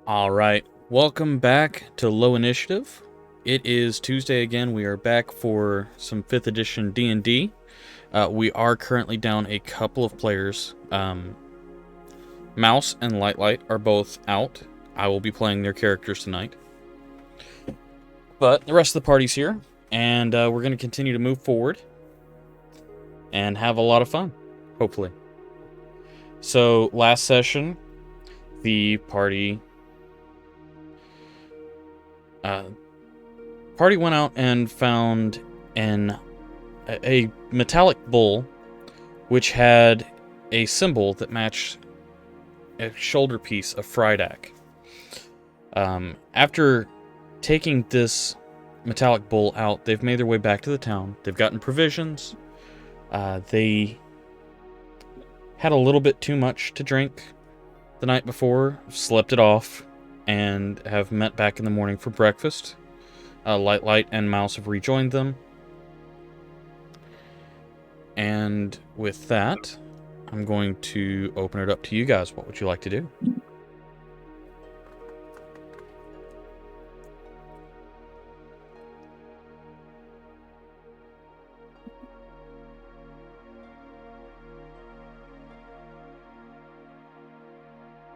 All right, welcome back to Low Initiative. It is Tuesday again. We are back for some 5th edition D&D. We are currently down a couple of players. Mouse and Lightlight are both out. I will be playing their characters tonight. But the rest of the party's here, and we're going to continue to move forward and have a lot of fun, hopefully. So, last session, the party went out and found a metallic bowl which had a symbol that matched a shoulder piece of Frydak. After taking this metallic bowl out, they've made their way back to the town. They've gotten provisions. They had a little bit too much to drink the night before, slept it off, and have met back in the morning for breakfast. Light and Mouse have rejoined them. And with that, I'm going to open it up to you guys. What would you like to do?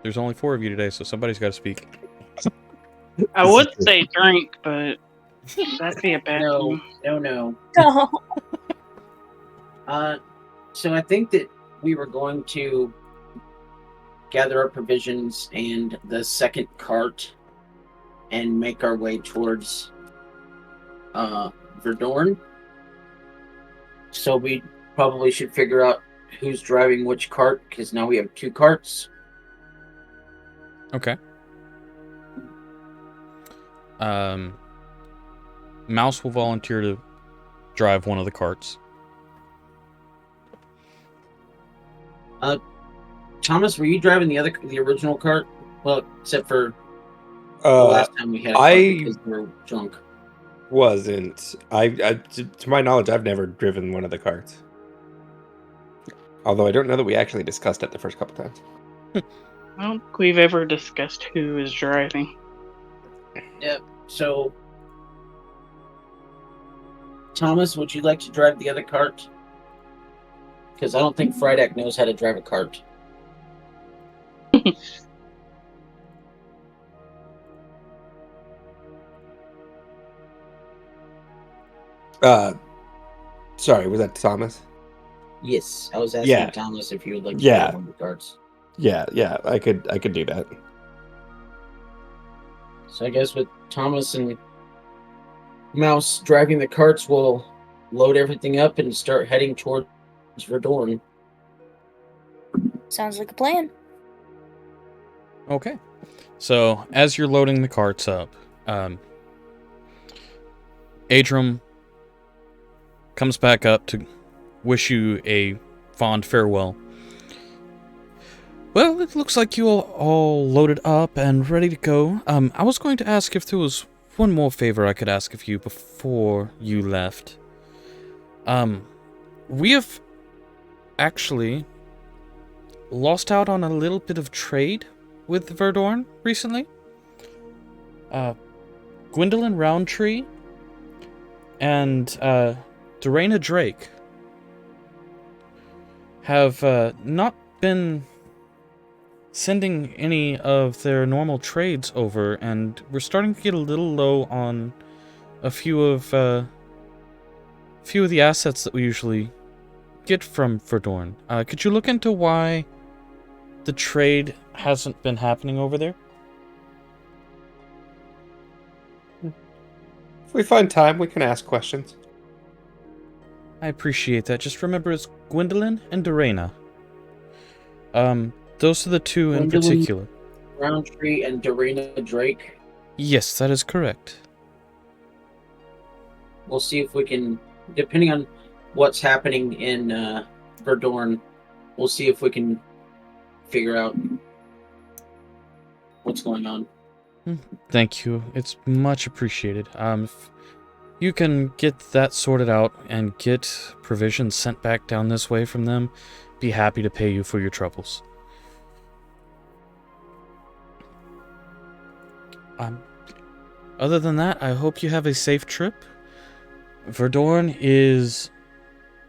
There's only 4 of you today, so somebody's got to speak. I would say drink, but that'd be a bad No. No. So I think that we were going to gather our provisions and the second cart and make our way towards Verdorn. So we probably should figure out who's driving which cart, because now we have 2 carts. Okay. Mouse will volunteer to drive one of the carts. Thomas, were you driving the original cart? Well, except for the last time we had a cart because we were drunk. Wasn't. To my knowledge, I've never driven one of the carts. Although I don't know that we actually discussed it the first couple times. I don't think we've ever discussed who is driving. Yep. So, Thomas, would you like to drive the other cart? Because I don't think Frydak knows how to drive a cart. Sorry, was that Thomas? Yes, I was asking Thomas if you would like to drive one of the carts. Yeah, I could do that. So I guess with Thomas and Mouse driving the carts, we'll load everything up and start heading towards Verdorn. Sounds like a plan. Okay. So, as you're loading the carts up, Adram comes back up to wish you a fond farewell. Well, it looks like you all loaded up and ready to go. I was going to ask if there was one more favor I could ask of you before you left. We have actually lost out on a little bit of trade with Verdorn recently. Gwendolyn Roundtree and Dorena Drake have not been sending any of their normal trades over, and we're starting to get a little low on a few of the assets that we usually get from Verdorn. Could you look into why the trade hasn't been happening over there? If we find time, we can ask questions. I appreciate that. Just remember, it's Gwendolyn and Dorena. Those are the 2 in particular. Roundtree and Dorena Drake. Yes, that is correct. We'll see if we can, depending on what's happening in Verdorn, we'll see if we can figure out what's going on. Thank you. It's much appreciated. If you can get that sorted out and get provisions sent back down this way from them, be happy to pay you for your troubles. Other than that, I hope you have a safe trip. Verdorn is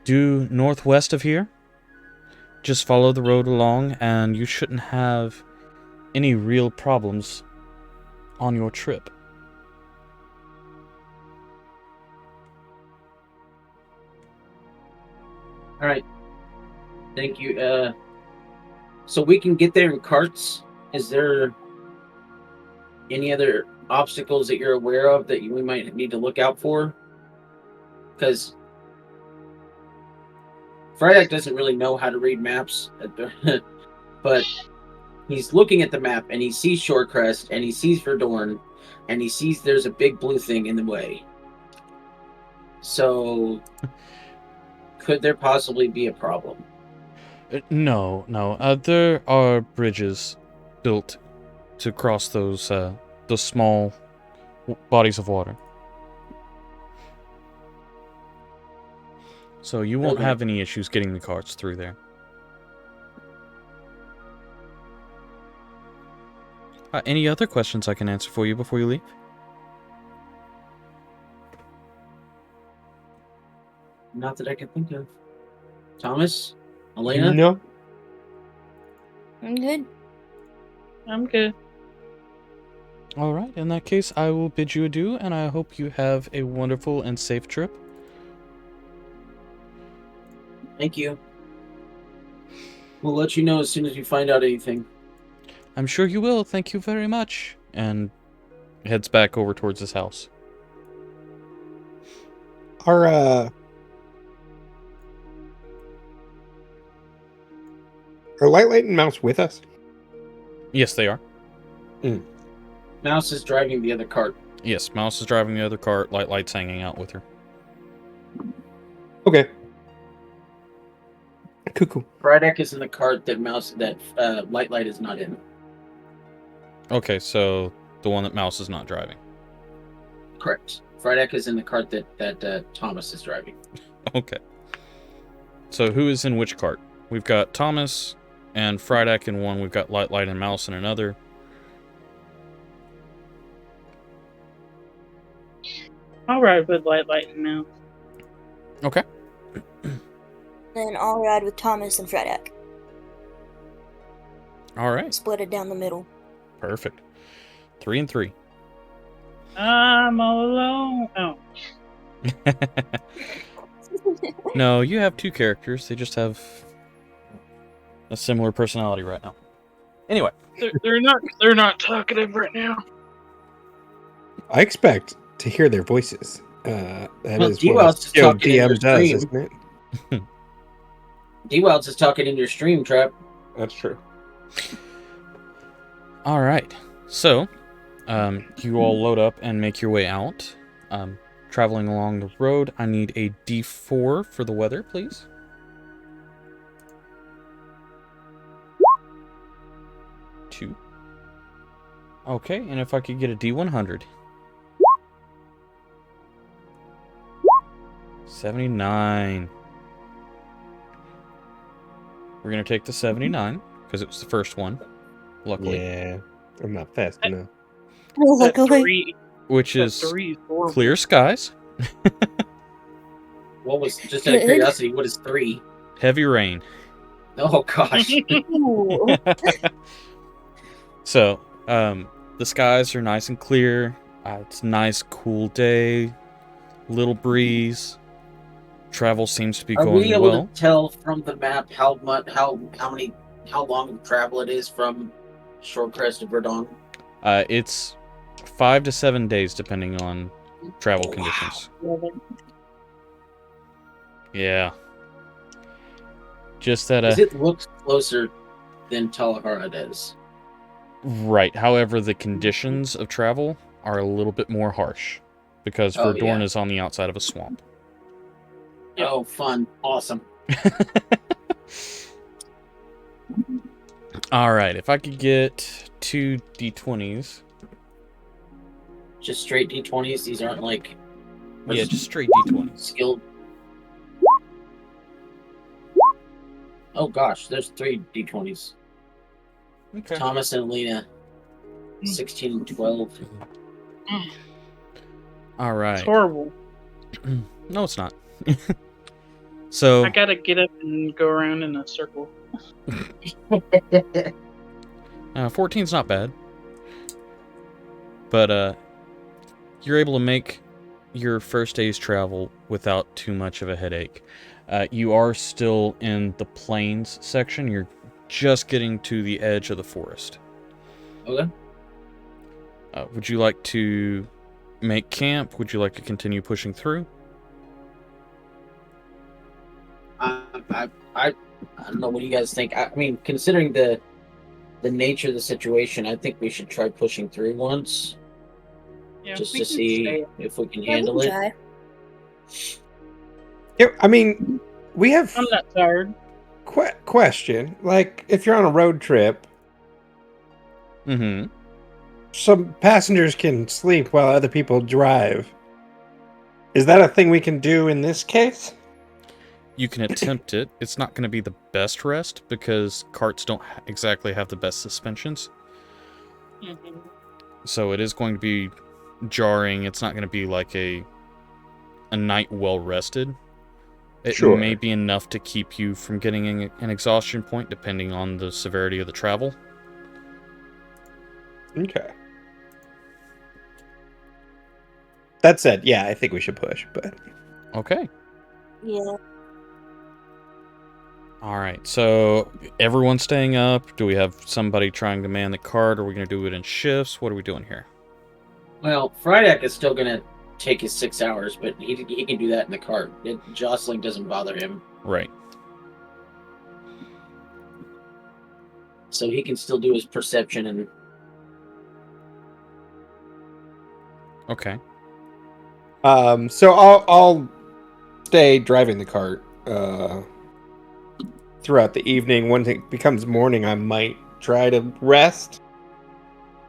due northwest of here. Just follow the road along, and you shouldn't have any real problems on your trip. All right. Thank you. So we can get there in carts. Is there any other obstacles that you're aware of that we might need to look out for? Because Fryedeck doesn't really know how to read maps, but he's looking at the map and he sees Shorecrest and he sees Verdorn and he sees there's a big blue thing in the way. So could there possibly be a problem? No. There are bridges built to cross those small bodies of water. So you won't have any issues getting the carts through there. Any other questions I can answer for you before you leave? Not that I can think of. Thomas? Elena? No. I'm good. I'm good. Alright, in that case, I will bid you adieu, and I hope you have a wonderful and safe trip. Thank you. We'll let you know as soon as we find out anything. I'm sure you will, thank you very much. And heads back over towards his house. Are Light and Mouse with us? Yes, they are. Mouse is driving the other cart. Yes, Mouse is driving the other cart, Light's hanging out with her. Okay. Cool. Fryedeck is in the cart that Light is not in. Okay, so the one that Mouse is not driving. Correct. Fryedeck is in the cart that Thomas is driving. Okay. So who is in which cart? We've got Thomas and Fryedeck in one. We've got Light and Mouse in another. I'll ride with Light now. Okay. Then I'll ride with Thomas and Fryedeck. All right. Split it down the middle. Perfect. 3 and 3. I'm all alone. Oh. No, you have 2 characters. They just have a similar personality right now. Anyway. They're not talkative right now. I expect to hear their voices. That Well, is D-Wild's what just talking in your DM does, stream. isn't it? D-Wild's is talking in your stream, Trap. That's true. All right. So, you all load up and make your way out. Traveling along the road, I need a D4 for the weather, please. Two. Okay, and if I could get a D100. 79. We're going to take the 79, because it was the first one, luckily. Yeah, I'm not fast enough. That Luckily. 3, Which that is 3 is horrible. clear skies, What was, just out of curiosity, what is 3? heavy rain. Oh, gosh. Ooh. So, the skies are nice and clear. It's a nice, cool day. Little breeze. Travel seems to be Are going we able well. to tell from the map how long of travel it is from Shorecrest to Verdun? It's 5 to 7 days, depending on travel conditions. Yeah. Just that. Because it looks closer than Talahara does. Right. However, the conditions of travel are a little bit more harsh because Oh, Verdorn yeah. is on the outside of a swamp. Yep. Oh, fun. Awesome. All right. If I could get 2 D20s. Just straight D20s. These aren't like Yeah, just straight D20s. skilled. Oh gosh, there's 3 D20s. Okay. Thomas and Alina. 16 and 12. All It's right. horrible. No, it's not. So I gotta get up and go around in a circle. 14's not bad. But you're able to make your first day's travel without too much of a headache. You are still in the plains section. You're just getting to the edge of the forest. Okay. Would you like to make camp? Would you like to continue pushing through? I don't know. What do you guys think? I mean, considering the nature of the situation, I think we should try pushing through once, Yeah, just we to can see stay. if we can Yeah, we handle can it. try. Yeah, I mean, we have I'm not tired. question. Like, if you're on a road trip, Mm-hmm. some passengers can sleep while other people drive. Is that a thing we can do in this case? You can attempt it. It's not going to be the best rest because carts don't exactly have the best suspensions. Mhm. So it is going to be jarring. It's not going to be like a night well rested. It Sure. may be enough to keep you from getting an exhaustion point depending on the severity of the travel. Okay. That said, yeah, I think we should push, but Okay. Yeah. All right. So everyone's staying up. Do we have somebody trying to man the cart? Are we going to do it in shifts? What are we doing here? Well, Frydek is still gonna take his 6 hours, but he can do that in the cart. Jostling doesn't bother him, Right. so he can still do his perception and. Okay. so I'll stay driving the cart throughout the evening. When it becomes morning, I might try to rest.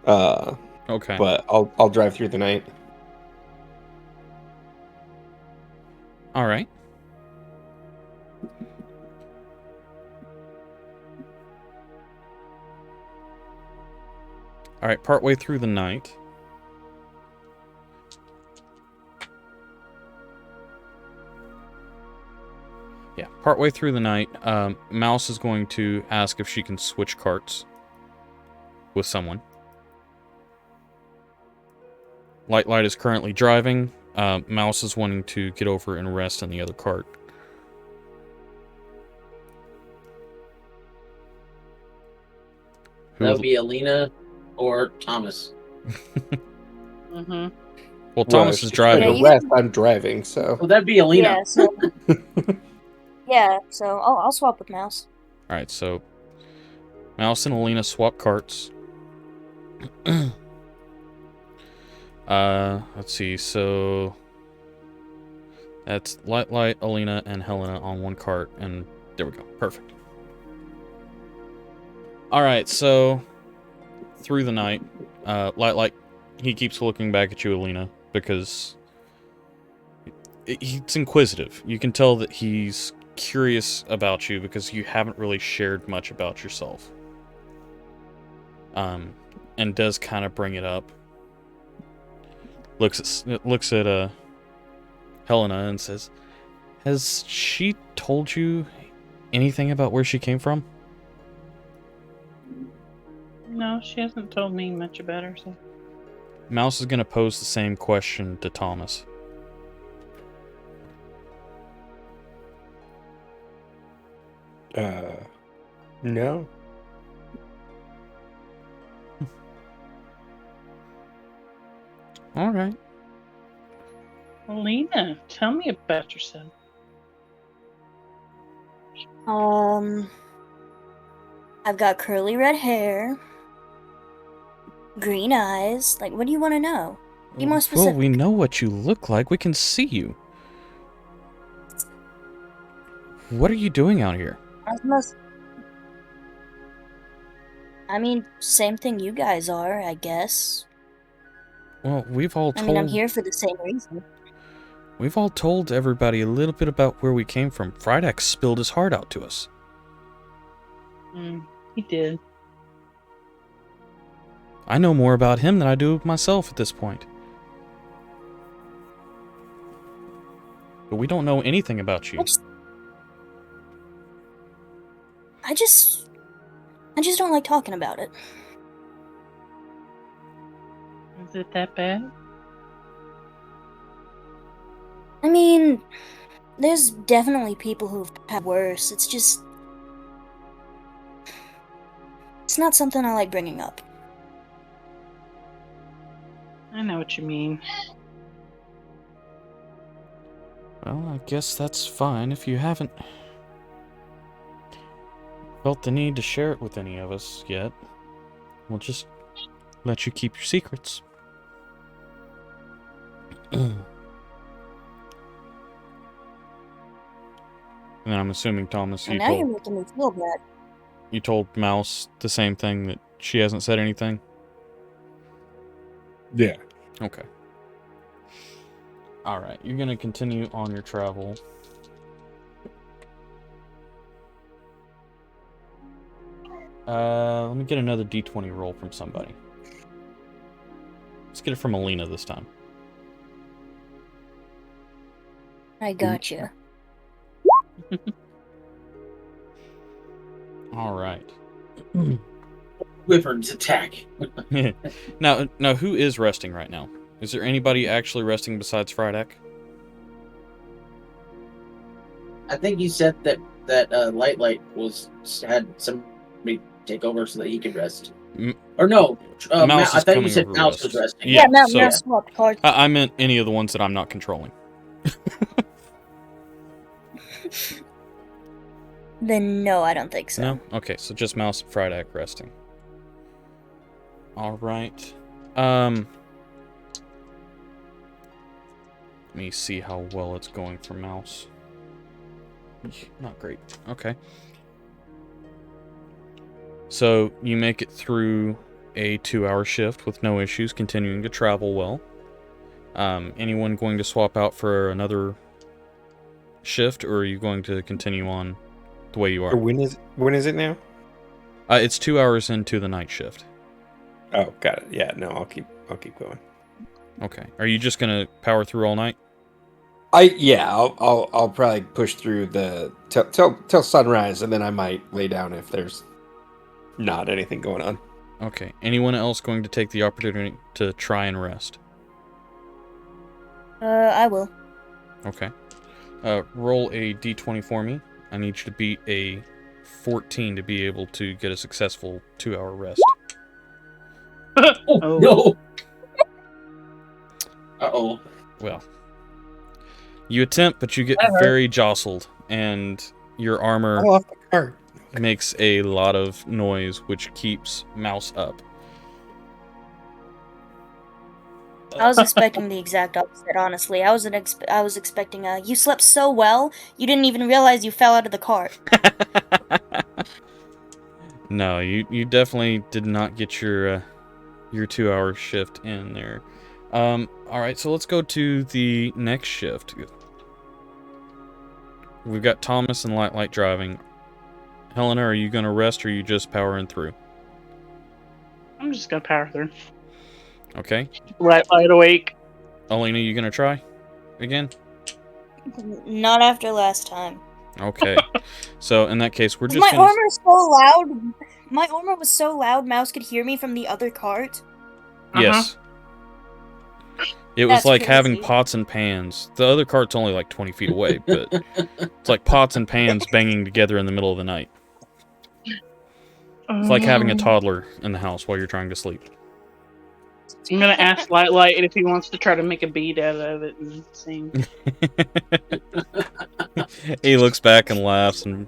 Okay. But I'll drive through the night. All right. All right, partway through the night. Yeah, partway through the night, Mouse is going to ask if she can switch carts with someone. Light is currently driving. Mouse is wanting to get over and rest in the other cart. That would be Alina or Thomas. Mhm. Well, Thomas is driving. Yeah, The you rest, I'm driving, so. Well, that'd be Alina. Yeah, so yeah, so I'll swap with Mouse. All right, so Mouse and Alina swap carts. Let's see. So that's Light, Alina, and Helena on one cart, and there we go. Perfect. All right, so through the night, Light, he keeps looking back at you, Alina, because he's inquisitive. You can tell that he's curious about you because you haven't really shared much about yourself. And does kind of bring it up. Looks at Helena and says, "Has she told you anything about where she came from?" No, she hasn't told me much about herself. Mouse is going to pose the same question to Thomas. No. All right. Alina, tell me about yourself. I've got curly red hair, green eyes. Like, what do you want to know? Be more Well, specific. we know what you look like. We can see you. What are you doing out here? I mean, same thing you guys are, I guess. Well, we've all I told mean, I'm here for the same reason. We've all told everybody a little bit about where we came from. Frydek spilled his heart out to us. He did. I know more about him than I do myself at this point. But we don't know anything about you. I just don't like talking about it. Is it that bad? I mean, there's definitely people who've had worse. It's just... It's not something I like bringing up. I know what you mean. Well, I guess that's fine if you haven't felt the need to share it with any of us yet. We'll just let you keep your secrets. And I'm assuming, Thomas, And now you're making me feel bad. you told Mouse the same thing, that she hasn't said anything? Yeah. Okay. Alright, you're gonna continue on your travel. Let me get another d20 roll from somebody. Let's get it from Alina this time. I gotcha. Alright. Wyvern's attack. Now, who is resting right now? Is there anybody actually resting besides Frydek? I think you said that Light had somebody take over so that he could rest. Or no, Mouse I is thought you coming said over Mouse rest. was resting. Yeah, Mouse so- swapped cards. I meant any of the ones that I'm not controlling. Then no, I don't think so. No? Okay, so just Mouse and Frydek resting. Alright. Let me see how well it's going for Mouse. Not great. Okay. So, you make it through a 2-hour shift with no issues, continuing to travel well. Anyone going to swap out for another shift, or are you going to continue on the way you Or are? when is it now? It's 2 hours into the night shift. Oh, got it. Yeah, no, I'll keep going. Okay. Are you just gonna power through all night? I'll probably push through till sunrise, and then I might lay down if there's not anything going on. Okay. Anyone else going to take the opportunity to try and rest? I will. Okay. Roll a d20 for me. I need you to beat a 14 to be able to get a successful 2-hour rest. Oh, no! Uh-oh. Well, you attempt, but you get very jostled, and your armor Fall off the cart. makes a lot of noise, which keeps Mouse up. I was expecting the exact opposite, honestly. I was expecting you slept so well, you didn't even realize you fell out of the cart. No, you definitely did not get your 2-hour shift in there. Alright, so let's go to the next shift. We've got Thomas and Light driving. Helena, are you gonna rest, or are you just powering through? I'm just gonna power through. Okay. Light awake. Alina, you gonna try again? Not after last time. Okay. So in that case, we're just My gonna... armor's so loud. My armor was so loud, Mouse could hear me from the other cart. Yes. It was That's like having crazy. pots and pans. The other cart's only like 20 feet away, but it's like pots and pans banging together in the middle of the night. It's like having a toddler in the house while you're trying to sleep. I'm gonna ask Light if he wants to try to make a beat out of it and sing. He looks back and laughs and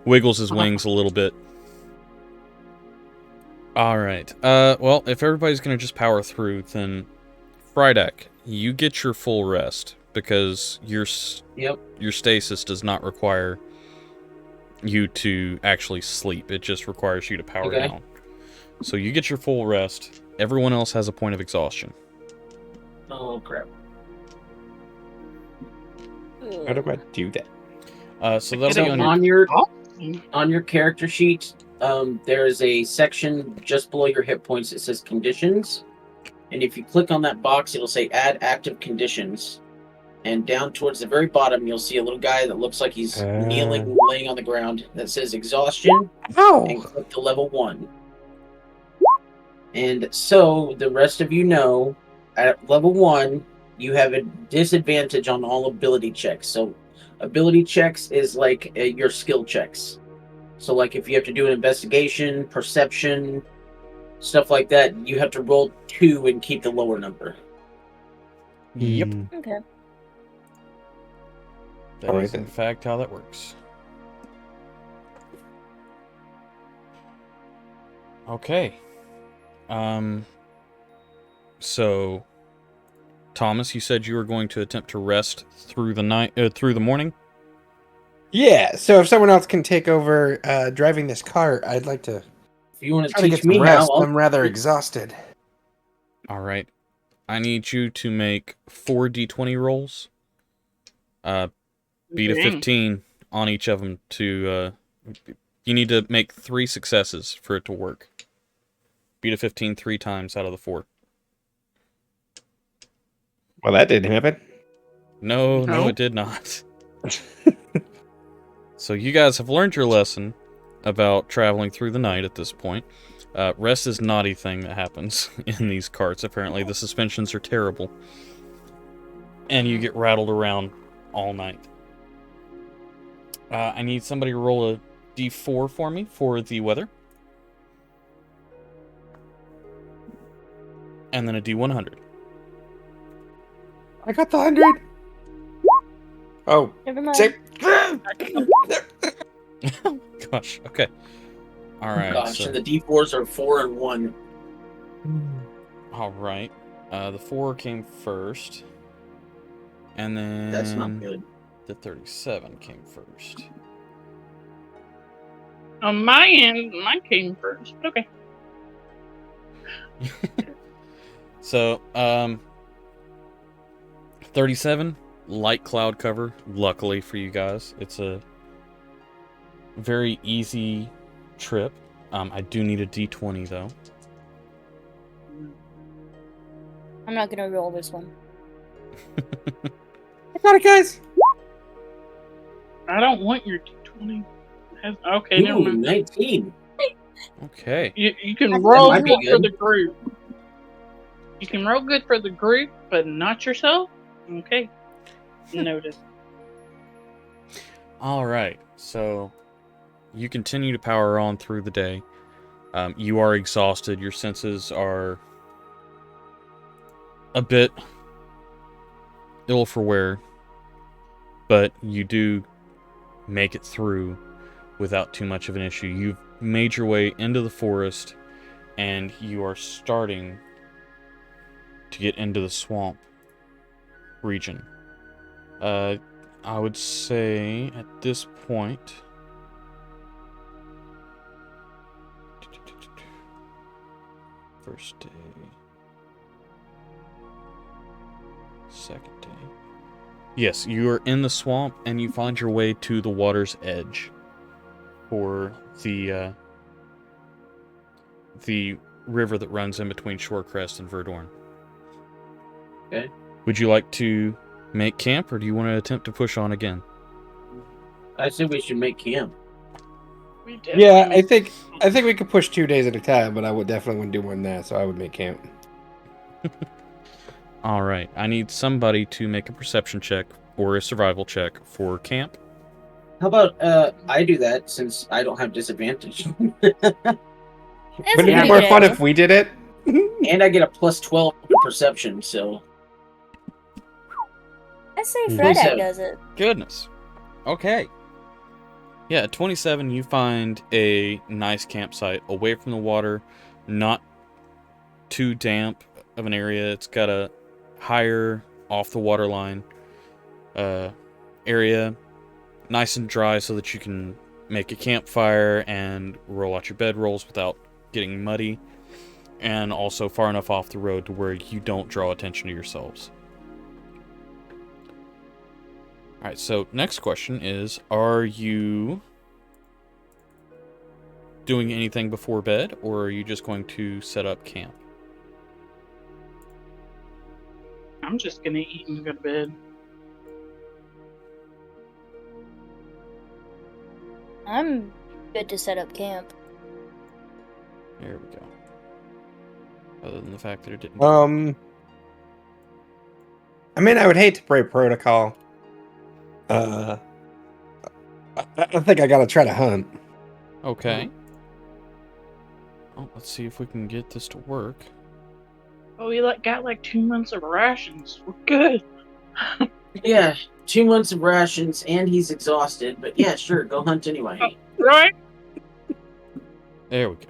wiggles his wings a little bit. Alright. Well, if everybody's gonna just power through, then Frydek, you get your full rest, because your stasis does not require you to actually sleep. It just requires you to power down. So you get your full rest. Everyone else has a point of exhaustion. Oh, crap. How do I do that? So that'll be Get on your... On your character sheet, there's a section just below your hit points that says conditions. And if you click on that box, it'll say add active conditions. And down towards the very bottom, you'll see a little guy that looks like he's kneeling, laying on the ground that says exhaustion. And click to level 1. And so the rest of you know, at level 1, you have a disadvantage on all ability checks. So ability checks is like your skill checks. So like if you have to do an investigation, perception, stuff like that, you have to roll 2 and keep the lower number. Yep. Okay. That Alright is in then. fact how that works. Okay. So Thomas, you said you were going to attempt to rest through the night, through the morning? Yeah, so if someone else can take over driving this cart, I'd like to If you want to try to get teach some me rest. how, I'm rather exhausted. All right. I need you to make 4 d20 rolls. Beat a Dang. 15 on each of them to... you need to make 3 successes for it to work. Beat a 15 3 times out of the 4. Well, that didn't happen. No, No. it did not. So you guys have learned your lesson about traveling through the night at this point. Rest is not a thing that happens in these carts. Apparently the suspensions are terrible. And you get rattled around all night. I need somebody to roll a d4 for me for the weather. And then a d100. I got the 100. Oh, Never mind. same. Gosh, okay. Alright, gosh, so... and the D4s are 4 and 1. Alright. The 4 came first. And then... That's not good. The 37 came first. On my end, mine came first. Okay. So, 37, light cloud cover, luckily for you guys. It's a very easy trip. I do need a d20, though. I'm not gonna roll this one. I got it, guys. I don't want your D20. Okay, never Ooh, mind. 19. Okay. You can I roll might good be for good. the group. You can roll good for the group, but not yourself? Okay. Noted. Alright, so you continue to power on through the day. You are exhausted. Your senses are a bit ill for wear, but you do make it through without too much of an issue. You've made your way into the forest, and you are starting to get into the swamp region. I would say at this point... First day. Second day. Yes, you are in the swamp, and you find your way to the water's edge for the river that runs in between Shorecrest and Verdorn. Okay. Would you like to make camp, or do you want to attempt to push on again? I said we should make camp. We definitely Yeah, make- I think we could push 2 days at a time, but I would definitely wouldn't do more than that, so I would make camp. All right, I need somebody to make a perception check or a survival check for camp. How about I do that since I don't have disadvantage? That's a Wouldn't it pretty be more good fun idea. if we did it? And I get a plus 12 to perception, so I say Fred 27. does it. Goodness. Okay. Yeah, at 27, you find a nice campsite away from the water, not too damp of an area. It's got a higher off the waterline area, nice and dry so that you can make a campfire and roll out your bedrolls without getting muddy, and also far enough off the road to where you don't draw attention to yourselves. Alright, so next question is, are you doing anything before bed, or are you just going to set up camp? I'm just gonna eat and go to bed. I'm good to set up camp. There we go. Other than the fact that it didn't. I mean, I would hate to break protocol. I think I gotta try to hunt. Okay. Well, let's see if we can get this to work. Oh, we got like 2 months of rations. We're good. Yeah, 2 months of rations, and he's exhausted. But yeah, sure, go hunt anyway. Right? There we go.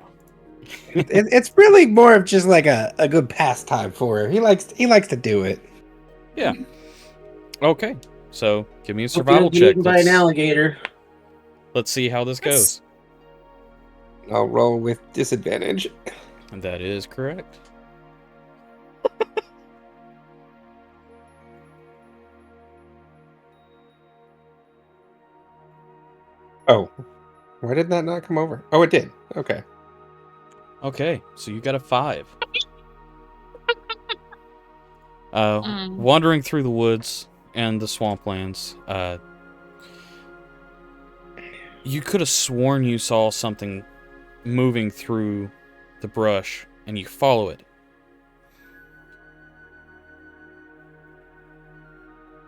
It's really more of just like a good pastime for him. He likes to do it. Yeah. Okay. So give me a Hope you survival don't get check. eaten by an alligator. Let's see how this goes. I'll roll with disadvantage. And that is correct. Oh, why did that not come over? Oh, it did. Okay. Okay, so you got a 5. Wandering through the woods and the swamplands, you could have sworn you saw something moving through the brush, and you follow it.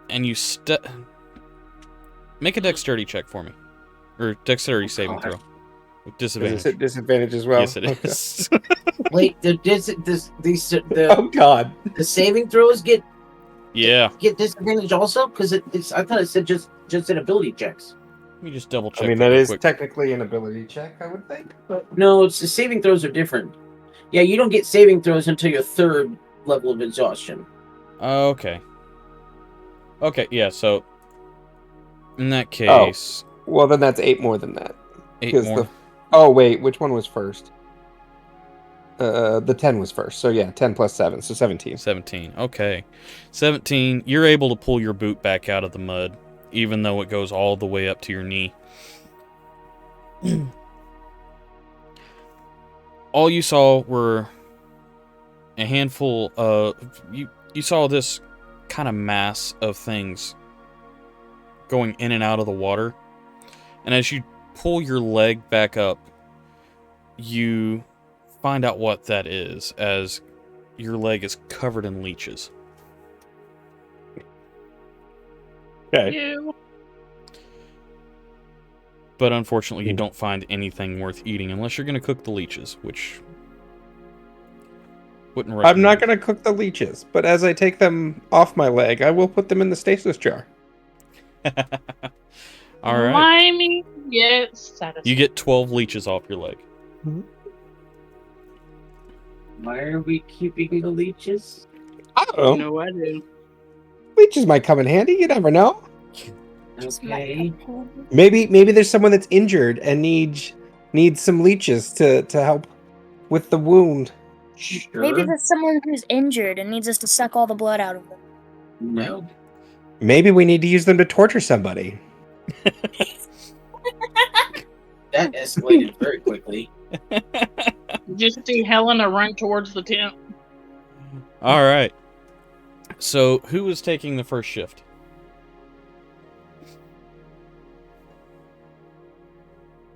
And you make a dexterity check for me. Or dexterity saving throw. With disadvantage. Is it disadvantage as well? Yes, it is. Wait, the Oh God. the saving throws get disadvantage also? Because I thought it said just an ability checks. Let me just double check. I mean, that that real is quick. technically an ability check, I would think. But No, it's the saving throws are different. Yeah, you don't get saving throws until your 3rd level of exhaustion. Okay. Okay, yeah, so in that case, well, then that's 8 more than that. 8 'Cause more. Oh wait, which one was first? The 10 was first. So yeah, 10 plus 7, so 17. 17. Okay. 17, you're able to pull your boot back out of the mud, even though it goes all the way up to your knee. All you saw were a handful of... You saw this kind of mass of things going in and out of the water. And as you pull your leg back up, you find out what that is, as your leg is covered in leeches. Okay. You. But unfortunately, you don't find anything worth eating unless you're going to cook the leeches, which wouldn't recommend. I'm not going to cook the leeches, but as I take them off my leg, I will put them in the stasis jar. All right. Slimy yet satisfying. You get 12 leeches off your leg. Why are we keeping the leeches? I don't know. No, I do. Leeches might come in handy. You never know. Okay. Maybe there's someone that's injured and needs some leeches to help with the wound. Sure. Maybe there's someone who's injured and needs us to suck all the blood out of them. No. Maybe we need to use them to torture somebody. That escalated very quickly. Just see Helena run towards the tent. All right. So, who is taking the first shift?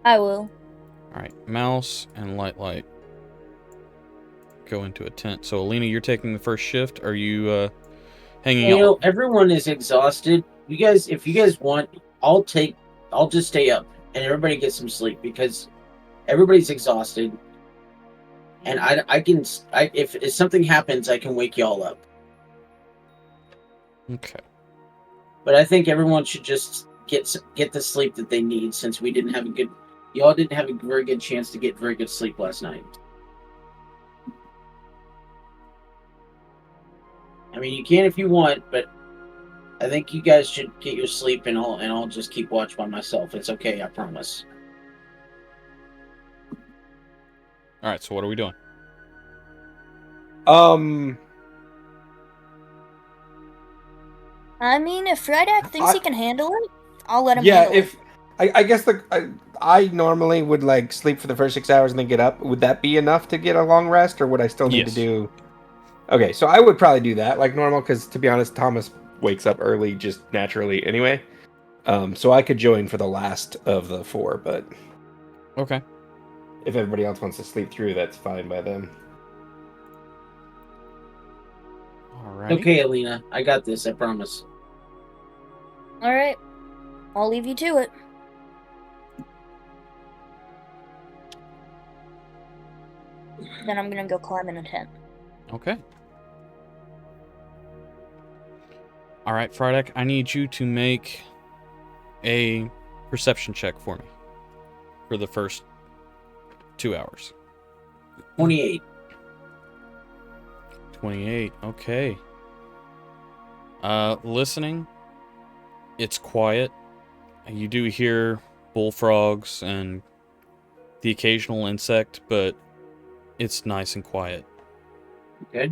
I will. All right. Mouse and Light go into a tent. So, Alina, you're taking the first shift. Are you hanging out? You know, everyone is exhausted. You guys, if you guys want, I'll just stay up and everybody get some sleep because everybody's exhausted. And if something happens, I can wake y'all up. Okay. But I think everyone should just get the sleep that they need since y'all didn't have a very good chance to get very good sleep last night. I mean, you can if you want, but I think you guys should get your sleep and I'll just keep watch by myself. It's okay, I promise. All right. So, what are we doing? I mean, if Rydak thinks he can handle it, I'll let him Yeah, handle it. I guess I normally would like sleep for the first 6 hours and then get up. Would that be enough to get a long rest, or would I still need to Yes. do? Okay, so I would probably do that like normal, because to be honest, Thomas wakes up early just naturally anyway. So I could join for the last of the 4, but Okay. if everybody else wants to sleep through, that's fine by them. All right. Okay, Alina, I got this. I promise. All right, I'll leave you to it. Then I'm gonna go climb in a tent. Okay. All right, Frydek, I need you to make a perception check for me for the first 2 hours. 28. 28. Okay. Listening. It's quiet. You do hear bullfrogs and the occasional insect, but it's nice and quiet. Okay.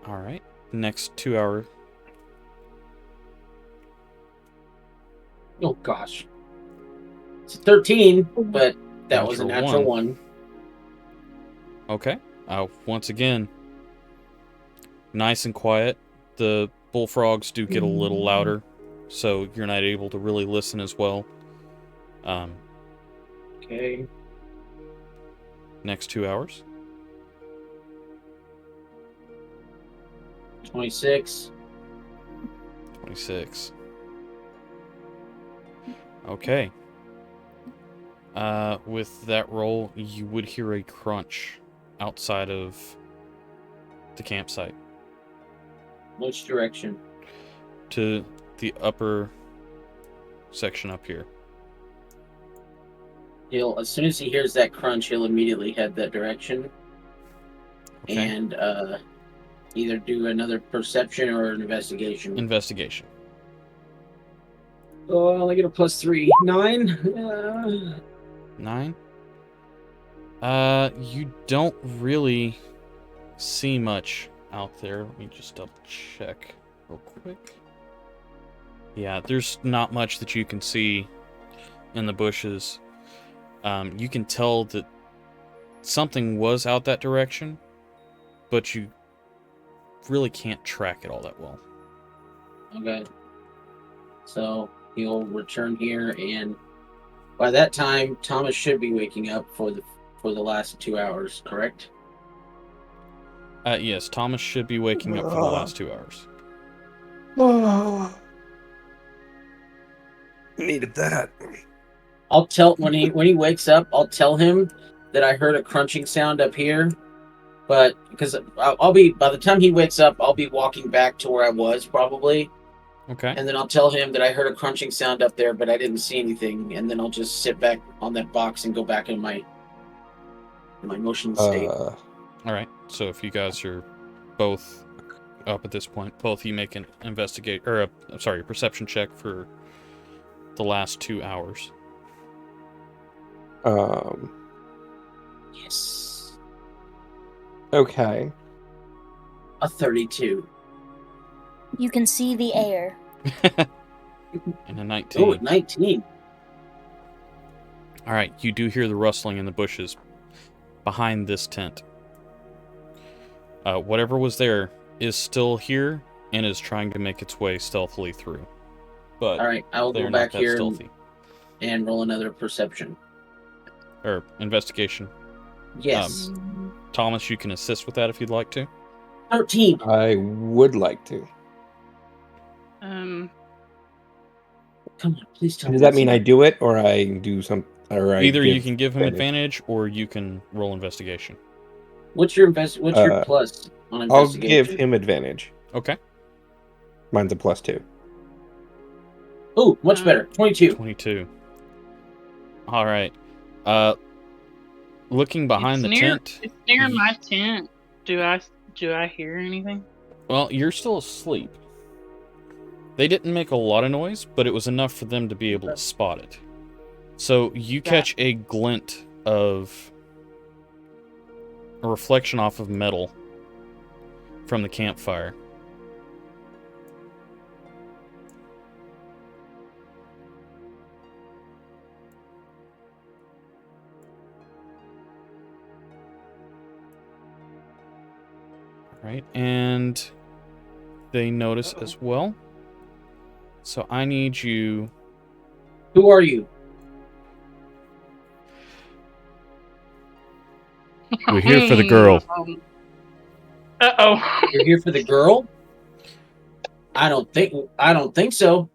All right. Next 2 hour. Oh gosh. It's 13, but that was a Natural natural one. Okay. Once again, nice and quiet. The bullfrogs do get a little louder, so you're not able to really listen as well. Okay. Next 2 hours. 26. 26. Okay. With that roll, you would hear a crunch outside of the campsite Which direction? to the upper section up here. He'll, as soon as he hears that crunch, he'll immediately head that direction Okay. and either do another perception or an investigation. Investigation. Oh, I only get a +3. 9. 9. You don't really see much out there. Let me just double check real quick. Yeah, there's not much that you can see in the bushes. You can tell that something was out that direction, but you really can't track it all that well. Okay. So he'll return here, and by that time, Thomas should be waking up for the last 2 hours. Correct? Yes, Thomas should be waking up for the last 2 hours. Needed that. I'll tell when he wakes up. I'll tell him that I heard a crunching sound up here, but because I'll be by the time he wakes up, I'll be walking back to where I was probably, Okay. and then I'll tell him that I heard a crunching sound up there, but I didn't see anything, and then I'll just sit back on that box and go back in my motion state. All right. So if you guys are both up at this point, both of you make an a perception check for the last 2 hours. Yes, Okay. a 32. You can see the air. And a 19. Oh, 19. All right. You do hear the rustling in the bushes behind this tent. Whatever was there is still here and is trying to make its way stealthily through. But All right, I will they're go not back that here stealthy. and roll another perception. Or investigation. Yes, Thomas, you can assist with that if you'd like to. 13. I would like to. Um, Come on, please tell me. Does that mean I do it, or I do some, or I Either you give can give him advantage? advantage or you can roll investigation. What's your plus on I'll investigation? give him advantage. Okay. Mine's a +2. Oh, much better. 22. 22. All right. Looking behind the it's near, tent. It's near my tent. Do I hear anything? Well, you're still asleep. They didn't make a lot of noise, but it was enough for them to be able to spot it. So you catch a glint of a reflection off of metal from the campfire. Right, and they notice as well. So I need you. Who are you? We're here for the girl. Uh-oh. You're here for the girl? I don't think so.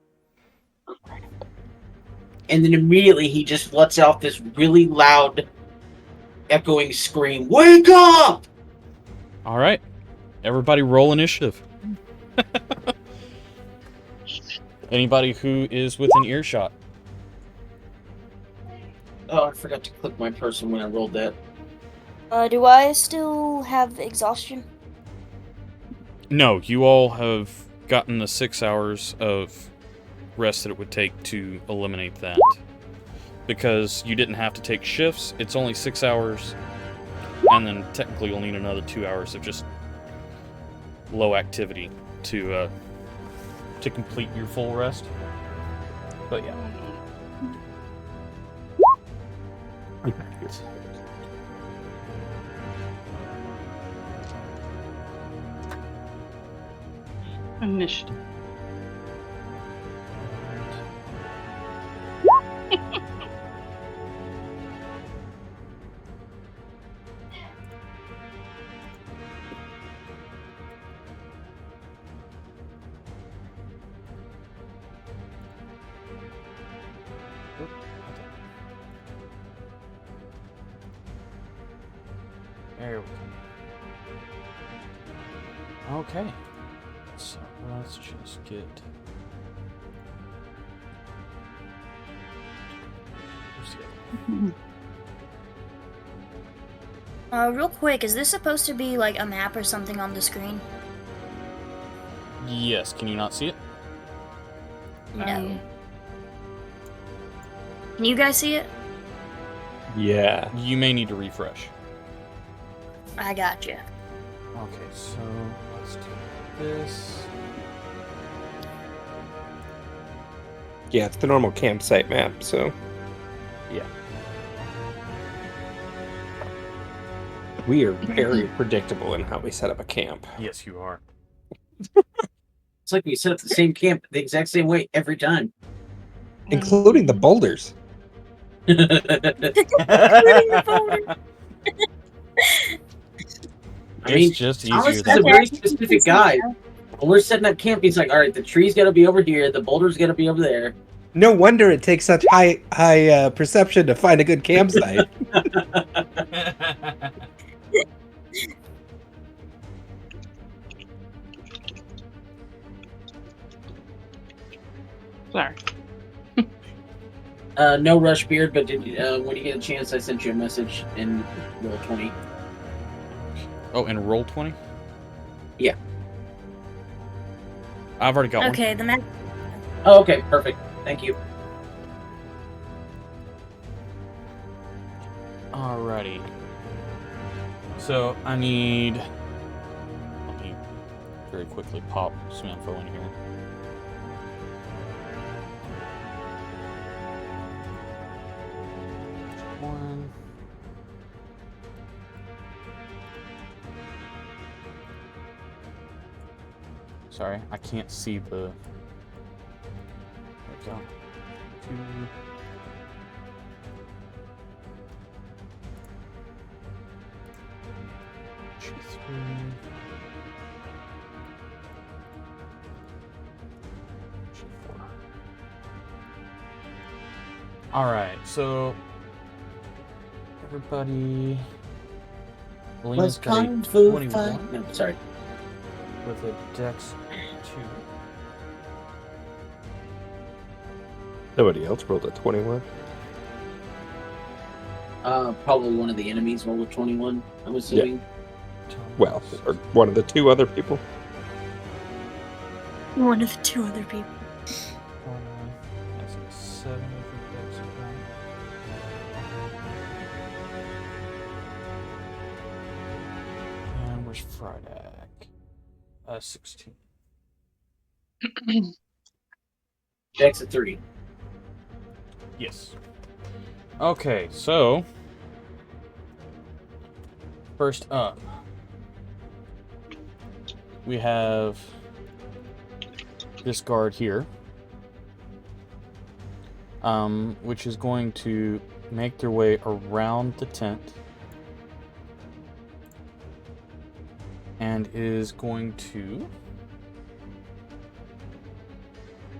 And then immediately he just lets out this really loud, echoing scream. Wake up! All right, everybody, roll initiative. Anybody who is within earshot. Oh, I forgot to click my person when I rolled that. Do I still have exhaustion? No, you all have gotten the 6 hours of rest that it would take to eliminate that. Because you didn't have to take shifts, it's only 6 hours, and then technically you'll need another 2 hours of just low activity to complete your full rest. But yeah. Initiative. There we go. Okay. So let's just get. Real quick, is this supposed to be like a map or something on the screen? Yes, can you not see it? No. Can you guys see it? Yeah. You may need to refresh. I got you. Okay, so let's do this. Yeah, it's the normal campsite map, so. Yeah. We are very predictable in how we set up a camp. Yes, you are. It's like we set up the same camp the exact same way every time. Including the boulders. I mean, It's just Thomas easier is than a very specific guy. When we're setting up camp, he's like, all right, the tree's got to be over here, the boulder's got to be over there. No wonder it takes such high perception to find a good campsite. Sorry. No rush, Beard, but when you get a chance, I sent you a message in roll 20. Oh, and roll 20? Yeah. I've already got one. Okay, the map. Oh, okay, perfect. Thank you. Alrighty. So I need. Let me very quickly pop some info in here. One. Sorry, I can't see the. There we go. 2. G3. G4. Alright, so everybody. Lena's got a 21 No, sorry. with a dex 2. Nobody else rolled a 21. Probably one of the enemies rolled a 21, I'm assuming. Well, or one of the two other people. One of the two other people. That's a 7 with your dex, okay. And where's Friday? 16. Dex at 3. Yes. Okay, so first up, we have this guard here, which is going to make their way around the tent and is going to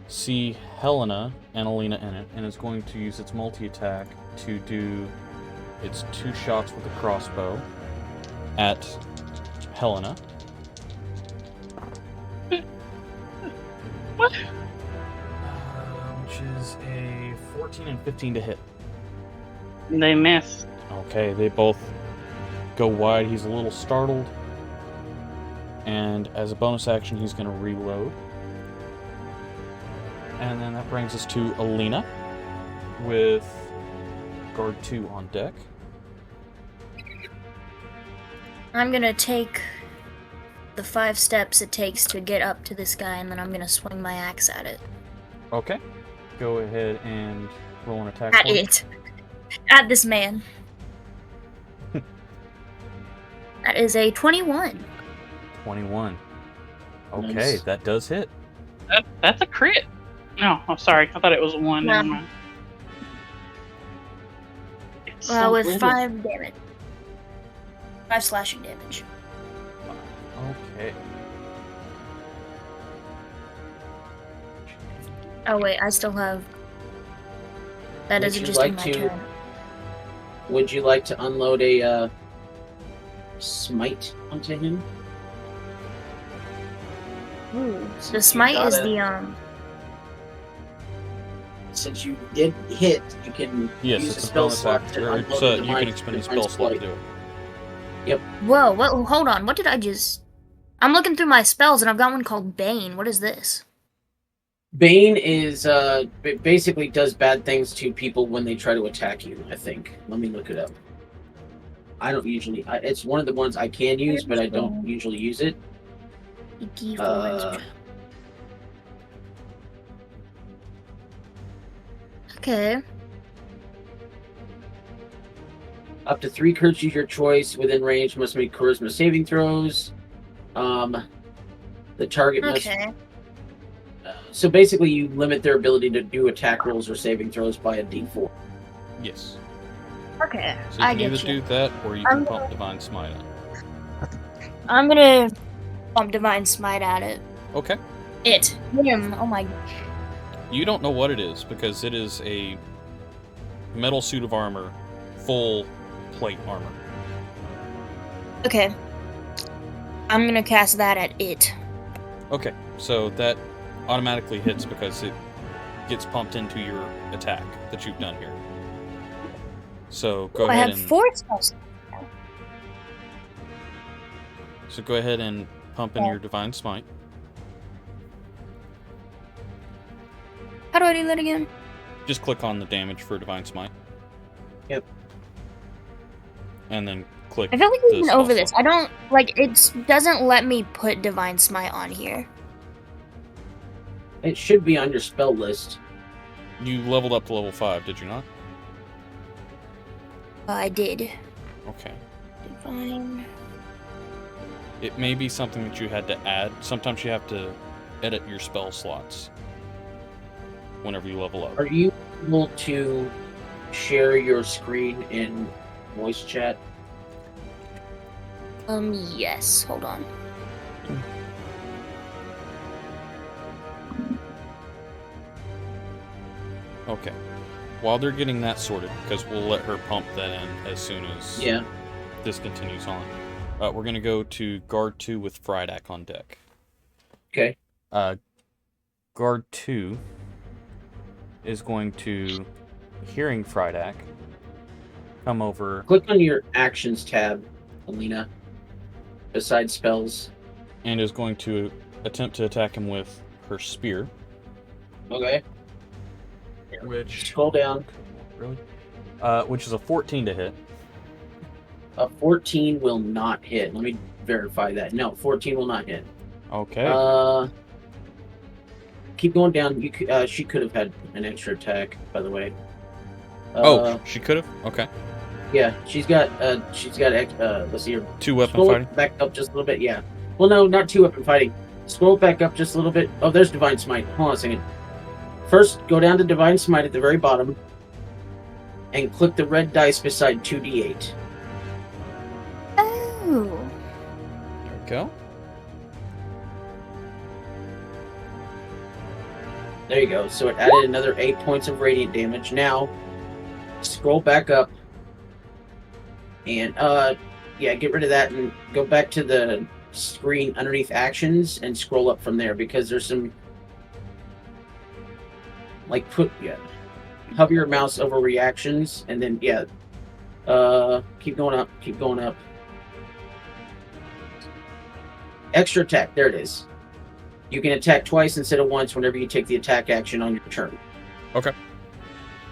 see Helena and Alina in it, and is going to use its multi-attack to do its 2 shots with a crossbow at Helena. What? Which is a 14 and 15 to hit. They miss. Okay, they both go wide. He's a little startled. And as a bonus action, he's going to reload. And then that brings us to Alina with guard 2 on deck. I'm gonna take the 5 steps it takes to get up to this guy, and then I'm gonna swing my axe at it. Okay. Go ahead and roll an attack. At for me. it. At this man. That is a 21. 21. Okay, Nice. that does hit. That's a crit. No, I'm sorry. I thought it was 1. No. Never mind. It's Well, so with little. 5 damage. 5 slashing damage. Okay. Oh wait, I still have. That Would isn't you just like in my to- turn. Would you like to unload a smite onto him? Ooh. Since The you smite is gotta- the Since you did hit, you can Yes, use it's a a spell bonus slot action. to Or unload so the you divine- can expend a divine spell slot to spell. do it. Whoa, what hold on, what did I just I'm looking through my spells and I've got one called Bane. What is this? Bane is basically does bad things to people when they try to attack you. I think. Let me look it up. I don't usually. It's one of the ones I can use, but I don't usually use it. Icky Uh, Okay. Up to 3 creatures of your choice within range must make charisma saving throws. The target must. Okay. So basically, you limit their ability to do attack rolls or saving throws by a D4. Yes. Okay. So you I can either get you. do that, or you can pump Divine Smite on. I'm gonna pump Divine Smite at it. Okay. Him. Oh my You don't know what it is, because it is a metal suit of armor, full plate armor. Okay. I'm gonna cast that at it. Okay, so that automatically hits because it gets pumped into your attack that you've done here. So go I ahead have and 4 spells. go ahead and pump in your Divine Smite. How do I do that again? Just click on the damage for Divine Smite. Yep. And then click. I feel like the we've been spell over this. slot. I don't like it doesn't let me put Divine Smite on here. It should be on your spell list. You leveled up to level 5, did you not? I did. Okay. Divine. It may be something that you had to add. Sometimes you have to edit your spell slots whenever you level up. Are you able to share your screen in voice chat? Yes. Hold on. Okay. While they're getting that sorted, because we'll let her pump that in as soon as Yeah. this continues on. We're going to go to Guard 2 with Frydak on deck. Okay. Guard 2 is going to, hearing Frydak, come over Click on your actions tab, Alina. Besides spells. and is going to attempt to attack him with her spear. Okay. Which, Scroll down. really? Which is a 14 to hit. A 14 will not hit. Let me verify that. No, 14 will not hit. Okay. Keep going down. She could have had an extra attack, by the way. She could have? Okay. Yeah, she's got let's see here. 2 weapon Scroll fighting? back up just a little bit. Yeah, Well, no, not 2-weapon fighting. Scroll back up just a little bit. Oh, there's Divine Smite. Hold on a second. First, go down to Divine Smite at the very bottom, and click the red dice beside 2d8. Oh. There we go. There you go. So it added another 8 points of radiant damage. Now, scroll back up, and yeah, get rid of that and go back to the screen underneath actions and scroll up from there because there's some hover your mouse over reactions and then keep going up. Extra attack, there it is. You can attack twice instead of once whenever you take the attack action on your turn. Okay.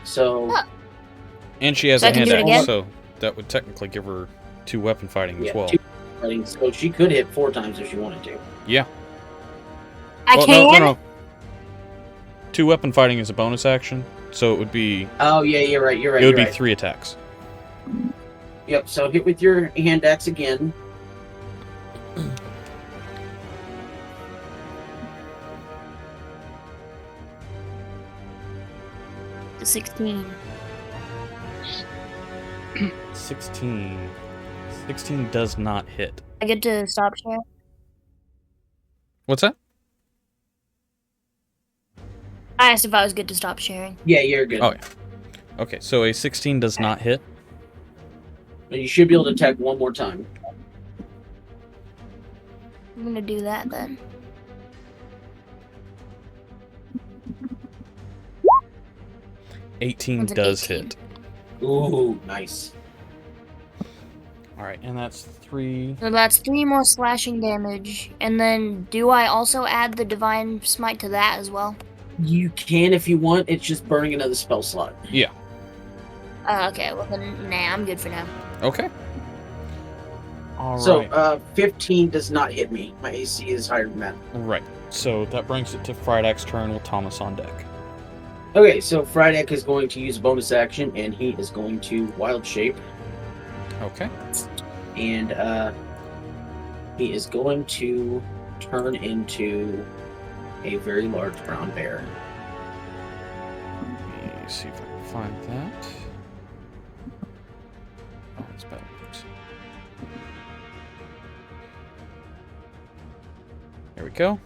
So And she has So a I can hand do it axe, again? so that would technically give her 2 weapon fighting as well. 2 fighting, so she could hit 4 times if she wanted to. Yeah. I Well, can. no. 2 weapon fighting is a bonus action, so it would be Oh yeah, you're right. it would be 3 attacks. Yep. So hit with your hand axe again. The 16. 16. 16 does not hit. I get to stop sharing. What's that? I asked if I was good to stop sharing. Yeah, you're good. Oh, yeah. Okay, so a 16 does not hit. And you should be able to attack one more time. I'm gonna do that then. Eighteen One's an does 18. hit. Ooh, nice. Alright, and that's 3. So that's 3 more slashing damage. And then do I also add the Divine Smite to that as well? You can if you want. It's just burning another spell slot. Yeah. Okay, well then, nah, I'm good for now. Okay. Alright. So 15 does not hit me. My AC is higher than that. Right. So that brings it to Frydak's turn with Thomas on deck. Okay, so Frydek is going to use a bonus action, and he is going to wild shape, Okay. and he is going to turn into a very large brown bear. Let me see if I can find that. Oh, it's bad. Oops. There we go.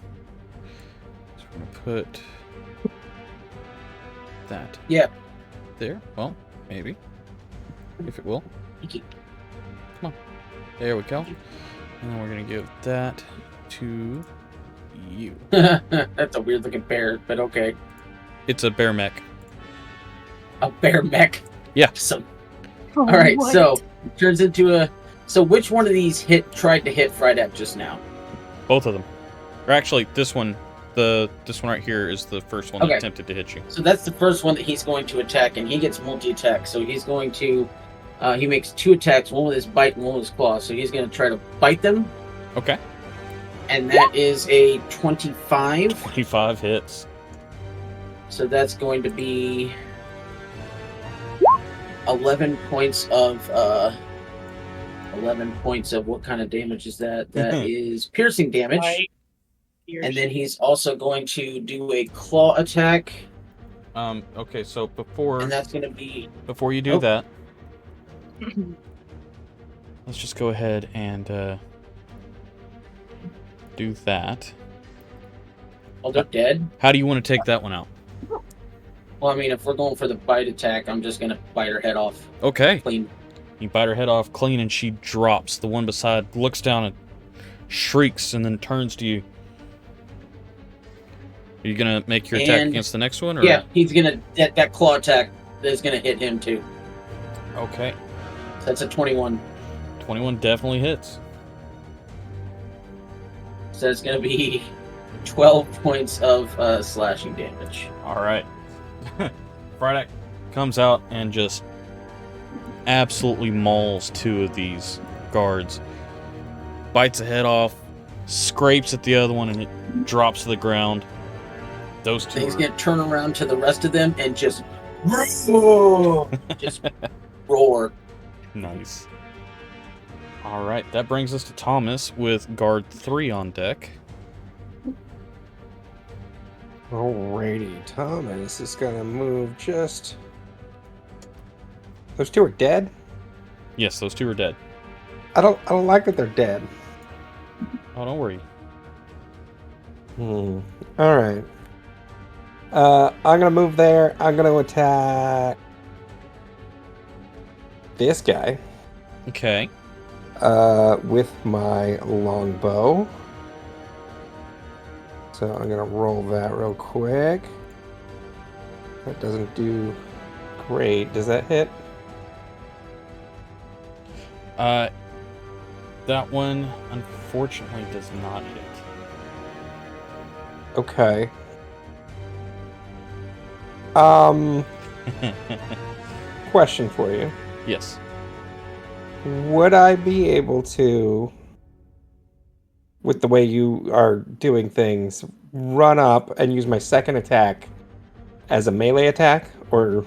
So we're gonna put that Yeah. there. Well, maybe. If it will. Thank you. There we go. And then we're gonna give that to you. That's a weird looking bear, but okay. It's a bear mech. A bear mech. Yeah. So, All all right, so turns into a. So which one of these tried to hit Frydek just now? Both of them. Or actually, this one, this one right here is the first one Okay. that attempted to hit you. So that's the first one that he's going to attack, and he gets multi-attack. So he's going to, he makes 2 attacks, one with his bite and one with his claw. So he's going to try to bite them, Okay. and that is a 25. 25 hits. So that's going to be 11 points of, 11 points of what kind of damage is that? That is piercing damage. Right. And then he's also going to do a claw attack, Okay, so before and that's going to be you do Oh. that, let's just go ahead and do that. oh, they're dead. How do you want to take that one out? Well, I mean, if we're going for the bite attack, I'm just going to bite her head off Okay. clean. You bite her head off clean and she drops. The one beside looks down and shrieks and then turns to you. Are you gonna make your attack And- against the next one? Or? Yeah, he's going to, that claw attack is going to hit him too. Okay. So that's a 21. 21 definitely hits. So it's going to be 12 points of slashing damage. Alright. Frydek comes out and just absolutely mauls 2 of these guards. Bites the head off, scrapes at the other one, and it drops to the ground. Those 2 So he's are... going to turn around to the rest of them and just roar. Just roar. Nice. All right, that brings us to Thomas with guard 3 on deck. Alrighty, Thomas is gonna move just. Those two are dead. Yes, those two are dead. I don't like that they're dead. Oh, don't worry. All right. I'm gonna move there. I'm gonna attack this guy. Okay. With my longbow. So I'm gonna roll that real quick. That doesn't do great. Does that hit? That one unfortunately does not hit. Okay. Question for you. Yes. Would I be able to, with the way you are doing things, run up and use my second attack as a melee attack, or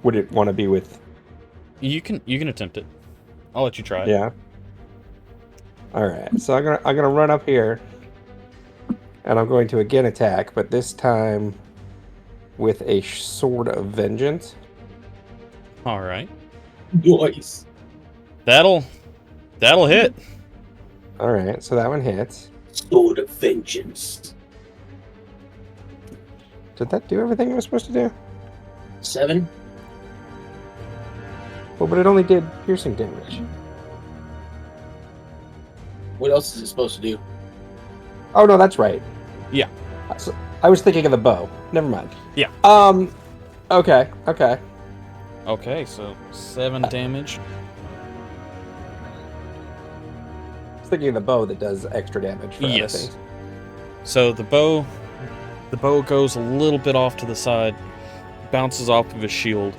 would it want to be with? You can attempt it. I'll let you try it. Yeah. All right. So I'm gonna run up here, and I'm going to again attack, but this time with a sword of vengeance. All right. Nice. That'll hit. All right. So that one hits. Sword of vengeance. Did that do everything it was supposed to do? 7. Well, but it only did piercing damage. What else is it supposed to do? Oh no, that's right. Yeah. So, I was thinking of the bow. Never mind. Yeah. Okay. Okay, so 7 damage. I was thinking of the bow that does extra damage for other Yes. things. So the bow goes a little bit off to the side, bounces off of his shield,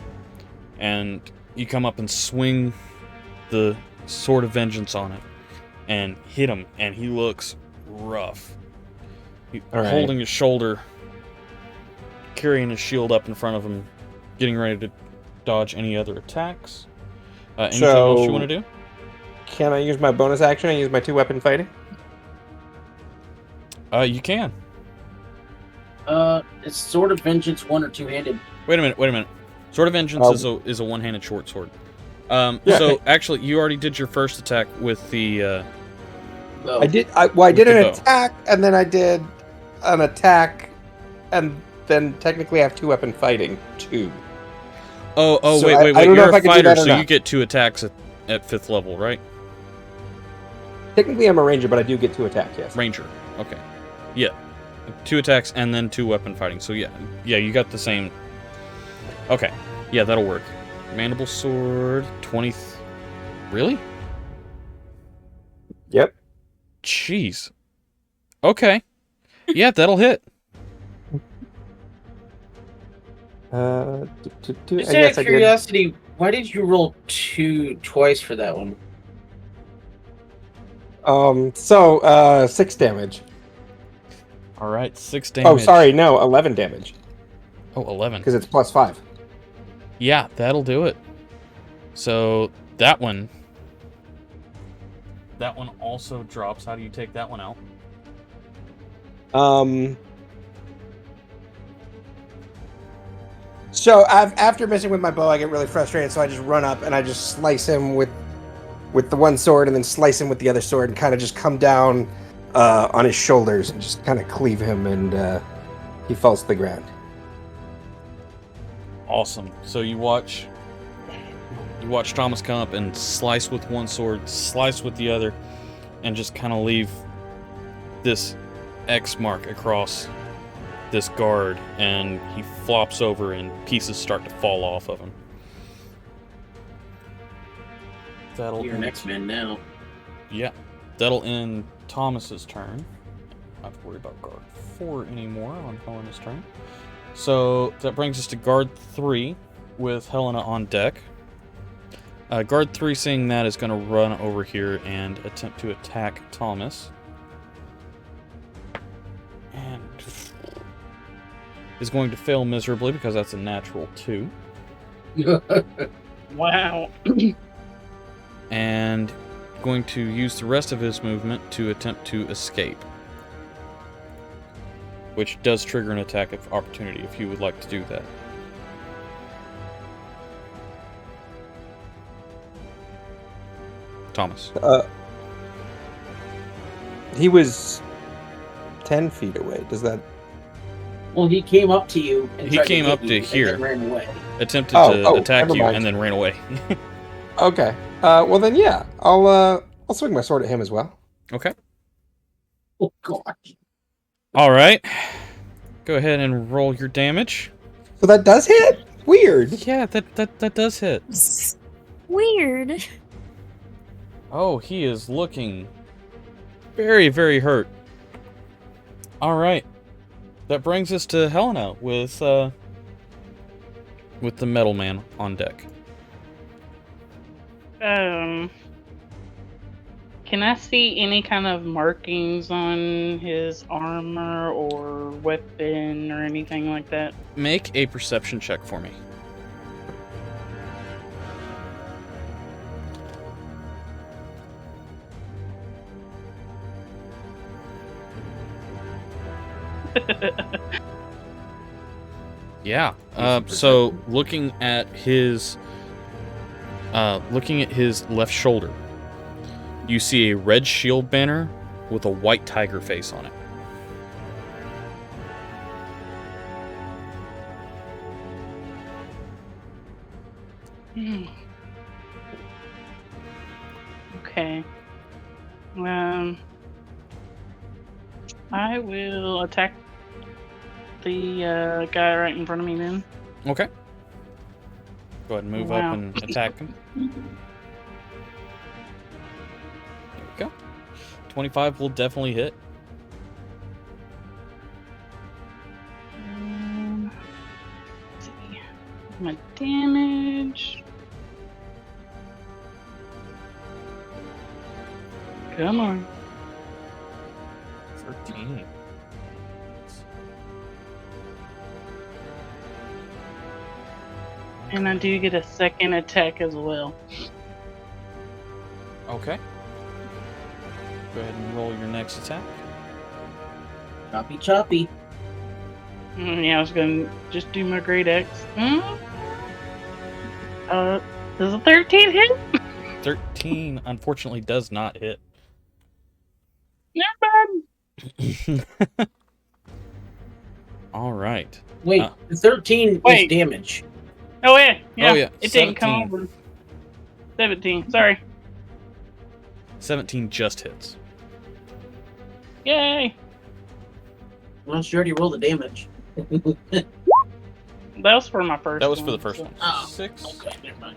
and you come up and swing the sword of vengeance on it and hit him, and he looks rough. All right. Holding his shoulder, carrying his shield up in front of him, getting ready to dodge any other attacks. Anything else you want to do? Can I use my bonus action and use my 2-weapon fighting? You can. It's sword of vengeance, 1 or 2-handed. Wait a minute. Sword of Vengeance is a one-handed short sword. So actually, you already did your first attack with the. Oh. I did an bow. attack, and then I did an attack, and then technically I have 2-weapon fighting too. Oh, So wait. I don't know You're if I a can do fighter, that or so not. you get 2 attacks at 5th level, right? Technically I'm a ranger, but I do get 2 attacks, yes. Ranger. Okay. Yeah. 2 attacks and then 2 weapon fighting. So yeah, you got the same. Okay. Yeah, that'll work. Mandible sword, 20. Really? Yep. Jeez. Okay. Yeah, that'll hit. Just out of curiosity, why did you roll 2 twice for that one? 6 damage. All right, 6 damage. Oh, sorry, no, 11 damage. Oh, 11. Because it's +5. Yeah, that'll do it. So that one also drops. How do you take that one out? So after messing with my bow, I get really frustrated, so I just run up and I just slice him with the one sword, and then slice him with the other sword, and kind of just come down on his shoulders and just kind of cleave him, and he falls to the ground. Awesome. So you watch Thomas come up and slice with one sword, slice with the other, and just kind of leave this X mark across this guard, and he flops over and pieces start to fall off of him. You're an X-Men now. Yeah. That'll end Thomas's turn. Not to worry about guard 4 anymore on Helena's turn. So that brings us to guard 3 with Helena on deck. Guard 3, seeing that, is going to run over here and attempt to attack Thomas. And is going to fail miserably because that's a natural 2. Wow. And going to use the rest of his movement to attempt to escape, which does trigger an attack of opportunity if you would like to do that. Thomas. He was 10 feet away. Does that... Well, he came up to you. And He tried came hit up you to and here. then ran away. Attempted to attack never you mind. and then ran away. Okay. Well then, yeah. I'll swing my sword at him as well. Okay. Oh gosh. All right. Go ahead and roll your damage. So that does hit? Weird. Yeah, that does hit. Weird. Oh, he is looking very, very hurt. All right. That brings us to Helena with the metal man on deck. Can I see any kind of markings on his armor or weapon or anything like that? Make a perception check for me. Yeah. So looking at his left shoulder, you see a red shield banner with a white tiger face on it. Okay. I will attack the guy right in front of me then. Okay. Go ahead and move Wow. up and attack him. There we go. 25 will definitely hit. Let's see. My damage. Come on. 13. And I do get a second attack as well. Okay. Go ahead and roll your next attack. Choppy choppy. Yeah, I was gonna just do my great X. Does a 13 hit? 13 unfortunately does not hit. Never mind. All right. Wait, the 13 Wait. is damage. Oh yeah, yeah. Oh, yeah, It didn't come 17. over. 17. Sorry. 17 just hits. Yay. Well, she already rolled the damage. That was for my first. That was for the one, first so- one. Oh, 6. Okay, never mind.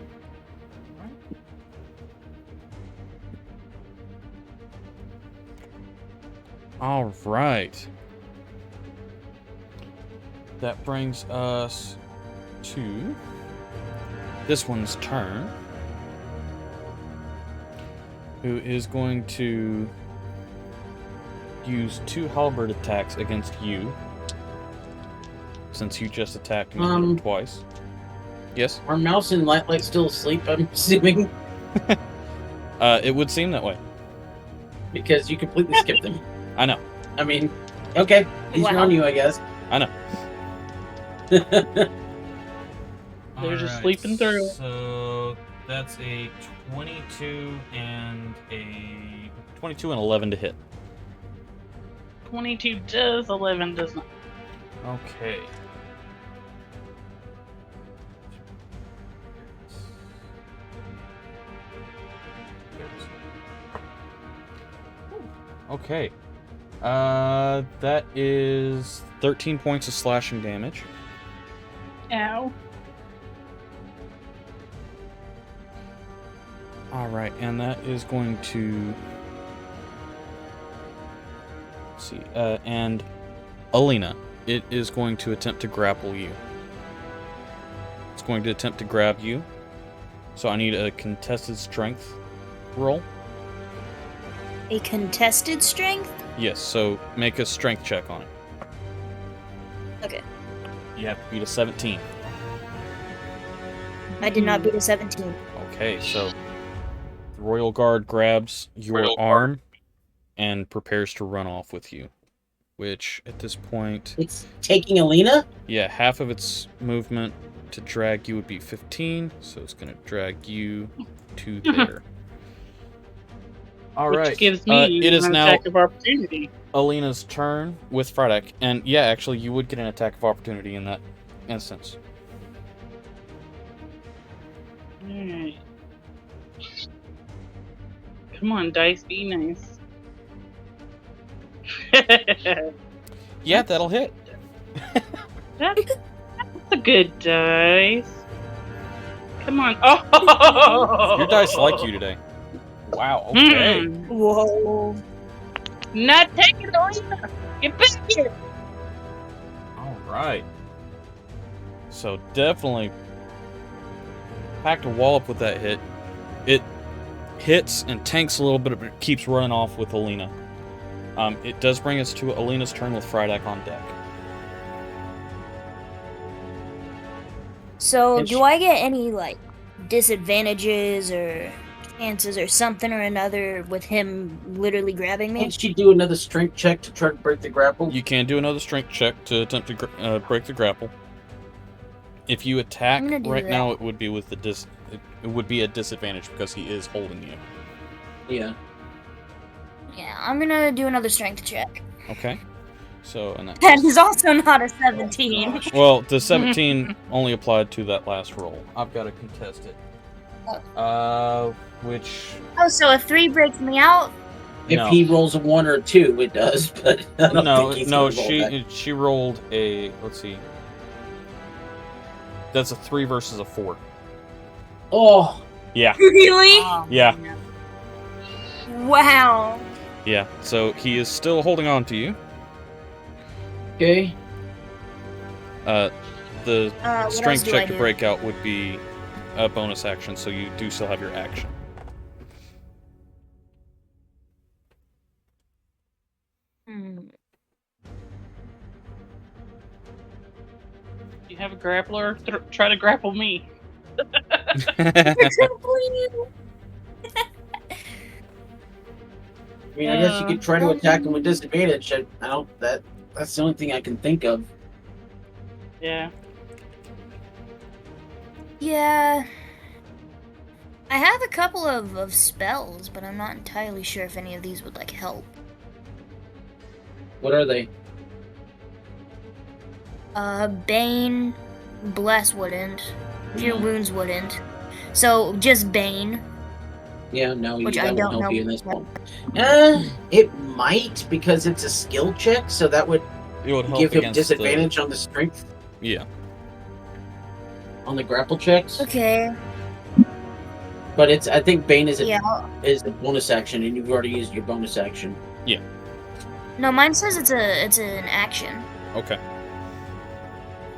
All right. That brings us to this one's turn, who is going to use 2 halberd attacks against you, since you just attacked me twice. Yes? Are Mouse and Lightlight still asleep, I'm assuming? It would seem that way. Because you completely skipped them. I know. I mean, okay. He's Wow. on you, I guess. I know. They're just sleeping through it. So that's a 22 and 11 to hit. 22 does, 11 does not. Okay. Okay. That is 13 points of slashing damage. Ow. Alright, and that is going to... Let's see. And Alina, it is going to attempt to grapple you. It's going to attempt to grab you. So I need a contested strength roll. A contested strength? Yes, so make a strength check on it. Okay. You have to beat a 17. I did not beat a 17. Okay, so The Royal Guard grabs your arm and prepares to run off with you. Which, at this point... It's taking Alina? Yeah, half of its movement to drag you would be 15, so it's going to drag you to there. All right. Which gives me it is an now attack of opportunity. Alina's turn with Frydek. And yeah, actually, you would get an attack of opportunity in that instance. Alright. Come on, dice, be nice. Yeah, that'll hit. That's a good dice. Come on. Oh! Your dice like you today. Wow, okay. Whoa. Not taking Alina. Get back here. All right. So definitely packed a wallop with that hit. It hits and tanks a little bit, but it keeps running off with Alina. It does bring us to Alina's turn with Frydek on deck. So, do I get any, like, disadvantages or chances or something or another with him literally grabbing me? Can't you do another strength check to try to break the grapple? You can do another strength check to attempt to break the grapple. If you attack I'm gonna do right that. now, it would be with the it would be a disadvantage because he is holding you. Yeah. Yeah, I'm gonna do another strength check. Okay. So and That is also not a 17. Gosh. well, the 17 only applied to that last roll. I've got to contest it. Which Oh, so a 3 breaks me out? If no. he rolls a 1 or a 2, it does, but I don't no, think he's no, gonna roll that. she rolled a, let's see. That's a 3 versus a 4. Oh, Yeah. Really? Yeah. Wow. Yeah. So he is still holding on to you. okay. The What else strength do check I to do? break out would be a bonus action, so you do still have your action. You have a grappler? Try to grapple me. I mean, I guess you could try to attack him with disadvantage. I don't. That's the only thing I can think of. Yeah. Yeah. I have a couple of spells, but I'm not entirely sure if any of these would, like, help. What are they? Bane, Bless wouldn't. Cure Wounds wouldn't. So, just Bane. Yeah, no, Which that I won't don't help know. you in this one. It might, because it's a skill check, so that would It would help give him against disadvantage on the strength, Yeah. on the grapple checks. Okay. But I think Bane is Yeah. is a bonus action, and you've already used your bonus action. No, mine says it's an action. Okay.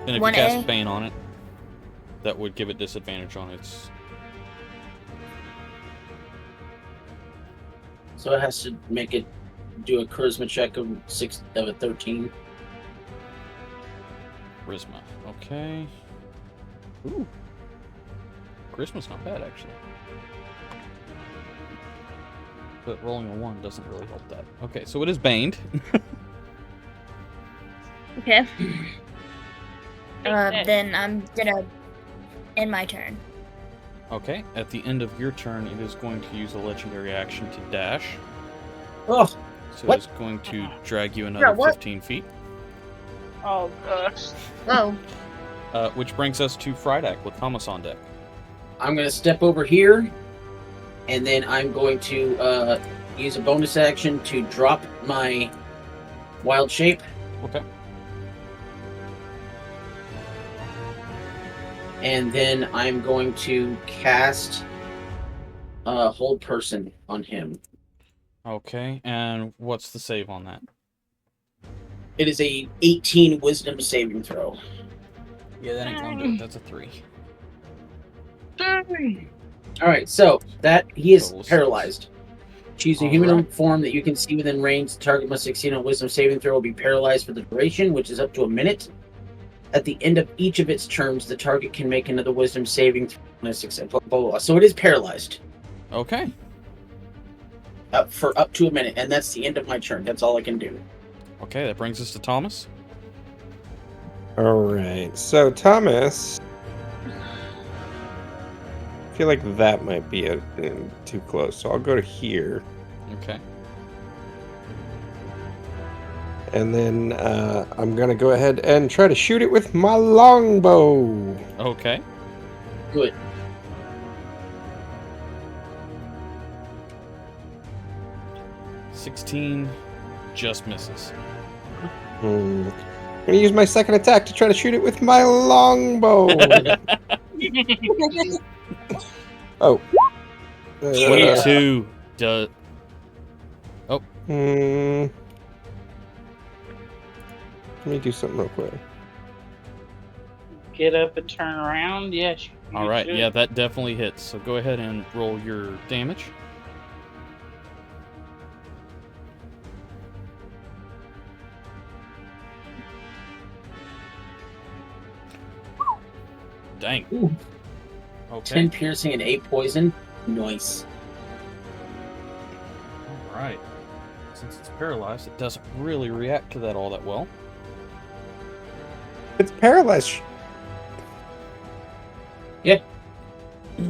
And if 1A? you cast Bane on it, that would give it disadvantage on its... So it has to make it do a charisma check of a 13. Charisma. Okay. Ooh. Charisma's not bad, actually. But rolling a 1 doesn't really help that. Okay, so it is baned. Okay. Then I'm gonna end my turn. Okay, at the end of your turn, it is going to use a legendary action to dash. Oh, So What? it's going to drag you another what? 15 feet. Oh gosh. Oh. Which brings us to Frydek with Thomas on deck. I'm going to step over here, and then I'm going to use a bonus action to drop my wild shape, Okay. and then I'm going to cast Hold Person on him. Okay, and what's the save on that? It is a 18 Wisdom saving throw. Yeah, that ain't going to do it. That's a 3. All right, so that he is Total six. paralyzed. Choose a All human right. form that you can see within range. The target must succeed on a Wisdom saving throw. Will be paralyzed for the duration, which is up to a minute. At the end of each of its turns, the target can make another Wisdom saving throw. On a success. Blah, blah, blah. So it is paralyzed. Okay. for up to a minute, and that's the end of my turn. That's all I can do. Okay, that brings us to Thomas. All right. So Thomas, I feel like that might be too close. So I'll go to here, Okay. and then I'm gonna go ahead and try to shoot it with my longbow. Okay. Good. $16 just misses. I'm gonna use my second attack to try to shoot it with my longbow. Oh. 22 does. Let me do something real quick. Get up and turn around. Yes. All right, yeah, that definitely hits. So go ahead and roll your damage. Dang. Ooh. Okay. 10 piercing and 8 poison. Nice. All right. Since it's paralyzed, it doesn't really react to that all that well. It's paralyzed.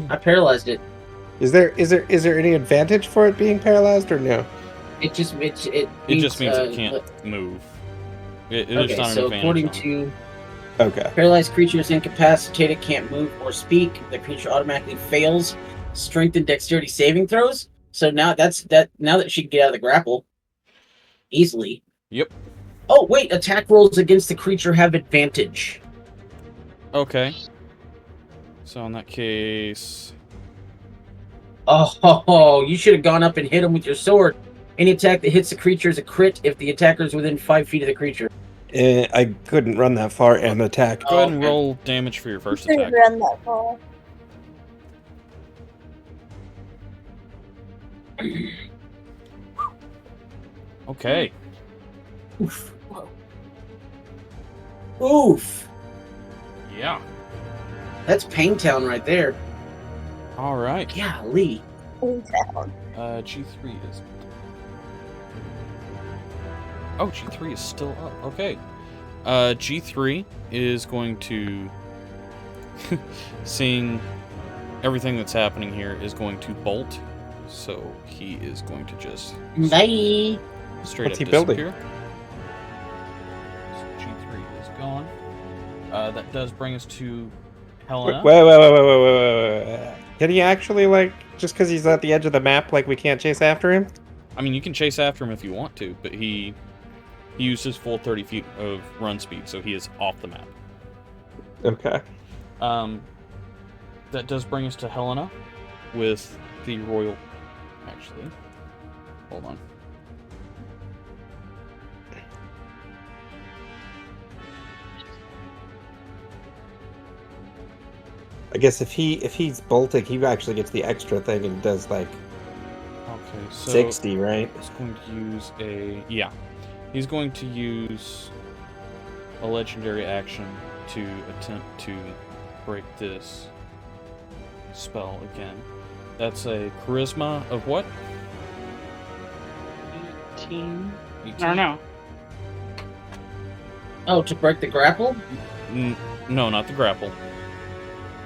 I paralyzed it. Is there any advantage for it being paralyzed or no? It just It just means it can't move. There's Okay, not an so advantage according on it. to Okay. paralyzed creature is incapacitated, can't move or speak. The creature automatically fails strength and dexterity saving throws. So now now that she can get out of the grapple easily. Yep. Oh wait, attack rolls against the creature have advantage. Okay. So in that case, Oh, you should have gone up and hit him with your sword. Any attack that hits the creature is a crit if the attacker is within 5 feet of the creature. I couldn't run that far and attack. go ahead and okay. roll damage for your first Didn't attack. run that far. Okay. Oof. Oof. Yeah. That's Paintown right there. All right. Golly. G3 is. Oh, G3 is still up. Okay. G3 is going to, seeing everything that's happening here, is going to bolt. So he is going to just Bye. straight What's up he building? disappear. So G3 is gone. That does bring us to Helena. Wait. Can he actually, like, just because he's at the edge of the map, like, we can't chase after him? I mean, you can chase after him if you want to, but he used his full 30 feet of run speed, so he is off the map. Okay. That does bring us to Helena with the royal. Actually, hold on. I guess if he's bolting, he actually gets the extra thing and does, like, Okay, so 60, right? he's going to use a He's going to use a legendary action to attempt to break this spell again. That's a charisma of what? 18. 18? Or no. Oh, to break the grapple? No, not the grapple.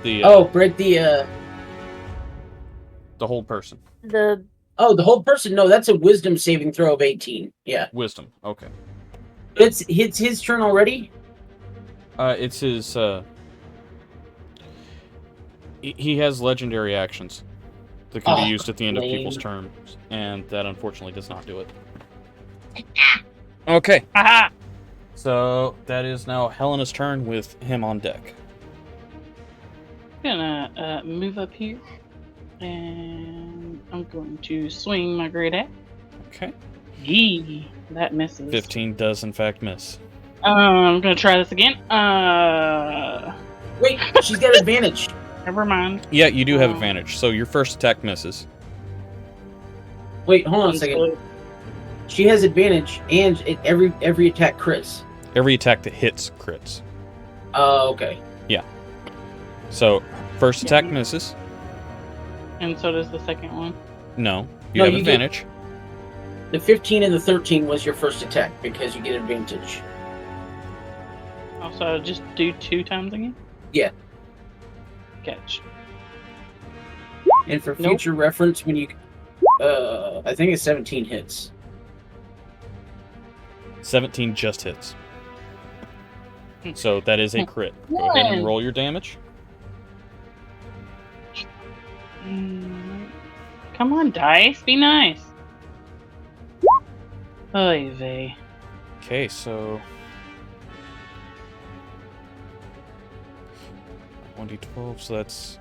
The Break the whole person. The the whole person. No, that's a wisdom saving throw of 18. Yeah. Wisdom. Okay. It's his turn already? It's his. He has legendary actions that can be used at the end of lame. people's turns, and that unfortunately does not do it. Okay. Aha! So that is now Helena's turn with him on deck. Gonna move up here, and I'm going to swing my great axe. Okay. Yee, that misses. 15 does in fact miss. I'm gonna try this again. Wait, she's got advantage. Never mind. Yeah, you do have advantage. So your first attack misses. Wait, hold on a second. She has advantage, and every attack crits. Every attack that hits crits. Oh, okay. So first attack misses. And so does the second one. No, you No, have you get- advantage. The 15 and the 13 was your first attack because you get advantage. Also, just do 2 times again? Yeah. Catch. And for Nope. future reference, when you, I think it's 17 hits. 17 just hits. So that is a crit. Go ahead and roll your damage. Come on, dice. Be nice. Oy vey. Okay, so 1d12, so that's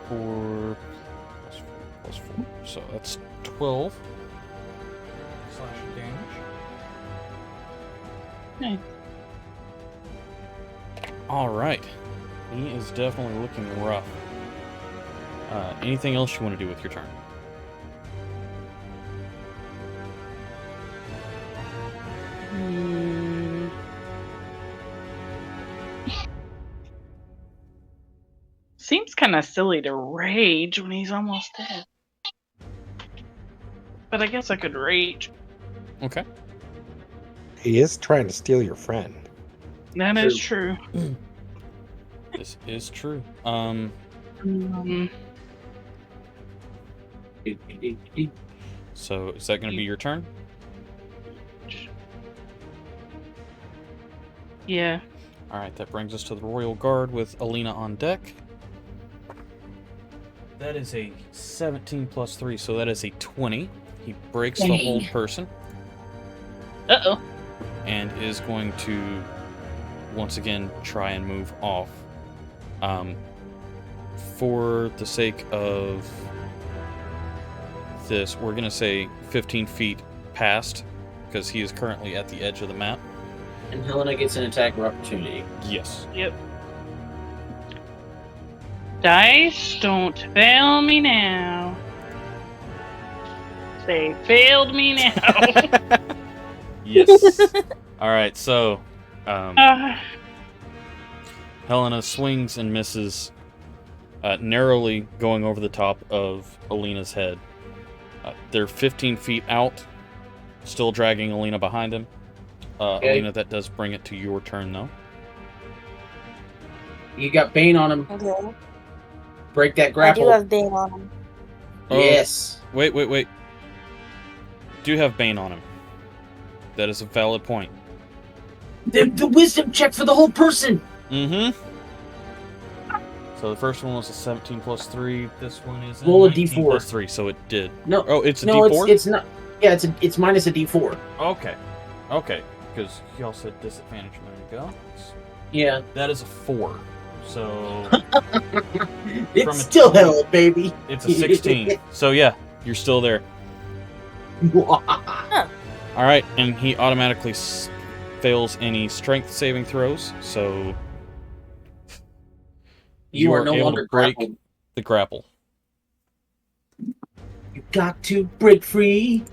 4 plus 4, so that's 12 slashing damage. Nice. All right, he is definitely looking rough. Anything else you want to do with your turn? Seems kind of silly to rage when he's almost dead. But I guess I could rage. Okay. He is trying to steal your friend. That is true. This is true. So is that going to be your turn? Yeah. All right, that brings us to the Royal Guard with Alina on deck. That is a 17 plus 3, so that is a 20. He breaks the hold person Uh-oh. and is going to once again try and move off. For the sake of this, we're going to say 15 feet past, because he is currently at the edge of the map. And Helena gets an attack of opportunity. Yes. Yep. Dice, don't fail me now. They failed me now. Yes. All right, so Uh, Helena swings and misses, narrowly going over the top of Alina's head. They're 15 feet out, still dragging Alina behind him. Okay. Alina, that does bring it to your turn, though. You got Bane on him. Okay. Break that I grapple. do have Bane on him. Yes. Wait. Do have Bane on him. That is a valid point. The wisdom check for the whole person. Mm-hmm. So the first one was a 17 plus 3. This one is Roll a 19 D4. plus 3, so it did. No. Oh, it's a No, D4? it's not. Yeah, it's minus a D4. Okay. Because y'all said disadvantage a minute ago. Yeah. That is a 4. So It's From a still 20. hell, baby. it's a 16. So yeah, you're still there. All right, and he automatically fails any strength saving throws, so You are no able longer to break grappled. the grapple. You got to break free.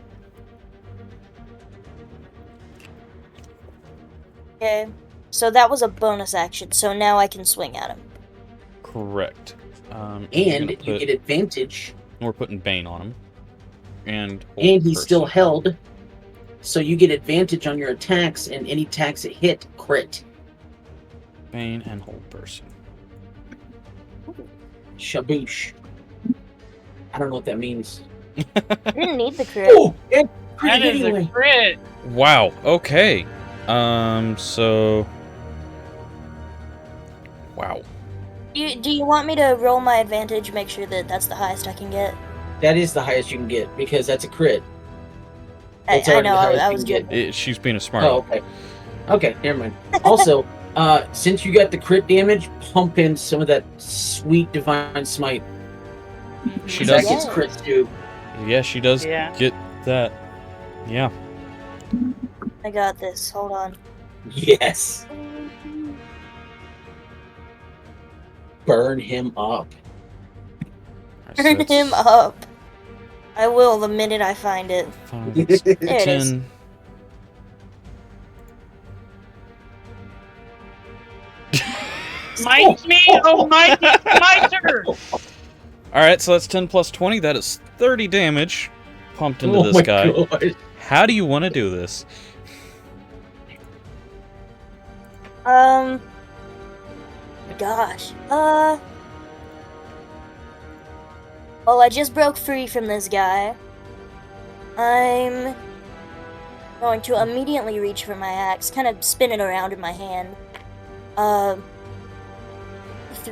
Okay. So that was a bonus action, so now I can swing at him. Correct. And we're you gonna get advantage. we're putting Bane on him, and And he's person. still held. So you get advantage on your attacks, and any attacks that hit, crit. Bane and hold person. Shaboosh. I don't know what that means. I didn't need the crit. Oh, it crit that is anyway. a crit. Wow. Okay. So. Wow. Do you want me to roll my advantage, make sure that that's the highest I can get? That is the highest you can get because that's a crit. I It's already know, the highest I you was can get. joking. She's being a smart. Oh, okay. Okay, never mind. Also, since you got the crit damage, pump in some of that sweet divine smite. She 'Cause that does. gets Yeah. crits too. Yeah, she does Yeah. get that. Yeah. I got this. Hold on. Yes. Burn him up. Alright, so Turn that's him up. I will the minute I find it. 5, that's There it is. 10. Smite me! Oh, my turn! All Alright, so that's 10 plus 20. That is 30 damage pumped into this guy. God. How do you want to do this? Gosh. Well, I just broke free from this guy. I'm going to immediately reach for my axe, kind of spin it around in my hand.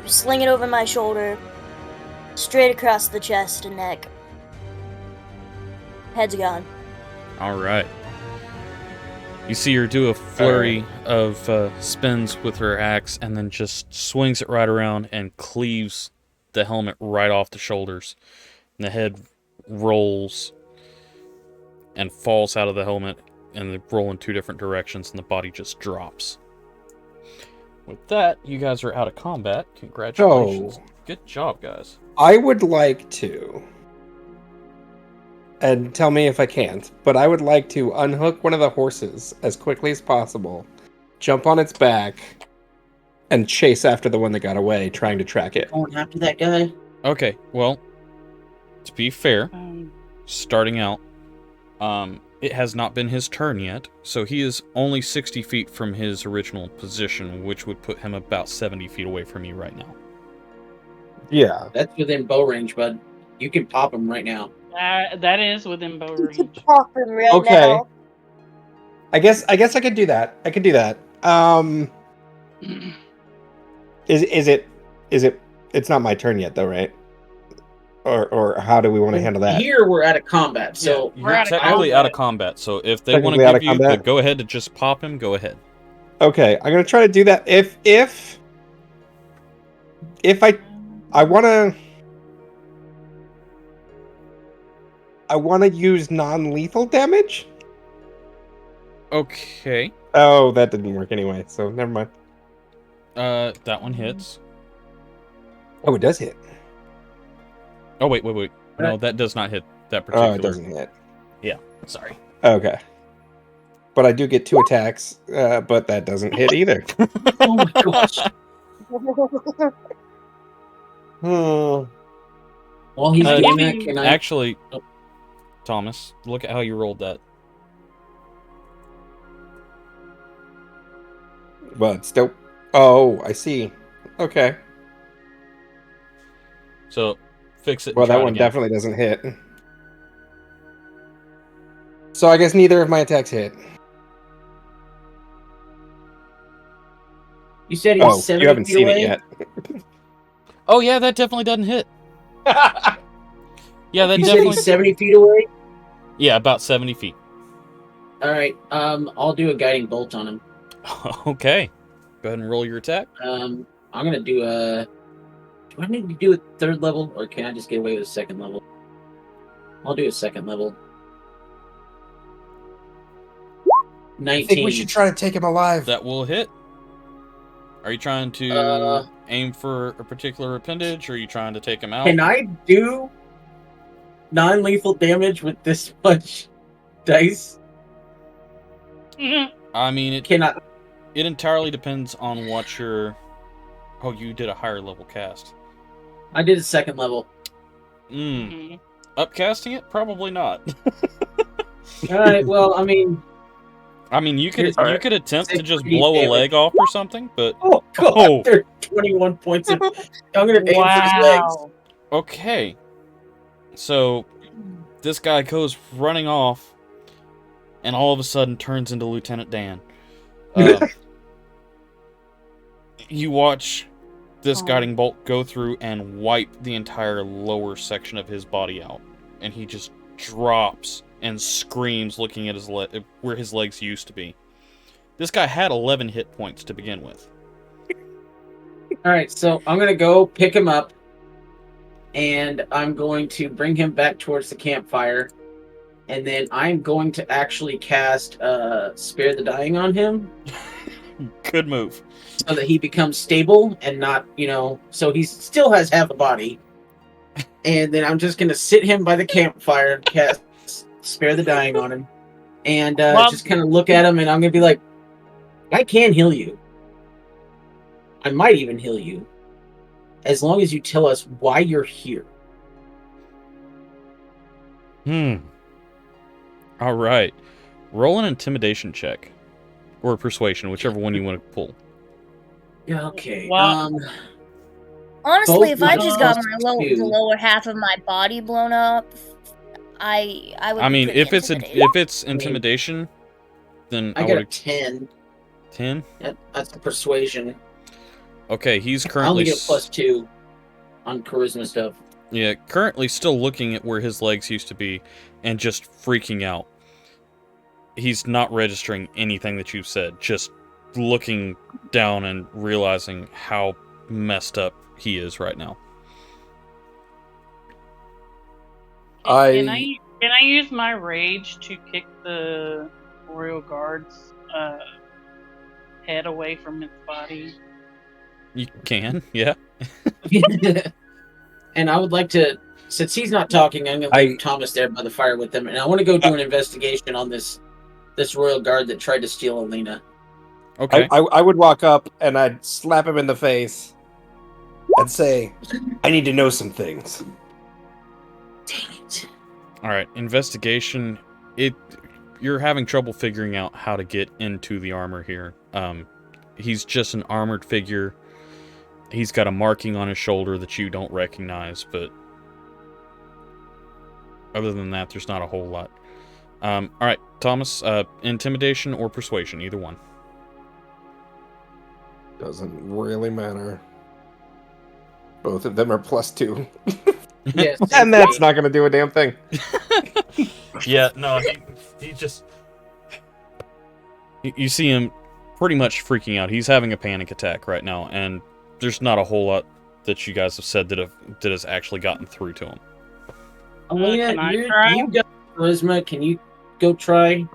Sling it over my shoulder, straight across the chest and neck. Head's gone. Alright. You see her do a flurry of spins with her axe and then just swings it right around and cleaves the helmet right off the shoulders. And the head rolls and falls out of the helmet and they roll in two different directions and the body just drops. With that, you guys are out of combat. Congratulations. Good job, guys. I would like to, and tell me if I can't, but I would like to unhook one of the horses as quickly as possible, jump on its back, and chase after the one that got away, trying to track it. Going after that guy? Okay, well, to be fair, Um, starting out, it has not been his turn yet, so he is only 60 feet from his original position, which would put him about 70 feet away from you right now. Yeah. That's within bow range, bud. You can pop him right now. that is within bow range. Pop him right Okay. now. I guess I could do that. I could do that. Is it? It's not my turn yet, though, right? Or how do we want to handle that? Here we're out of combat, so You're We're out of technically combat. out of combat, so if they want Technically out to of give you the combat? go ahead to just pop him, go ahead. Okay, I'm gonna try to do that. If I wanna use non-lethal damage. Okay. Oh, that didn't work anyway, so never mind. That one hits. Oh, it does hit. Oh, wait. No, that does not hit that Oh, particular. it doesn't hit. Sorry. Okay. But I do get 2 attacks, but that doesn't hit either. oh my gosh. Hmm. While he's Uh, doing that, can I? Actually, Thomas, look at how you rolled that. But still. Oh, I see. Okay. So, fix it. and Well, try that it one again. definitely doesn't hit. So I guess neither of my attacks hit. You said he's Oh, 70 you haven't feet seen away? it Oh, yeah, that definitely doesn't hit. yet. Yeah, that You said definitely. he's 70 feet away? Yeah, about 70 feet. All right. I'll do a guiding bolt on him. Okay. Go ahead and roll your attack. I'm gonna do a. Do I need to do a 3rd level, or can I just get away with a 2nd level? I'll do a 2nd level. 19. I think we should try to take him alive. That will hit. Are you trying to aim for a particular appendage, or are you trying to take him out? Can I do non-lethal damage with this much dice? I mean, it Cannot. entirely depends on what your... Oh, you did a higher level cast. I did a 2nd level. Mm. Upcasting it? Probably not. All right. Well, I mean. You could Alright. could attempt to just Pretty blow a damage. leg off or something, but Oh god! Oh. There are 21 points. I'm gonna aim for his legs. Wow. okay. So this guy goes running off, and all of a sudden turns into Lieutenant Dan. You watch this Oh. guiding bolt go through and wipe the entire lower section of his body out, and he just drops and screams, looking at his where his legs used to be. This guy had 11 hit points to begin with. All right, so I'm gonna go pick him up, and I'm going to bring him back towards the campfire, and then I'm going to actually cast Spare the Dying on him, Good move. so that he becomes stable and not, so he still has half a body. And then I'm just gonna sit him by the campfire and cast Spare the Dying on him, and Well- just kind of look at him, and I'm gonna be like, I can heal you. I might even heal you, as long as you tell us why you're here. All right. Roll an intimidation check. Or persuasion, whichever one you want to pull. Yeah, okay. Wow. Honestly, Both if I of just us got the two. lower half of my body blown up, I would I be mean, pretty if it's intimidated. intimidation, then I I got a would 10. 10. That's a persuasion. Okay, he's I currently only get a +2 on charisma stuff. Yeah, currently still looking at where his legs used to be and just freaking out. He's not registering anything that you've said, just looking down and realizing how messed up he is right now. Can I use my rage to kick the royal guard's head away from its body? You can, yeah. And I would like to, since he's not talking, I'm going to leave Thomas there by the fire with him, and I want to go do an investigation on this royal guard that tried to steal Alina. Okay. I would walk up and I'd slap him in the face and say, I need to know some things. Dang it. All right, investigation. You're having trouble figuring out how to get into the armor here. He's just an armored figure. He's got a marking on his shoulder that you don't recognize, but other than that, there's not a whole lot. All right, Thomas, intimidation or persuasion, either one. Doesn't really matter. Both of them are +2. Yes. And that's not going to do a damn thing. Yeah, no, he just... You see him pretty much freaking out. He's having a panic attack right now, and there's not a whole lot that you guys have said that has actually gotten through to him. Alina, Can I try? you got charisma. Can you go try?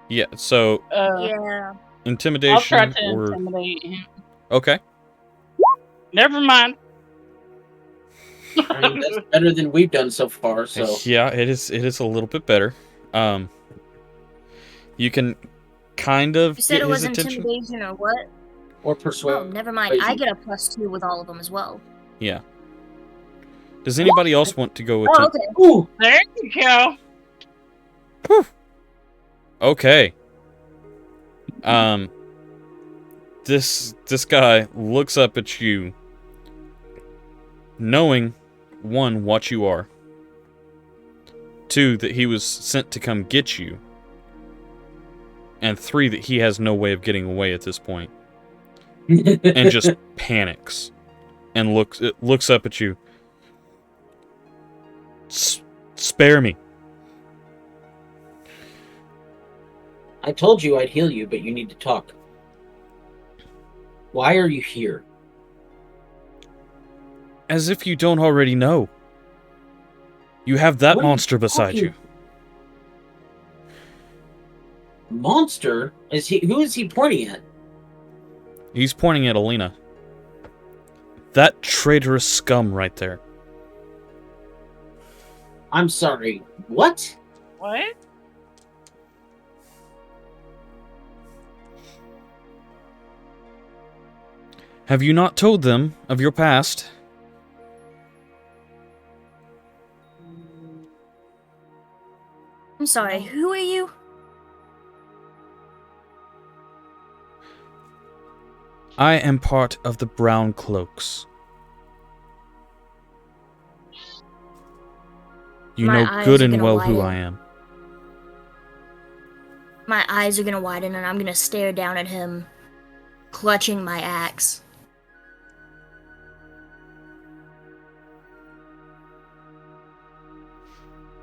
Yeah, so Yeah. intimidation I'll try to or... intimidate him. Okay. Never mind. I mean, that's better than we've done so far, so. Yeah, it is a little bit better. You can kind of You said get it was his attention. intimidation or what? Or Oh, persuade. never mind. I get a +2 with all of them as well. Yeah. Does anybody else want to go Oh, attempt? okay. Ooh! There you go. Okay. This guy looks up at you, knowing, 1, what you are, 2, that he was sent to come get you, and 3, that he has no way of getting away at this point, and just panics, and looks up at you. Spare me. I told you I'd heal you, but you need to talk. Why are you here? As if you don't already know. You have that What are you monster beside talking- you. Monster? Who is he pointing at? He's pointing at Alina. That traitorous scum right there. I'm sorry. What? What? Have you not told them of your past? I'm sorry. Who are you? I am part of the Brown Cloaks. You My know eyes good are and gonna well who widen. I am. My eyes are gonna widen and I'm gonna stare down at him, clutching my axe.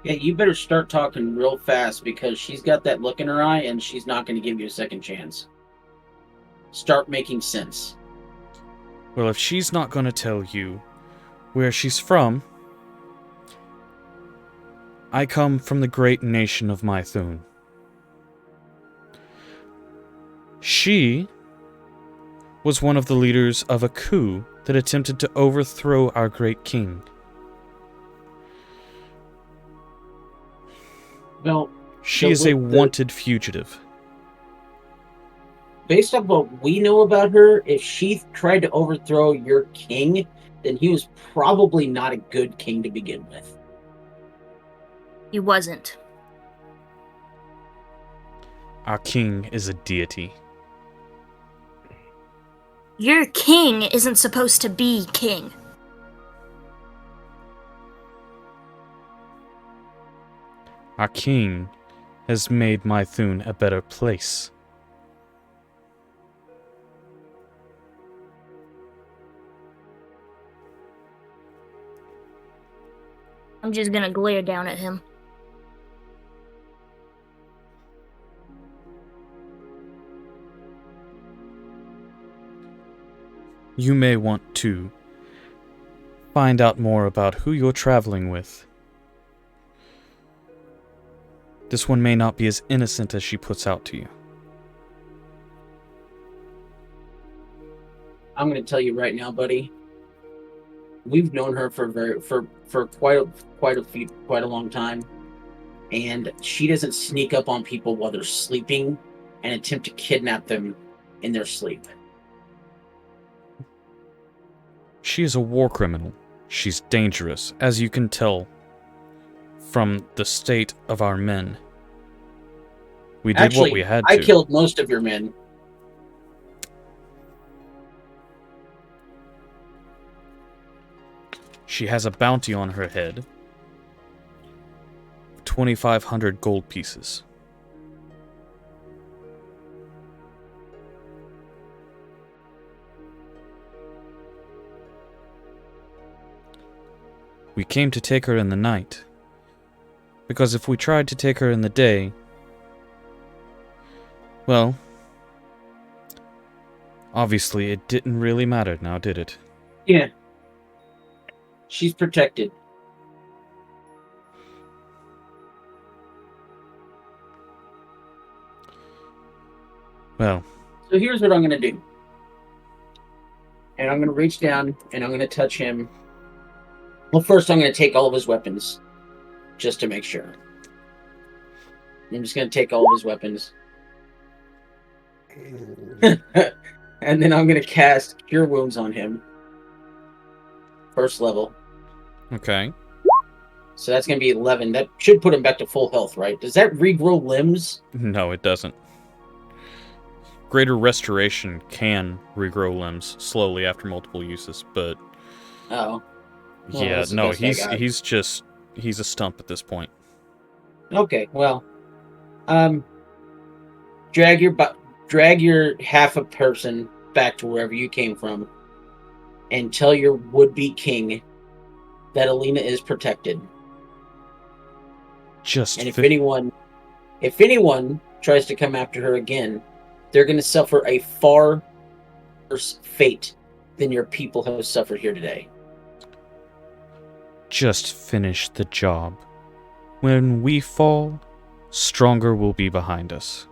Yeah, you better start talking real fast because she's got that look in her eye and she's not going to give you a second chance. Start making sense. Well, if she's not going to tell you where she's from, I come from the great nation of Mythun. She was one of the leaders of a coup that attempted to overthrow our great king. Well, She is a wanted fugitive. based on what we know about her, if she tried to overthrow your king, then he was probably not a good king to begin with. He wasn't. Our king is a deity. Your king isn't supposed to be king. Our king has made Mythun a better place. I'm just gonna glare down at him. You may want to find out more about who you're traveling with. This one may not be as innocent as she puts out to you. I'm going to tell you right now, buddy. We've known her for quite a long time, and she doesn't sneak up on people while they're sleeping and attempt to kidnap them in their sleep. She is a war criminal. She's dangerous, as you can tell from the state of our men. We did Actually, what we had to. I killed most of your men. She has a bounty on her head. 2,500 gold pieces. We came to take her in the night, because if we tried to take her in the day, well, obviously it didn't really matter now, did it? Yeah. She's protected. Well, So here's what I'm going to do. And I'm going to reach down and I'm going to touch him. Well, first I'm going to take all of his weapons, just to make sure. I'm just going to take all of his weapons. And then I'm going to cast Cure Wounds on him. First level. okay. So that's going to be 11. That should put him back to full health, right? Does that regrow limbs? No, it doesn't. Greater Restoration can regrow limbs slowly after multiple uses, but Oh. Well, yeah, that's the no, best I got. he's a stump at this point. Okay, well, drag your half a person back to wherever you came from, and tell your would-be king that Alina is protected. Just And if anyone tries to come after her again, they're going to suffer a far worse fate than your people have suffered here today. just finish the job. When we fall, stronger will be behind us.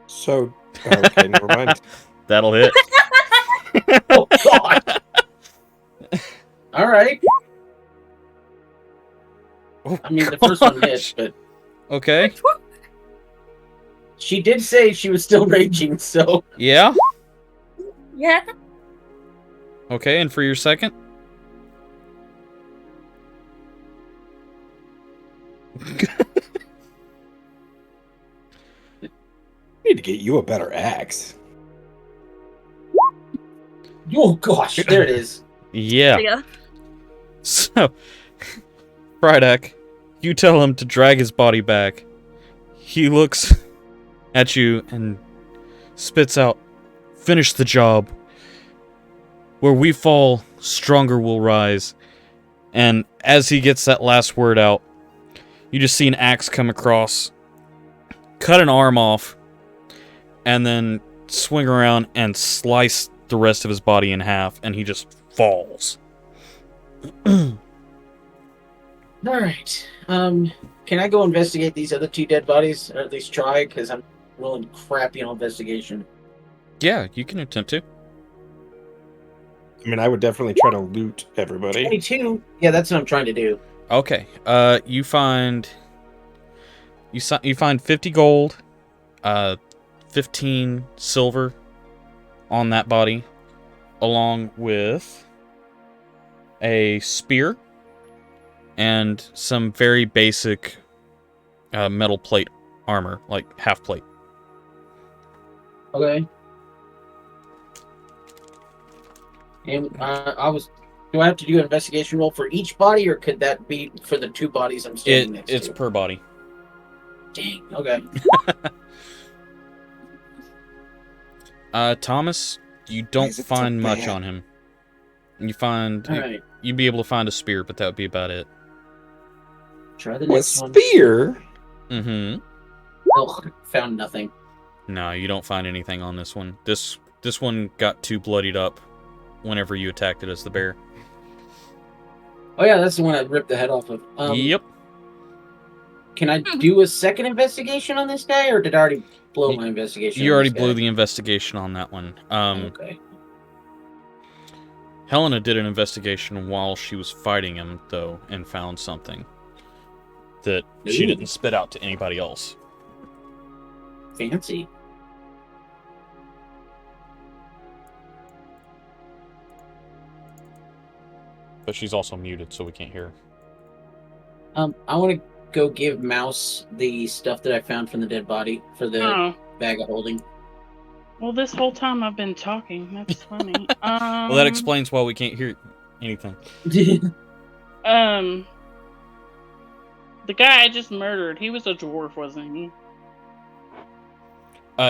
So, okay, never mind. That'll hit. Oh, God! All right. Oh, I mean, the first one gosh. hit, but Okay. she did say she was still raging, so... Yeah. Yeah. Okay, and for your second? I need to get you a better axe. Oh, gosh, there it is. Yeah. There you go. So, Frydek, you tell him to drag his body back. He looks at you and spits out, "Finish the job. Where we fall, stronger will rise." And as he gets that last word out, you just see an axe come across, cut an arm off, and then swing around and slice the rest of his body in half, and he just falls. All right. Can I go investigate these other two dead bodies, or at least try? Because I'm rolling crappy on investigation. Yeah, you can attempt to. I mean, I would definitely try to loot everybody. 22. Yeah, that's what I'm trying to do. Okay. You find 50 gold, 15 silver, on that body, along with a spear and some very basic metal plate armor, like half plate. Okay. And do I have to do an investigation roll for each body, or could that be for the 2 bodies I'm standing next It's to? per body. Dang. Okay. Thomas, you Why don't is it so find much bad? on him. You find All right. you'd be able to find a spear, but that would be about it. Try the A next one. spear? Mm-hmm. Ugh, found nothing. No, you don't find anything on this one. This one got too bloodied up whenever you attacked it as the bear. Oh yeah, that's the one I ripped the head off of. Yep. Can I do a second investigation on this guy, or did I already blow my investigation? You on already this blew guy? the investigation on that one. Okay. Helena did an investigation while she was fighting him, though, and found something that she Ooh. didn't spit out to anybody else. Fancy. But she's also muted, so we can't hear her. I want to go give Mouse the stuff that I found from the dead body for the Oh. bag of holding. Well, this whole time I've been talking. That's funny. Well, that explains why we can't hear anything. The guy I just murdered, he was a dwarf, wasn't he?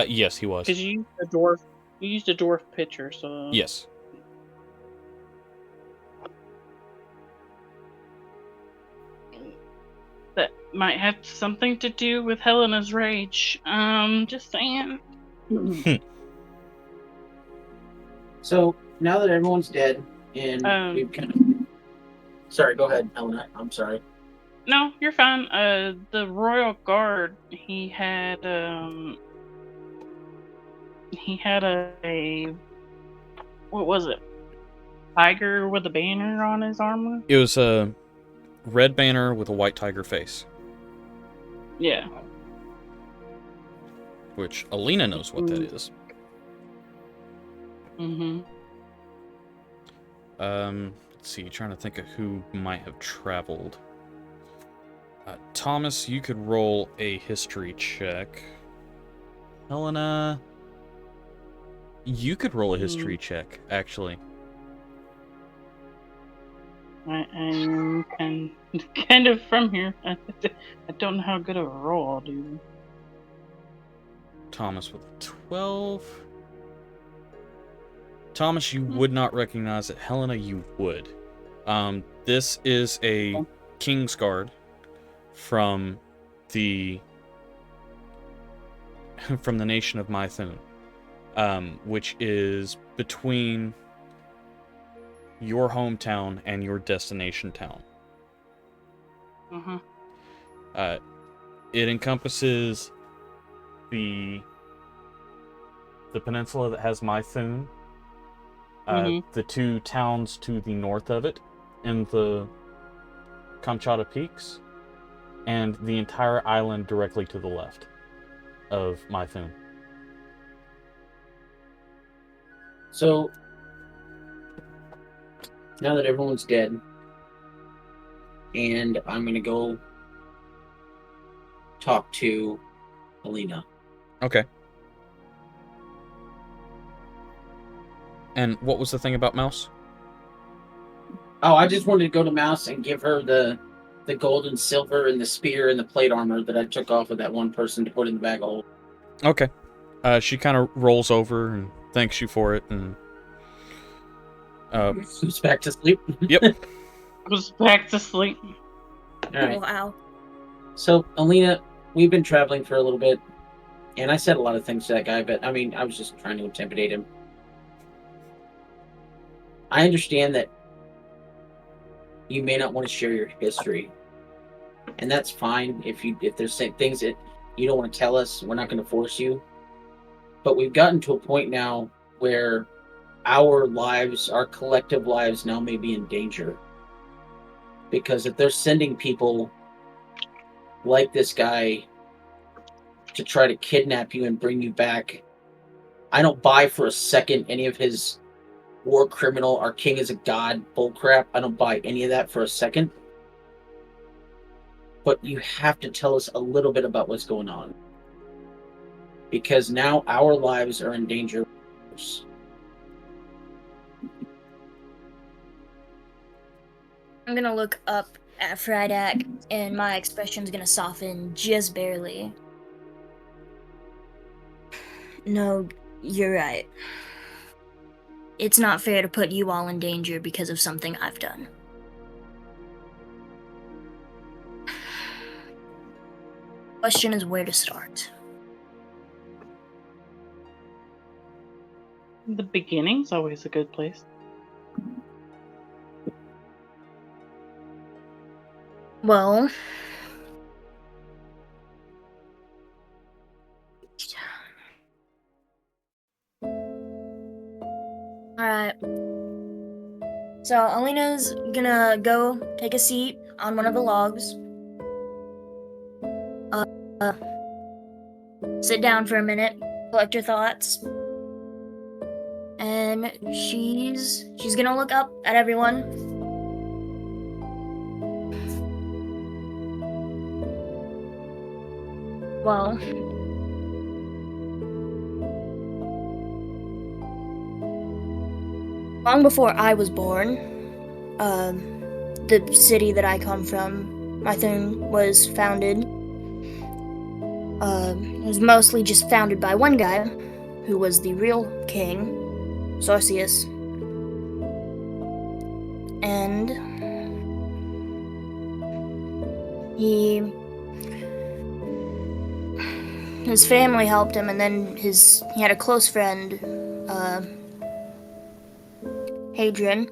Yes, he was. Because you used a dwarf picture, so... Yes. That might have something to do with Helena's rage. Just saying. So now that everyone's dead and we've kind of... Sorry, go ahead, Helena. I'm sorry. No, you're fine. The royal guard, he had a what was it? Tiger with a banner on his armor? It was a red banner with a white tiger face, Yeah. which Alina knows what that is. Mm-hmm. Let's see, trying to think of who might have traveled. Thomas, you could roll a history check. Helena, you could roll a history check, actually. I am kind of from here. I don't know how good of a roll I'll do. Thomas with a 12. Thomas, you would not recognize it. Helena, you would. This is a King's Guard from the nation of Mythun, which is between your hometown and your destination town. Uh-huh. It encompasses the peninsula that has Mythun, the 2 towns to the north of it, in the Kamchatka Peaks, and the entire island directly to the left of Mythun. So now that everyone's dead, and I'm gonna go talk to Alina. Okay. And what was the thing about Mouse? Oh, I just wanted to go to Mouse and give her the gold and silver and the spear and the plate armor that I took off of that one person to put in the bag of holding. Okay. She kind of rolls over and thanks you for it, and Goes back to sleep. Yep. Goes back to sleep. All right. Wow. So, Alina, we've been traveling for a little bit, and I said a lot of things to that guy, but I mean, I was just trying to intimidate him. I understand that you may not want to share your history, and that's fine. If there's things that you don't want to tell us, we're not going to force you. But we've gotten to a point now where our lives, our collective lives, now may be in danger. Because if they're sending people like this guy to try to kidnap you and bring you back, I don't buy for a second any of his war criminal, our king is a god bullcrap. I don't buy any of that for a second. But you have to tell us a little bit about what's going on. Because now our lives are in danger. I'm gonna look up at Friedak, and my expression's gonna soften just barely. No, you're right. It's not fair to put you all in danger because of something I've done. Question is where to start. The beginning's always a good place. Well, alright. So, Alina's gonna go take a seat on one of the logs. Sit down for a minute, collect her thoughts. And she's gonna look up at everyone. Well, long before I was born, the city that I come from, Mythun, was founded. It was mostly just founded by one guy, who was the real king, Sorcius. And his family helped him, and then he had a close friend, Hadrian.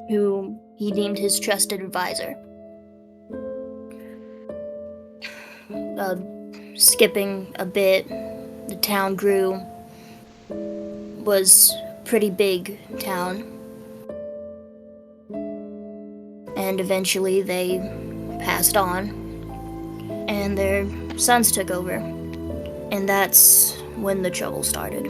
Who he deemed his trusted advisor. Skipping a bit, the town grew, was a pretty big town, and eventually they passed on, and their sons took over, and that's when the trouble started.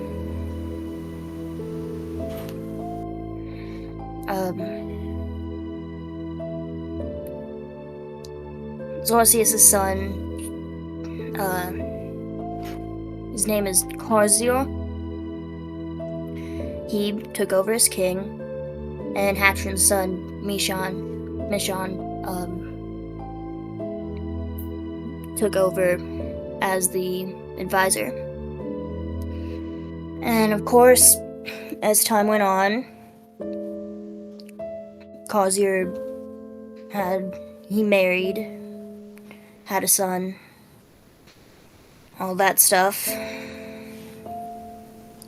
Zorcius' son, his name is Korzior. He took over as king, and Hatrin's son, Mishon, took over as the advisor. And of course, as time went on, Korzior he married, had a son, all that stuff.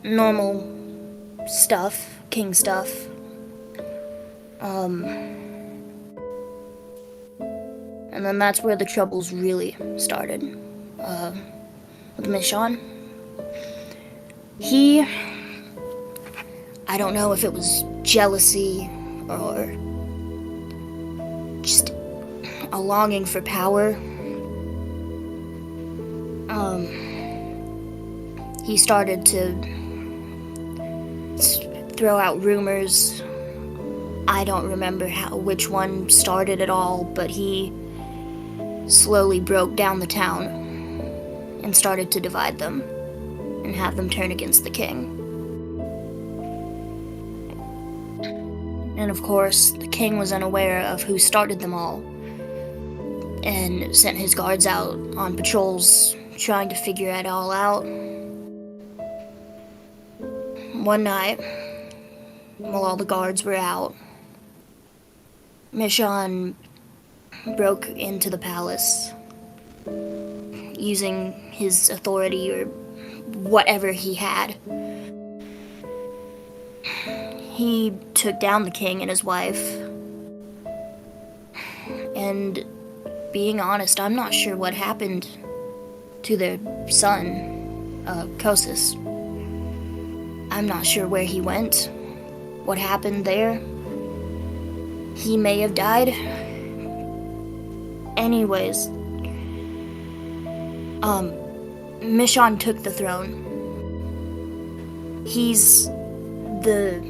Normal stuff, king stuff. And then that's where the troubles really started. With Mishon. I don't know if it was jealousy or just a longing for power. He started to throw out rumors. I don't remember which one started it all, but he slowly broke down the town and started to divide them and have them turn against the king. And of course, the king was unaware of who started them all and sent his guards out on patrols trying to figure it all out. One night, while all the guards were out, Mishon broke into the palace using his authority or whatever he had. He took down the king and his wife. And being honest, I'm not sure what happened to their son, Kosis. I'm not sure where he went, what happened there. He may have died. Anyways, Michonne took the throne. He's the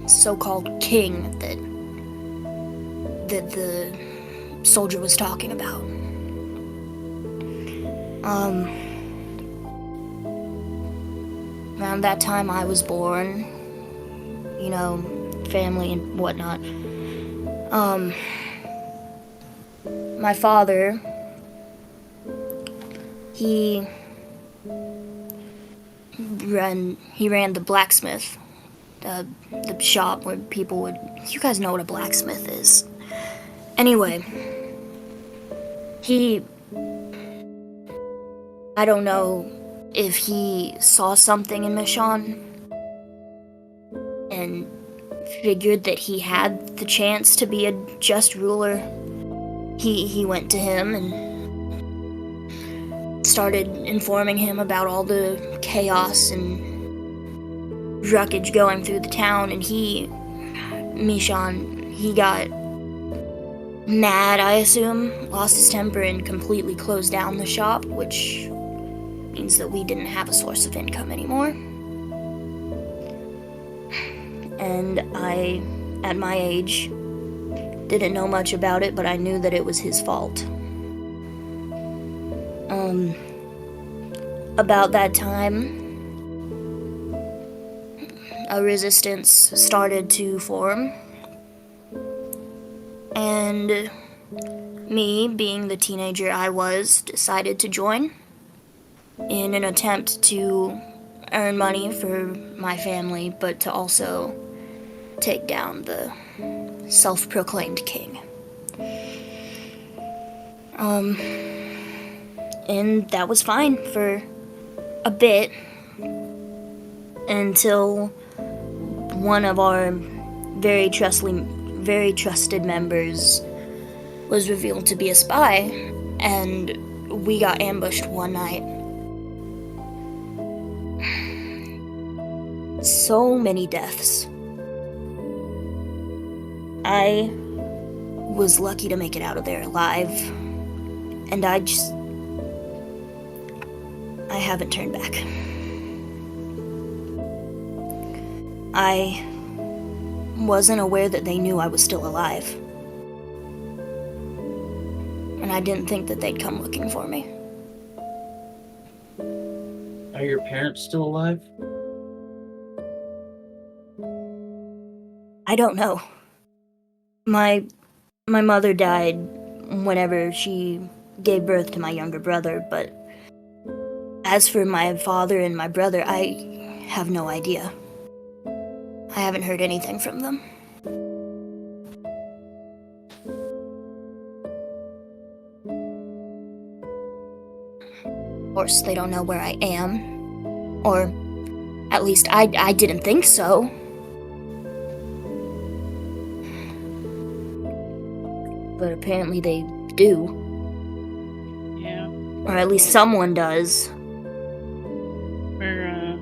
so-called king that the soldier was talking about. Around that time I was born, you know, family and whatnot. My father, he ran the blacksmith, the shop where people would, you guys know what a blacksmith is. Anyway, I don't know if he saw something in Michonne and figured that he had the chance to be a just ruler. He went to him and started informing him about all the chaos and wreckage going through the town, and Michonne, he got mad, I assume, lost his temper and completely closed down the shop, which means that we didn't have a source of income anymore. And I, at my age, didn't know much about it, but I knew that it was his fault. About that time, a resistance started to form, and me, being the teenager I was, decided to join in an attempt to earn money for my family, but to also take down the self-proclaimed king. And that was fine for a bit, until one of our very trusted members was revealed to be a spy, and we got ambushed one night. So many deaths. I was lucky to make it out of there alive, and I haven't turned back. I wasn't aware that they knew I was still alive, and I didn't think that they'd come looking for me. Are your parents still alive? I don't know. My mother died whenever she gave birth to my younger brother, but as for my father and my brother, I have no idea. I haven't heard anything from them. Of course, they don't know where I am, or at least I didn't think so. But apparently they do. Yeah. Or at least someone does. We're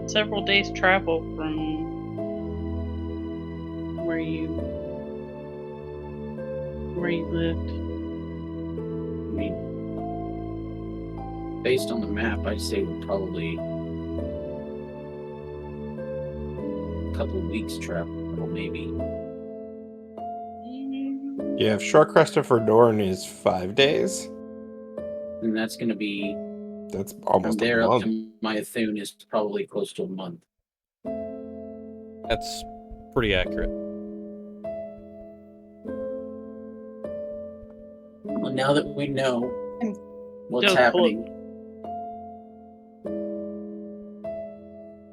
several days travel from where you lived. I mean, based on the map, I'd say we're probably a couple of weeks travel, maybe. Yeah, if Short Crest of Verdorn is 5 days, And that's going to be that's from almost there a up month. to Mayathun is probably close to a month. That's pretty accurate. Well, now that we know what's Still happening,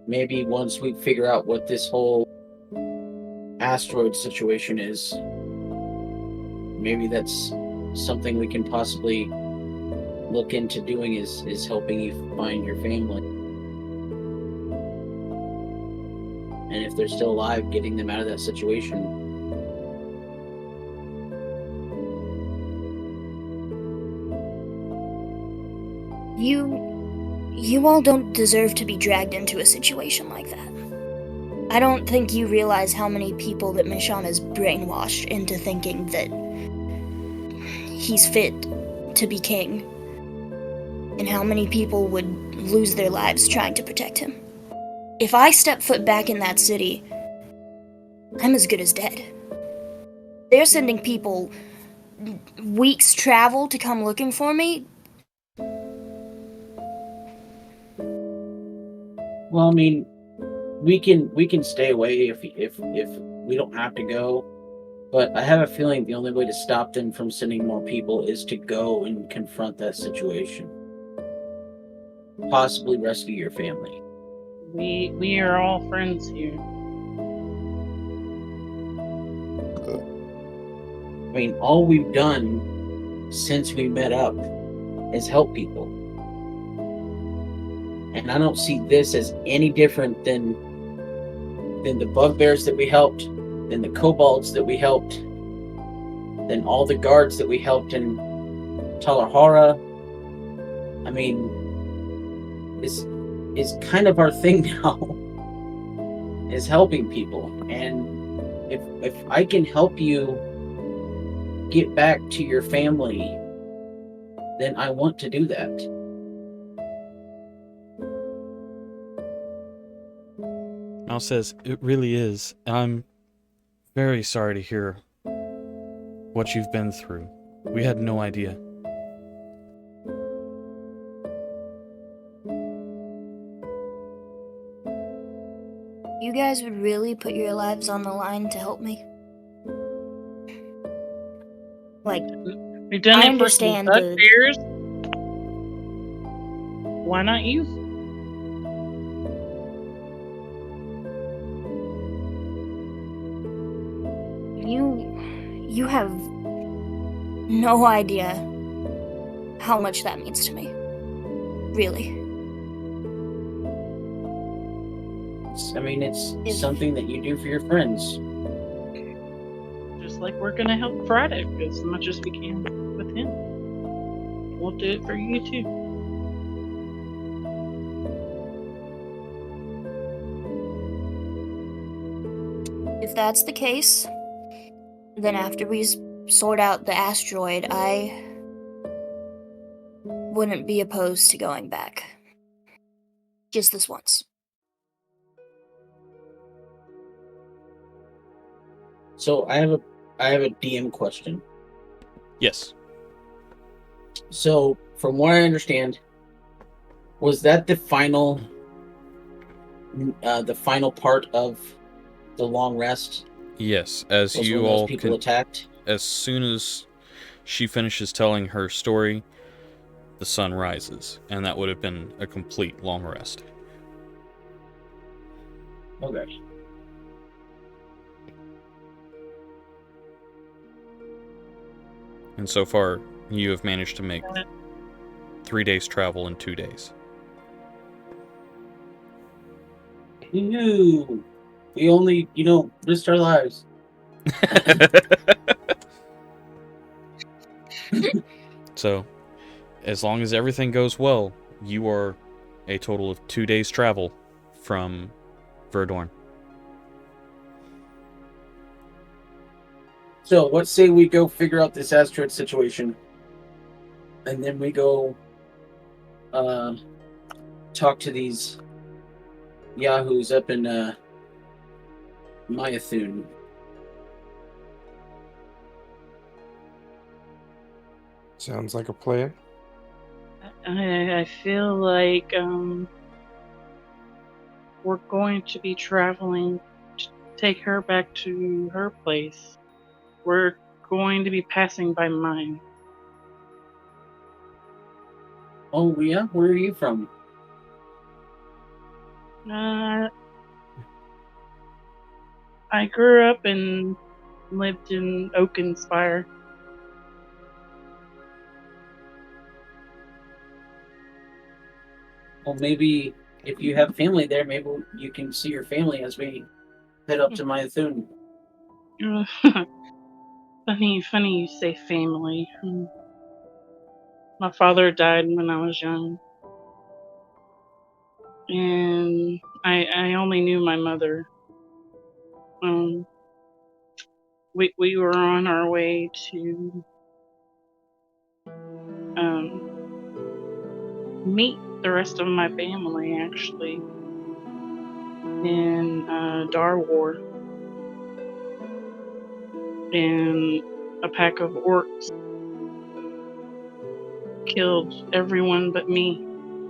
maybe once we figure out what this whole asteroid situation is, maybe that's something we can possibly look into doing, is helping you find your family. And if they're still alive, getting them out of that situation. You all don't deserve to be dragged into a situation like that. I don't think you realize how many people that Michonne has brainwashed into thinking that he's fit to be king, and how many people would lose their lives trying to protect him. If I step foot back in that city, I'm as good as dead. They're sending people weeks' travel to come looking for me. Well, I mean, we can stay away if we don't have to go. But I have a feeling the only way to stop them from sending more people is to go and confront that situation. Possibly rescue your family. We are all friends here. I mean, all we've done since we met up is help people. And I don't see this as any different than the bugbears that we helped, than the kobolds that we helped, than all the guards that we helped in Talahara. I mean, this is kind of our thing now, is helping people. And if I can help you get back to your family, then I want to do that. Mal says, it really is. I'm very sorry to hear what you've been through. We had no idea. You guys would really put your lives on the line to help me? Like, We've done I it for some understand the- bugbears. Why not you? you have no idea how much that means to me. Really. I mean, it's If- something that you do for your friends. Just like we're gonna help Braddock as much as we can with him. We'll do it for you too. If that's the case, then after we sort out the asteroid, I wouldn't be opposed to going back. Just this once. So I have a DM question. Yes. So from what I understand, was that the final part of the long rest? Yes, as Was you when those all people can, attacked? as soon as she finishes telling her story, the sun rises, and that would have been a complete long rest. Okay. And so far, you have managed to make 3 days travel in 2 days. Ew. We only, risked our lives. So, as long as everything goes well, you are a total of 2 days travel from Verdorn. So let's say we go figure out this asteroid situation, and then we go talk to these yahoos up in Mayathun. Sounds like a plan. I feel like we're going to be traveling to take her back to her place. We're going to be passing by mine. Oh yeah, where are you from? I grew up and lived in Oakenspire. Well, maybe if you have family there, maybe you can see your family as we head up to Mayathun. Funny you say family. My father died when I was young. And I only knew my mother. We were on our way to meet the rest of my family, actually, in Darwar. And a pack of orcs killed everyone but me,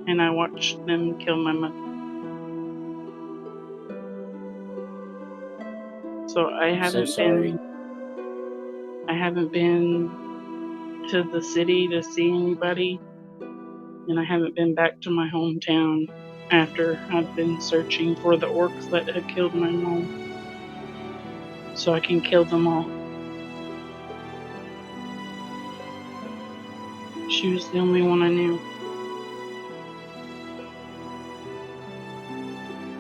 and I watched them kill my mother. So I haven't been to the city to see anybody, and I haven't been back to my hometown after I've been searching for the orcs that had killed my mom, so I can kill them all. She was the only one I knew.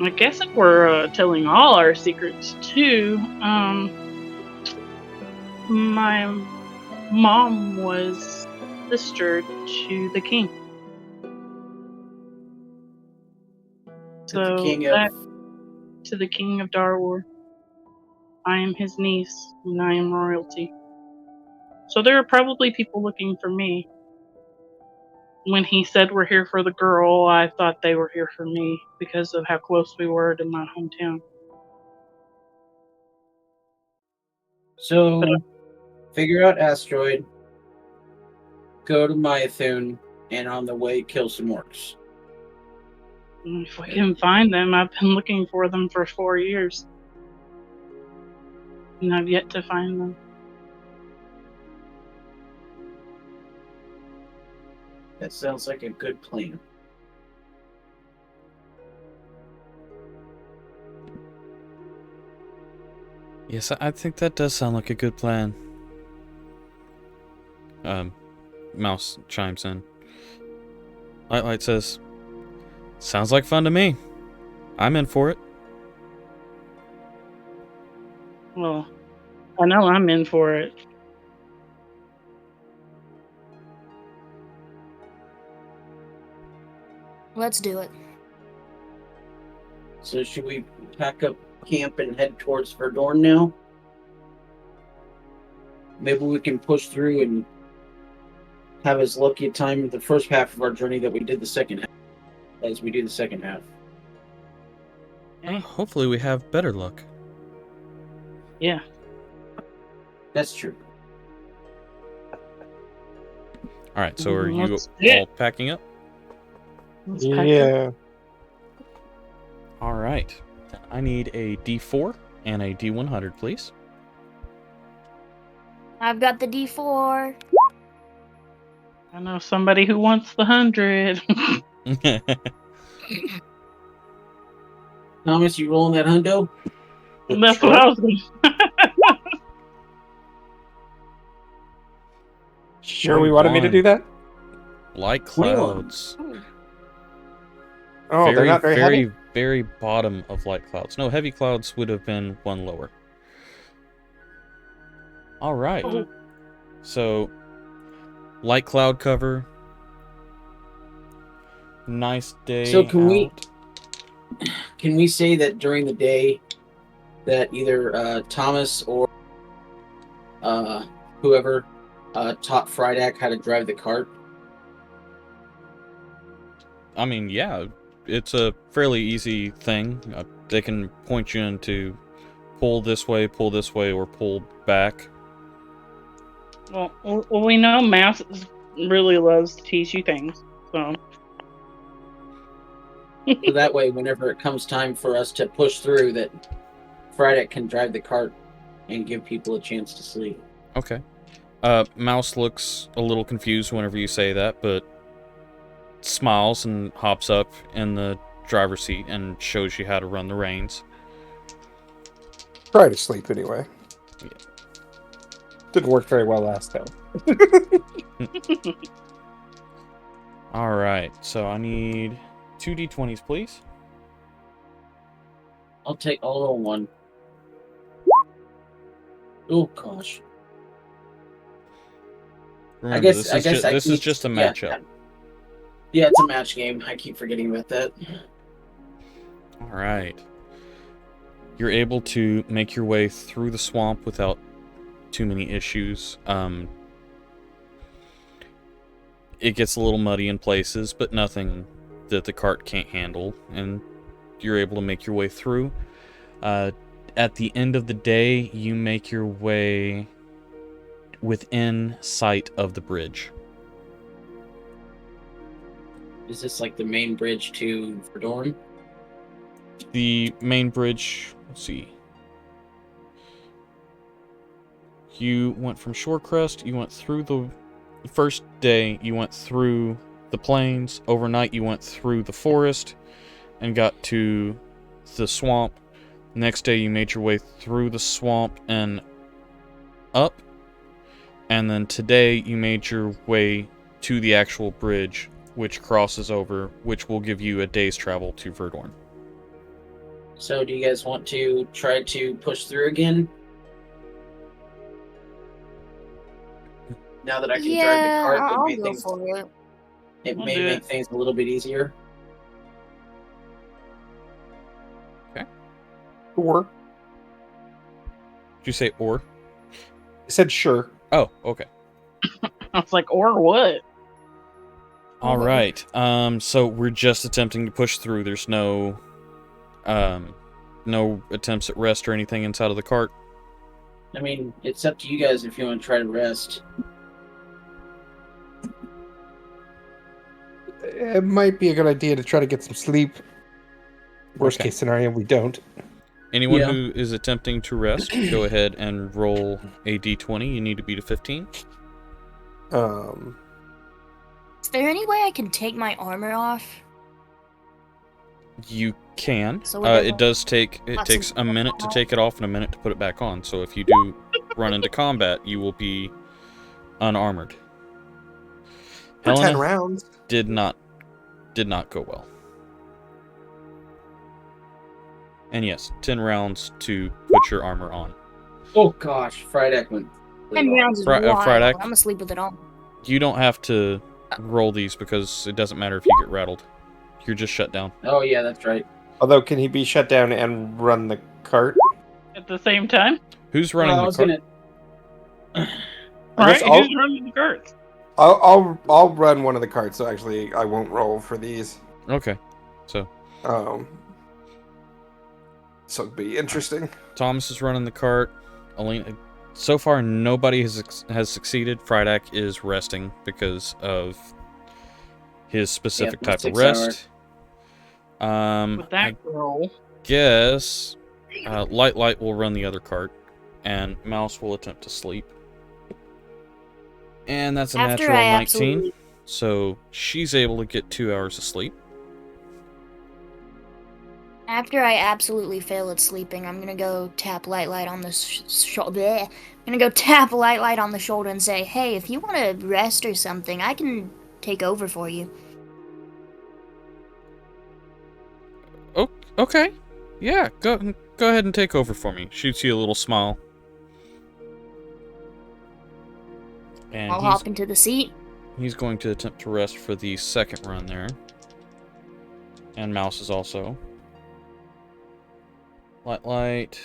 I guess if we're telling all our secrets too, my mom was sister to the king. To the So king that of. to the king of Darwar. I am his niece, and I am royalty. So there are probably people looking for me. When he said we're here for the girl, I thought they were here for me because of how close we were to my hometown. So, figure out asteroid, go to Myathun, and on the way kill some orcs. If we can find them, I've been looking for them for 4 years. And I've yet to find them. That sounds like a good plan. Yes, I think that does sound like a good plan. Mouse chimes in. Lightlight says, sounds like fun to me. I'm in for it. Well, I know I'm in for it. Let's do it. So should we pack up camp and head towards Verdorn now? Maybe we can push through and have as lucky a time the first half of our journey that we did the second half, as we do the second half. Hopefully we have better luck. Yeah. That's true. Alright, so are you Let's do it. all packing up? Let's pack up. Yeah. Alright. I need a D4 and a D100, please. I've got the D4. I know somebody who wants the 100. Thomas, you rolling that hundo? That's what I was going to Sure, we wanted me to do that? Light clouds. Oh, they're not very heavy. Very bottom of light clouds. No, heavy clouds would have been one lower. All right. Oh. So, light cloud cover. Nice day. So can we say that during the day that either Thomas or whoever taught Frydak how to drive the cart? I mean, yeah, it's a fairly easy thing. They can point you into pull this way, or pull back. Well, we know Mouse really loves to teach you things, so. So that way, whenever it comes time for us to push through, that Frydak can drive the cart and give people a chance to sleep. Okay. Mouse looks a little confused whenever you say that, but smiles and hops up in the driver's seat and shows you how to run the reins. Try to sleep anyway. Yeah. Didn't work very well last time. Alright, so I need 2 D20s, please. I'll roll one. Oh gosh. Remember, this is just a matchup. Yeah, it's a match game. I keep forgetting about that. Alright. You're able to make your way through the swamp without too many issues. it gets a little muddy in places, but nothing that the cart can't handle, and you're able to make your way through. At the end of the day, you make your way within sight of the bridge. Is this like the main bridge to Verdorn? The main bridge, let's see. You went from Shorecrest, you went through the first day, you went through the plains. Overnight, you went through the forest and got to the swamp. Next day, you made your way through the swamp and up. And then today, you made your way to the actual bridge, which crosses over, which will give you a day's travel to Verdorn. So do you guys want to try to push through again? Now that I can drive the cart, I'll it go may, for it. it I'll may do make it. things a little bit easier. Or Did you say or? I said sure. Oh, okay. I was like, or what? All right. So we're just attempting to push through. There's no attempts at rest or anything inside of the cart. I mean, it's up to you guys if you want to try to rest. It might be a good idea to try to get some sleep. Worst Okay. case scenario, we don't. Anyone Yeah. who is attempting to rest, go ahead and roll a d20. You need to beat a 15. Is there any way I can take my armor off? You can. So it It does take. It Lots takes of- a minute to take it off and a minute to put it back on. So if you do run into combat, you will be unarmored. For 10 Helena rounds. did not go well. And yes, 10 rounds to put your armor on. Oh gosh, Friday went. 10 rounds is Fried wild. act. I'm gonna sleep with it on. You don't have to roll these because it doesn't matter if you get rattled. You're just shut down. Oh yeah, that's right. Although, can he be shut down and run the cart? At the same time? Who's running Well, I the was cart? gonna. I guess Right? Who's running the carts? I'll run one of the carts. So actually, I won't roll for these. Okay. So So it'd be interesting. Thomas is running the cart. Alina. So far, nobody has succeeded. Frydak is resting because of his specific Yep, type of 6 rest. With I that roll. guess Light will run the other cart, and Mouse will attempt to sleep. And that's a After natural I 19. absolutely- So she's able to get 2 hours of sleep. After I absolutely fail at sleeping, I'm gonna go tap Light on the shoulder. I'm gonna go tap Light on the shoulder and say, "Hey, if you want to rest or something, I can take over for you." Oh, okay. Yeah, go ahead and take over for me. Shoots you a little smile. And I'll hop into the seat. he's going to attempt to rest for the second run there. And Mouse is also. Light.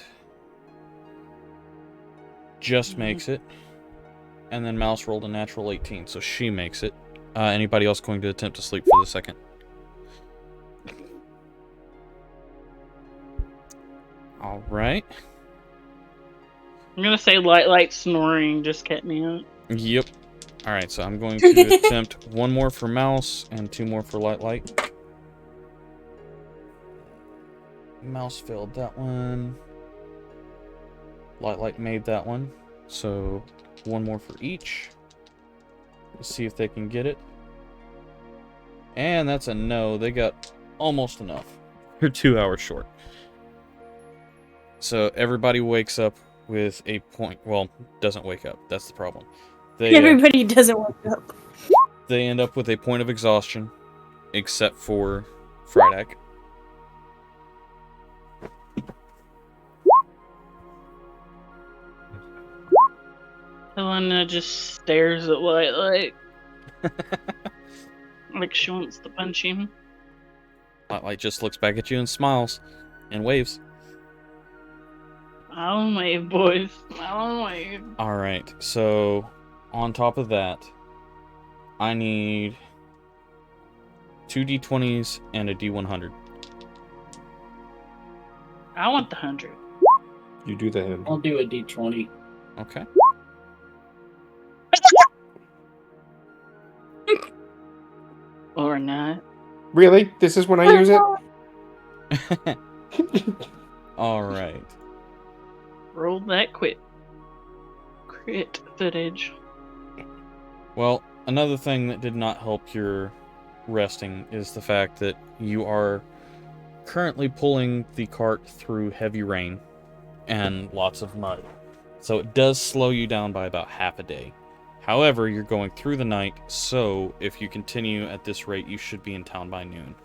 Just makes it. And then Mouse rolled a natural 18, so she makes it. Anybody else going to attempt to sleep for the second? Alright. I'm gonna say light snoring just kept me up. Yep. Alright, so I'm going to attempt 1 more for Mouse and 2 more for Light. Mouse failed that one. Light made that one. So 1 more for each. Let's see if they can get it. And that's a no. They got almost enough. They're 2 hours short. So everybody wakes up with a point. Well, doesn't wake up. That's the problem. They, Everybody doesn't wake up. they end up with a point of exhaustion, except for Frydak. Helena just stares at Light like she wants to punch him. Light just looks back at you and smiles and waves. I'll wave, boys. I'll wave. Alright, so on top of that, I need 2 d20s and a d100. I want the 100. You do the I'll do a d20. Okay. Or not. Really? This is when I use it? All right. Roll that crit footage. Well, another thing that did not help your resting is the fact that you are currently pulling the cart through heavy rain and lots of mud. So it does slow you down by about half a day. However, you're going through the night, so if you continue at this rate, you should be in town by noon.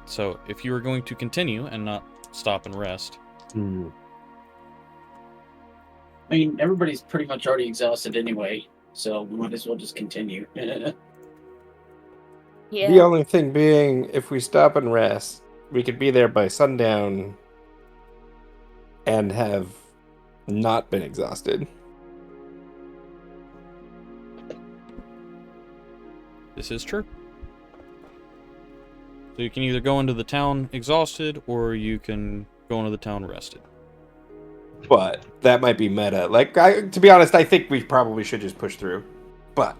So if you are going to continue and not stop and rest, I mean, everybody's pretty much already exhausted anyway, so we might as well just continue. Yeah. The only thing being, if we stop and rest, we could be there by sundown and have not been exhausted. this is true. So you can either go into the town exhausted, or you can go into the town rested. But that might be meta. Like, to be honest, I think we probably should just push through. But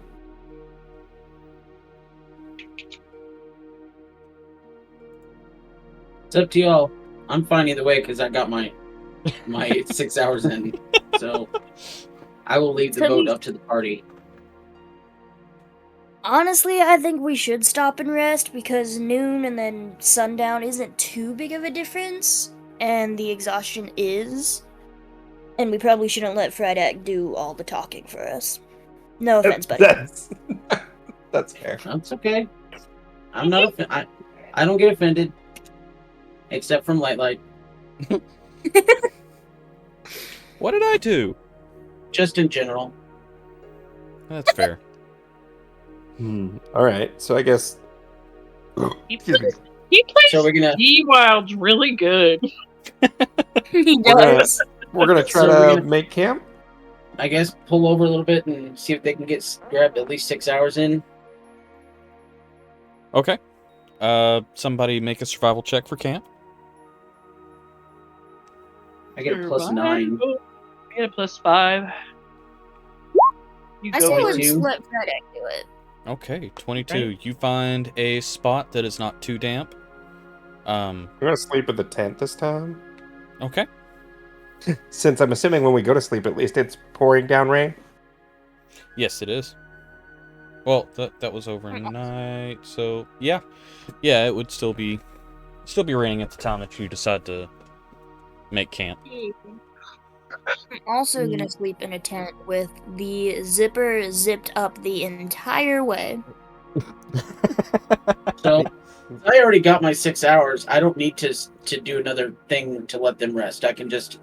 It's up to y'all. I'm fine either way because I got my 6 hours in. So I will leave the boat up to the party. Honestly, I think we should stop and rest because noon and then sundown isn't too big of a difference, and the exhaustion is. And we probably shouldn't let Fredak do all the talking for us. No offense, buddy. That's fair. That's okay. I'm not I don't get offended. Except from Light. What did I do? Just in general. That's fair. All right, so I guess. He Excuse me. plays So we're gonna Wilds really good. He We're gonna- does. We're gonna try So we're to gonna- make camp. I guess pull over a little bit and see if they can grab at least 6 hours in. Okay. Somebody make a survival check for camp. I get a +9. I get a +5. You I go say with let's 22. let Fredak do it. Okay, 22. You find a spot that is not too damp. We're gonna sleep in the tent this time, Okay. since I'm assuming when we go to sleep, at least it's pouring down rain. Yes, it is. Well, that was overnight, so yeah, it would still be raining at the town that you decide to make camp. I'm also gonna sleep in a tent with the zipper zipped up the entire way. So I already got my 6 hours. I don't need to do another thing to let them rest. I can just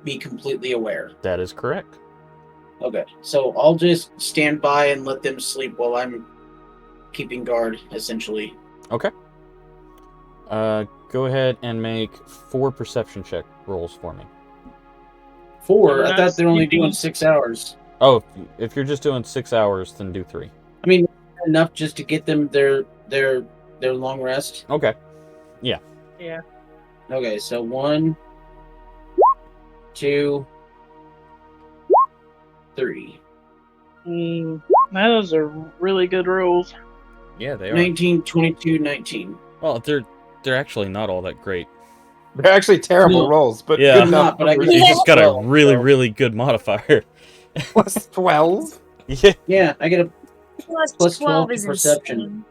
be completely aware. That is correct. Okay, so I'll just stand by and let them sleep while I'm keeping guard, essentially. Okay. Go ahead and make 4 perception check rolls for me. 4? You're I not thought they're only sleeping. doing 6 hours. Oh, if you're just doing 6 hours, then do 3. I mean, enough just to get them their long rest. Okay. Yeah. Okay, so 1, 2, 3. Those are really good rolls. Yeah, they are. 19, 22, 19. Well, they're actually not all that great. They're actually terrible No. rolls, but Yeah. good I'm enough. not, but I numbers. can- You just got a Well, really, so- really good modifier. Plus 12. Yeah. Yeah, I get a Plus 12 to is perception. insane.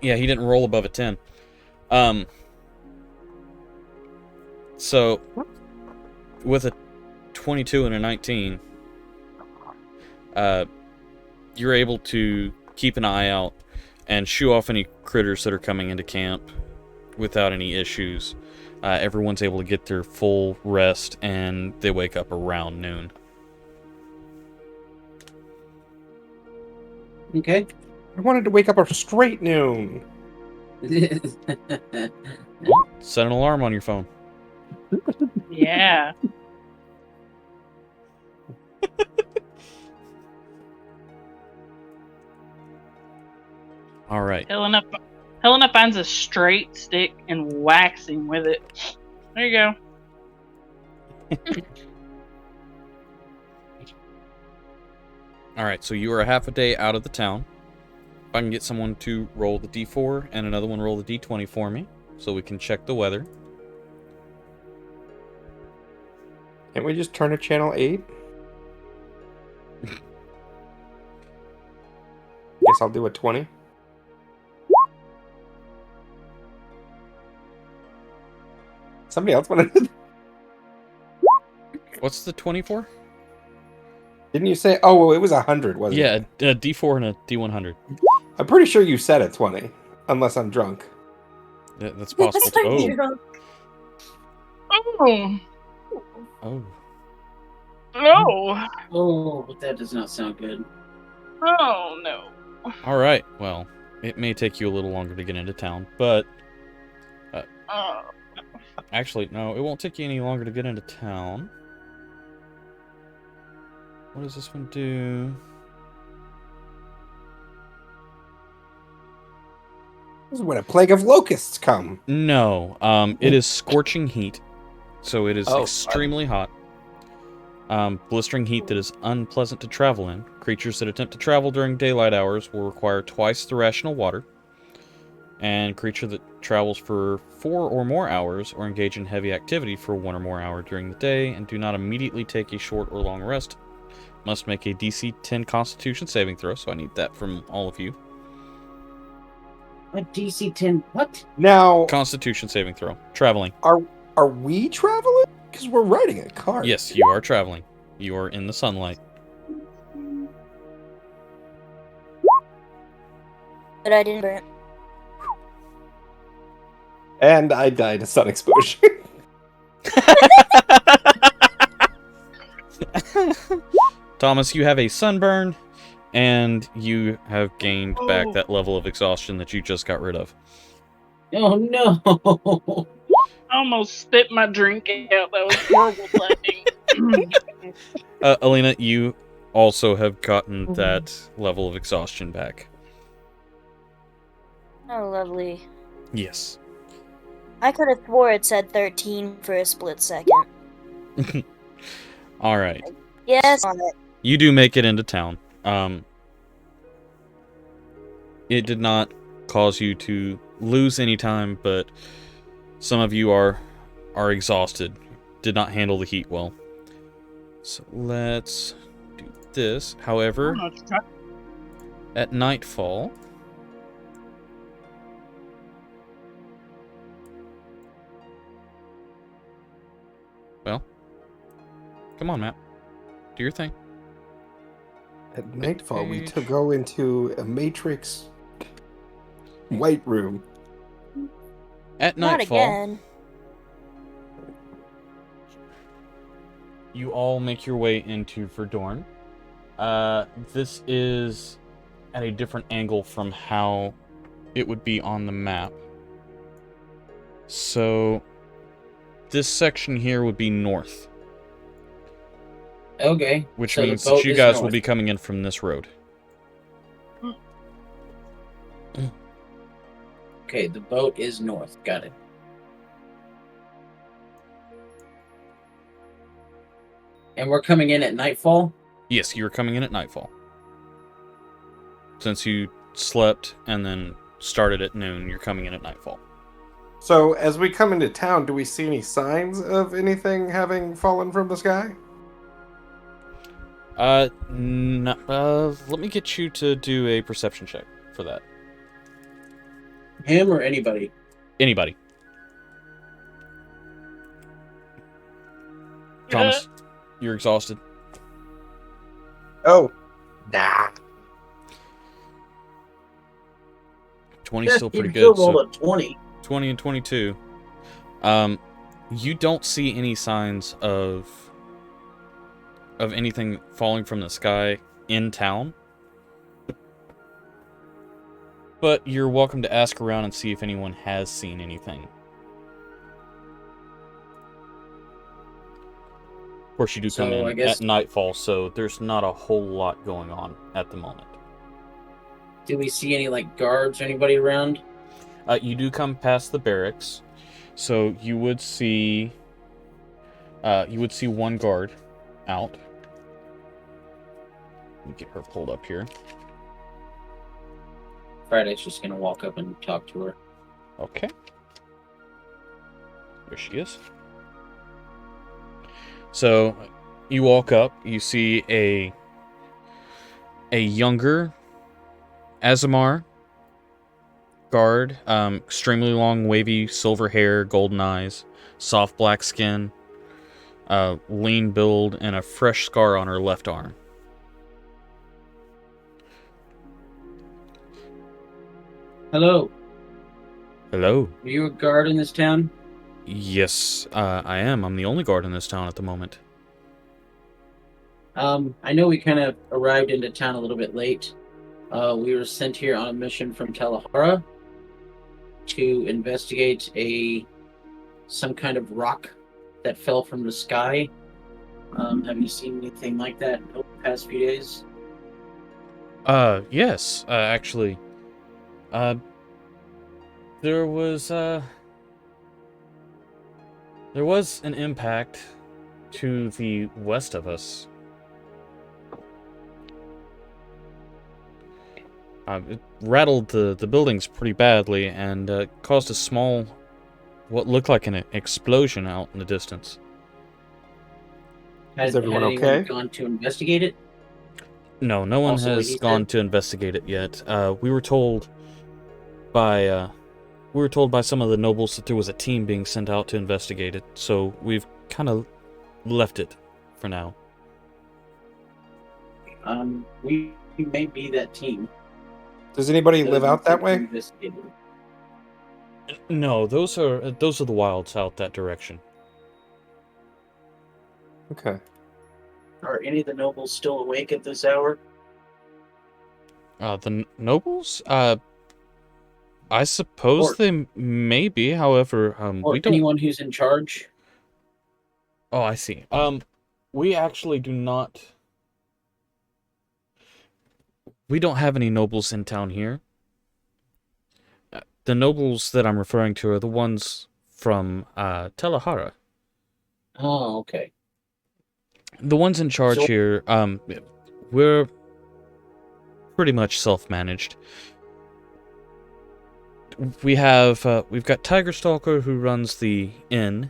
Yeah, he didn't roll above a 10. So with a 22 and a 19, you're able to keep an eye out and shoo off any critters that are coming into camp without any issues. Everyone's able to get their full rest, and they wake up around noon. Okay. I wanted to wake up a straight noon. Set an alarm on your phone. Yeah. All right. Helena finds a straight stick and whacks him with it. There you go. All right, so you are a half a day out of the town. If I can get someone to roll the d4 and another one roll the d20 for me, so we can check the weather. Can't we just turn to channel 8? Guess I'll do a 20. Somebody else want to... What's the 24? Didn't you say... Oh, well, it was 100, wasn't Yeah, it? a d4 and a d100. I'm pretty sure you said a 20. Unless I'm drunk. Yeah, that's possible. Oh. Oh. Oh. No. Oh, but that does not sound good. Oh, no. All right. Well, it may take you a little longer to get into town, but Oh. actually, no, it won't take you any longer to get into town. What does this one do? This is when a plague of locusts come. No, it is scorching heat, so it is Oh, extremely hot. Blistering heat that is unpleasant to travel in. Creatures that attempt to travel during daylight hours will require twice the rational water. And creature that travels for 4 or more hours or engage in heavy activity for 1 or more hour during the day and do not immediately take a short or long rest must make a DC 10 Constitution saving throw, so I need that from all of you. A DC 10, what? Now, Constitution saving throw. Traveling. are we traveling? Because we're riding a cart. Yes, you are traveling. You are in the sunlight. But I didn't burn. And I died of sun exposure. Thomas, you have a sunburn, and you have gained back Oh. that level of exhaustion that you just got rid of. Oh no! I almost spit my drink out. That was horrible thing. Alina, you also have gotten that level of exhaustion back. Oh, lovely. Yes. I could have swore it said 13 for a split second. All right. Yes, on it. You do make it into town. It did not cause you to lose any time, but some of you are exhausted. Did not handle the heat well. So let's do this. However, at nightfall, well, come on, Matt. Do your thing. At nightfall, we to go into a Matrix white room. At Not nightfall, again. you all make your way into Verdorn. This is at a different angle from how it would be on the map. So, this section here would be north, Okay. which so the means boat that you is guys will north. be coming in from this road. Okay, the boat is north. Got it. And we're coming in at nightfall? Yes, you're coming in at nightfall. Since you slept and then started at noon, you're coming in at nightfall. So, as we come into town, do we see any signs of anything having fallen from the sky? Let me get you to do a perception check for that. Him or anybody? Anybody. Thomas, you're exhausted. Oh. Nah. 20 is still pretty You good. still rolled So a 20. 20 and 22. You don't see any signs of anything falling from the sky in town. But you're welcome to ask around and see if anyone has seen anything. Of course, you do come So, I in guess- at nightfall, so there's not a whole lot going on at the moment. Do we see any like guards or anybody around? You do come past the barracks, so you would see one guard out. Let me get her pulled up here. Friday's just gonna walk up and talk to her. Okay. There she is. So, you walk up, you see a younger Azamar guard, extremely long, wavy, silver hair, golden eyes, soft black skin, lean build, and a fresh scar on her left arm. Hello. Hello. Are you a guard in this town? Yes, I am. I'm the only guard in this town at the moment. I know we kind of arrived into town a little bit late. We were sent here on a mission from Talahara to investigate some kind of rock that fell from the sky. Have you seen anything like that over the past few days? Yes, actually. There was an impact to the west of us. It rattled the buildings pretty badly and caused a small, what looked like an explosion out in the distance. Has everyone anyone okay? gone to investigate it? No, no one Also, has he gone said- to investigate it yet. We were told by some of the nobles that there was a team being sent out to investigate it, so we've kind of left it for now. We may be that team. Does anybody live out that way? Investigate it. No, those are the wilds out that direction. Okay. Are any of the nobles still awake at this hour? The nobles? I suppose Or- they may be. However, Or we don't. anyone who's in charge? Oh, I see. We actually do not. We don't have any nobles in town here. The nobles that I'm referring to are the ones from Talahara. Oh, okay. The ones in charge So- here, we're pretty much self-managed. We've got Tiger Stalker who runs the inn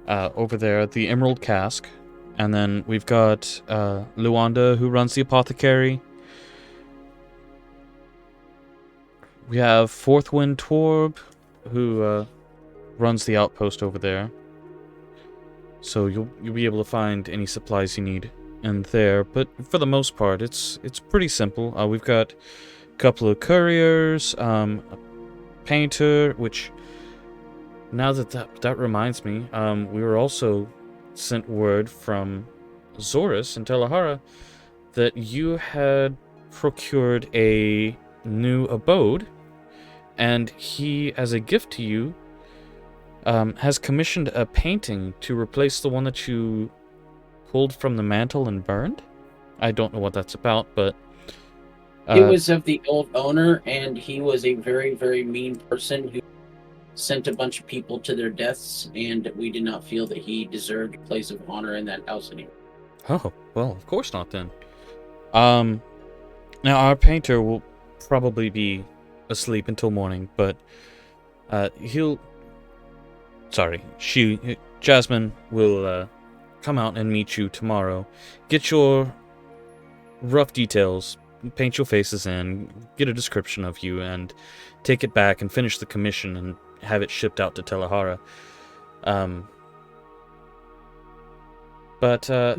over there, the Emerald Cask, and then we've got Luanda who runs the apothecary. We have Fourth Wind Torb who runs the outpost over there. So you'll be able to find any supplies you need in there, but for the most part, it's pretty simple. We've got a couple of couriers, a painter, which now that reminds me, we were also sent word from Zorus in Talahara that you had procured a new abode, and he, as a gift to you, has commissioned a painting to replace the one that you pulled from the mantle and burned. I don't know what that's about, but It was of the old owner, and he was a very, very mean person who sent a bunch of people to their deaths, and we did not feel that he deserved a place of honor in that house anymore. Oh, well, of course not then. Now our painter will probably be asleep until morning, but Jasmine will come out and meet you tomorrow. Get your rough details, paint your faces in, get a description of you, and take it back and finish the commission and have it shipped out to Talahara.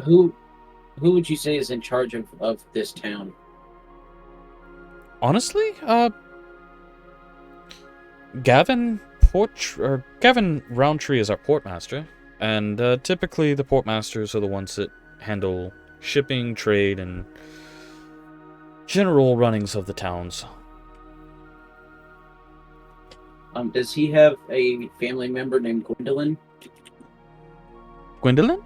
Who would you say is in charge of this town? Honestly, Gavin Roundtree is our portmaster, and typically the portmasters are the ones that handle shipping, trade, and general runnings of the towns. Does he have a family member named Gwendolyn? Gwendolyn?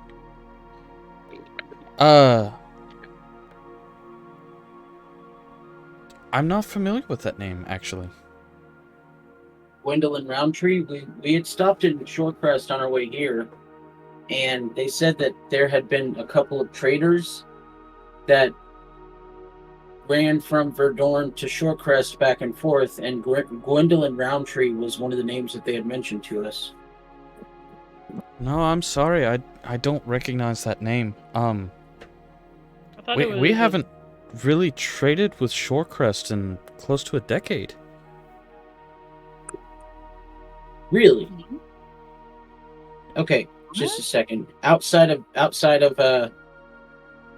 I'm not familiar with that name, actually. Gwendolyn Roundtree. We had stopped in Shorecrest on our way here, and they said that there had been a couple of traders that ran from Verdorn to Shorecrest back and forth, and Gwendolyn Roundtree was one of the names that they had mentioned to us. No, I'm sorry. I don't recognize that name. I thought it was We haven't really traded with Shorecrest in close to a decade. Really? Mhm. Okay, just a second. Outside of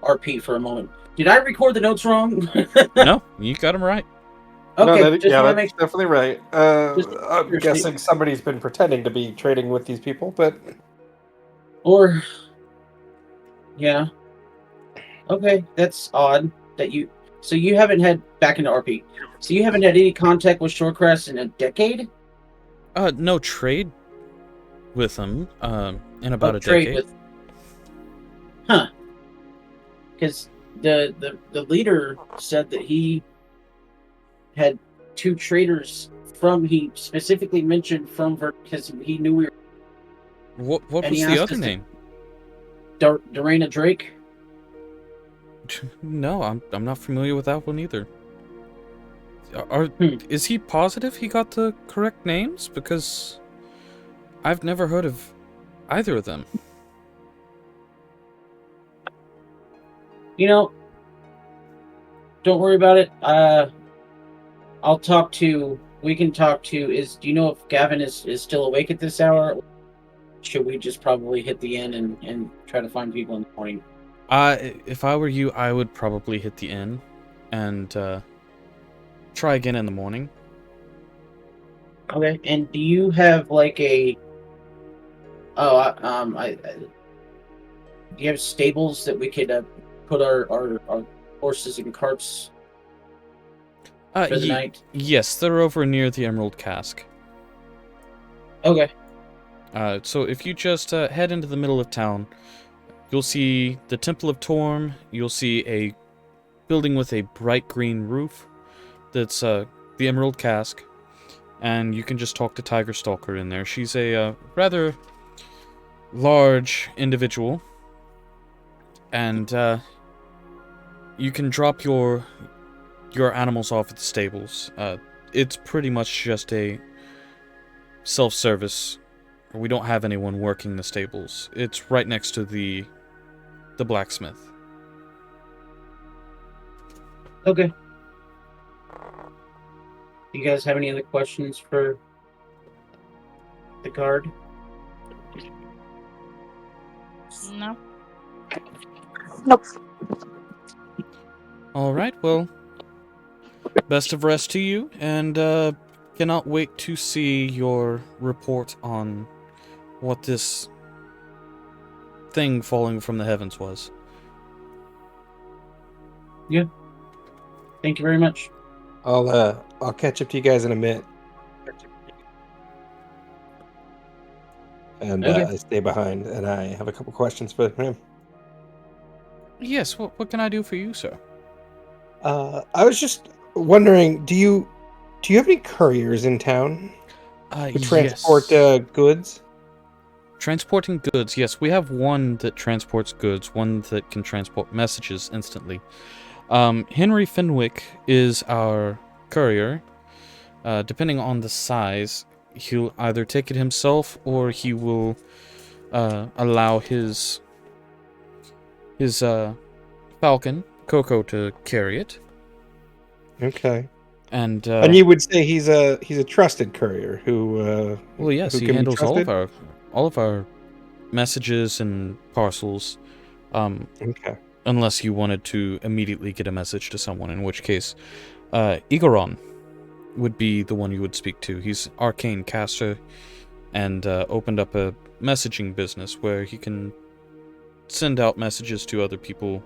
RP for a moment. Did I record the notes wrong? No, you got him right. Okay, no, just want to that's make definitely right. Just I'm sure, guessing somebody's been pretending to be trading with these people, but or yeah. Okay, that's odd that you. So you haven't had back into RP. So you haven't had any contact with Shorecrest in a decade? No trade with them. In about a Trade decade. with. Huh? Because the leader said that he had two traders from. He specifically mentioned from because he knew we were. What And was he the asked other us to- name? Dorena Drake. No, I'm not familiar with that one either. Hmm. Is he positive he got the correct names? Because I've never heard of either of them. You know, don't worry about it. I'll talk to. We can talk to. Do you know if Gavin is still awake at this hour? Or should we just probably hit the inn and try to find people in the morning? If I were you, I would probably hit the inn and try again in the morning. Okay. And do you have like a? Oh, do you have stables that we could put our horses and carts for the night? Yes, they're over near the Emerald Cask. Okay. So if you just head into the middle of town, you'll see the Temple of Torm. You'll see a building with a bright green roof. That's the Emerald Cask. And you can just talk to Tiger Stalker in there. She's a rather large individual. And you can drop your animals off at the stables. It's pretty much just a self-service. We don't have anyone working the stables. It's right next to the blacksmith. Okay. Do you guys have any other questions for the guard? No. Nope. All right, well, best of rest to you, and cannot wait to see your report on what this thing falling from the heavens was. Thank you very much. I'll catch up to you guys in a minute. And Okay. I stay behind, and I have a couple questions for him. Yes, what can I do for you, sir? I was just wondering, do you have any couriers in town to transport yes. goods? Transporting goods, yes. We have one that transports goods, one that can transport messages instantly. Henry Fenwick is our courier. Depending on the size, he'll either take it himself or he will allow his falcon, Coco, to carry it. Okay. And you would say he's a trusted courier who well, yes, who he can be handles all trusted? of our messages and parcels. Okay. Unless you wanted to immediately get a message to someone, in which case, Igoron would be the one you would speak to. He's arcane caster and opened up a messaging business where he can send out messages to other people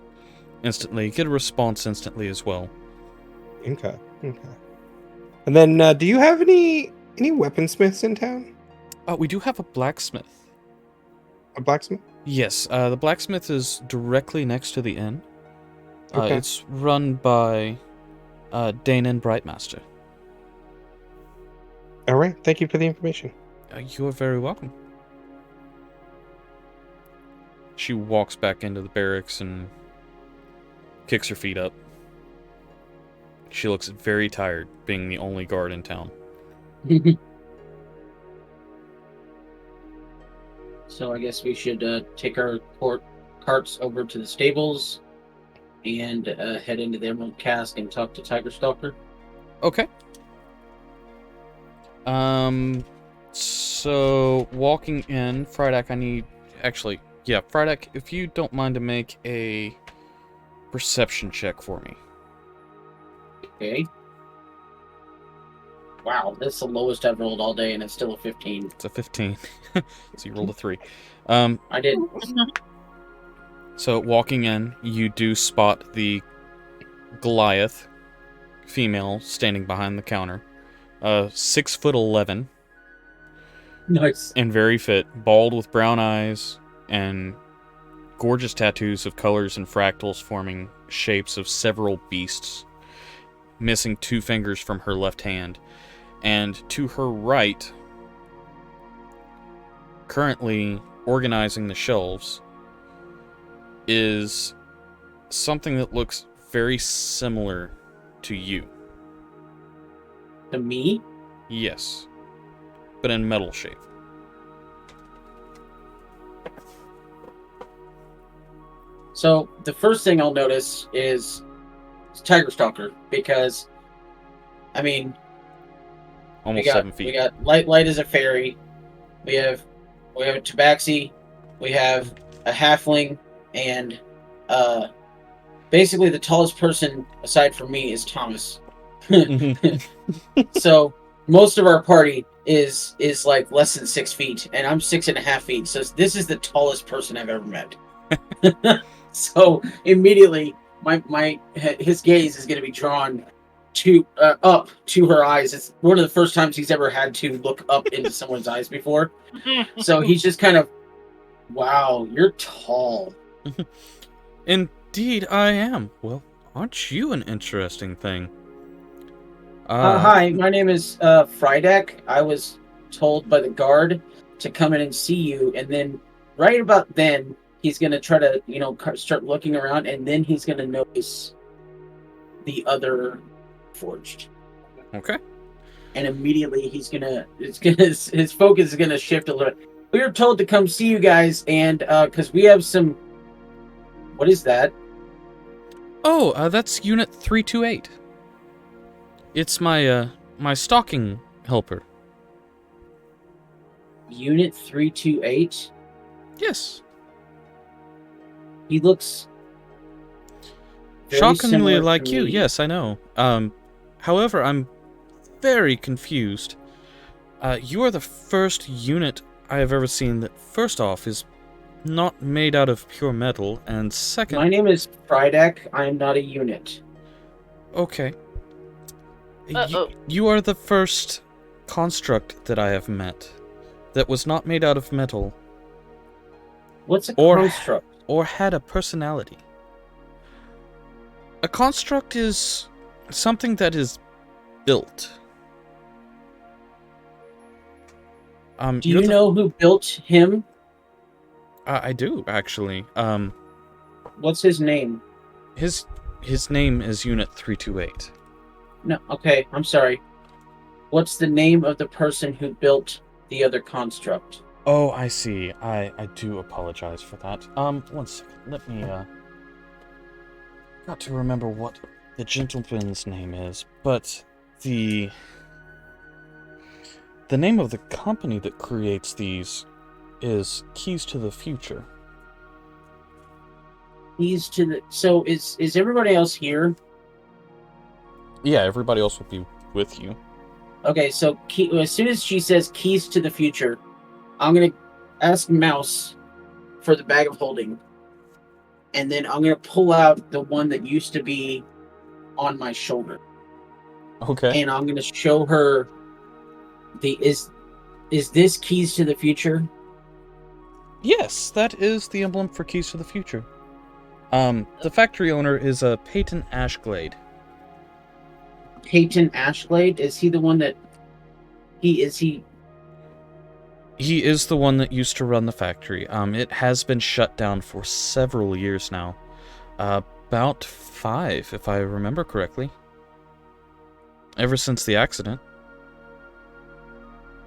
instantly, get a response instantly as well. Okay. And then, do you have any weaponsmiths in town? We do have a blacksmith. A blacksmith? Yes, the blacksmith is directly next to the inn. Okay. It's run by Danon Brightmaster. All right. Thank you for the information. You're very welcome. She walks back into the barracks and kicks her feet up. She looks very tired, being the only guard in town. So I guess we should take our carts over to the stables and head into the Emerald Cask and talk to Tiger Stalker. Okay. So walking in, Friedak, Friedak, if you don't mind to make a perception check for me. Okay. Wow, that's the lowest I've rolled all day, and it's still a 15. It's a 15. So you rolled a 3. I did. So walking in, you do spot the Goliath female standing behind the counter. 6'11", Nice. and very fit, bald with brown eyes, and gorgeous tattoos of colors and fractals forming shapes of several beasts, missing 2 fingers from her left hand. And to her right, currently organizing the shelves, is something that looks very similar to you. To me? Yes, but in metal shape. So the first thing I'll notice is Tiger Stalker, because, I mean, Almost 7 feet. We got light as a fairy. We have a tabaxi. We have a halfling, and basically the tallest person aside from me is Thomas. So most of our party is like less than 6 feet, and I'm 6.5 feet. So this is the tallest person I've ever met. So immediately, his gaze is going to be drawn to up to her eyes. It's one of the first times he's ever had to look up into someone's eyes before. So he's just kind of, wow, you're tall. Indeed, I am. Well, aren't you an interesting thing? Hi, my name is Friedak. I was told by the guard to come in and see you, and then right about then, he's going to try to, start looking around, and then he's going to notice the other forged. Okay. And immediately his focus is gonna shift a little bit. We were told to come see you guys, and because we have some. What is that? Oh, that's Unit 328. It's my stalking helper. Unit 328. Yes. He looks very shockingly similar like to you. me. Yes, I know. However, I'm very confused. You are the first unit I have ever seen that, first off, is not made out of pure metal, and second... My name is Friedak. I am not a unit. Okay. Uh-oh. You are the first construct that I have met that was not made out of metal What's a Or- construct? or had a personality. A construct is something that is built. Do you know who built him? I do, actually. What's his name? His name is Unit 328. No, okay, I'm sorry. What's the name of the person who built the other construct? Oh, I see. I do apologize for that. 1 second. Let me, got to remember what the gentleman's name is, but the name of the company that creates these is Keys to the Future. Keys to the... So is everybody else here? Yeah, everybody else will be with you. Okay, so as soon as she says keys to the future, I'm going to ask Mouse for the bag of holding. And then I'm going to pull out the one that used to be on my shoulder. Okay. And I'm going to show her the... Is this keys to the future? Yes, that is the emblem for Keys to the Future. The factory owner is Peyton Ashglade. Peyton Ashglade, is he the one that he He is the one that used to run the factory. It has been shut down for several years now. About 5, if I remember correctly. Ever since the accident.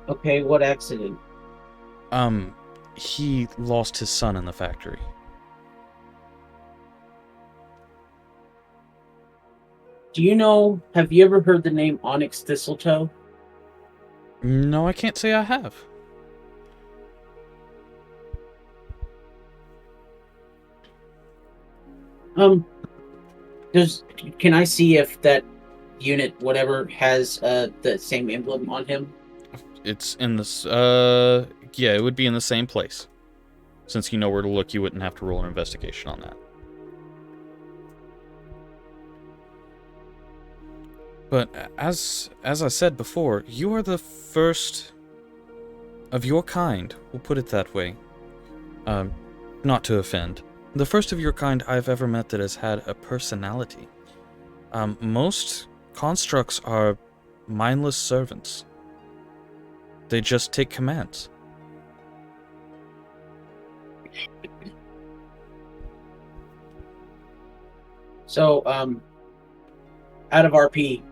Okay, what accident? He lost his son in the factory. Do you know, have you ever heard the name Onyx Thistletoe? No, I can't say I have. Can I see if that unit, whatever, has the same emblem on him? It's in this, yeah, it would be in the same place. Since you know where to look, you wouldn't have to roll an investigation on that. But as I said before, you are the first of your kind, we'll put it that way. Not to offend. The first of your kind I've ever met that has had a personality. Most constructs are mindless servants. They just take commands. So, out of RP,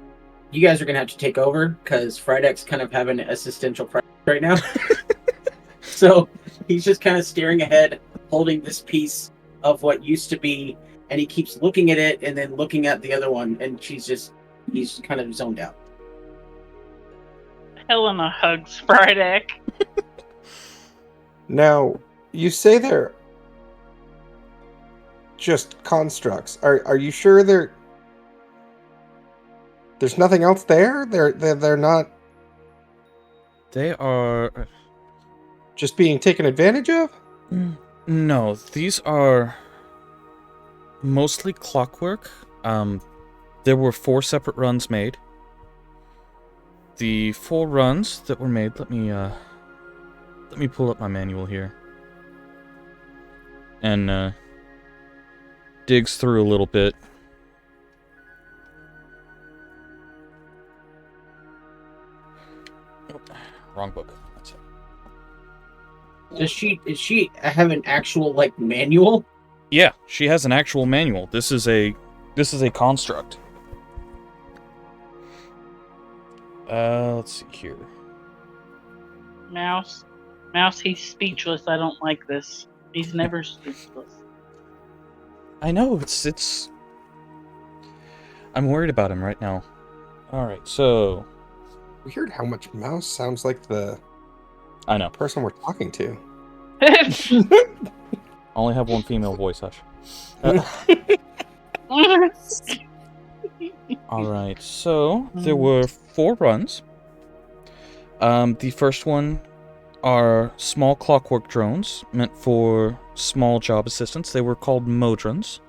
you guys are gonna have to take over because Frydek's kind of having an existential crisis right now. So he's just kind of staring ahead, holding this piece of what used to be, and he keeps looking at it and then looking at the other one, and he's kind of zoned out. Helena hugs Frydek. Now, you say they're just constructs. Are you sure there's nothing else there? They're not They are... just being taken advantage of? No, these are mostly clockwork. There were 4 separate runs made. The 4 runs that were made, let me pull up my manual here. And digs through a little bit. Wrong book. That's it. Does she have an actual like manual? Yeah, she has an actual manual. This is a construct. Let's see here. Mouse, he's speechless. I don't like this. He's never speechless. I know, it's... I'm worried about him right now. Alright, so... Weird how much Mouse sounds like the I know. person we're talking to. I only have one female voice, hush. Alright, so there were 4 runs. The first one are small clockwork drones meant for small job assistance. They were called modrons.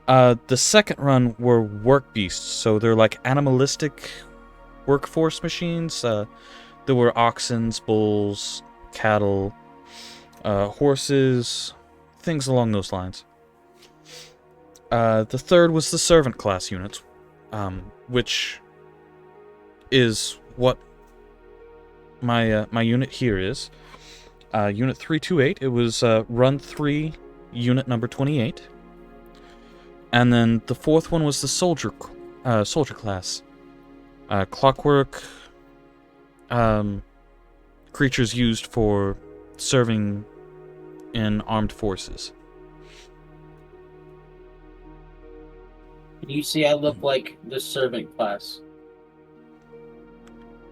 The second run were work beasts, so they're like animalistic workforce machines. There were oxen, bulls, cattle, horses, things along those lines. The third was the servant class units, which is what my unit here is. Unit 328, it was run 3, unit number 28. And then the fourth one was the soldier class. Clockwork creatures used for serving in armed forces. You see, I look like the servant class.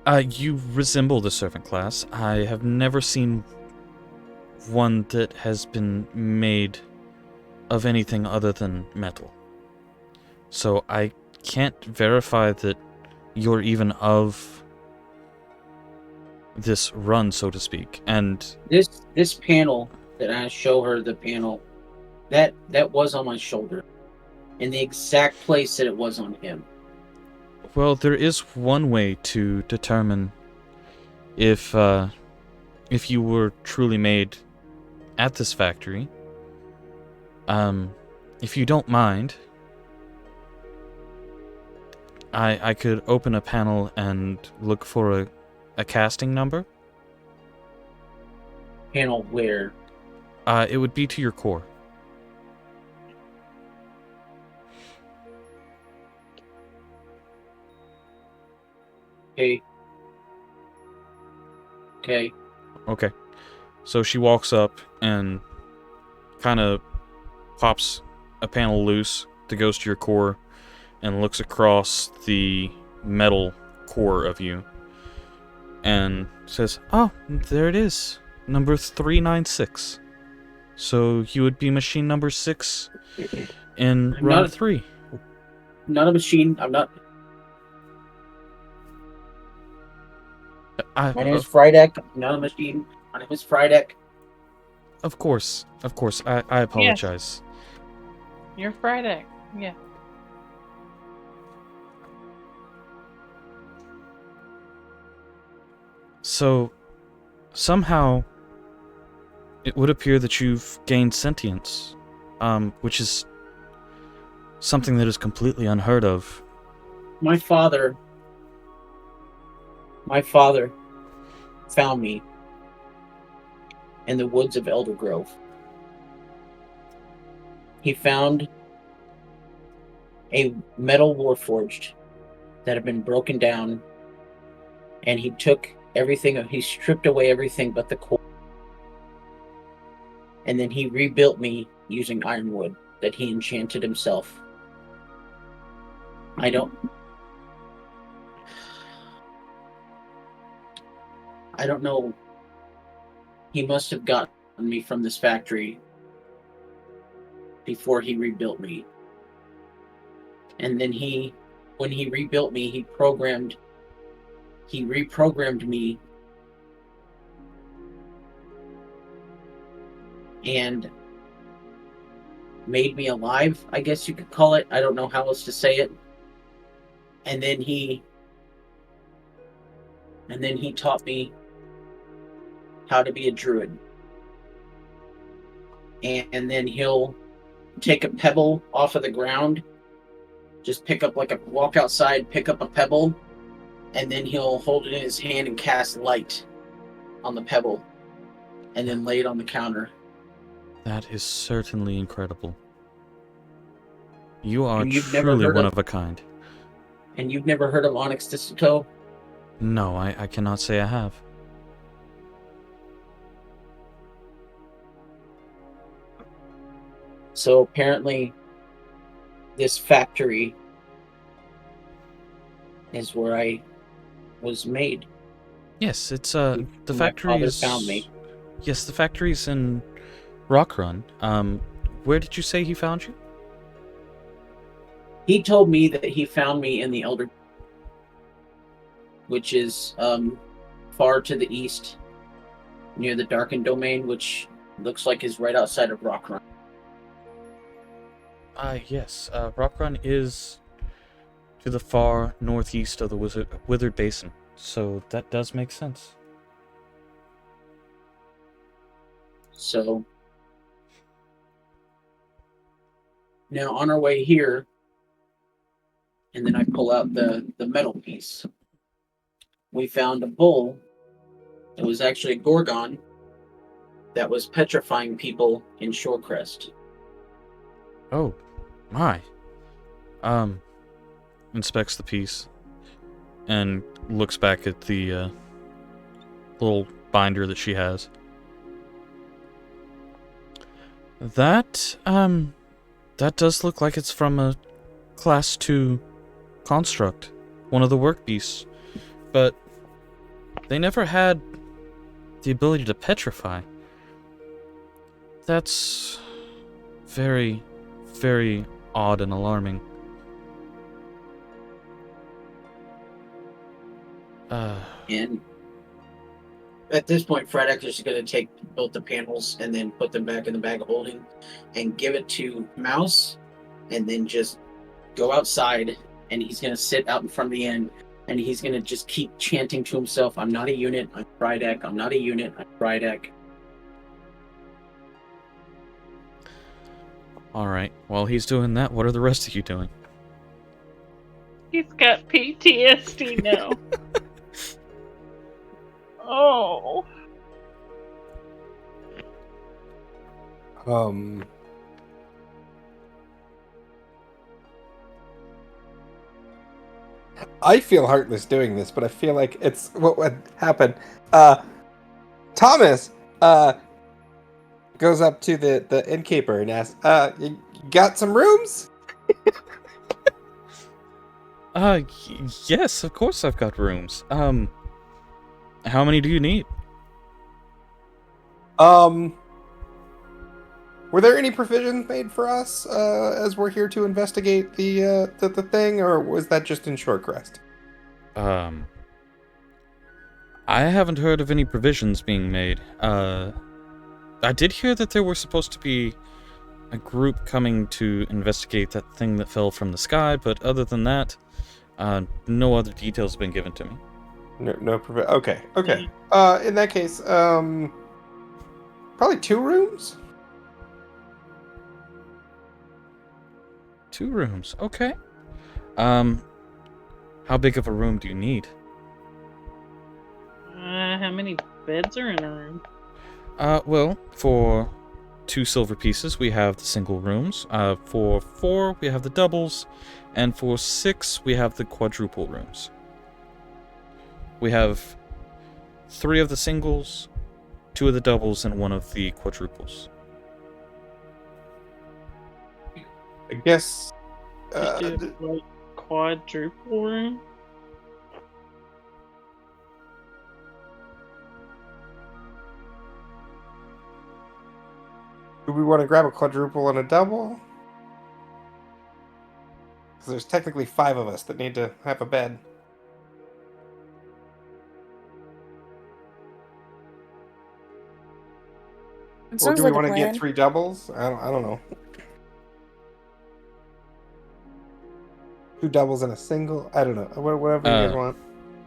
You resemble the servant class. I have never seen one that has been made of anything other than metal. So I can't verify that you're even of this run, so to speak. And this panel that I show her, the panel that was on my shoulder, in the exact place that it was on him. well, there is one way to determine if you were truly made at this factory. If you don't mind, I could open a panel and look for a casting number. Panel where? It would be to your core. Okay. Okay. Okay. So she walks up and kind of pops a panel loose that goes to your core and looks across the metal core of you and says, "Oh, there it is. Number 396. So you would be machine number 6 in I'm round not- 3. Not a machine. I'm not. My name is Frydek. I'm not a machine. My name is Frydek. Of course. I apologize. You're Friday. Yeah. So, somehow, it would appear that you've gained sentience, which is something that is completely unheard of. My father found me in the woods of Elder Grove. He found a metal warforged that had been broken down, and he took everything, he stripped away everything but the core. And then he rebuilt me using ironwood that he enchanted himself. I don't know. He must have gotten me from this factory before he rebuilt me. And then when he rebuilt me, he reprogrammed me and made me alive, I guess you could call it. I don't know how else to say it. And then he taught me how to be a druid. And then he'll take a pebble off of the ground, just walk outside, pick up a pebble, and then he'll hold it in his hand and cast light on the pebble, and then lay it on the counter. That is certainly incredible. You are And you've never truly heard one of- of a kind. And you've never heard of Existential? No, I cannot say I have. So apparently, this factory is where I was made. Yes, it's the My factory father is... found me. Yes, the factory's in Rockrun. Where did you say he found you? He told me that he found me in the Elder, which is far to the east, near the Darkened Domain, which looks like is right outside of Rockrun. Yes. Rockrun is to the far northeast of the Withered Basin, so that does make sense. So now on our way here, and then I pull out the metal piece. We found a bull. It was actually a gorgon that was petrifying people in Shorecrest. Oh, my. Inspects the piece and looks back at the little binder that she has. That does look like it's from a Class 2 construct, one of the work beasts, but they never had the ability to petrify. That's very, very odd and alarming. And at this point, Fred is going to take both the panels and then put them back in the bag of holding and give it to Mouse, and then just go outside, and he's going to sit out in front of the inn, and he's going to just keep chanting to himself, "I'm not a unit, I'm Frydek, I'm not a unit, I'm Frydek." Alright, while he's doing that, what are the rest of you doing? He's got PTSD now. Oh. I feel heartless doing this, but I feel like it's what would happen. Thomas goes up to the innkeeper and asks, you got some rooms? Yes, of course I've got rooms. How many do you need? Were there any provisions made for us as we're here to investigate the thing, or was that just in Shorecrest? I haven't heard of any provisions being made. I did hear that there were supposed to be a group coming to investigate that thing that fell from the sky, but other than that, no other details have been given to me. Okay. In that case, probably 2 rooms? 2 rooms, okay. How big of a room do you need? How many beds are in a room? Well, for 2 silver pieces, we have the single rooms. For 4, we have the doubles. And for 6, we have the quadruple rooms. We have 3 of the singles, 2 of the doubles, and 1 of the quadruples. I guess... Just do a like, quadruple room? do we want to grab a quadruple and a double? Because there's technically 5 of us that need to have a bed. It Or sounds do we like a want to get plan. 3 doubles? I don't know. 2 doubles and a single? I don't know. Whatever you guys want.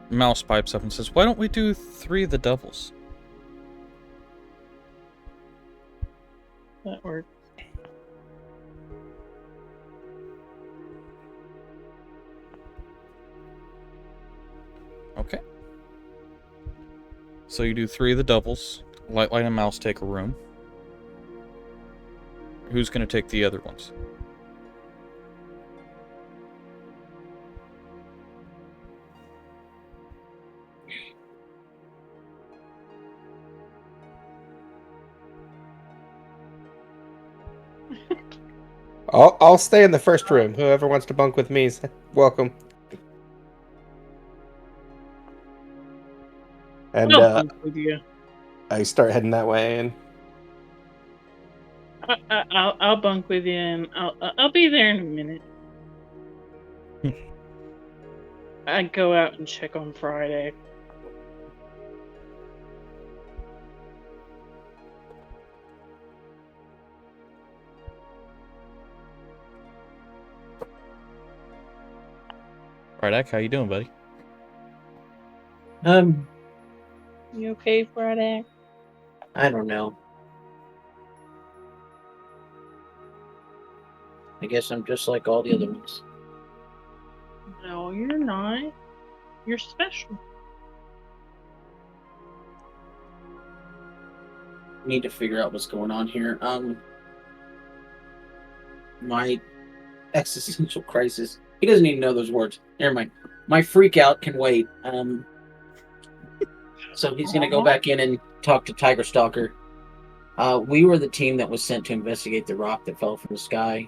Mouse pipes up and says, why don't we do 3 of the doubles? That works. Okay. So you do 3 of the doubles. Light and Mouse take a room. Who's going to take the other ones? I'll stay in the first room. Whoever wants to bunk with me is welcome. And I'll bunk with you. I start heading that way, and I'll bunk with you, and I'll be there in a minute. I go out and check on Friday. Rydak, how you doing, buddy? You okay, Friday? I don't know. I guess I'm just like all the other ones. No, you're not. You're special. Need to figure out what's going on here. My existential crisis. He doesn't even know those words. Never mind. My freak out can wait. So he's gonna go back in and talk to Tiger Stalker. We were the team that was sent to investigate the rock that fell from the sky.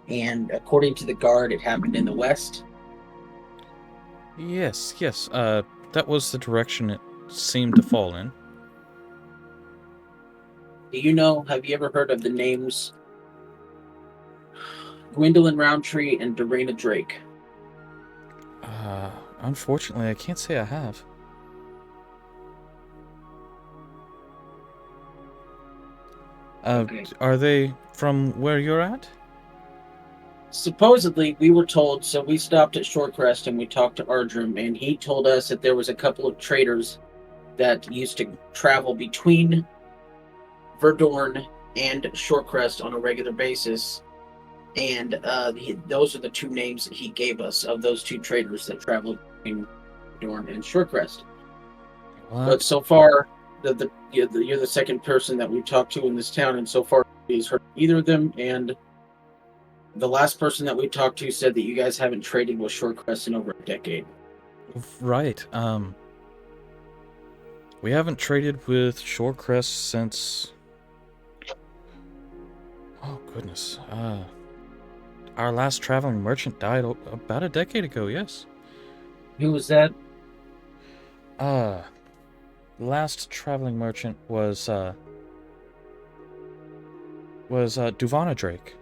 And according to the guard, it happened in the west. Yes. That was the direction it seemed to fall in. Do you know, have you ever heard of the names Gwendolyn Roundtree and Dorena Drake? Unfortunately, I can't say I have. Okay. Are they from where you're at? Supposedly, we were told, so we stopped at Shorecrest and we talked to Ardrum, and he told us that there was a couple of traders that used to travel between Verdorn and Shorecrest on a regular basis, And those are the two names that he gave us of those two traders that traveled between Dorn and Shorecrest. But so far, you're the second person that we've talked to in this town, and so far he's heard either of them. And the last person that we talked to said that you guys haven't traded with Shorecrest in over a decade. Right. We haven't traded with Shorecrest since... Oh, goodness. Our last traveling merchant died about a decade ago, yes. Who was that? The last traveling merchant was Duvana Drake.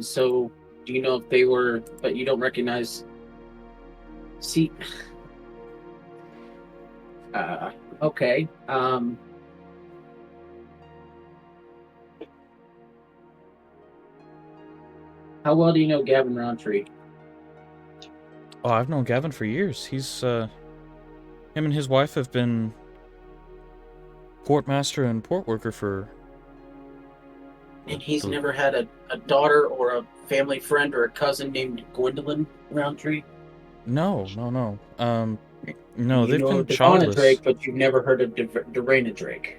So do you know if they were, but you don't recognize... See... okay. How well do you know Gavin Roundtree? Oh, I've known Gavin for years. He's, him and his wife have been portmaster and port worker for... And he's never had a daughter or a family friend or a cousin named Gwendolyn Roundtree? No. No, You they've know been Devonna childless. Drake, but you've never heard of Dorena Drake.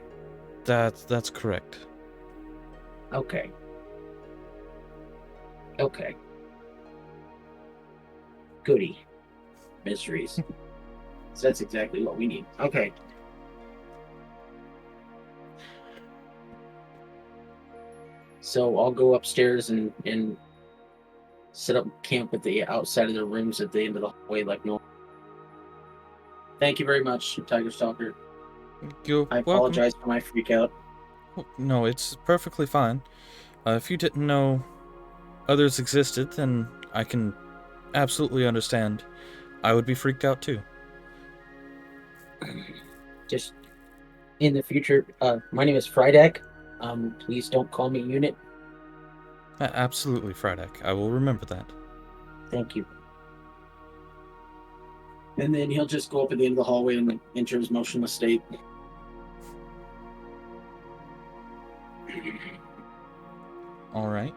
That's correct. Okay. Okay. Goody. Mysteries. So that's exactly what we need. Okay. So I'll go upstairs and set up camp at the outside of the rooms at the end of the hallway like normal. Thank you very much, Tiger Stalker. You're I welcome. apologize for my freak out. No, it's perfectly fine. If you didn't know others existed, then I can absolutely understand. I would be freaked out too. Just in the future, my name is Frydek. Please don't call me Unit. Absolutely, Frydek. I will remember that. Thank you. And then he'll just go up at the end of the hallway and enter his motionless state. All right.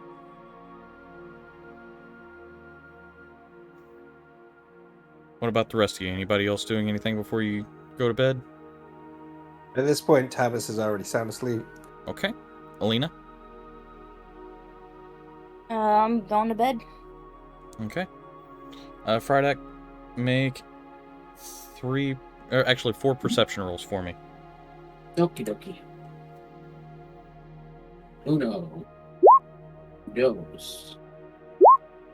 What about the rest of you? Anybody else doing anything before you go to bed? At this point, Thomas is already sound asleep. Okay. Alina? I'm going to bed. Okay. Frydek, make 4 perception rolls for me. Okie dokie. Uno. Dos.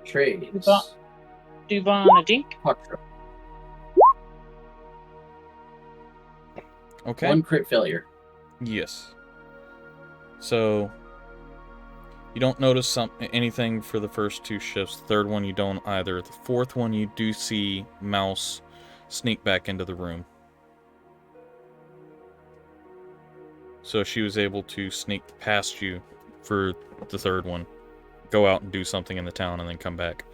Tres. Duvana Dink. Quattro. Okay. 1 crit failure. Yes. So you don't notice anything for the first 2 shifts. The third one you don't either. The fourth one you do see Mouse sneak back into the room. So she was able to sneak past you for the third one. Go out and do something in the town and then come back.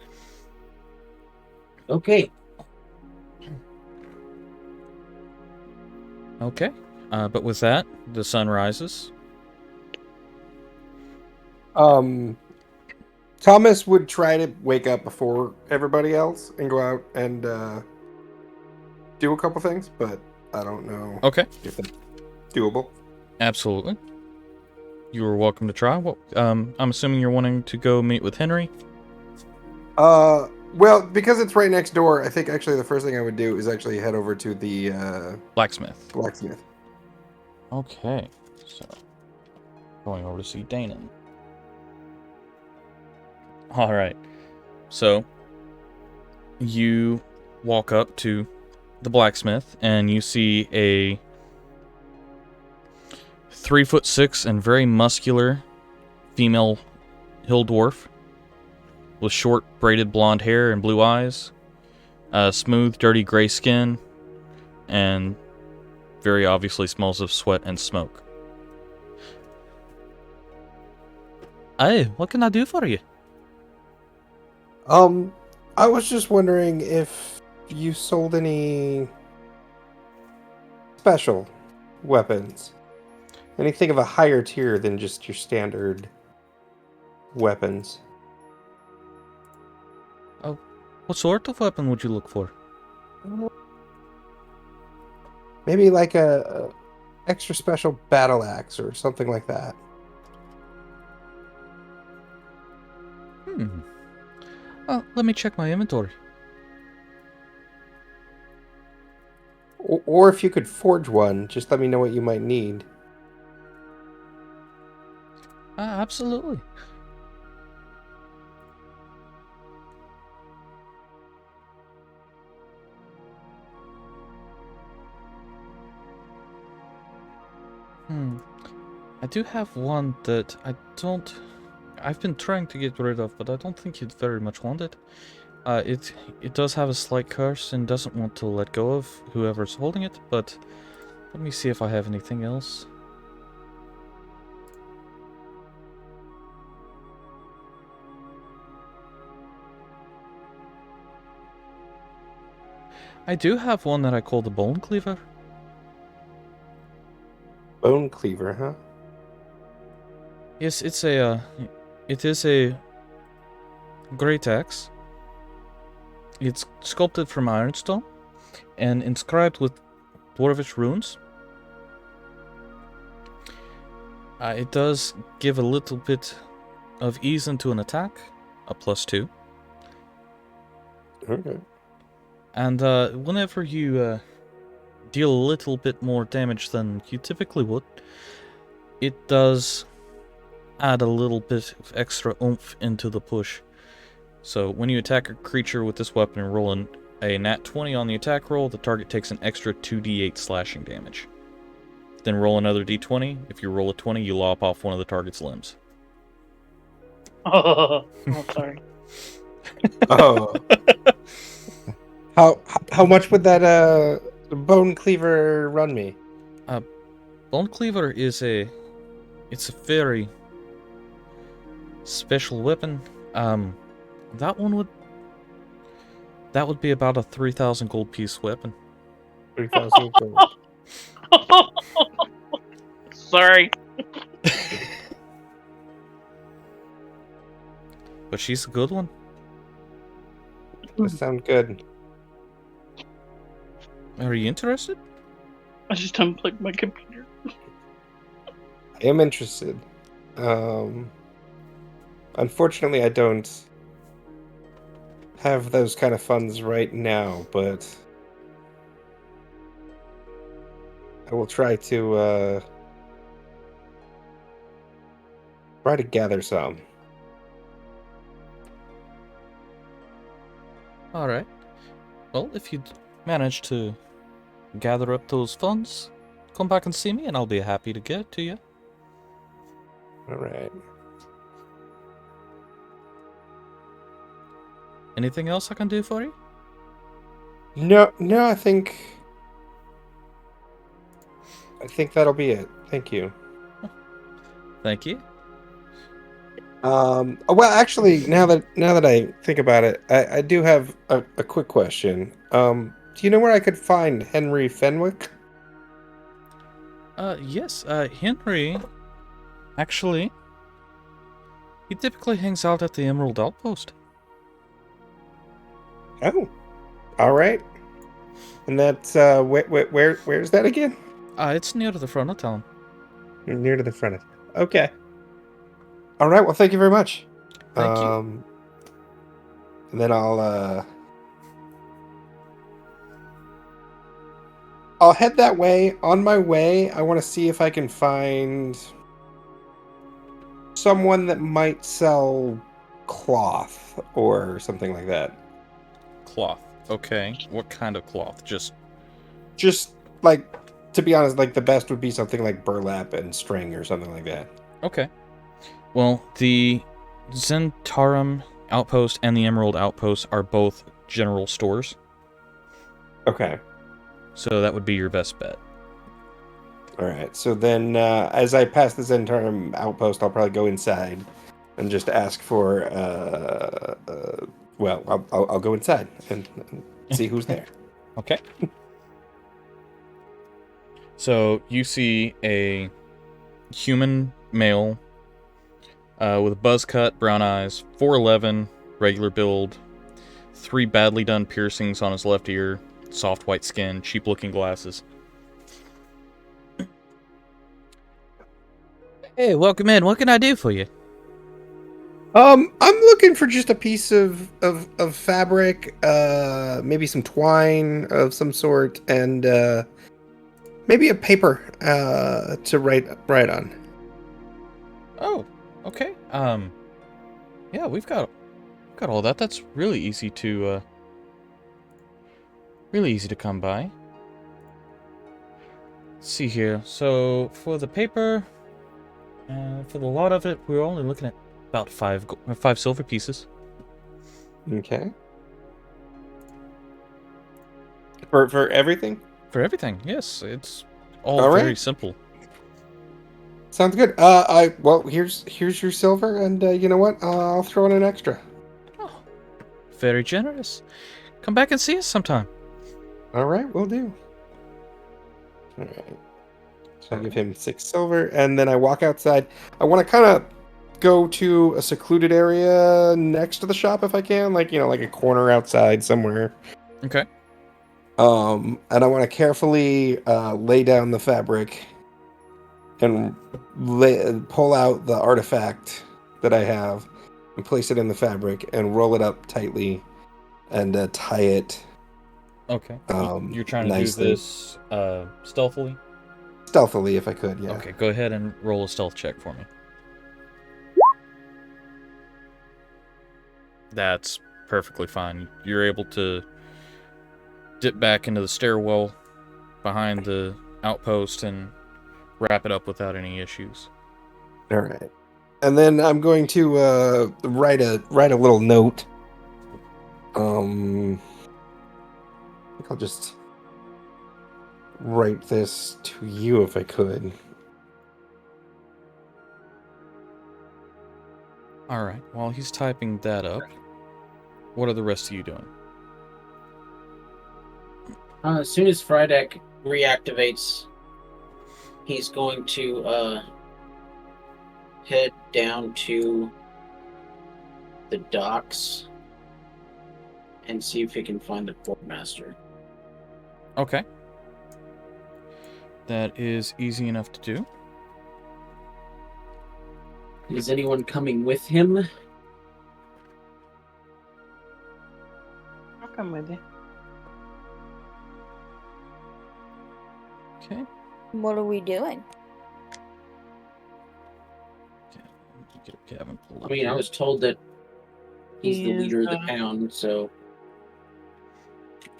Okay. Okay. But with that, the sun rises. Thomas would try to wake up before everybody else and go out and do a couple things, but I don't know Okay. if that's doable. Absolutely. You are welcome to try. Well, I'm assuming you're wanting to go meet with Henry? Well, because it's right next door, I think actually the first thing I would do is actually head over to the Blacksmith. blacksmith. Okay. So, going over to see Danon. Alright. So, you walk up to the blacksmith, and you see a 3'6" and very muscular female hill dwarf with short braided blonde hair and blue eyes, smooth, dirty gray skin, and very obviously smells of sweat and smoke. Hey, what can I do for you? I was just wondering if you sold any special weapons. Anything of a higher tier than just your standard weapons. Oh, what sort of weapon would you look for? Maybe like a extra special battle axe or something like that. Let me check my inventory. Or if you could forge one, just let me know what you might need. Absolutely. I do have one that I've been trying to get rid of, but I don't think you'd very much want it. It does have a slight curse and doesn't want to let go of whoever's holding it, but let me see if I have anything else. I do have one that I call the Bone Cleaver. Bone cleaver, huh? Yes, it is a great axe. It's sculpted from ironstone and inscribed with dwarvish runes. It does give a little bit of ease into an attack, a +2. Okay. And whenever you deal a little bit more damage than you typically would, it does add a little bit of extra oomph into the push. So when you attack a creature with this weapon and roll a nat 20 on the attack roll, the target takes an extra 2d8 slashing damage. Then roll another d20. If you roll a 20, you lop off one of the target's limbs. Oh, sorry. Oh. How much would that bone cleaver run me? Bone Cleaver is it's a very special weapon. That would be about a 3,000 gold piece weapon. 3,000 gold. Sorry. But she's a good one. That sounds good. Are you interested? I just unplugged my computer. I am interested. Unfortunately, I don't have those kind of funds right now, but I will try to gather some. Alright. Well, if you manage to gather up those funds, come back and see me and I'll be happy to get it to you. All right. Anything else I can do for you? No, I think that'll be it. Thank you. Thank you. Well, actually, now that I think about it, I do have a quick question. Do you know where I could find Henry Fenwick? Yes, Henry, actually, he typically hangs out at the Emerald Outpost. Oh, all right. And that's where's that again? It's near to the front of town. Near to the front of it. Okay. All right. Well, thank you very much. Thank you. And then I'll head that way. On my way, I want to see if I can find someone that might sell cloth or something like that. Cloth. Okay. What kind of cloth? Just like, to be honest, like the best would be something like burlap and string or something like that. okay. Well, the Zentarum Outpost and the Emerald Outpost are both general stores, Okay. so that would be your best bet. All right. So then, as I pass the Zentarum outpost, I'll probably go inside and just ask for. Well, I'll go inside and see who's there. Okay. So you see a human male with a buzz cut, brown eyes, 4'11", regular build, 3 badly done piercings on his left ear, soft white skin, cheap looking glasses. Hey, welcome in. What can I do for you? I'm looking for just a piece of fabric, maybe some twine of some sort, and maybe a paper to write on. Oh, okay. Yeah, we've got all that. That's really easy to come by. Let's see here. So for the paper, for the lot of it, we're only looking at about 5 silver pieces. Okay. For everything? For everything, yes. It's all All very right. simple. Sounds good. Here's your silver, and you know what? I'll throw in an extra. Oh, very generous. Come back and see us sometime. All right, will do. All right. So I give him 6 silver, and then I walk outside. I want to kind of go to a secluded area next to the shop if I can, like a corner outside somewhere. Okay. And I want to carefully lay down the fabric and pull out the artifact that I have and place it in the fabric and roll it up tightly and tie it. Okay. You're trying to nicely. do this stealthily? Stealthily, if I could, yeah. Okay, go ahead and roll a stealth check for me. That's perfectly fine. You're able to dip back into the stairwell behind the outpost and wrap it up without any issues. All right. And then I'm going to write a little note. I think I'll just write this to you if I could. Alright, while he's typing that up, what are the rest of you doing? As soon as Frydek reactivates, he's going to head down to the docks and see if he can find the quartermaster. Okay. That is easy enough to do. Is anyone coming with him? I'll come with you. Okay. What are we doing? Get Gavin pulled I up mean, here. I was told that he's the He is, leader of the town, so...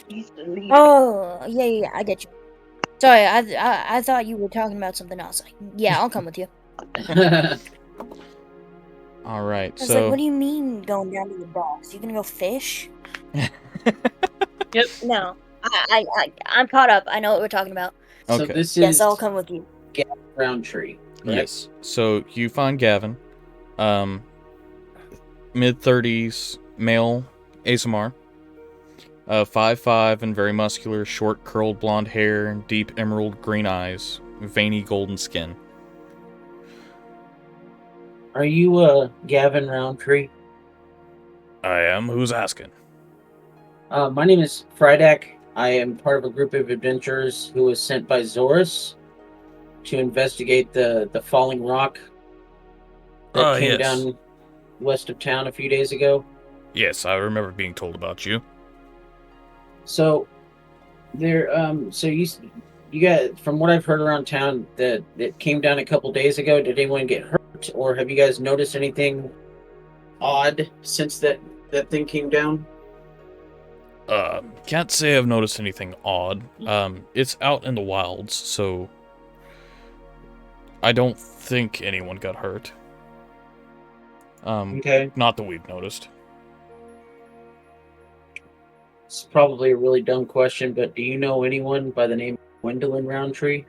He's the leader. Oh, yeah, I get you. Sorry, I thought you were talking about something else. Yeah, I'll come with you. Alright, I was so... like, what do you mean going down to the docks? You gonna go fish? Yep. No, I'm caught up. I know what we're talking about. So Okay. this Yes, is I'll come with you. Roundtree, correct? Yes. So you find Gavin, mid-30s, male, ASMR, 5'5" and very muscular, short curled blonde hair, deep emerald green eyes, veiny golden skin. Are you Gavin Roundtree? I am. Who's asking? My name is Frydek. I am part of a group of adventurers who was sent by Zorus to investigate the falling rock that came Yes. down west of town a few days ago. Yes, I remember being told about you. So there, so you got, from what I've heard around town, that it came down a couple days ago. Did anyone get hurt, or have you guys noticed anything odd since that thing came down? Can't say I've noticed anything odd. It's out in the wilds, so I don't think anyone got hurt. Okay. Not that we've noticed. It's probably a really dumb question, but do you know anyone by the name of Gwendolyn Roundtree?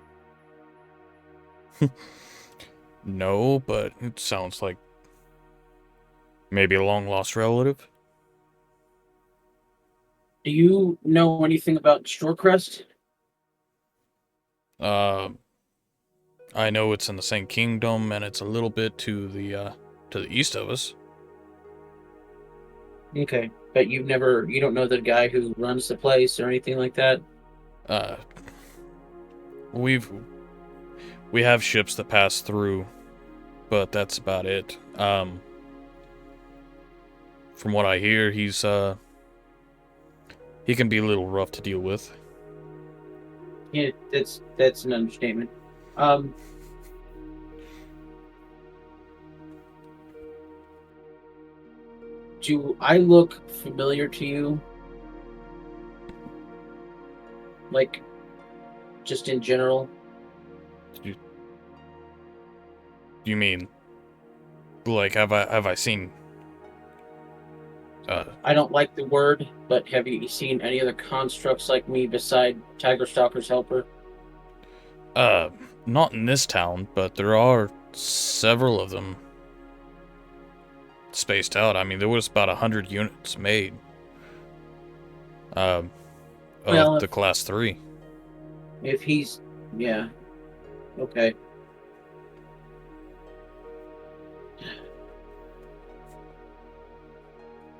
No, but it sounds like maybe a long-lost relative. Do you know anything about Shorecrest? I know it's in the same kingdom, and it's a little bit to the east of us. Okay, but you don't know the guy who runs the place or anything like that? Uh, we have ships that pass through, but that's about it. From what I hear, he can be a little rough to deal with. Yeah, that's an understatement. Um, do I look familiar to you? Like, just in general? You mean, like, have I seen? I don't like the word, but have you seen any other constructs like me beside Tiger Stalker's helper? Not in this town, but there are several of them spaced out. I mean, there was about 100 units made. Of Well, the class 3. if he's, yeah, okay.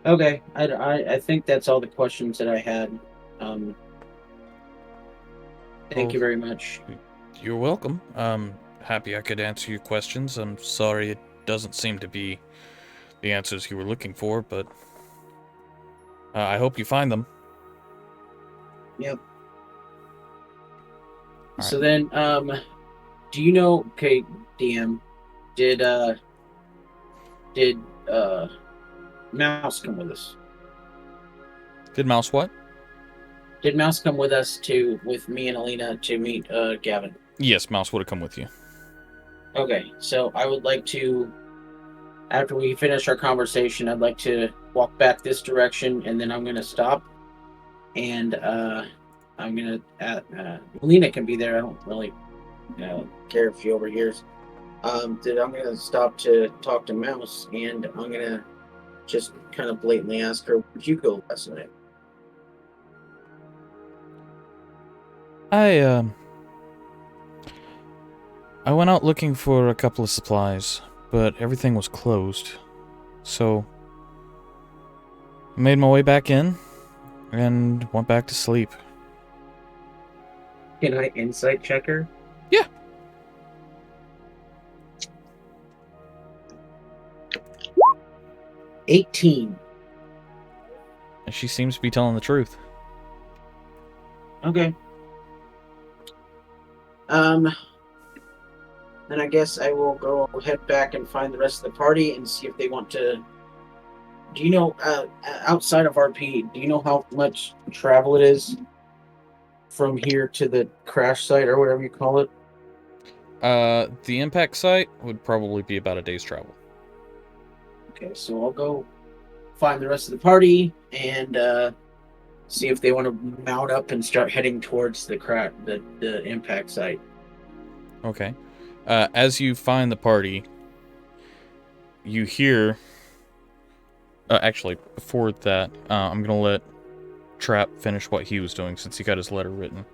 Okay, I think that's all the questions that I had. Um, Thank you very much. You're welcome. Happy I could answer your questions. I'm sorry it doesn't seem to be the answers you were looking for, but I hope you find them. Yep. All So then, do you know? Okay, DM, did Mouse come with us? Did Mouse what? Did Mouse come with us with me and Alina to meet Gavin? Yes, Mouse would have come with you. Okay, so I would like to, after we finish our conversation, I'd like to walk back this direction, and then I'm gonna stop, and I'm gonna. Alina can be there. I don't really care if she overhears. I'm gonna stop to talk to Mouse, and I'm gonna just kind of blatantly ask her, "Where'd you go last night?" I went out looking for a couple of supplies, but everything was closed. So I made my way back in and went back to sleep. Can I insight check her? Yeah. $18. And she seems to be telling the truth. Okay. Then I guess I will go head back and find the rest of the party and see if they want to. Do you know, outside of RP, do you know how much travel it is from here to the crash site or whatever you call it? The impact site would probably be about a day's travel. Okay, so I'll go find the rest of the party and see if they want to mount up and start heading towards the impact site. Okay. As you find the party, you hear... actually, before that, I'm going to let Trap finish what he was doing since he got his letter written.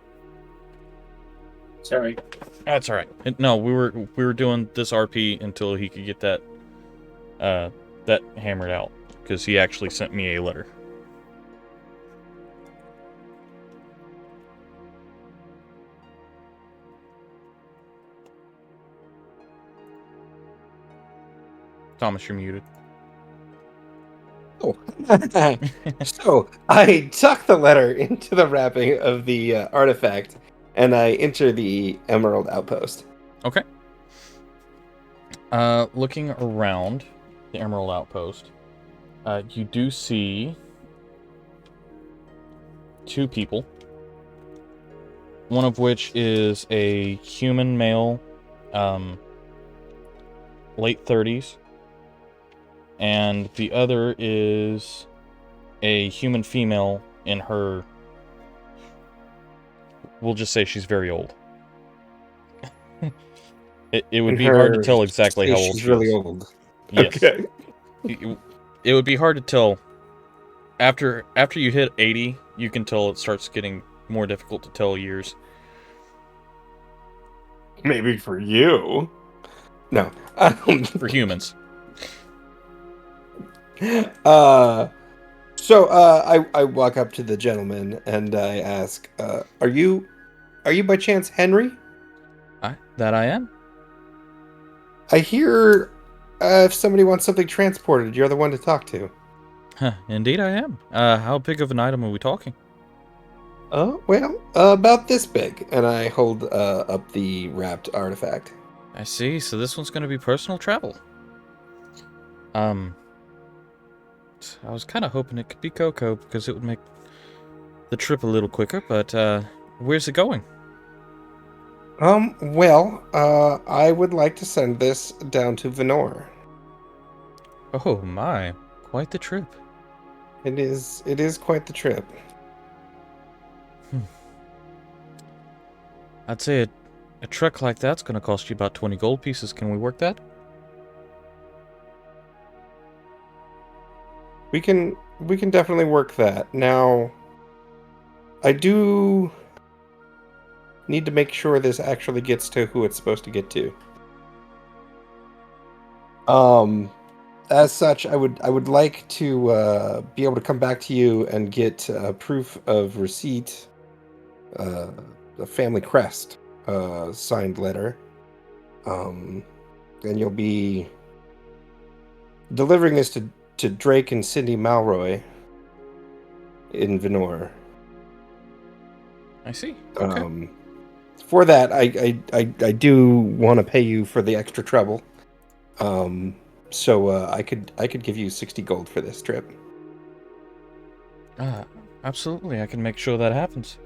Sorry. That's all right. No, we were doing this RP until he could get that hammered out, because he actually sent me a letter. Thomas, you're muted. Oh. So I tuck the letter into the wrapping of the artifact, and I enter the Emerald Outpost. Okay. Looking around the Emerald Outpost, you do see two people. One of which is a human male, late 30s. And the other is a human female in her... We'll just say she's very old. It would be hard to tell exactly how old she's she really is. old. Yes. Okay. It would be hard to tell. After you hit 80, you can tell it starts getting more difficult to tell years. Maybe for you. No. For humans. I walk up to the gentleman and I ask, are you by chance Henry? That I am. I hear if somebody wants something transported, you're the one to talk to. Huh, indeed I am. How big of an item are we talking? Oh, well, about this big. And I hold up the wrapped artifact. I see, so this one's gonna be personal travel. I was kind of hoping it could be Coco, because it would make the trip a little quicker, but, where's it going? I would like to send this down to Venor. Oh my, quite the trip. It is quite the trip. I'd say a trek like that's gonna cost you about 20 gold pieces. Can we work that? We can definitely work that. Now, I do need to make sure this actually gets to who it's supposed to get to. As such, I would like to be able to come back to you and get proof of receipt, a family crest, signed letter. And you'll be delivering this to Drake and Cindy Malroy in Venor. I see. Okay. For that, I do want to pay you for the extra trouble. So I could give you 60 gold for this trip. Absolutely, I can make sure that happens.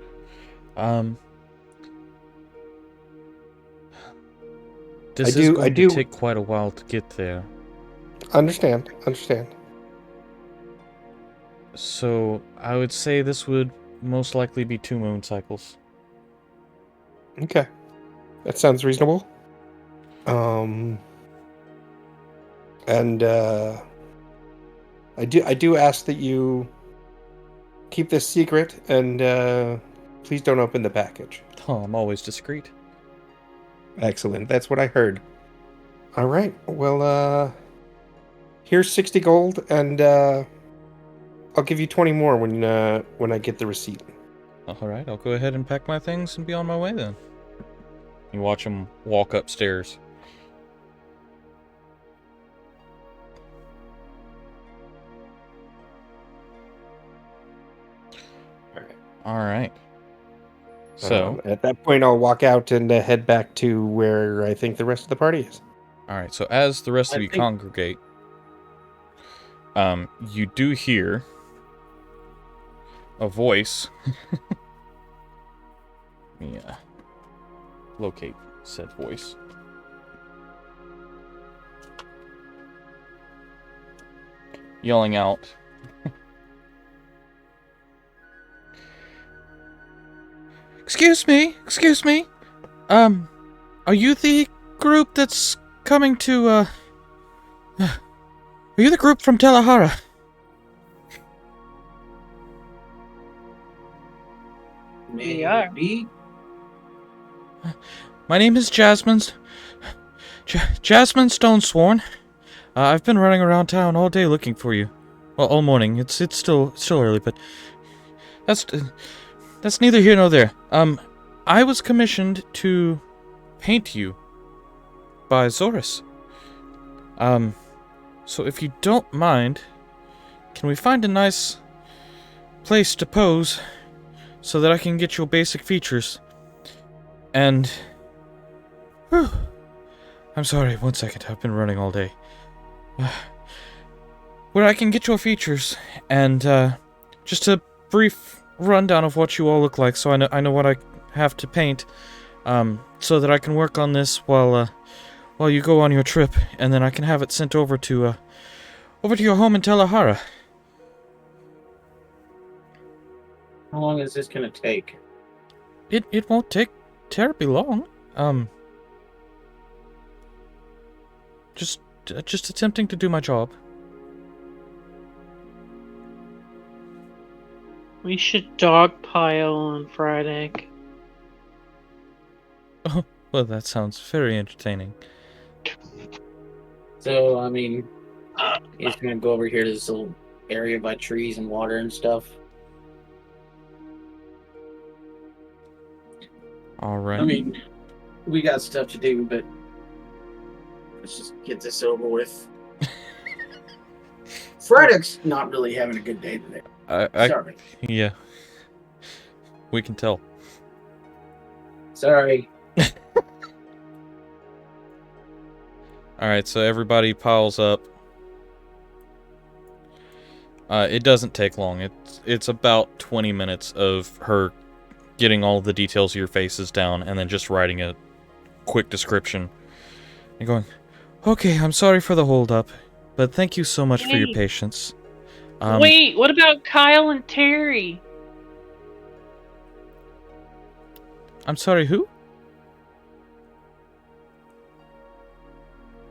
This is going to take quite a while to get there. Understand. So, I would say this would most likely be 2 moon cycles. Okay. That sounds reasonable. And I do ask that you keep this secret and please don't open the package. Oh, I'm always discreet. Excellent. That's what I heard. All right. Well, here's 60 gold, and I'll give you 20 more when I get the receipt. All right, I'll go ahead and pack my things and be on my way then. You watch him walk upstairs. All right. So at that point, I'll walk out and head back to where I think the rest of the party is. All right. So as the rest of you congregate, you do hear a voice. Let me locate said voice. Yelling out. Excuse me. Are you the group that's coming to, are you the group from Telahara? We are. My name is Jasmine Stonesworn. I've been running around town all day looking for you. Well, all morning. It's still early, but that's neither here nor there. I was commissioned to paint you by Zorus. So if you don't mind, can we find a nice place to pose so that I can get your basic features? And I'm sorry, 1 second. I've been running all day. Where I can get your features and just a brief rundown of what you all look like, so I know what I have to paint, so that I can work on this while you go on your trip, and then I can have it sent over to your home in Telahara. How long is this gonna take? It won't take terribly long. Just attempting to do my job. We should dogpile on Friday. Well, that sounds very entertaining. So, I mean, he's gonna go over here to this little area by trees and water and stuff. All right. I mean, we got stuff to do, but let's just get this over with. Frederick's not really having a good day today. Sorry. Yeah. We can tell. Sorry. All right, so everybody piles up. It doesn't take long. It's about 20 minutes of her getting all the details of your faces down and then just writing a quick description and going, "Okay, I'm sorry for the holdup, but thank you so much for your Wait. patience." Wait, what about Kyle and Terry? I'm sorry, who?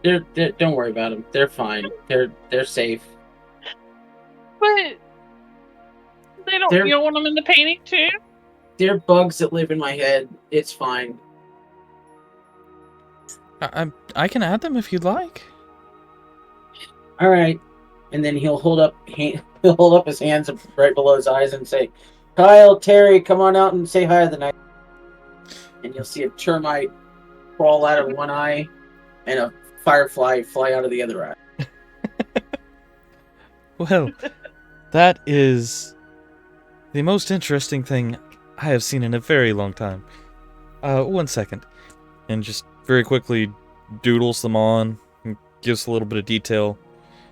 They're don't worry about them. They're fine. They're safe. But you don't want them in the painting too? They're bugs that live in my head. It's fine. I can add them if you'd like. All right. And then he'll hold up his hands right below his eyes and say, "Kyle, Terry, come on out and say hi to the night." And you'll see a termite crawl out of one eye and a firefly fly out of the other eye. Well, that is the most interesting thing I have seen in a very long time. 1 second. And just very quickly doodles them on and gives a little bit of detail.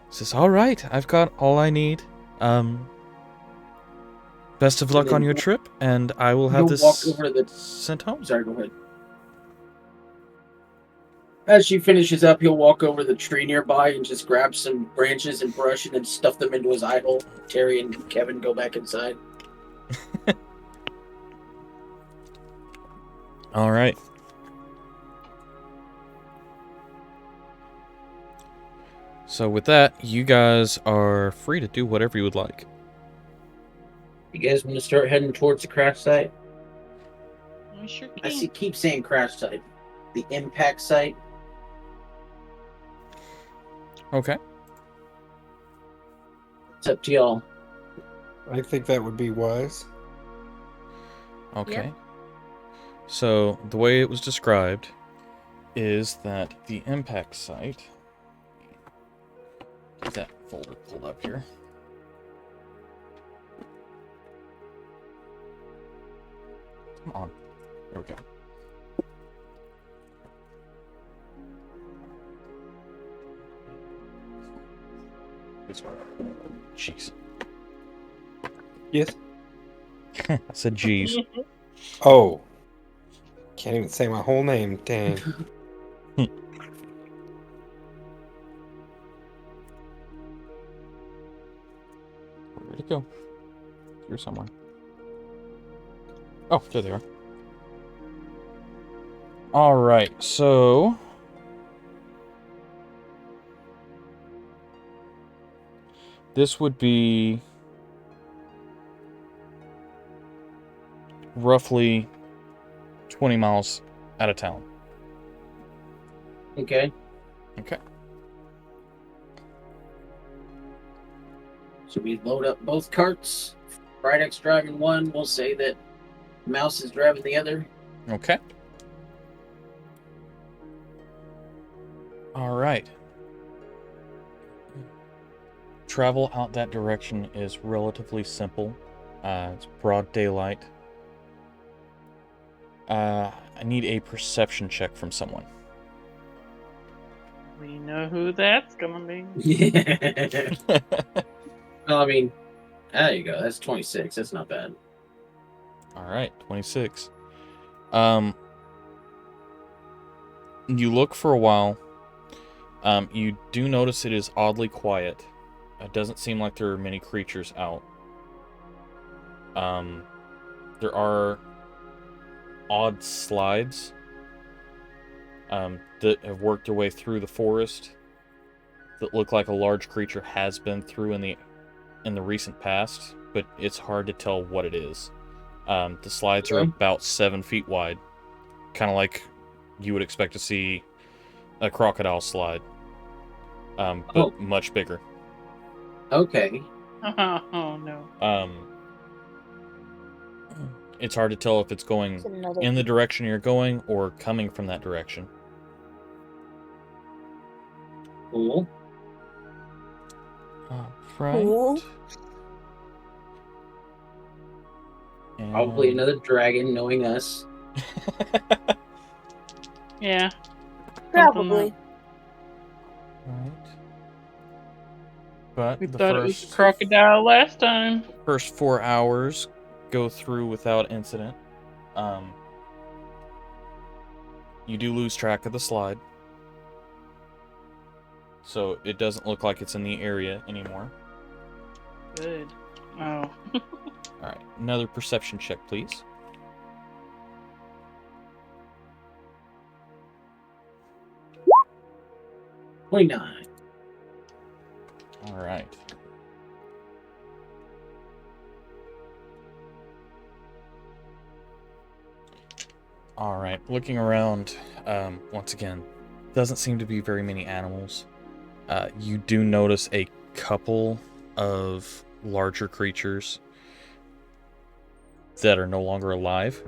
Says, "All right, I've got all I need. Best of luck on your trip, and I will have this walk over to the sent home." Sorry, go ahead. As she finishes up, he'll walk over the tree nearby and just grab some branches and brush and then stuff them into his eye hole. Terry and Kevin go back inside. All right. So with that, you guys are free to do whatever you would like. You guys want to start heading towards the crash site? We sure I can. keep saying crash site. The impact site. Okay. It's up to y'all. I think that would be wise. Okay. So the way it was described is that the impact site. Get that folder pulled up here. Come on. There we go. This one. Jeez. Yes. I said jeez. Oh. Can't even say my whole name. Dang. Where'd it go? Here somewhere. Oh, there they are. Alright, so... this would be... roughly 20 miles out of town. Okay. Okay. So we load up both carts. Brydek's driving one. We'll say that Mouse is driving the other. Okay. Alright. Travel out that direction is relatively simple. It's broad daylight. I need a perception check from someone. We know who that's gonna be. Yeah. Well, I mean, there you go. That's 26. That's not bad. Alright, 26. You look for a while. You do notice it is oddly quiet. It doesn't seem like there are many creatures out. There are odd slides that have worked their way through the forest that look like a large creature has been through in the recent past, but it's hard to tell what it is. The slides are about 7 feet wide, kind of like you would expect to see a crocodile slide, but Oh. much bigger. Okay. Oh no. It's hard to tell if it's going It's another in the direction you're going or coming from that direction. Cool. Right. Cool. Probably another dragon, knowing us. Yeah. Probably. Right. But We the thought it was a first crocodile last time. first 4 hours go through without incident. You do lose track of the slide, so it doesn't look like it's in the area anymore. Good. Oh. All right, another perception check, please. $29. All right. All right, looking around, once again, doesn't seem to be very many animals. You do notice a couple of larger creatures that are no longer alive.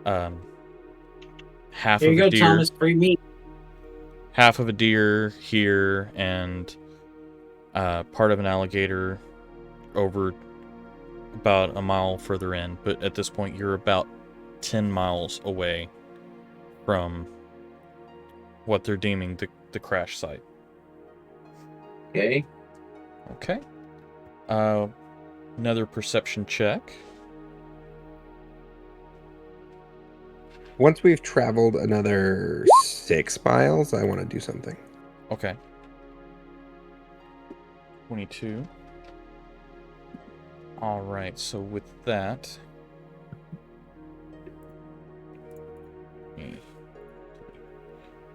Half Here of you a go, deer, Thomas. Free meat. half of a deer here, and part of an alligator over about a mile further in. But at this point, you're about 10 miles away from what they're deeming the crash site. Okay. Okay. Another perception check. Once we've traveled another 6 miles, I want to do something. Okay. 22. All right, so with that...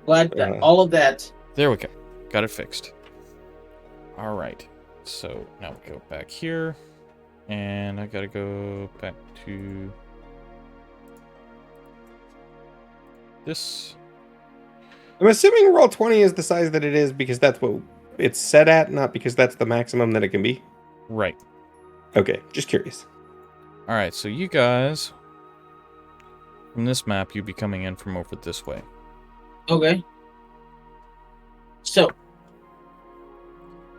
Glad that all of that. There we go. Got it fixed. All right. So now we go back here. And I gotta go back to this. I'm assuming roll 20 is the size that it is because that's what it's set at, not because that's the maximum that it can be. Right. Okay, just curious. All right, so you guys, from this map, you'd be coming in from over this way. Okay. So,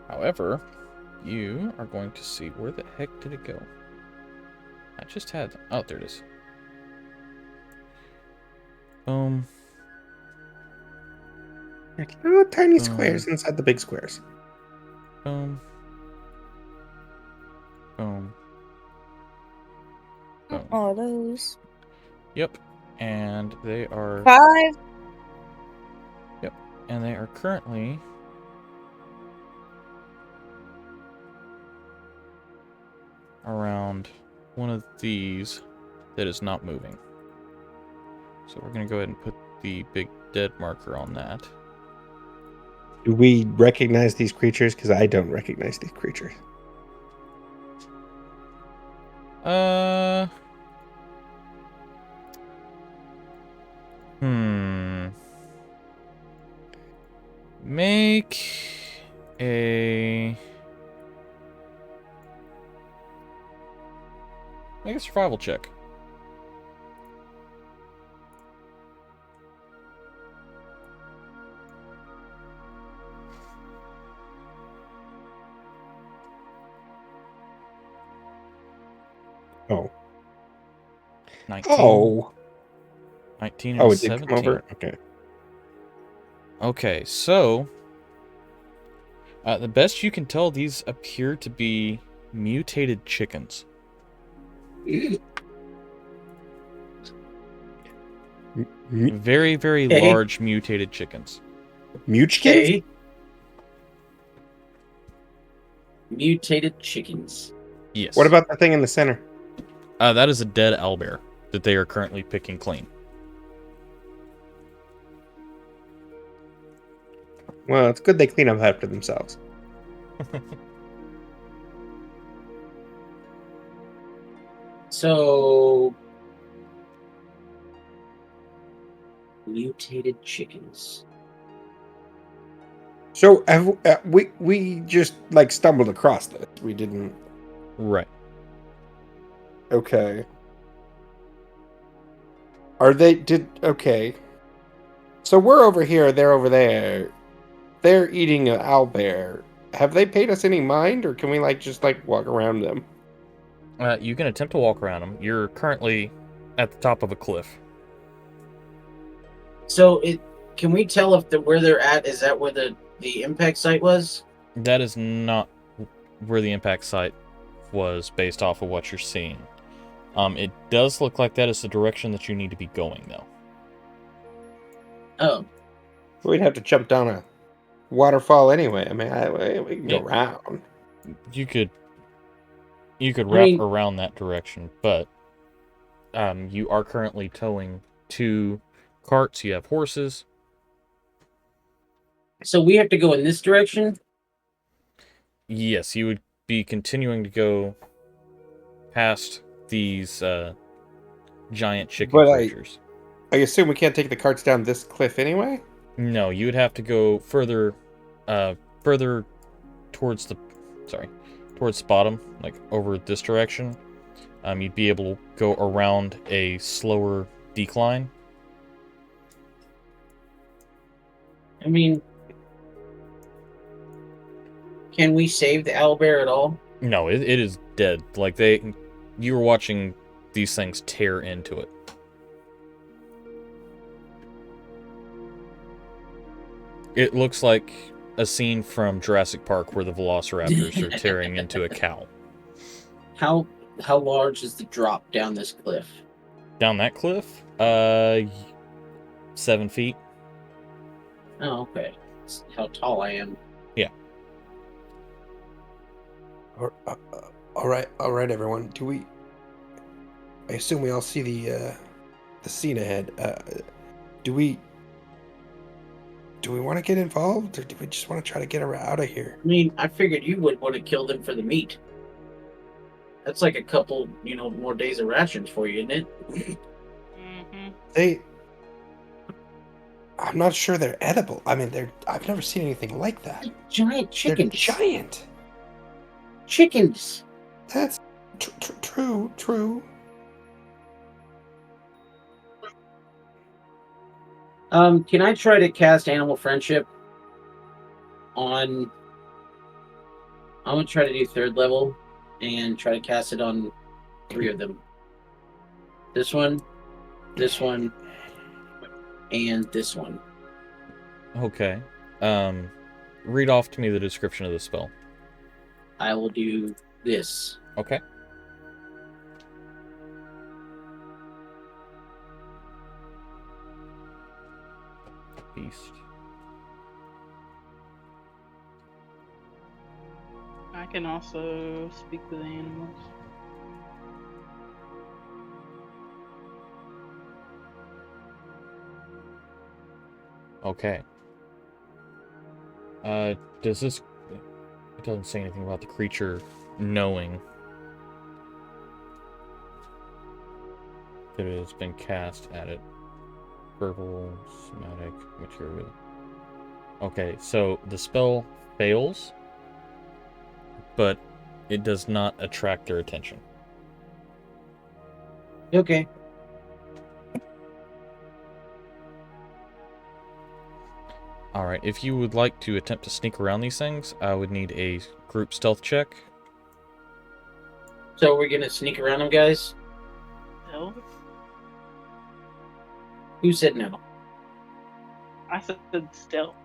However, you are going to see, where the heck did it go? I just had, oh, there it is. Like little tiny squares inside the big squares. Boom. Boom. Boom. Oh, those. Yep. And they are... 5. Yep. And they are currently... around one of these that is not moving. So we're going to go ahead and put the big dead marker on that. Do we recognize these creatures? Because I don't recognize these creatures. Make a... Make a survival check. Oh. 19. Oh. 19 and Oh, it did 17. come over? Okay. Okay, so... the best you can tell, these appear to be mutated chickens. Very, very large mutated chickens. Muchkins? okay. Mutated chickens. Yes. What about the thing in the center? That is a dead owlbear that they are currently picking clean. Well, it's good they clean up after themselves. So, Mutated chickens. So have, we just like stumbled across this. We didn't. Right. Okay. Are they okay? So we're over here. They're over there. They're eating an owlbear. Have they paid us any mind, or can we like just like walk around them? You can attempt to walk around them. You're currently at the top of a cliff. So can we tell if where they're at is that where the impact site was? That is not where the impact site was based off of what you're seeing. It does look like that is the direction that you need to be going, though. Oh, We'd have to jump down a waterfall anyway. I mean, we can go Yeah. around. You could wrap mean- around that direction, but you are currently towing 2 carts. You have horses. so we have to go in this direction? Yes, you would be continuing to go past these giant chicken But creatures. I assume we can't take the carts down this cliff anyway. No, you would have to go further towards the bottom, like over this direction. You'd be able to go around a slower decline. I mean, can we save the owlbear at all? No, it is dead. Like you were watching these things tear into it. It looks like a scene from Jurassic Park where the velociraptors are tearing into a cow. How large is the drop down this cliff? Down that cliff? 7 feet. Oh, okay. That's how tall I am. All right, everyone. I assume we all see the scene ahead. Do we want to get involved, or do we just want to try to get her out of here? I mean, I figured you would want to kill them for the meat. That's like a couple, more days of rations for you, isn't it? Mm-hmm. I'm not sure they're edible. I mean, I've never seen anything like that. Giant They're chickens. giant. Chickens. That's true. Can I try to cast animal friendship on? I'm gonna try to do 3rd level and try to cast it on 3 of them. This one, and this one. Okay. Read off to me the description of the spell. I will do this. Okay. Beast. I can also speak to the animals. Okay. Does this... It doesn't say anything about the creature knowing that it has been cast at it. Verbal, somatic, material. Okay, so the spell fails, but it does not attract their attention. Okay. Alright, if you would like to attempt to sneak around these things, I would need a group stealth check. So we're gonna sneak around them, guys? No, Who said no? I said stealth.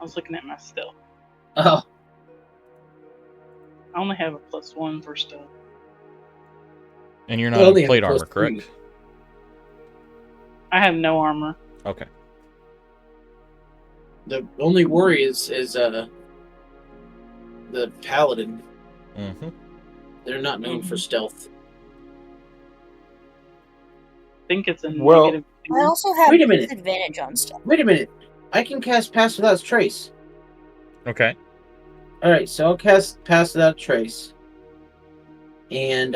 I was looking at my stealth. Oh, I only have a +1 for stealth. And you're I not only in have plate plus armor, 3. correct? I have no armor. Okay. The only worry is the paladin. Mm-hmm. They're not known for stealth. I think it's a Well- negative. I also have Wait a minute. disadvantage on stuff. Wait a minute. I can cast Pass Without Trace. Okay. Alright, so I'll cast Pass Without Trace. And,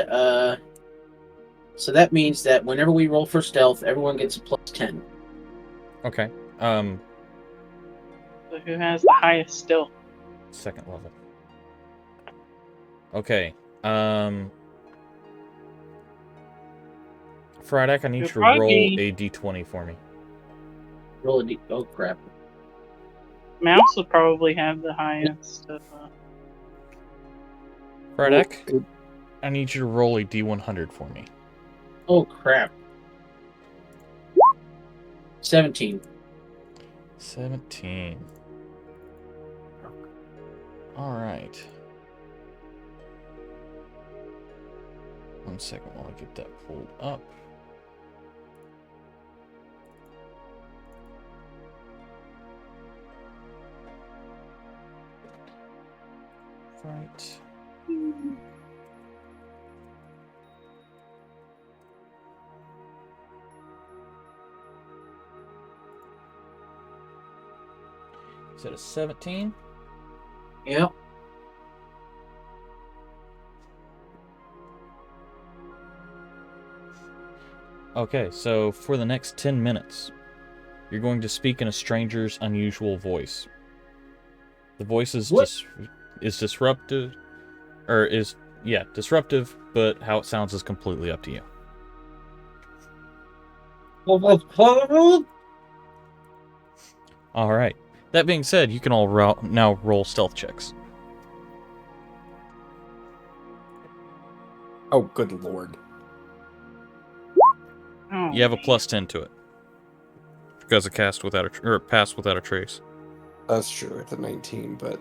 so that means that whenever we roll for stealth, everyone gets a +10. Okay. So who has the highest still? Second level. Okay. Frydek, I need you It'll to probably roll be- a d20 for me. Roll a oh crap. Mouse will probably have the highest. Frydek, I need you to roll a d100 for me. Oh crap. 17. 17. Alright. 1 second while I get that pulled up. Right. Is that a 17? Yep. Okay, so for the next 10 minutes, you're going to speak in a stranger's unusual voice. The voice is disruptive, disruptive, but how it sounds is completely up to you. All right. That being said, you can all now roll stealth checks. Oh, good lord. Oh, You have a +10 to it because it passed without a trace. That's true. It's a 19, but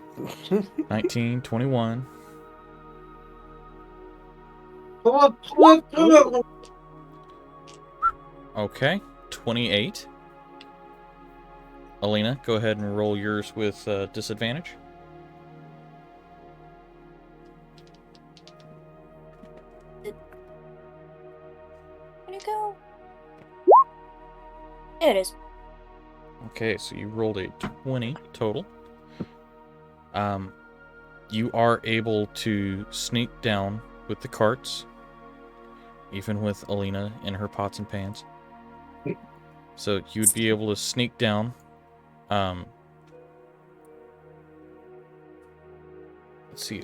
19, 21. Okay, 28. Alina, go ahead and roll yours with disadvantage. Where'd it go? There it is. Okay, so you rolled a 20 total. You are able to sneak down with the carts, even with Alina in her pots and pans. So you'd be able to sneak down. Let's see.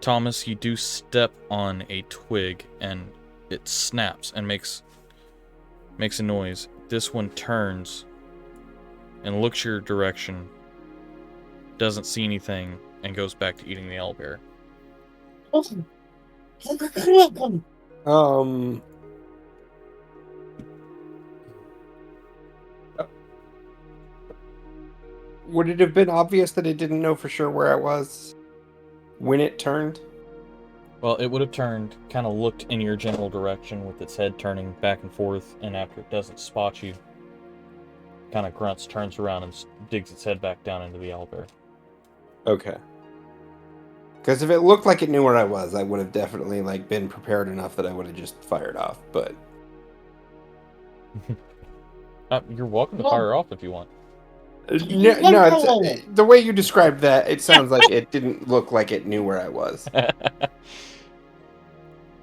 Thomas, you do step on a twig and it snaps and makes a noise. This one turns and looks your direction, doesn't see anything, and goes back to eating the owlbear. Would it have been obvious that it didn't know for sure where I was when it turned? Well, it would have turned, kind of looked in your general direction with its head turning back and forth, and after it doesn't spot you, kind of grunts, turns around, and digs its head back down into the owlbear. Okay. Because if it looked like it knew where I was, I would have definitely been prepared enough that I would have just fired off. But You're welcome to fire off if you want. no, it's, the way you described that, it sounds like it didn't look like it knew where I was.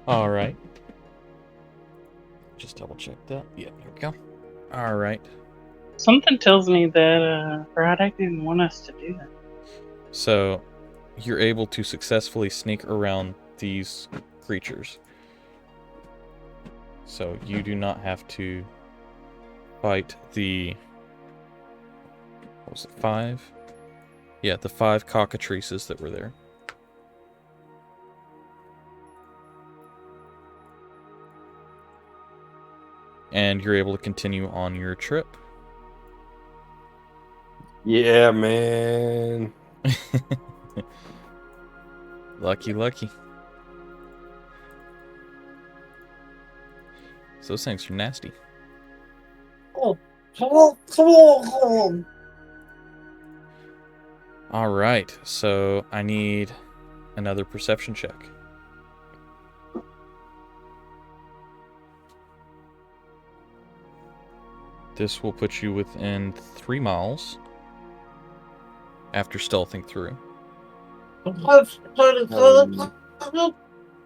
All right. Just double check that. Yeah, there we go. All right. something tells me that Roddick didn't want us to do that. So, you're able to successfully sneak around these creatures. So, you do not have to fight the... What was it, 5? Yeah, the 5 cockatrices that were there. And you're able to continue on your trip. Yeah, man. Lucky. So those things are nasty. Alright, so I need another perception check. This will put you within 3 miles after stealthing through.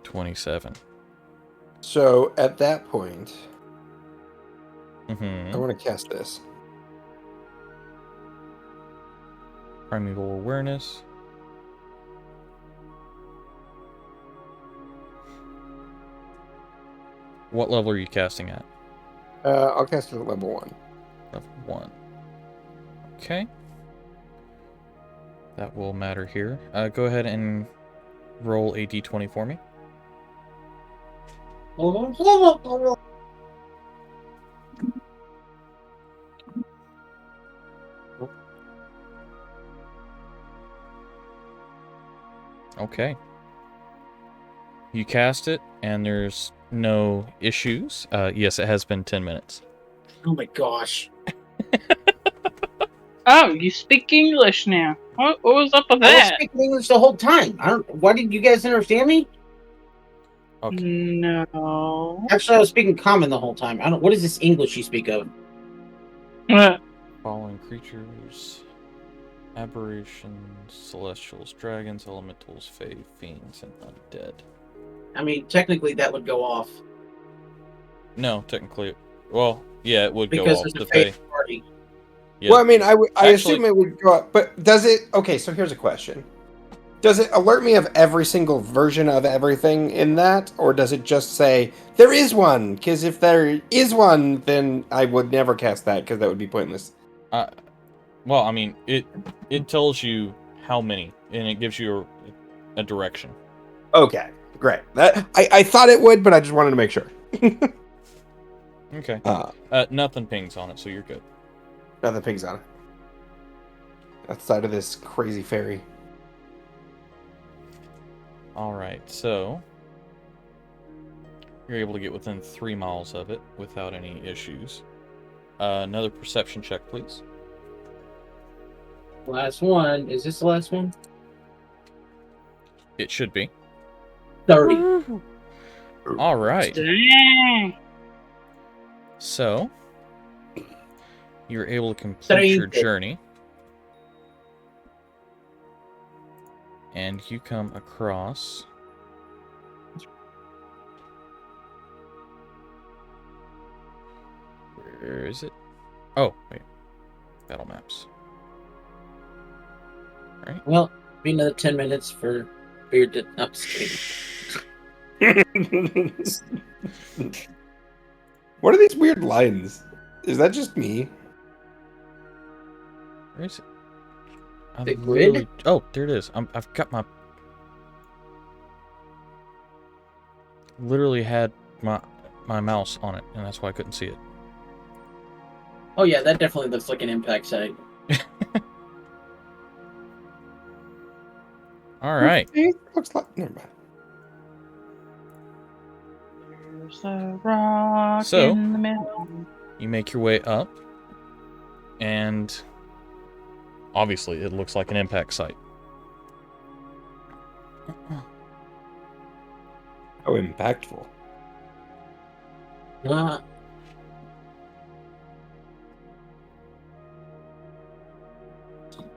27. So at that point, I want to cast this. Primeval awareness. What level are you casting at? I'll cast it at level 1. Level 1. Okay. That will matter here. Go ahead and roll a d20 for me. Okay. You cast it, and there's no issues. Yes, it has been 10 minutes. Oh my gosh. Oh, you speak English now. What was up with I was that? speaking English the whole time. Why didn't you guys understand me? Okay. No. Actually, I was speaking common the whole time. What is this English you speak of? Fallen creatures, aberrations, celestials, dragons, elementals, fae, fiends, and undead. I mean, technically that would go off. No, technically. Well, yeah, it would Because go off there's the a fae. faith party. Yeah. Well, I mean, I Actually- assume it would go up, but does it? Okay, so here's a question: does it alert me of every single version of everything in that, or does it just say there is one? Because if there is one, then I would never cast that because that would be pointless. Well, I mean, it tells you how many, and it gives you a direction. Okay, great. That I thought it would, but I just wanted to make sure. Okay. Nothing pings on it, so you're good. Nothing pings on it. Outside of this crazy fairy. All right, so you're able to get within 3 miles of it without any issues. Another perception check, please. Last one. Is this the last one? It should be. 30. All right. Dang. So you're able to complete your 30. journey, and you come across where is it? Oh, wait. Battle maps. Right? Well, be another 10 minutes for your... I'm just kidding. What are these weird lines? Is that just me? Where is it? I The grid? Oh, there it is. I've got my... Literally had my mouse on it, and that's why I couldn't see it. Oh yeah, that definitely looks like an impact site. All right. It looks like. Never mind. There's a rock So- in the middle. You make your way up, and obviously it looks like an impact site. How impactful.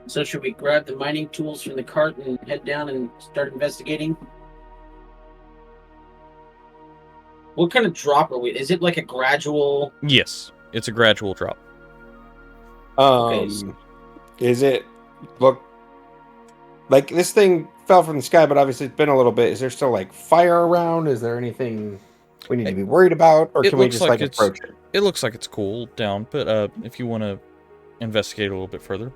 So should we grab the mining tools from the cart and head down and start investigating? What kind of drop are we? Is it like a gradual? Yes, it's a gradual drop. Okay, Is it look like this thing fell from the sky, but obviously it's been a little bit. Is there still like fire around? Is there anything we need to be worried about, or It can we looks just like like it's- approach it? It looks like it's cooled down, but if you want to investigate a little bit further,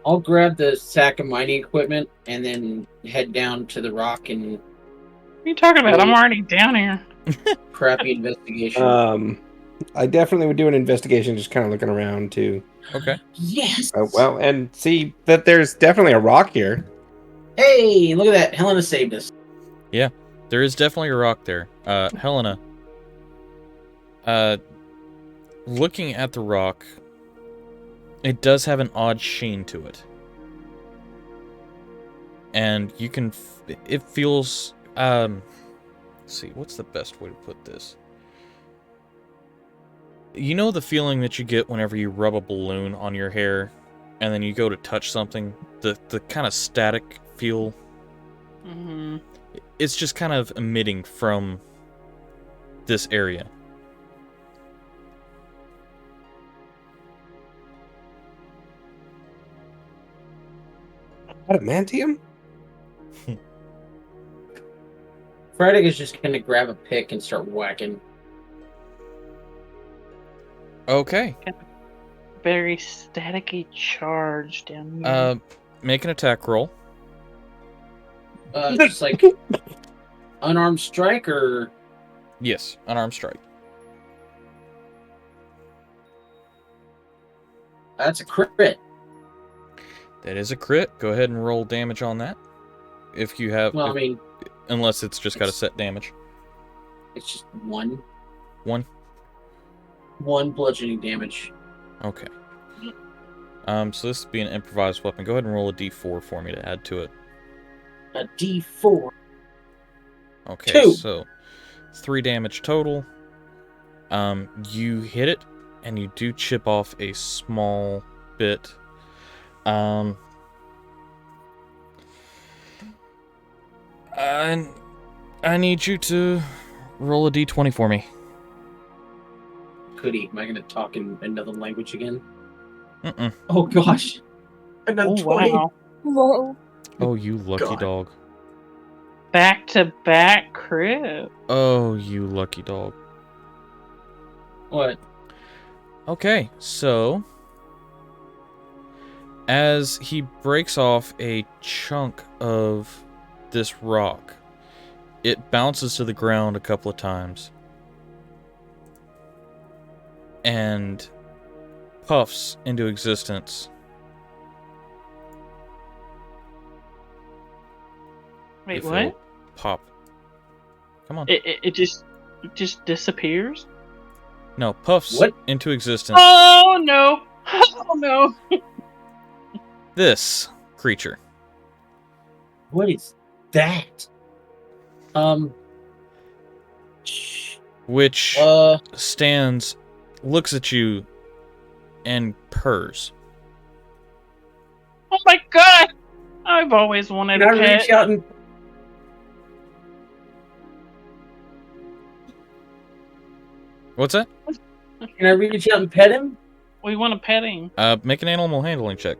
I'll grab the sack of mining equipment and then head down to the rock and What are you talking about? I'm already down here. crappy investigation. I definitely would do an investigation, just kind of looking around too. okay. Yes. Well, and see that there's definitely a rock here. Hey, look at that! Helena saved us. There is definitely a rock there. Helena, looking at the rock, it does have an odd sheen to it. And you can... it feels... let's see, what's the best way to put this? You know the feeling that you get whenever you rub a balloon on your hair, and then you go to touch something? The kind of static feel? Mm-hmm. It's just kind of emitting from this area. Adamantium? Frederick is just gonna grab a pick and start whacking. Okay. Very staticky charge down here. Make an attack roll. Just like unarmed strike or Yes, unarmed strike. that's a crit. That is a crit. Go ahead and roll damage on that. If you have, Well, I mean, unless it's just got a set damage. it's just one One. bludgeoning damage. Okay. So this would be an improvised weapon. Go ahead and roll a d4 for me to add to it. A D4. Okay, 2. so 3 damage total. You hit it, and you do chip off a small bit. I need you to roll a d20 for me. Goody. Am I gonna talk in another language again? Mm-mm. Oh gosh. Another Oh 20. wow! Whoa. Oh, you lucky God. dog. Back-to-back crit. Oh, you lucky dog. What? Okay, so as he breaks off a chunk of this rock, it bounces to the ground a couple of times and puffs into existence. Wait, If what? it'll pop. Come on. It just disappears? No, puffs What? into existence. Oh no! Oh no! This creature. What is that? Which Uh, stands, looks at you, and purrs. Oh my god! I've always wanted can a I pet. reach out and What's that? pet him? We want a petting. Make an animal handling check.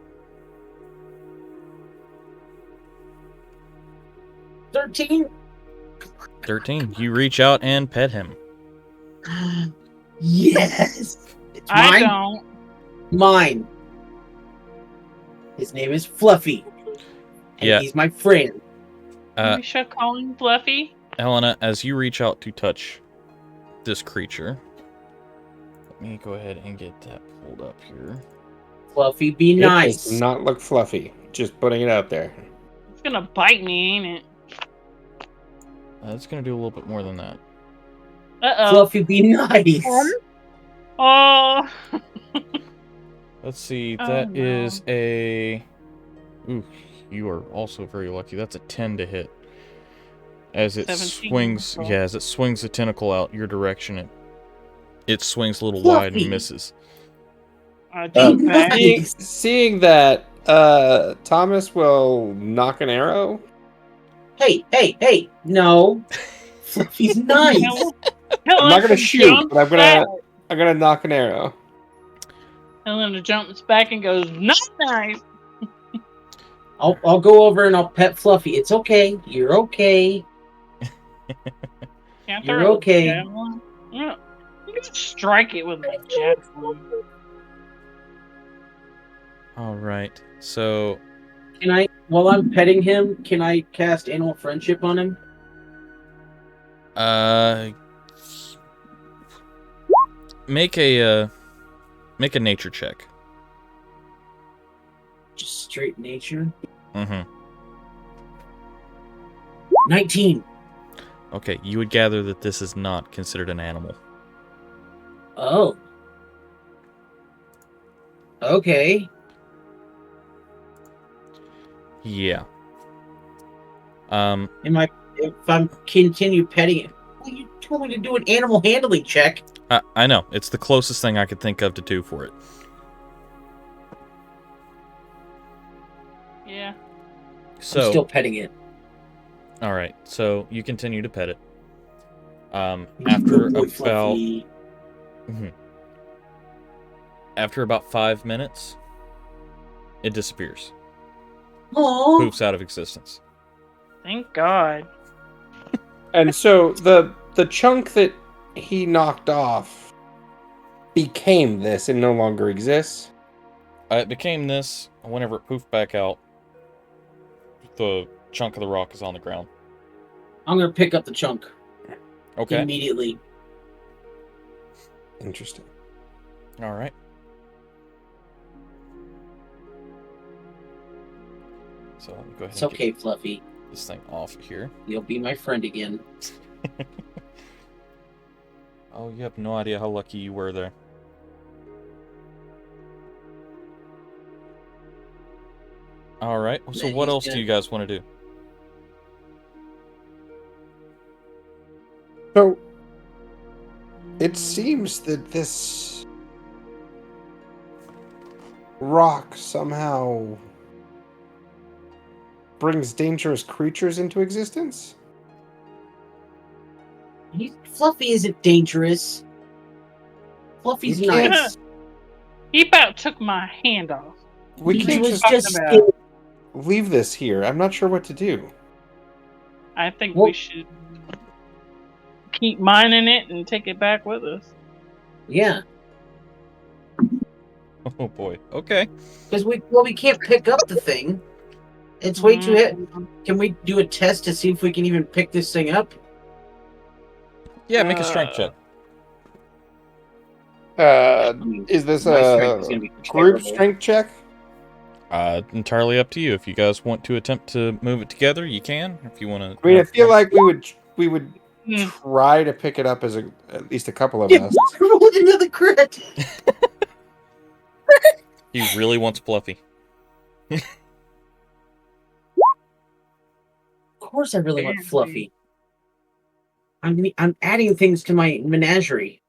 13? 13. You reach out and pet him. Yes! It's I mine. don't. Mine. His name is Fluffy. And Yeah. he's my friend. Uh, We should call him Fluffy. Helena, as you reach out to touch this creature, let me go ahead and get that pulled up here. Fluffy, be It nice. does not look fluffy. Just putting it out there. It's gonna bite me, ain't it? It's going to do a little bit more than that. Uh-oh. Fluffy, be nice. Oh. Let's see. Oh, That no. is a... Ooh, you are also very lucky. That's a 10 to hit. As it 17. swings... Yeah, as it swings the tentacle out your direction, it swings a little Fluffy. wide and misses. Take back. Nice. Seeing that, Thomas will knock an arrow. Hey, no. Fluffy's nice. I'm not gonna shoot, but I'm gonna knock an arrow. Helena jumps back and goes, not nice. I'll go over and I'll pet Fluffy. It's okay. You're okay. Can't You're throw a okay. javelin. Yeah. You can strike it with a javelin. Alright, so... Can I, while I'm petting him, can I cast Animal Friendship on him? Make a nature check. Just straight nature. Mm-hmm. 19. Okay, you would gather that this is not considered an animal. Oh. Okay. Yeah. If I'm continue petting it, well, you told me to do an animal handling check. I know. It's the closest thing I could think of to do for it. Yeah. So, I'm still petting it. alright, so you continue to pet it. After Good boy, about... Fluffy. After about 5 minutes, it disappears. Oh, poofs out of existence. Thank God. And so the chunk that he knocked off became this and no longer exists. It became this. Whenever it poofed back out, the chunk of the rock is on the ground. I'm gonna pick up the chunk Okay. immediately. Interesting. All right. So let me go ahead It's and okay, get Fluffy. this thing off here. You'll be my friend again. Oh, you have no idea how lucky you were there. All right. So Man, what he's else do good. you guys want to do? So it seems that this rock somehow brings dangerous creatures into existence. Fluffy isn't dangerous. Fluffy's You can't- nice. He about took my hand off. We He can't was just just about- scared. leave this here. I'm not sure what to do. I think Well- we should keep mining it and take it back with us. Yeah, Oh boy. Okay. because we can't pick up the thing. It's way too heavy. Mm, Can we do a test to see if we can even pick this thing up? Yeah, make a strength check. Is this My strength a is gonna be group terrible. strength check? Entirely up to you. If you guys want to attempt to move it together, you can. If you want to. I mean, I feel like we would mm. try to pick it up as at least a couple of Yeah, us. rolled another crit. He really wants Fluffy. Of course, I really want Fluffy. I'm adding things to my menagerie.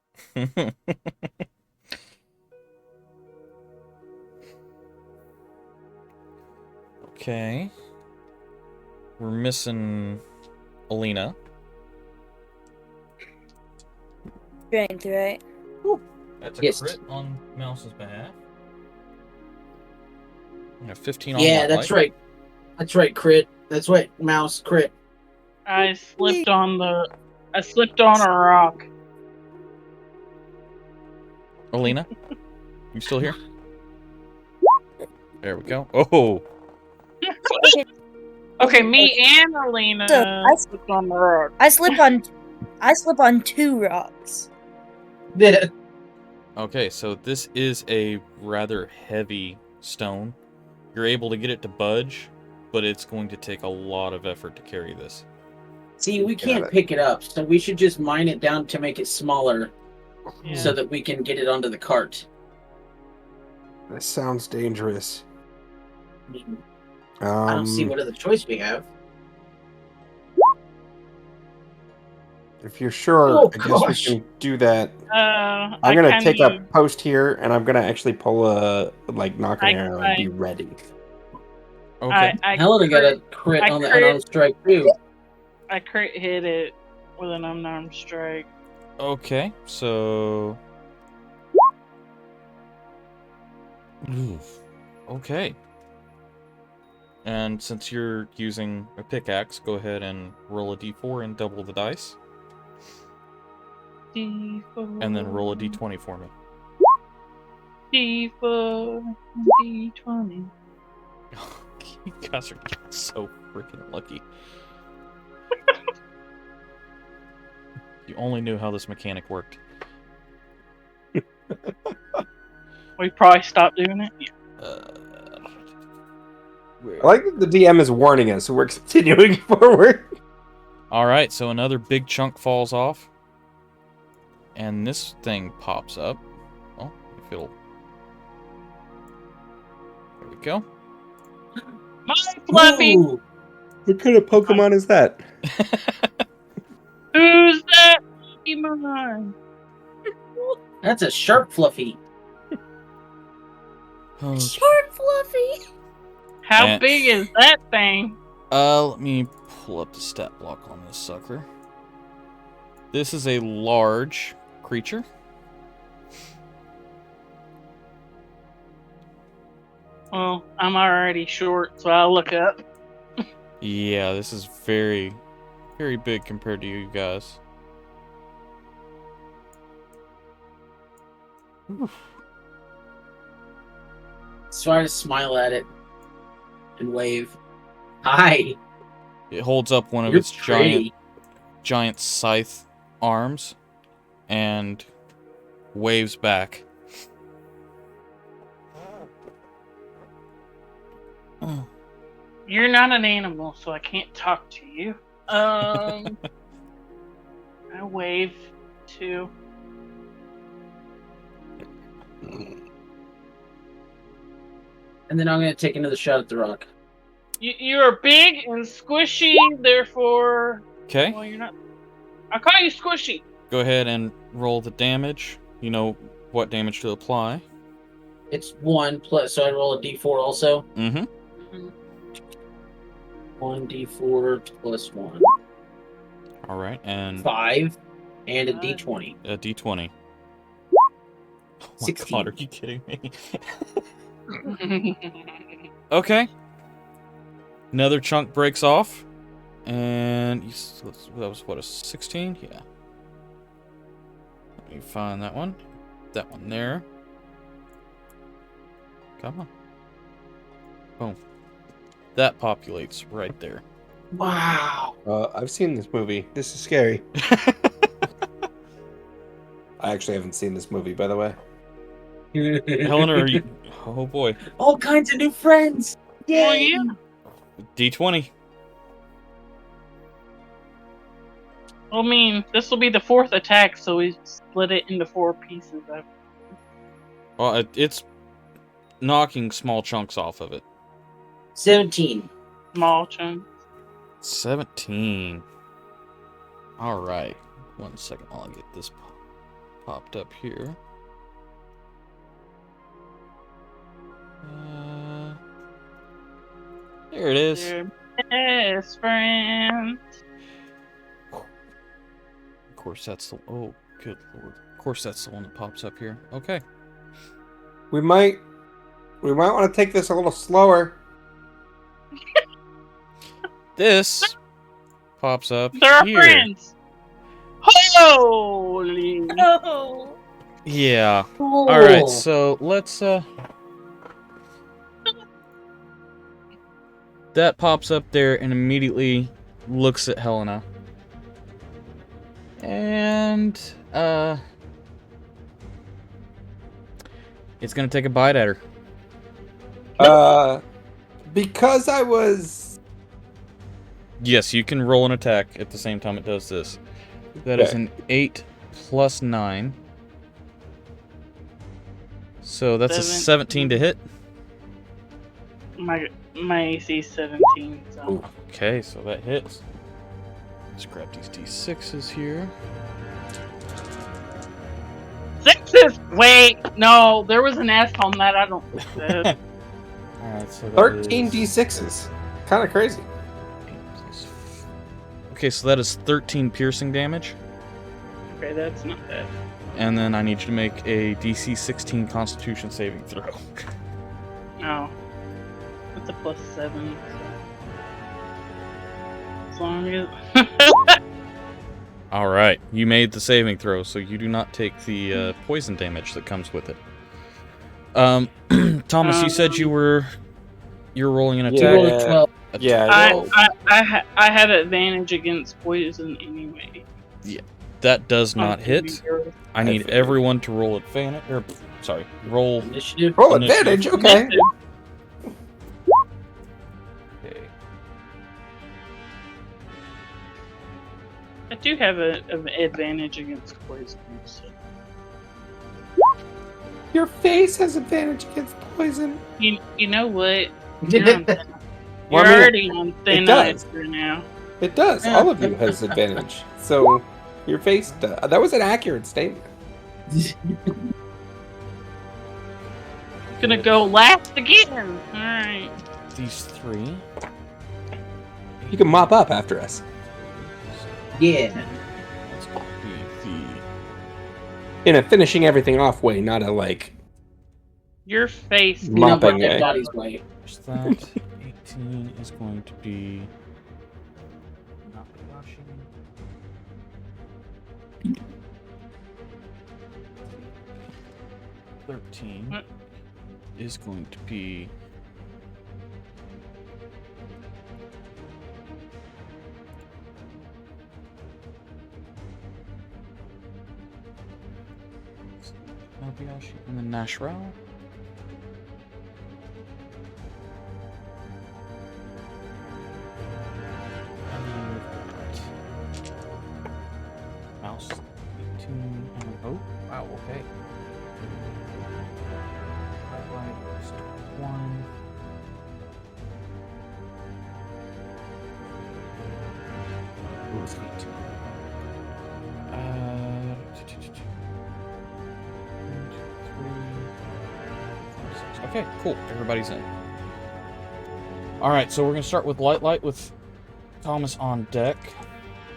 Okay. We're missing Alina. Strength, right? That's Yes. crit on Mouse's behalf. And a 15 on Yeah, Light that's Light. right. That's right, crit. That's right, mouse crit. I slipped on a rock. Alina, you still here? There we go. Oh, Okay, me and Alina I- slipped on the rock. I slip on 2 rocks. Yeah. okay. So this is a rather heavy stone. You're able to get it to budge, but it's going to take a lot of effort to carry this. See, we Got can't it. pick it up, so we should just mine it down to make it smaller Yeah. so that we can get it onto the cart. This sounds dangerous. I mean, I don't see what other choice we have. If you're sure, Oh, I guess gosh. we can do that. I'm I'm gonna take a post here, and I'm gonna actually pull a knock an arrow and be ready. Okay. Helena got a crit I on the crit- unarmed strike too. I crit hit it with an unarmed strike. Okay. So. Oof. Okay. And since you're using a pickaxe, go ahead and roll a d4 and double the dice. D4, And then roll a d20 for me. D4, D20. You guys are so freaking lucky. You only knew how this mechanic worked. We probably stopped doing it. I like that the DM is warning us, so we're continuing forward. Alright, so another big chunk falls off. And this thing pops up. Well, if it'll... There we go. My Fluffy! Ooh, What kind of Pokemon is that? Who's that Pokemon? that's a sharp Fluffy. Okay. Short Fluffy. How Eh. big is that thing? Let me pull up the stat block on this sucker. This is a large creature. Well, I'm already short, so I'll look up. Yeah, this is very, very big compared to you guys. So I just smile at it and wave. Hi. It holds up one of You're its pretty. giant scythe arms and waves back. You're not an animal, so I can't talk to you. I wave too. And then I'm gonna take another shot at the rock. You're big and squishy, therefore. Okay. Well, you're not. I call you squishy. Go ahead and roll the damage. You know what damage to apply. It's 1 plus, so I roll a d4 also. Mm-hmm. 1d4 plus 1. All right, and 5 and a d20. a d20. Oh my 16. god, are you kidding me? Okay. Another chunk breaks off, and that was what, a 16? Yeah. Let me find that one. That one there. Come on. Boom. That populates right there. Wow. I've seen this movie. This is scary. I actually haven't seen this movie, by the way. Helena, are you... Oh boy. All kinds of new friends. Well, Yay. yeah. D20. I mean, this will be the 4th attack, so we split it into 4 pieces. Well, it's knocking small chunks off of it. 17. Small chunks. 17. Alright. 1 second while I get this popped up here. There it is. Your best friend. Of course, that's the... Oh, good lord. Of course, that's the one that pops up here. Okay. We might want to take this a little slower. This pops up They're our here. friends. Holy. No. Yeah. Cool. Alright, so let's, that pops up there and immediately looks at Helena. And, it's gonna take a bite at her. Because I was... Yes, you can roll an attack at the same time it does this. That is Okay. an 8 plus 9. So that's a 17 to hit. My AC is 17. So. Ooh. Okay, so that hits. Let's grab these D6s here. 6s. Wait, no, there was an S on that. I don't think that. Alright, so that 13 is D6s. Kind of crazy. 8 plus Okay, so that is 13 piercing damage. Okay, that's not bad. And then I need you to make a DC 16 Constitution saving throw. No, that's a plus 7. So. As long as. Alright, you made the saving throw, so you do not take the poison damage that comes with it. Thomas, you said you're rolling an You attack. rolled a 12. Yeah, I have advantage against poison anyway. That does not On hit. your- I need everyone to roll advantage. Roll. Initiative. roll Initiative. advantage. Okay. Okay. I do have an advantage against poison. So. Your face has advantage against poison. You know what? You're, on thin- Well, you're I mean, already on thin does. ice right now. It does. All of you has advantage. So your face does. That was an accurate statement. Gonna go last again. All right. These 3. You can mop up after us. Yeah. Let's copy the In a finishing everything off way, not a like Your face. You know, Mopping but that it. body's white. There's that. 18 is going to be... Not Bayashi. $13 is going to be... Nobuyashi and then Nashral. And then we've got Mouse 18 and oh wow, okay. Right, is 1. Ooh, it's 18. Okay, cool. Everybody's in. Alright, so we're going to start with Light with Thomas on deck.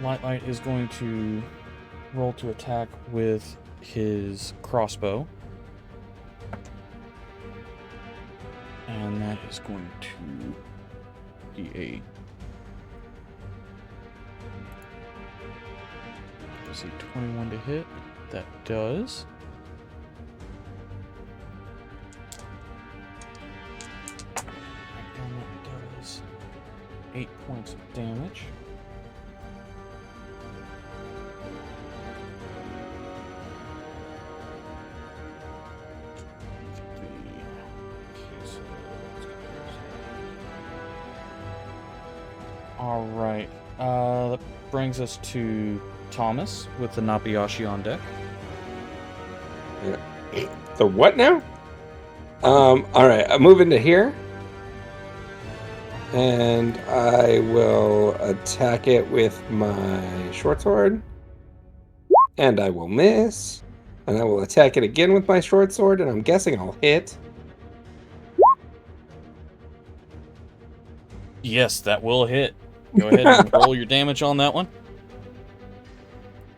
Light is going to roll to attack with his crossbow. And that is going to be a... Let's see, 21 to hit. That does. And that does 8 points of damage. Alright, that brings us to Thomas with the Nabayashi on deck. The what now? Alright, I move into here. And I will attack it with my short sword. And I will miss. And I will attack it again with my short sword, and I'm guessing I'll hit. Yes, that will hit. Go ahead and roll your damage on that one.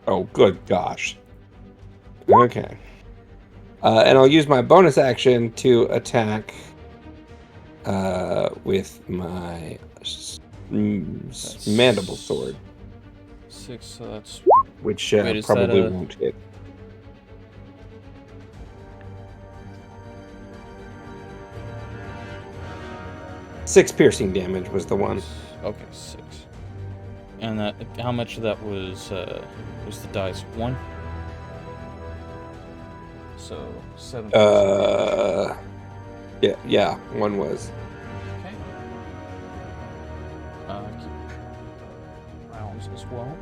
Oh, good gosh. Okay. And I'll use my bonus action to attack with my mandible sword. 6, so that's... Which Wait, is probably that won't hit. Six piercing damage was the one. Okay, 6. And that, how much of that was the dice? 1? So, 7. Yeah, one was. Okay. Keep rounds as well.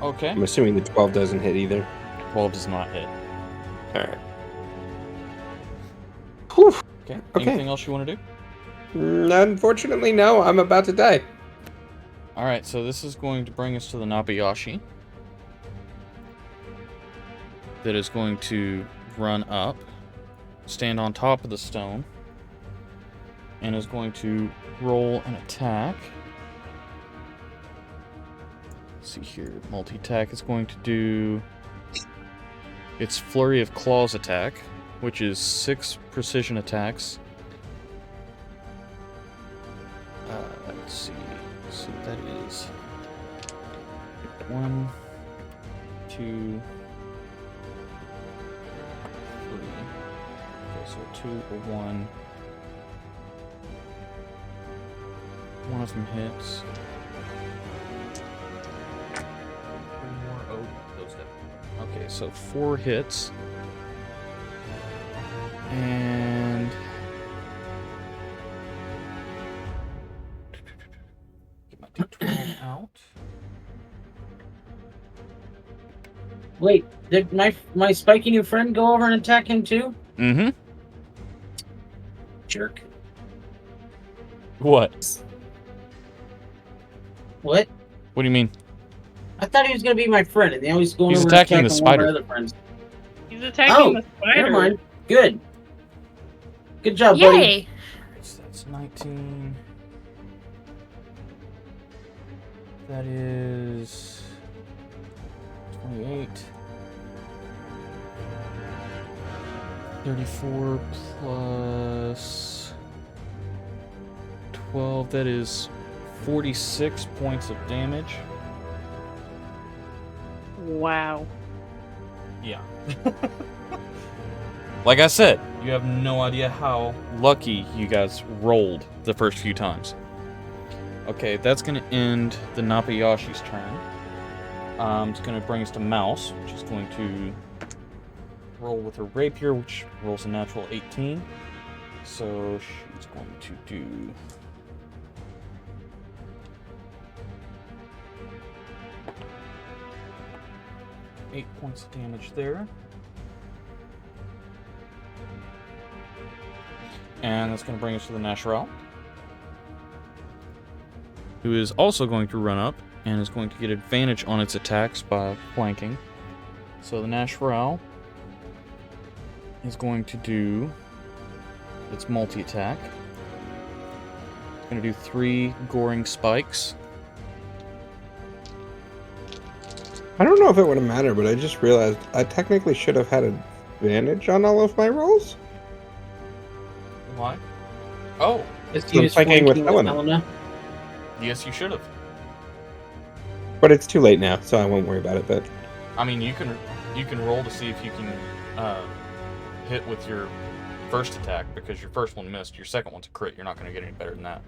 Okay. I'm assuming the 12 doesn't hit either. 12 does not hit. Alright. Whew. Okay. Okay. Anything else you want to do? Unfortunately, no. I'm about to die. Alright, so this is going to bring us to the Nabayashi. That is going to run up, stand on top of the stone, and is going to roll an attack. Let's see here. Multi-attack is going to do its Flurry of Claws attack, which is 6 precision attacks. Let's see. So that is 1, 2, 3. Okay, so 2 or 1. One of them hits. 3 more. Oh, those definitely. Okay, so 4 hits. And get my D12 out. Wait, did my spiky new friend go over and attack him too? Mm-hmm. Jerk. What? What? What do you mean? I thought he was gonna be my friend, and they always going He's over attacking and the attacking one of my spider. other friends. He's attacking the spider. Never mind. Good. Good job, buddy. Yay! So that's 19. That is 28. 34 plus 12, that is 46 points of damage. Wow. Yeah. Like I said, you have no idea how lucky you guys rolled the first few times. Okay, that's going to end the Napayashi's turn. It's going to bring us to Mouse, which is going to roll with her rapier, which rolls a natural 18. So she's going to do... eight points of damage there. And that's going to bring us to the Nasharal, who is also going to run up and is going to get advantage on its attacks by flanking. So the Nasharal is going to do its multi-attack. It's going to do 3 goring spikes. I don't know if it would have mattered, but I just realized I technically should have had advantage on all of my rolls. Why? Oh, Let's So I'm use flanking with flanking Helena. yes, you should have. But it's too late now, so I won't worry about it. But I mean, you can roll to see if you can hit with your first attack, because your first one missed. Your second one's a crit. You're not going to get any better than that.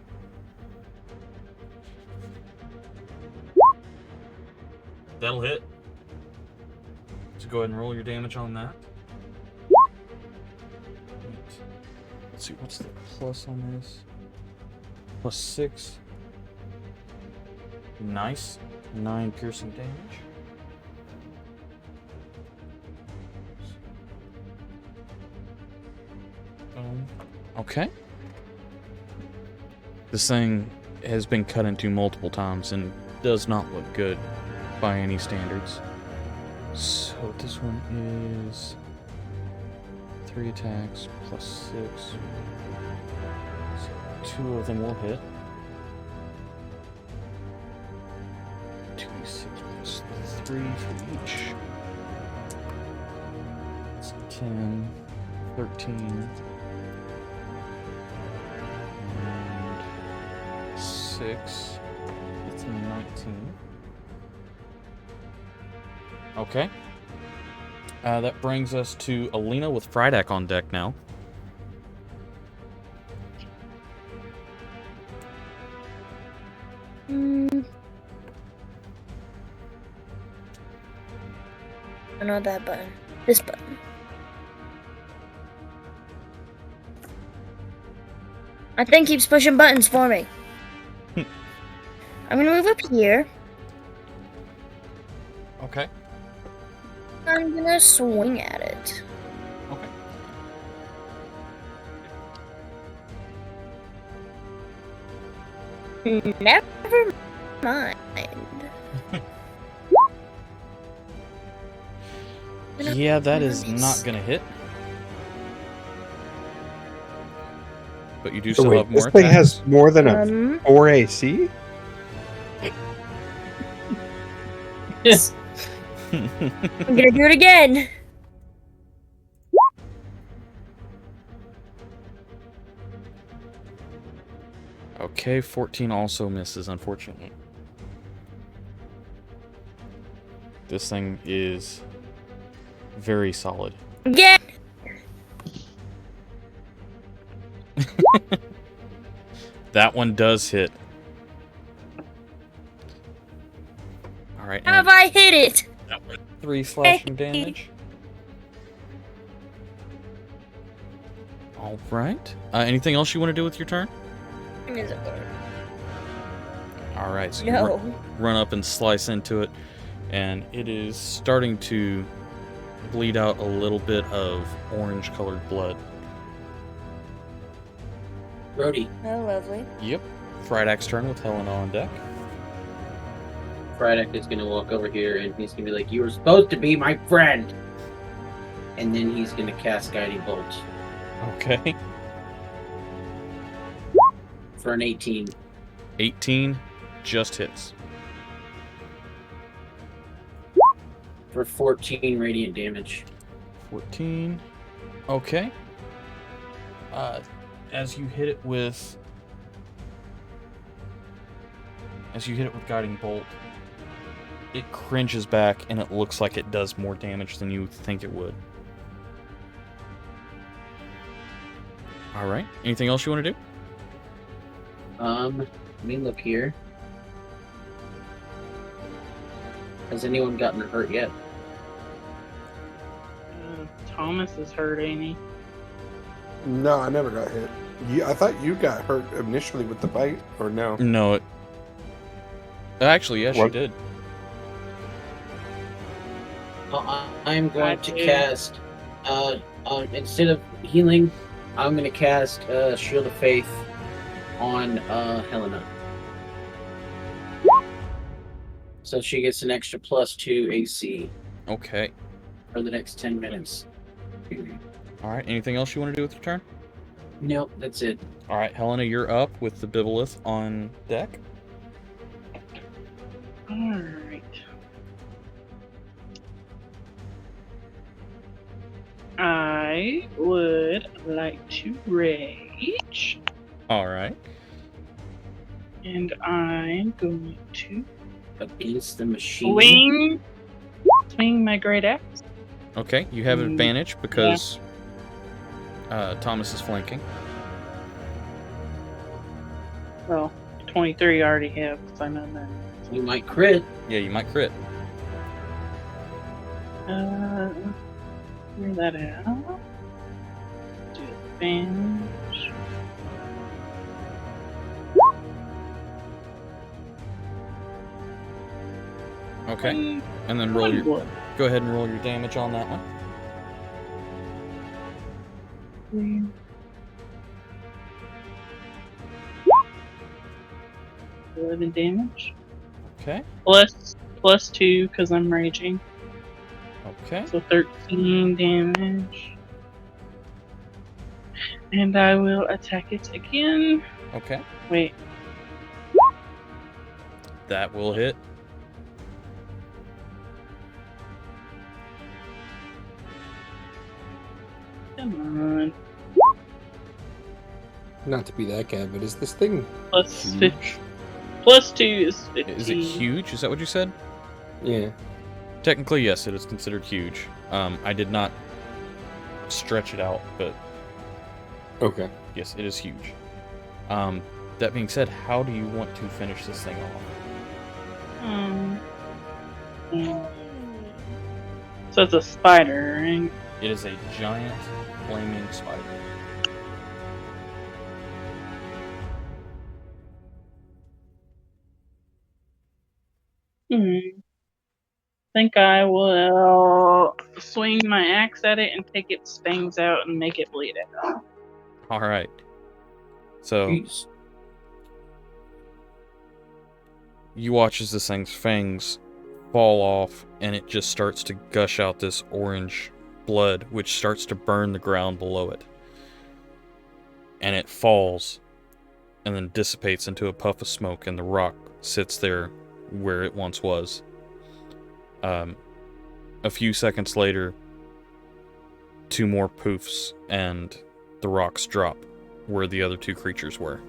That'll hit. So go ahead and roll your damage on that. Let's see, what's the plus on this? Plus 6. Nice. 9 piercing damage. Okay. This thing has been cut into multiple times and does not look good by any standards. So this one is 3 attacks plus 6. So 2 of them will hit. 2d6 plus 3 for each. It's 10, 13, and 6. It's 19. Okay. That brings us to Alina with Frydak on deck now. I know that button. This button. My thing keeps pushing buttons for me. I'm gonna move up here. Okay. I'm gonna swing at it. Okay. Never mind. Yeah, that is not gonna hit. But you do so still wait, have more this thing attacks. has more than a 4 AC? Yes. I'm gonna do it again. Okay, 14 also misses, unfortunately. This thing is very solid. Again. That one does hit. Alright, Have I hit it? 3 slashing damage. Alright. Anything else you want to do with your turn? Alright, so you No. run up and slice into it, and it is starting to bleed out a little bit of orange-colored blood. Brody, Oh, lovely. Yep. Frydak's turn with Helena on deck. Frydak is gonna walk over here and he's gonna be like, "You were supposed to be my friend," and then he's gonna cast Guiding Bolt Okay. for an 18. 18 just hits. For 14 radiant damage. 14. Okay. As you hit it with guiding bolt, it cringes back and it looks like it does more damage than you think it would. All right. Anything else you want to do? Let me look here. Has anyone gotten hurt yet? Thomas is hurt, ain't he? No, I never got hit. I thought you got hurt initially with the bite, or no? No, it... Actually, yes, you What? did. I'm going to Okay. cast, instead of healing, I'm going to cast Shield of Faith on Helena. So she gets an extra +2 AC Okay. for the next 10 minutes. All right. Anything else you want to do with your turn? Nope, that's it. All right, Helena, you're up with the Bibboleth on deck. Alright. I would like to rage, All right. and I'm going to Against the machine. swing my great axe. Okay, you have Mm, advantage because Thomas is flanking. Well, 23 I already have, because I know that. You might crit. Yeah, you might crit. Clear that out. Do advantage. Okay, and then roll your. Go ahead and roll your damage on that one. 11 damage. Okay. Plus 2 because I'm raging. Okay. So 13 damage. And I will attack it again. Okay. Wait. That will hit. Come on. Not to be that guy, but is this thing Plus huge? 15. Plus 2 is 15. Is it huge? Is that what you said? Yeah. Technically, yes, it is considered huge. I did not stretch it out, but Okay. yes, it is huge. That being said, how do you want to finish this thing off? So it's a spider, right? It is a giant flaming spider. Think I will swing my axe at it and take its fangs out and make it bleed out. All right. So Jeez. you watch as this thing's fangs fall off, and it just starts to gush out this orange blood, which starts to burn the ground below it. And it falls, and then dissipates into a puff of smoke, and the rock sits there where it once was. A few seconds later, 2 more poofs, and the rocks drop where the other 2 creatures were.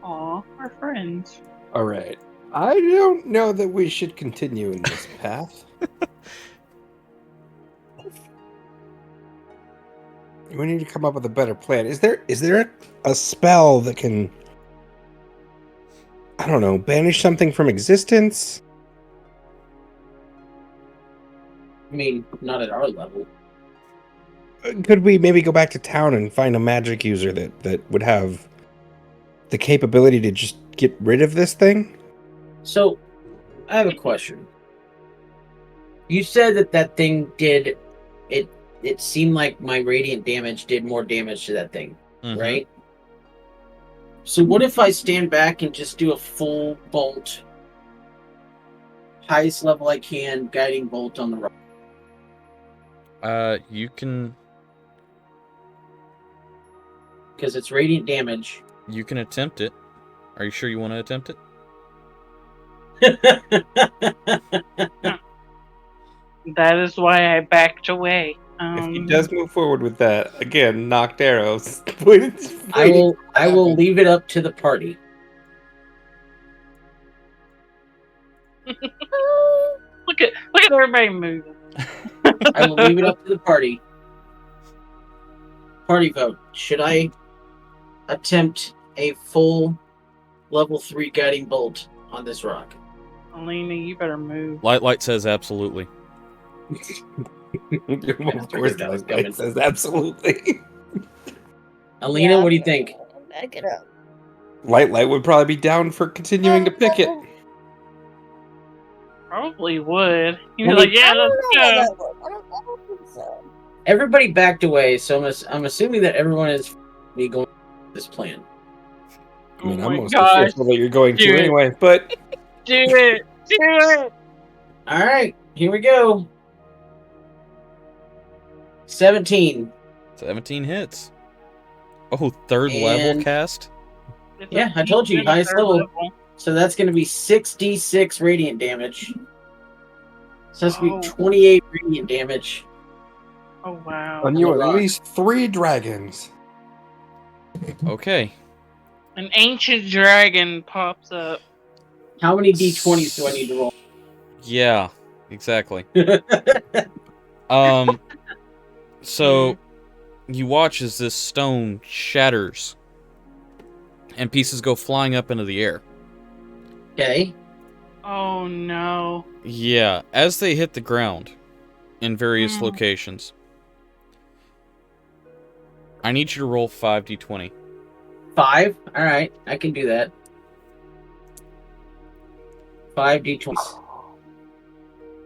Aw, we're friends. All right. I don't know that we should continue in this path. We need to come up with a better plan. Is there a spell that can, I don't know, banish something from existence? I mean, not at our level. Could we maybe go back to town and find a magic user that would have the capability to just get rid of this thing? So, I have a question. You said that thing did it. It seemed like my radiant damage did more damage to that thing, Mhm. right? So what if I stand back and just do a full bolt, highest level I can, guiding bolt on the rock? You can Because it's radiant damage. attempt it. Are you sure you want to attempt it? That is why I backed away. If he does move forward with that, again, knocked arrows. Waiting I will for it to happen. leave it up to the party. Look at everybody moving. I will leave it up to the party. Party vote. Should I attempt a full level 3 guiding bolt on this rock? Alina, you better move. Light says absolutely. Of course, that says absolutely. Alina, what do you think? Back it up. Light would probably be down for continuing to pick it. Probably would. You'd be Well, like, yeah, I don't let's know go. how that works. I don't think so. Everybody backed away, so I'm assuming that everyone is me going with this plan. I mean, Oh I'm my mostly gosh. fearful that you're going Do to it. anyway, but Do it. Do it. All right, here we go. 17. 17 hits. Oh, third level And- cast? It's Yeah, a I told you, decent highest third level. So that's going to be 6d6 radiant damage. So that's going to Oh. be 28 radiant damage. Oh, wow. on you the at rock. least 3 dragons. Okay. An ancient dragon pops up. How many d20s do I need to roll? Yeah, exactly. So you watch as this stone shatters and pieces go flying up into the air. Okay. Oh, no. Yeah, as they hit the ground in various locations. I need you to roll 5d20. 5? All right, I can do that. 5 d20s.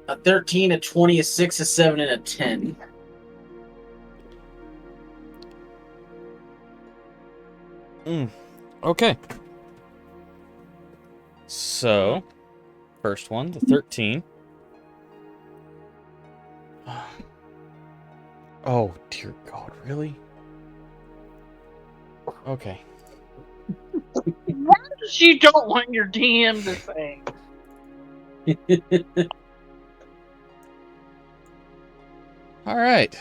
A 13, a 20, a 6, a 7, and a 10. Okay. So, first one, the 13. Oh, dear God, really? Okay. You don't want your DM to say. All right.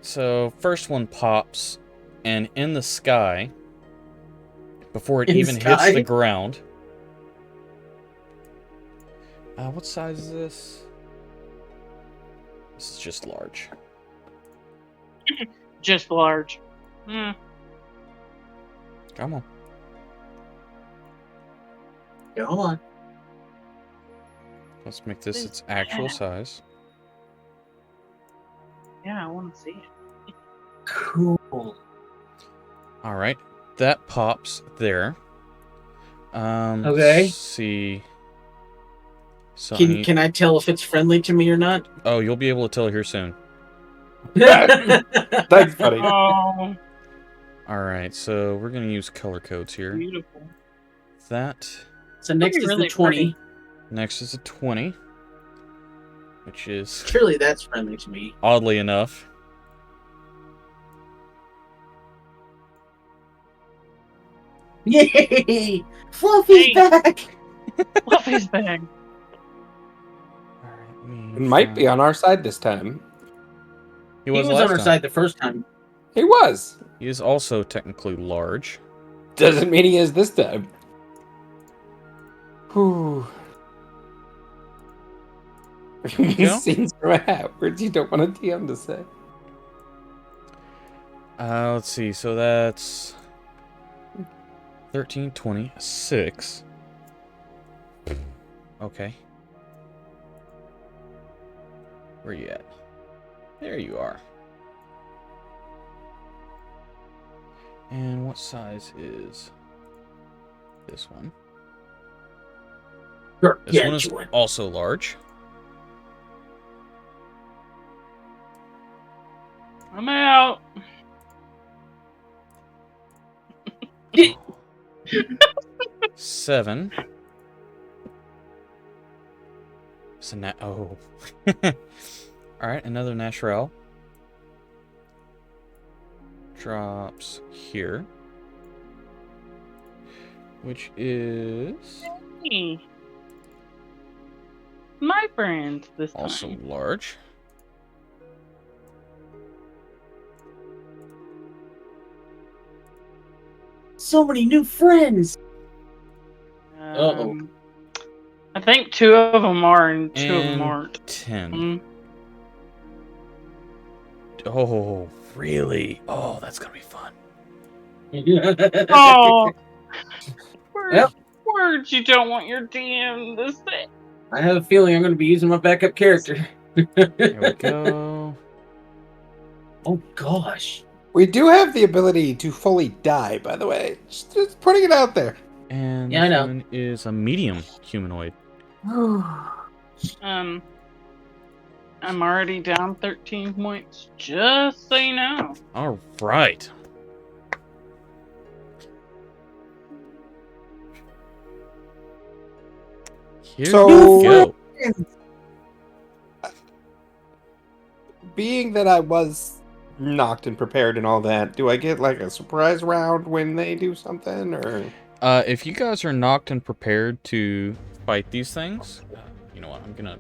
So, first one pops, and in the sky, before it In the even hits sky? the ground. What size is this? This is just large. Just large. Hmm. Come on. Go on. Let's make this its actual size. Yeah, I want to see it. Cool. All right. That pops there. Okay. Let's see. So Can I tell if it's friendly to me or not? Oh, you'll be able to tell here soon. Thanks, buddy. Oh, All right, so we're gonna use color codes here. beautiful. That So next is Really the 20. pretty. next is a 20, which is Surely that's friendly to me. oddly enough. Yay! Fluffy's Hey. back! Fluffy's bag. All right, It might be on our side this time. He He was, was last on our time. side the first time. He was. He is also technically large. Doesn't mean he is this time. Whew. go. Scenes from a hat. Words you don't want a DM to say. Let's see. So that's 13, 20, 6. Okay. Where you at? There you are. And what size is this one? This one is also large. I'm out. 7. It's a oh. Alright, another natural. Drops here. Which is Hey. My friend this also time. large. So many new friends. Uh-oh. I think 2 of them are and 2 of them And aren't. 10. Mm. Oh, really? Oh, that's gonna be fun. Oh, words, Yep. words you don't want your DM to say. I have a feeling I'm going to be using my backup character. There we go. Oh gosh. We do have the ability to fully die, by the way. Just putting it out there. And Yeah, I this know. one is a medium humanoid. I'm already down 13 points, just so you know. All right. Here So- we go. Being that I was knocked and prepared and all that, do I get like a surprise round when they do something, or? If you guys are knocked and prepared to fight these things, you know what? I'm gonna.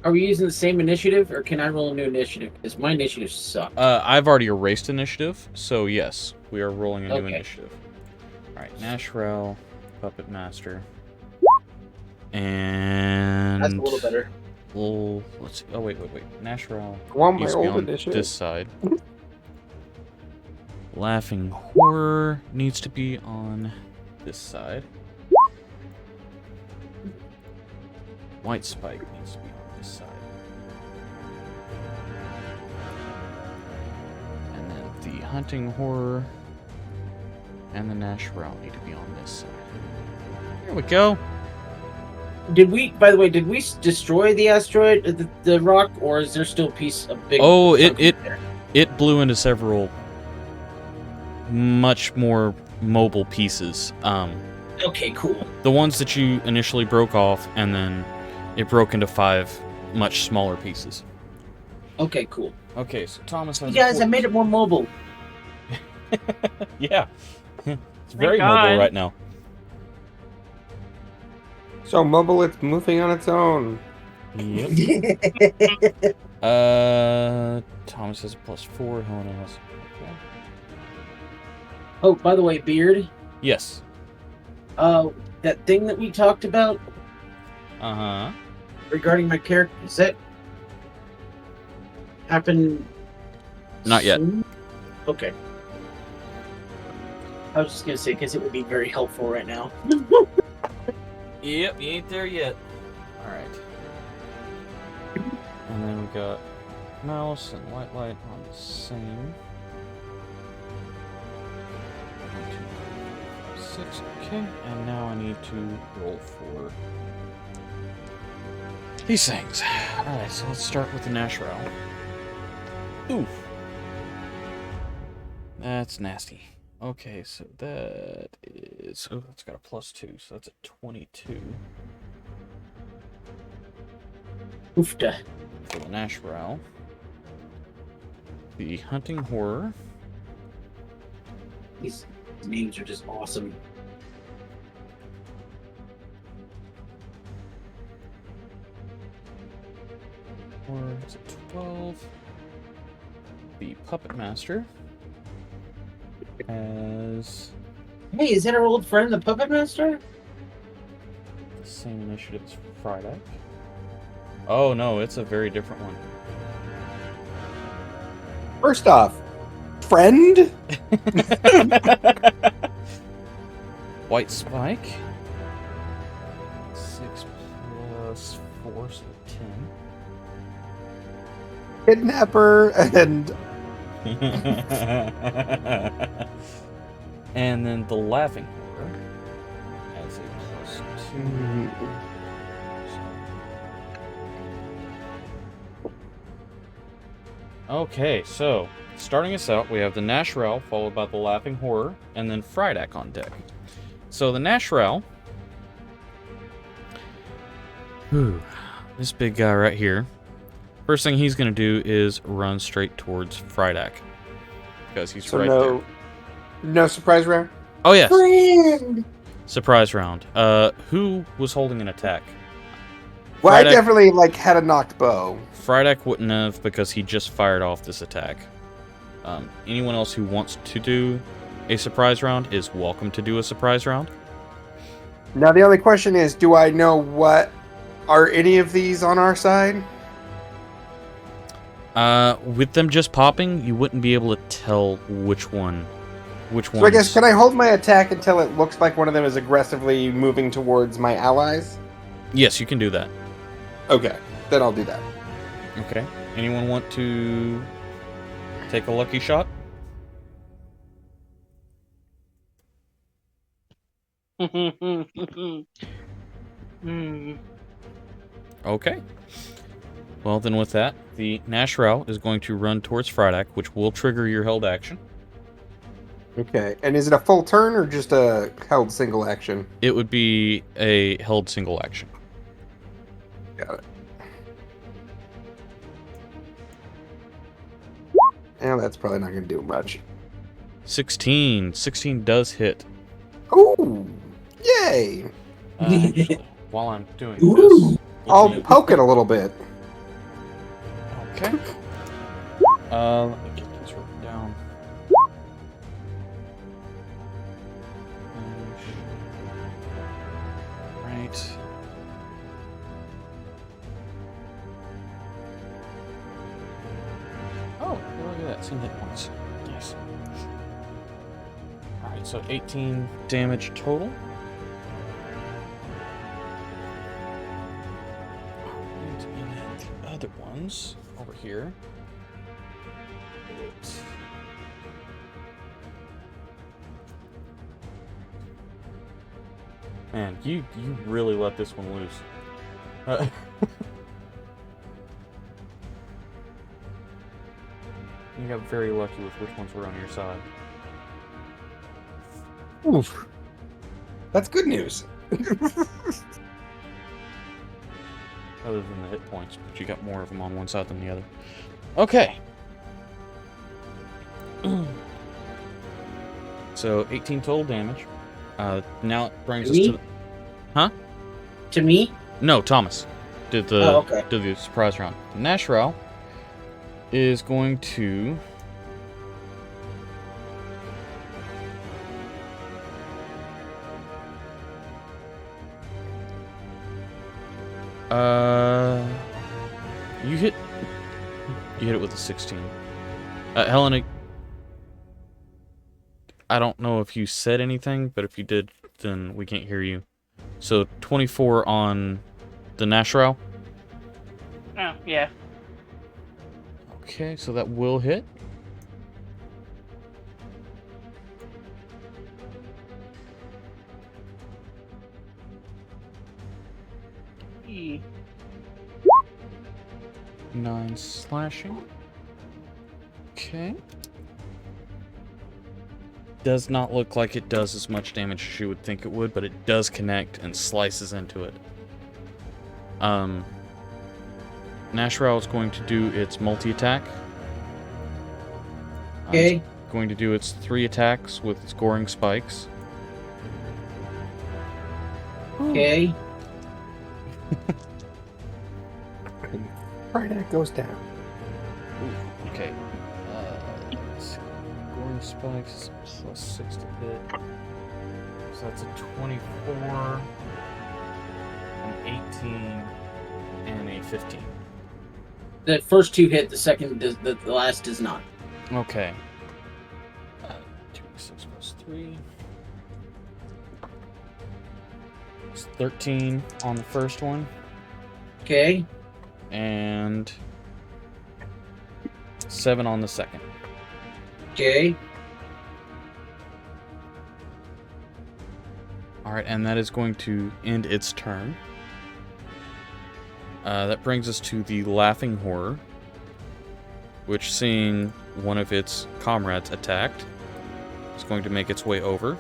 Are we using the same initiative, or can I roll a new initiative? Because my initiative sucks. I've already erased initiative, so yes, we are rolling a new Okay. initiative. All right, Nashrel, Puppet Master, and That's a little better. Let's see. Oh wait. Nashrel I want my needs to be old on initiative. this side. Laughing Horror needs to be on this side. White Spike needs to be on this side. And then the Hunting Horror and the Nashrel need to be on this side. There we go. Did we, by the way, destroy the asteroid, the rock, or is there still a piece of big? Oh, chunk it there? blew into several much more mobile pieces. Okay, cool. The ones that you initially broke off, and then it broke into 5 much smaller pieces. Okay, cool. Okay, so Thomas has. You guys, I made it more mobile. Yeah, it's very God. mobile right now. So mobile, it's moving on its own. Yep. Thomas has a +4. Helen has. Okay. Oh, by the way, Beard, Yes. that thing that we talked about Uh-huh. regarding my character, is that happen? Not yet. soon? Okay. I was just gonna say because it would be very helpful right now. Yep, you ain't there yet. Alright. And then we got Mouse and White Light on the same. 1, 2, 3, 4, 5, 6. Okay, and now I need to roll for these things. Alright, so let's start with the Nashrel. Oof. That's nasty. Okay, so that is... Oh, that's got a +2, so that's a 22 Oofda. for the Nashrel. The Hunting Horror. These names are just awesome. Or is it 12? The Puppet Master. As Hey, is that our old friend, the Puppet Master? the same initiative as Friday. Oh no, it's a very different one. First off, friend? White Spike. 6 plus 4, so 10. Kidnapper and And then the Laughing Horror as a +2. Okay, so starting us out, we have the Nashrel, followed by the Laughing Horror, and then Frydak on deck. So the Nashrel, this big guy right here, first thing he's going to do is run straight towards Frydak. Because he's so right there. no surprise round. Oh, yes. Friend! Surprise round. Who was holding an attack? Well, I Frydak- definitely had a knocked bow. Frydak wouldn't have because he just fired off this attack. Anyone else who wants to do a surprise round is welcome to do a surprise round. Now the only question is, do I know what are any of these on our side? With them just popping, you wouldn't be able to tell which one. So I guess, can I hold my attack until it looks like one of them is aggressively moving towards my allies? Yes, you can do that. Okay, then I'll do that. Okay. Anyone want to take a lucky shot? Okay. Well, then with that, the Nashral is going to run towards Frydak, which will trigger your held action. Okay, and is it a full turn or just a held single action? It would be a held single action. Got it. Yeah, that's probably not going to do much. 16. 16 does hit. Ooh! Yay! Actually, while I'm doing Ooh. this... I'll poke it a little bit. Okay. Let me get this written down. Right. Oh, look at that. 10 hit points. Nice. Alright, so 18 damage total. And then the other ones over here. Man, you really let this one loose. You got very lucky with which ones were on your side. Oof. That's good news. Other than the hit points, but you got more of them on one side than the other. Okay. So 18 total damage. Now it brings us to the... Huh? To me? No, Thomas did the okay. did the surprise round. Nashral is going to you hit it with a 16. Helena, I don't know if you said anything, but if you did, then we can't hear you. So 24 on the Nashral. Oh, yeah. Okay, so that will hit. E. 9 slashing. Okay. Does not look like it does as much damage as you would think it would, but it does connect and slices into it. Nashral is going to do its multi-attack. Okay. It's going to do its 3 attacks with scoring spikes. Okay. Frydak goes down. Ooh, okay. Scoring spikes is plus 6 to hit. So that's a 24, an 18, and a 15. The first two hit, the second does, the last does not. Okay. 2d6 plus 3. It's 13 on the first one. Okay. And 7 on the second. Okay. Alright, and that is going to end its turn. That brings us to the Laughing Horror, which, seeing one of its comrades attacked, is going to make its way over.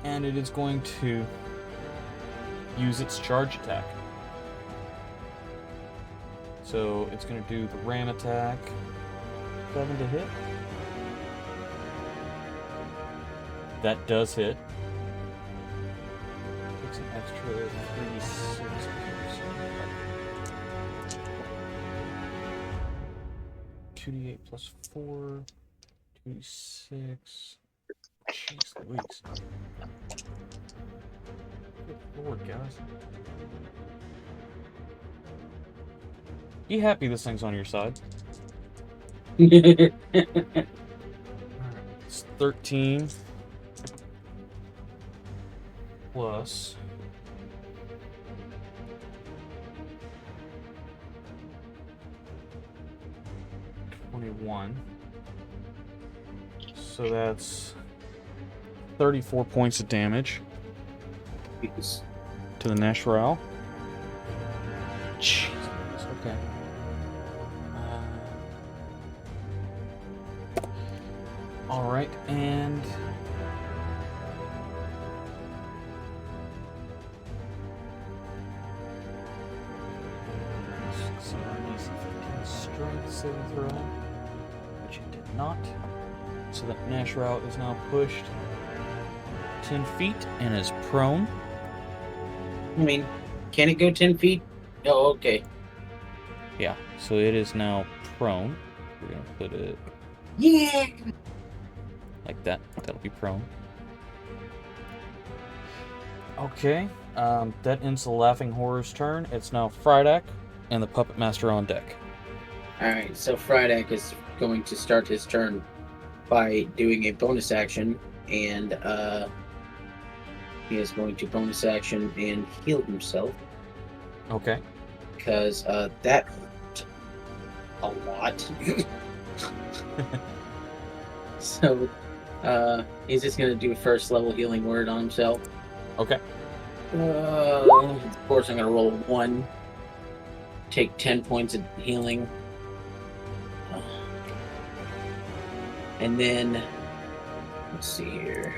And it is going to use its charge attack. So it's going to do the ram attack. 7 to hit. That does hit. Takes an extra 3d6. 2d8 plus 4. 36. Jeez Louise. Good lord, guys. Be happy this thing's on your side. Alright, it's 13 plus 21. So that's 34 points of damage Because to the Nashral. Jeez, okay. Alright, and strength saving throw, which it did not. So that Nashral is now pushed 10 feet and is prone. I mean, can it go 10 feet? Oh, okay. Yeah, so it is now prone. We're gonna put it like that. That'll be prone. Okay, that ends the Laughing Horror's turn. It's now Frydak and the Puppet Master on deck. Alright, so Frydak is going to start his turn by doing a bonus action, and he is going to bonus action and heal himself, Okay. because that hurt a lot. So he's just going to do a first level healing word on himself. Okay. Of course, I'm going to roll 1, take 10 points of healing. And then, let's see here.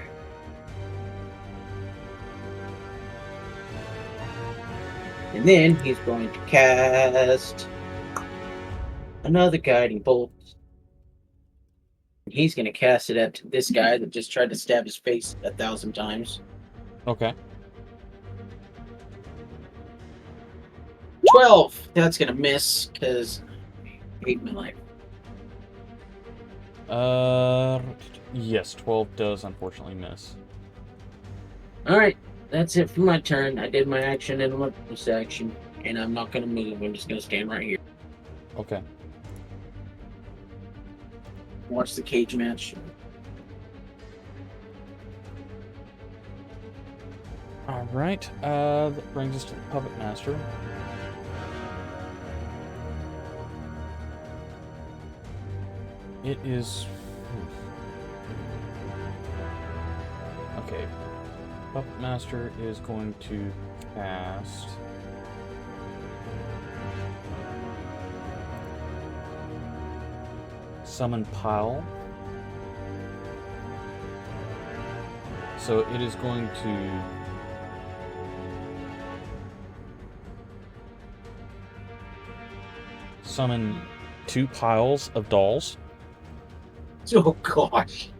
And then he's going to cast another guiding bolt. He's going to cast it at this guy that just tried to stab his face 1,000 times. Okay. 12! That's going to miss, because I hate my life. Yes, 12 does unfortunately miss. Alright, that's it for my turn. I did my action and my bonus action, and I'm not going to move. I'm just going to stand right here. Okay. Watch the cage match. Alright, that brings us to the Puppet Master. It is... Okay. Puppet Master is going to cast... Summon Pile. So it is going to... summon 2 piles of dolls. Oh gosh.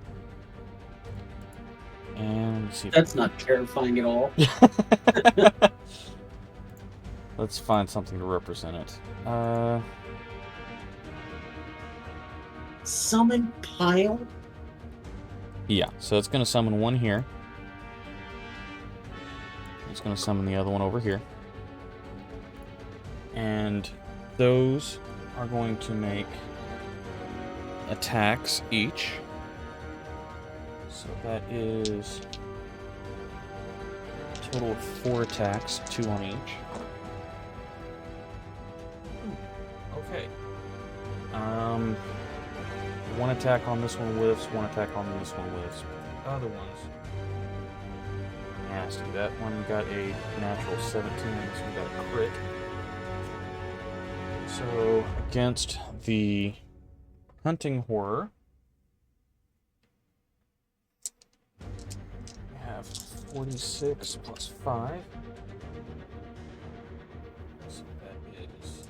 And let's see. That's not terrifying at all. Let's find something to represent it. Summon pile? Yeah, so it's going to summon one here. It's going to summon the other one over here. And those are going to make attacks each. So that is a total of 4 attacks, 2 on each. Okay. 1 attack on this one whiffs, 1 attack on this one whiffs. The other ones, nasty. That one got a natural 17, and this one got a crit. So against the Hunting Horror, we have 46 plus 5. So that is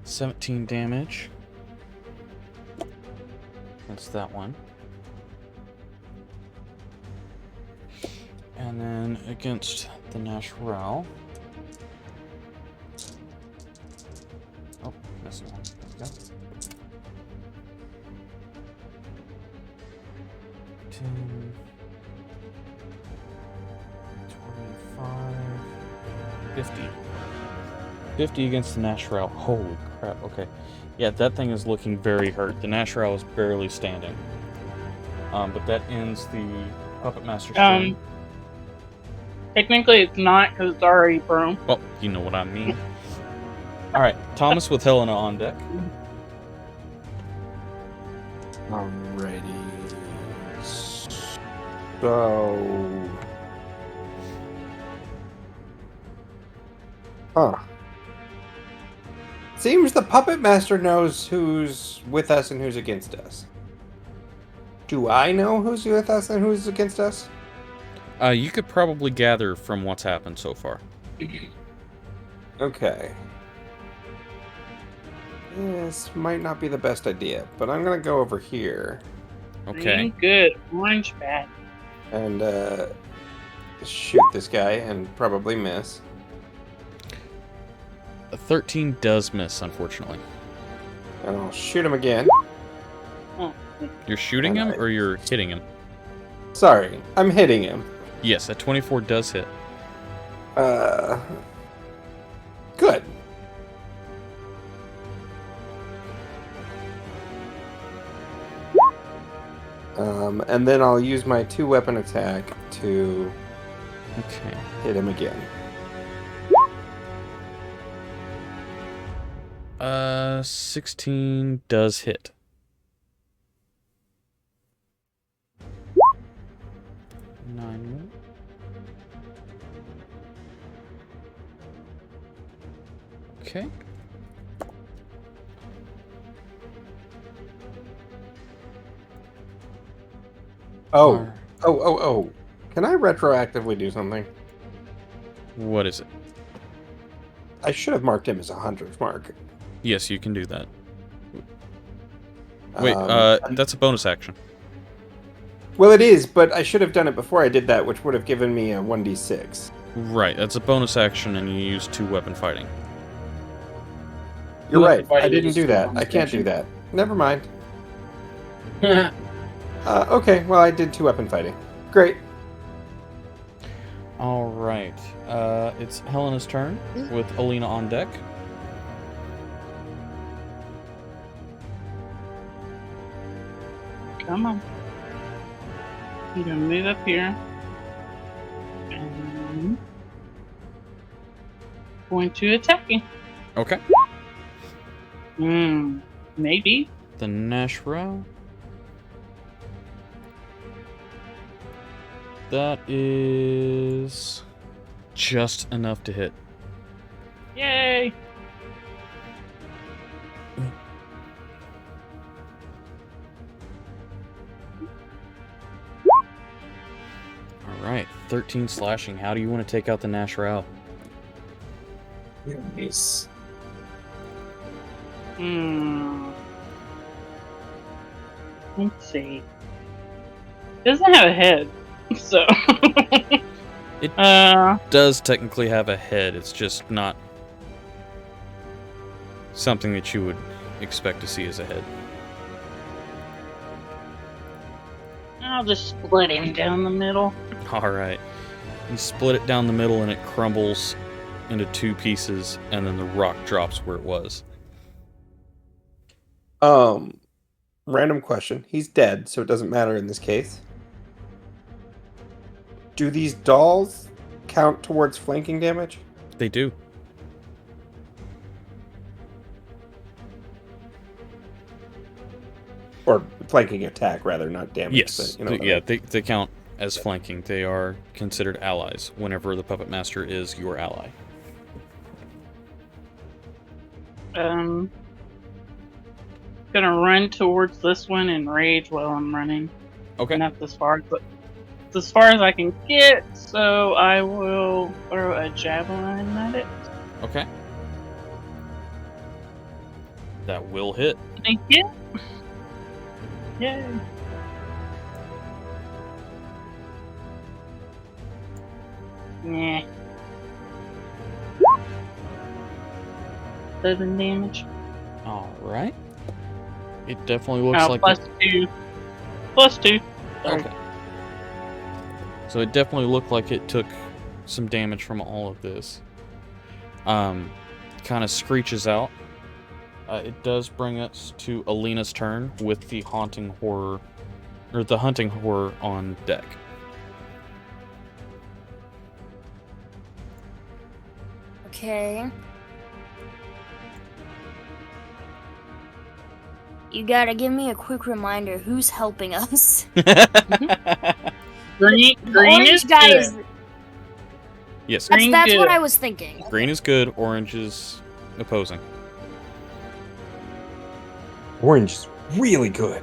17 damage. That's that one. And then against the Nashral. Oh, missing one. There we 50. 50 against the Nashral. Holy crap, okay. Yeah, that thing is looking very hurt. The Nashral is barely standing. But that ends the Puppet Master's turn. Technically it's not, because it's already prone. Well, you know what I mean. Alright, Thomas with Helena on deck. Alrighty. So. Huh. Seems the Puppet Master knows who's with us and who's against us. Do I know who's with us and who's against us? You could probably gather from what's happened so far. Okay. This might not be the best idea, but I'm gonna go over here Okay. Good. Orange bad. and shoot this guy and probably miss. A 13 does miss, unfortunately. And I'll shoot him again. You're shooting him Alright. or you're hitting him? Sorry, I'm hitting him. Yes, a 24 does hit. Good. And then I'll use my 2-weapon attack to Okay. hit him again. 16 does hit. Nine. Okay. Oh, Alright. oh. Can I retroactively do something? What is it? I should have marked him as a hunter's mark. Yes, you can do that. Wait, Um, that's a bonus action. Well, it is, but I should have done it before I did that, which would have given me a 1d6. Right, that's a bonus action and you use 2-weapon fighting. You're right. Fighting I didn't is do that. bonus I can't do action. that. Never mind. Okay, well, I did 2-weapon fighting. Great. Alright, it's Helena's turn with Alina on deck. Come on. I'm gonna move up here. And going to attack him. Okay. Maybe. The Nashra. That is just enough to hit. Yay! Alright, 13 slashing. How do you want to take out the Nashra? Nice. Let's see. It doesn't have a head, so. It Uh, does technically have a head, it's just not something that you would expect to see as a head. I'll just split him down the middle. Alright. You split it down the middle and it crumbles into 2 pieces, and then the rock drops where it was. Random question. He's dead, so it doesn't matter in this case. Do these dolls count towards flanking damage? They do. Or flanking attack, rather, not damage. Yes. But, you know what I Yeah, mean. they count as flanking. They are considered allies whenever the Puppet Master is your ally. Gonna run towards this one and rage while I'm running. Okay. Not as far, but it's as far as I can get. So I will throw a javelin at it. Okay. That will hit. Thank you. Yay. Yeah. 7 damage. Alright. It definitely looks like plus 2. Plus 2. Sorry. Okay. So it definitely looked like it took some damage from all of this. kind of screeches out. It does bring us to Alina's turn with the hunting horror on deck. Okay. You gotta give me a quick reminder. Who's helping us? Green Orange is guys. good. Yes, That's what good. I was thinking. green is good, orange is opposing. Orange is really good.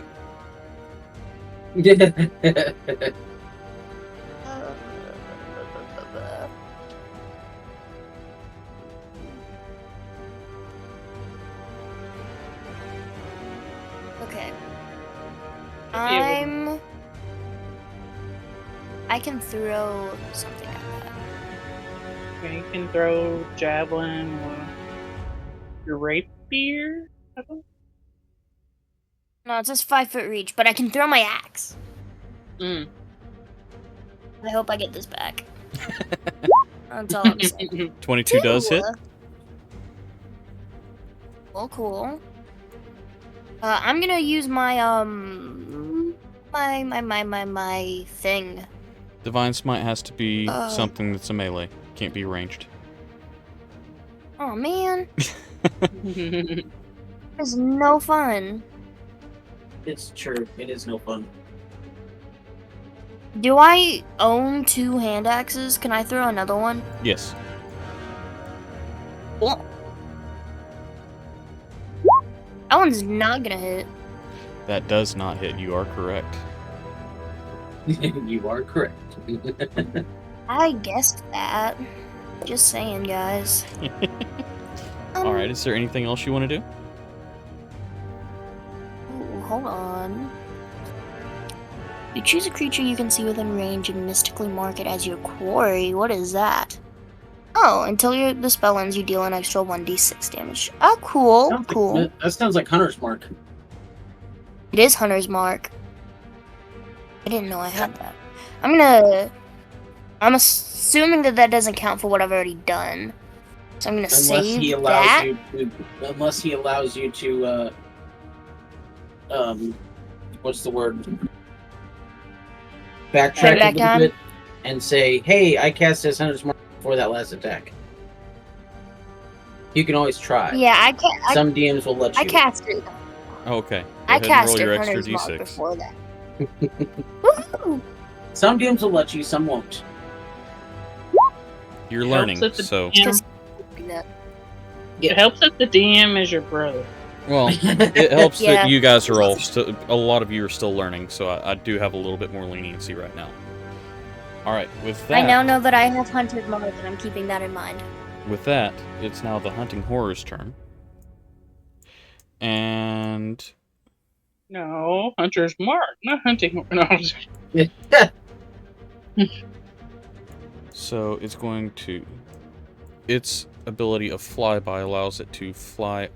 Okay. Yeah. I can throw something at that. Okay, you can throw javelin or your rapier. I don't- No, it's just 5-foot reach, but I can throw my axe. Mm. I hope I get this back. That's all I'm saying. 22 does hit. Cool. I'm gonna use my my thing. Divine Smite has to be something that's a melee. Can't be ranged. Oh man, it's no fun. It's true. It is no fun. Do I own 2 hand axes? Can I throw another one? Yes. Oh. That one's not gonna hit. That does not hit. You are correct. You are correct. I guessed that. Just saying, guys. All right. Is there anything else you want to do? Ooh, hold on. You choose a creature you can see within range and mystically mark it as your quarry. What is that? Oh, until the spell ends, you deal an extra 1d6 damage. Oh, cool, cool. That sounds like Hunter's Mark. It is Hunter's Mark. I didn't know I had that. I'm assuming that doesn't count for what I've already done. So I'm gonna save that. Unless he allows you to, what's the word? Backtrack back a little bit and say, hey, I cast this Hunter's Mark before that last attack. You can always try. Yeah, I can't. Some DMs will let you. I cast it. Oh, okay. Go I ahead and cast roll it your extra Hunter's Mark d6. before that. Woohoo! Some DMs will let you, some won't. You're It learning, helps that the so DM It helps that the DM is your brother. well, it helps Yeah. that you guys are all still. A lot of you are still learning, so I do have a little bit more leniency right now. All right, with that. I now know that I have Hunter's Mark, and I'm keeping that in mind. With that, it's now the hunting horror's turn. And No, Hunter's Mark, not hunting. No, so it's going to. Its ability of flyby allows it to fly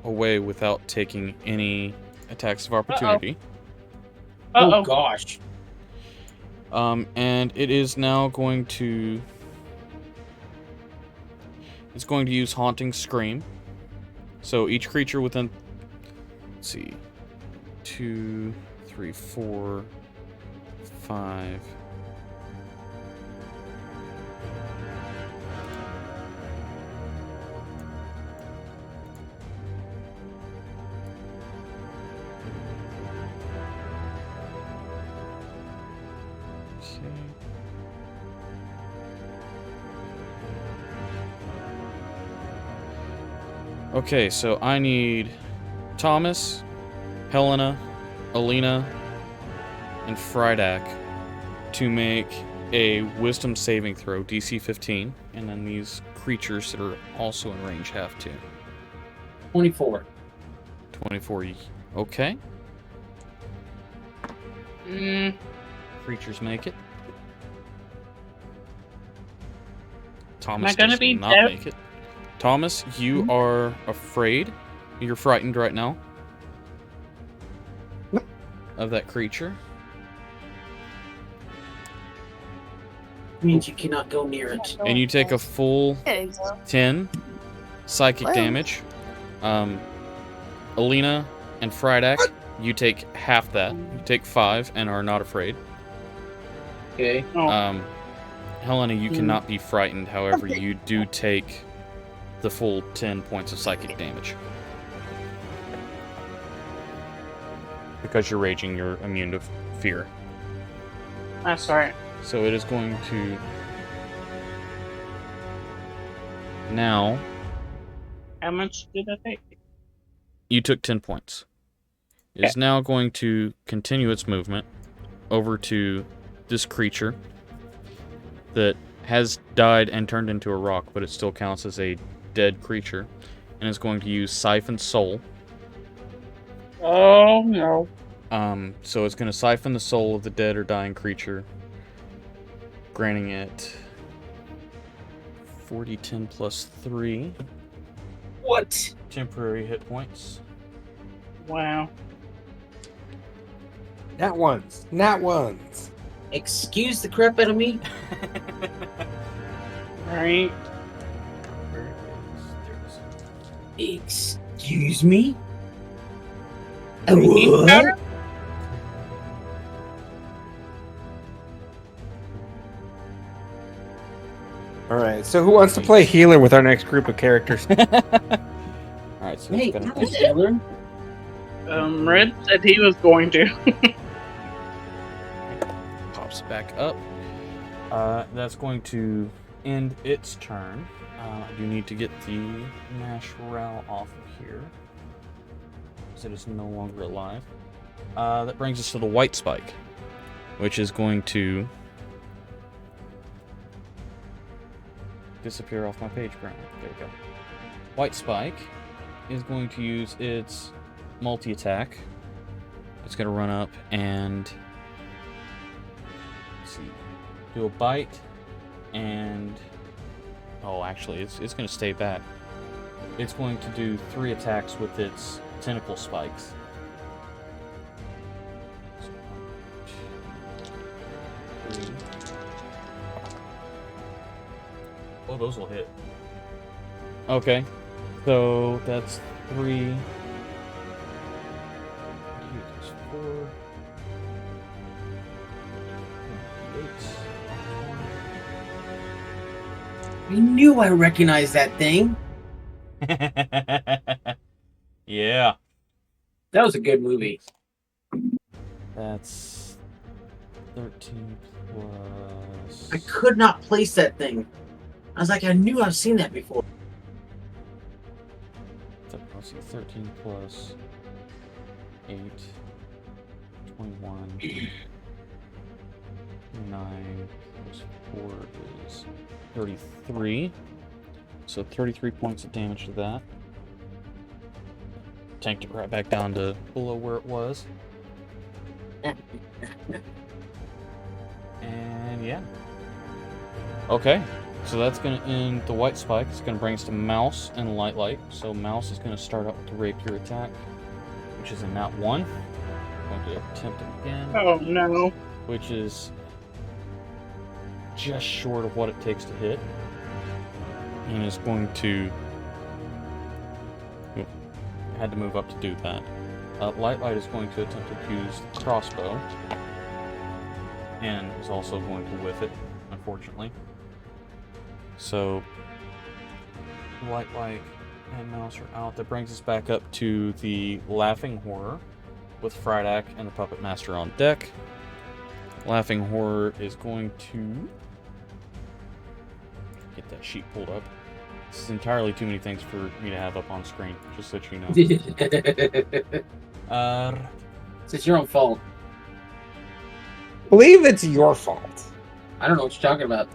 away without taking any attacks of opportunity. Oh gosh. And it is now going to. It's going to use Haunting Scream. So each creature within. Let's see. 2, 3, 4, 5. Okay, so I need Thomas, Helena, Alina, and Frydak to make a Wisdom saving throw, DC 15, and then these creatures that are also in range have to. 24. 24. Okay. Mm, Creatures make it. Am Thomas I gonna does be not dead? make it. Thomas, you are afraid. You're frightened right now of that creature. means you cannot go near it. And you take a full There you go. 10 psychic Well. damage. Alina and Frydak, you take half that. You take 5 and are not afraid. Okay. Oh, Helena, you cannot be frightened. However, you do take the full 10 points of psychic damage. Because you're raging, you're immune to fear. that's right. So it is going to... Now, How much did I take? you took 10 points. It is now going to continue its movement over to this creature that has died and turned into a rock, but it still counts as a dead creature, and is going to use Siphon Soul. Oh, no. So it's going to siphon the soul of the dead or dying creature, granting it 40, 10 plus 3 What? temporary hit points. Wow. Not once. Not once. Excuse the crap out of me? Right. Excuse me? Heat What? powder? All right. So who wants to play healer with our next group of characters? Alright, so Hey, it's gonna that was Taylor. Red said he was going to. pops back up. That's going to end its turn. I do need to get the Nashral off of here, because it is no longer alive. That brings us to the White Spike, which is going to disappear off my page currently. There we go. White Spike is going to use its multi-attack. It's going to run up and do a bite, and actually it's going to stay back. It's going to do 3 attacks with its tentacle spikes. So, 1, 2, 3. Oh, those will hit. Okay, so that's 3. 4. 8. I knew I recognized that thing. Yeah. That was a good movie. That's 13 plus... I could not place that thing. I was like, I knew I've seen that before. Let's see, 13 plus 8, 21, 9 plus 4 is 33. So 33 points of damage to that. Tanked it right back down to below where it was. And yeah. Okay, so that's going to end the White Spike. It's going to bring us to Mouse and Light. So Mouse is going to start out with the Rapier attack, which is a nat 1. Going to attempt it again, Oh, no. which is just short of what it takes to hit. And is going to... Oop, had to move up to do that. Light is going to attempt to use the crossbow. And is also going to whiff it, unfortunately. So, Light and Mouse are out. That brings us back up to the Laughing Horror, with Frydak and the Puppet Master on deck. Laughing Horror is going to get that sheet pulled up. This is entirely too many things for me to have up on screen, just so that you know. It's your own fault. Believe it's your fault. I don't know what you're talking about.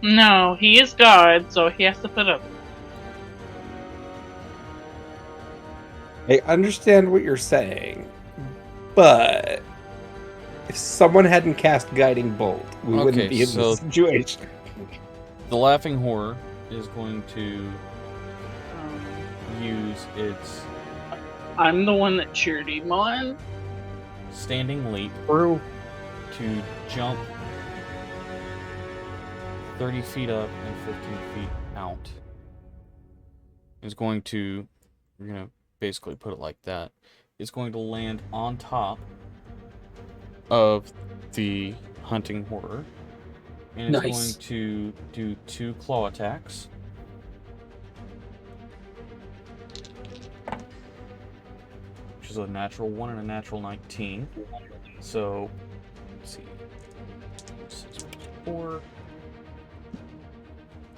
No, he is God, so he has to put up. I understand what you're saying, but if someone hadn't cast Guiding Bolt, we wouldn't be in so- this situation. The Laughing Horror is going to Um, use its I'm the one that cheered him on. standing leap True. to jump 30 feet up and 15 feet out. Is going to, we're going to basically put it like that. It's going to land on top of the hunting horror. And it's Nice. going to do 2 claw attacks. Which is a natural 1 and a natural 19. So, let's see. 6 plus 4.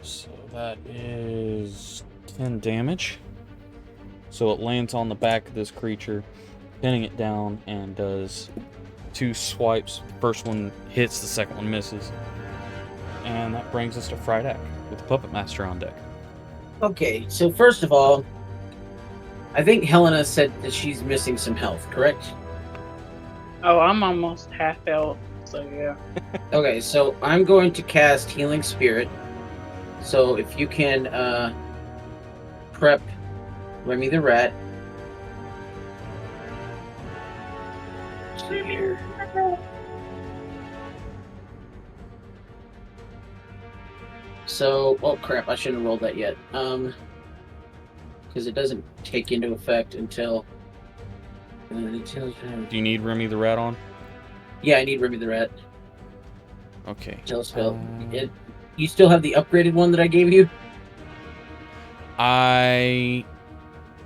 So that is 10 damage. So it lands on the back of this creature, pinning it down, and does 2 swipes. First one hits, the second one misses. And that brings us to Friday with the Puppet Master on deck. Okay, so first of all, I think Helena said that she's missing some health, correct? Oh, I'm almost half out, so yeah. Okay, so I'm going to cast Healing Spirit. So if you can prep Remy the Rat. Here. So, oh crap, I shouldn't have rolled that yet. Because it doesn't take into effect until... Do you need Remy the Rat on? Yeah, I need Remy the Rat. Okay. Tell spell. You still have the upgraded one that I gave you? I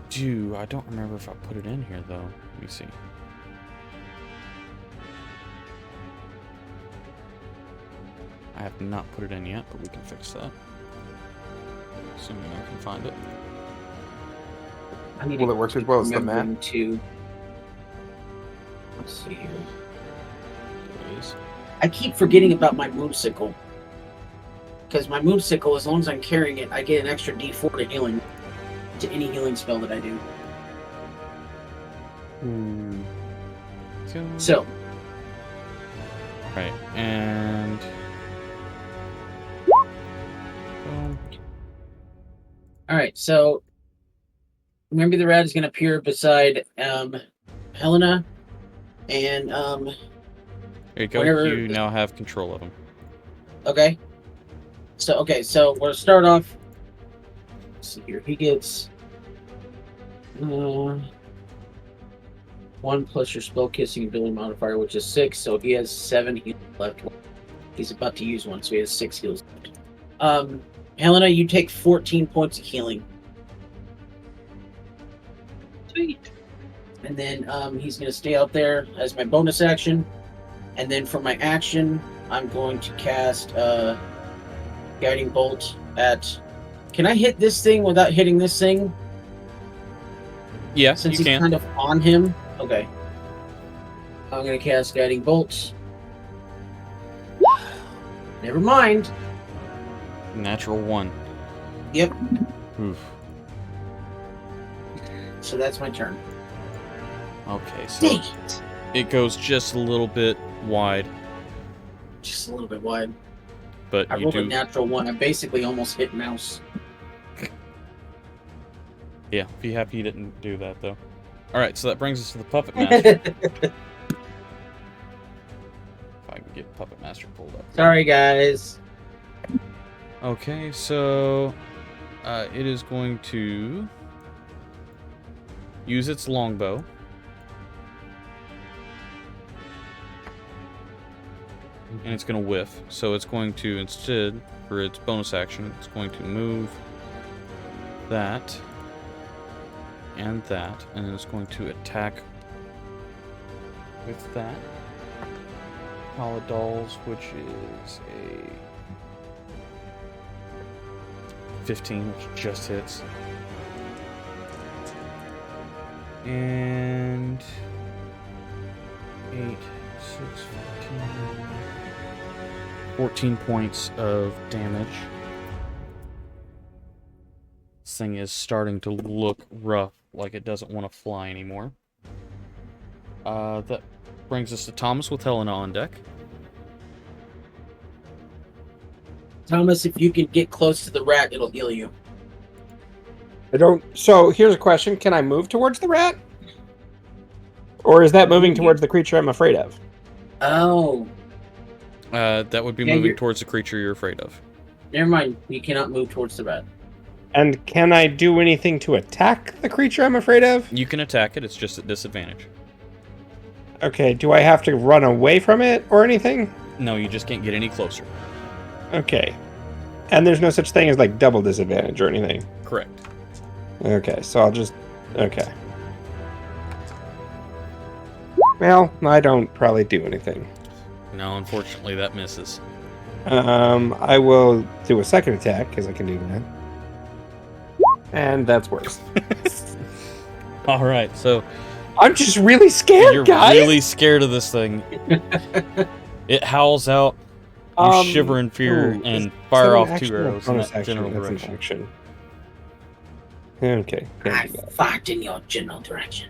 do. I don't remember if I put it in here, though. Let me see. I have not put it in yet, but we can fix that. Assuming I can find it. I need Will to it work as well as the map? remembering to... Let's see here. There it is. I keep forgetting about my moonsicle. Because my moonsicle, as long as I'm carrying it, I get an extra D4 to healing. To any healing spell that I do. So, Right, and... alright, so... Remember the rat is going to appear beside Helena. And, there you go. whenever- You now have control of him. okay. So we're going to start off... Let's see here. He gets... 1 plus your spell kissing ability modifier, which is 6, so he has 7 heals left. He's about to use 1, so he has 6 heals left. Helena, you take 14 points of healing. Sweet. And then he's going to stay out there as my bonus action. And then for my action, I'm going to cast Guiding Bolt at... Can I hit this thing without hitting this thing? Yeah, Since you he's can. kind of on him? Okay. I'm going to cast Guiding Bolt. Never mind. Natural 1. Yep. Oof. So that's my turn. Okay, so Dang it. it goes just a little bit wide, Just a little bit wide. but I you rolled a do... natural 1. I basically almost hit mouse. Yeah, be happy you didn't do that, though. Alright, so that brings us to the Puppet Master. If I can get Puppet Master pulled up. Sorry, guys. Okay, so... it is going to... use its longbow. And it's going to whiff. So it's going to, instead, for its bonus action, it's going to move that and that, and then it's going to attack with that. Pile of Dolls, which is a 15, which just hits. And 8, 6, 14 points of damage. This thing is starting to look rough, like it doesn't want to fly anymore. That brings us to Thomas with Helena on deck. Thomas, if you can get close to the rat, it'll heal you. I don't. So here's a question: can I move towards the rat, or is that moving towards the creature I'm afraid of? Oh. That would be Yeah, moving you're- towards the creature you're afraid of. Never mind. You cannot move towards the rat. And can I do anything to attack the creature I'm afraid of? You can attack it, it's just at disadvantage. Okay, do I have to run away from it or anything? No, you just can't get any closer. Okay. And there's no such thing as like double disadvantage or anything. Correct. Okay, so I'll just... Okay. Well, I don't probably do anything. No, unfortunately, that misses. I will do a second attack, because I can do that. And that's worse. All right, so I'm just really scared, you're guys! really scared of this thing. It howls out. You shiver in fear and fire off 2 arrows in that general direction. Action. Okay. I fart in your general direction.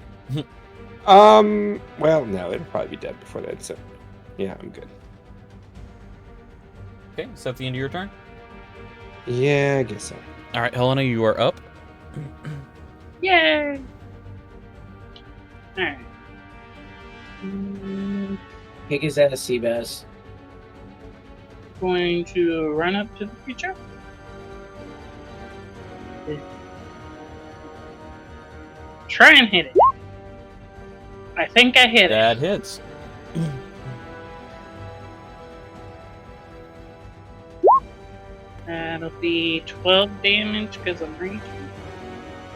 Well, no, it'd probably be dead before that, so... Yeah, I'm good. Okay, is that the end of your turn? Yeah, I guess so. All right, Helena, you are up. Yay! Alright. Kick his ass, Seabass. Going to run up to the creature. Try and hit it. I think I hit it. That hits. That'll be 12 damage because I'm raging.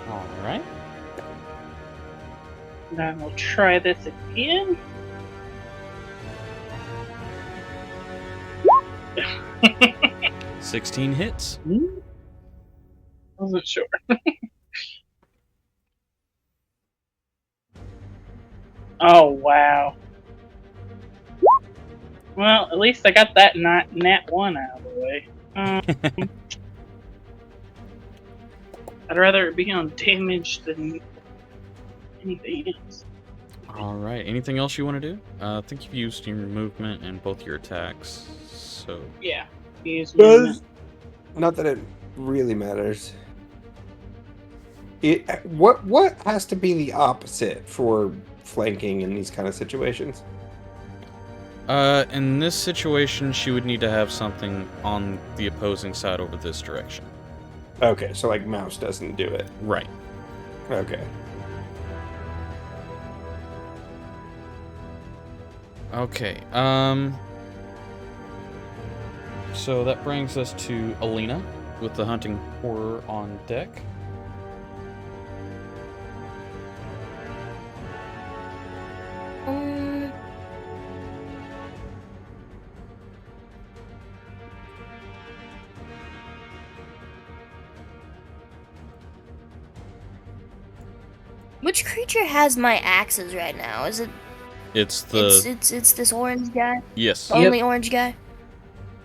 All right. Then we'll try this again. Mm. 16 hits. Wasn't sure. Oh, wow. Well, at least I got that nat 1 out of the way. I'd rather it be on damage than anything else. All right. Anything else you want to do? I think you've used your movement and both your attacks. So Yeah. Does... Not that it really matters. What has to be the opposite for flanking in these kind of situations? in this situation, she would need to have something on the opposing side over this direction. Okay, so like mouse doesn't do it. Right. Okay. Okay. So that brings us to Alina with the hunting horror on deck. Which creature has my axes right now? Is it? It's the It's this orange guy. yes. The only orange guy.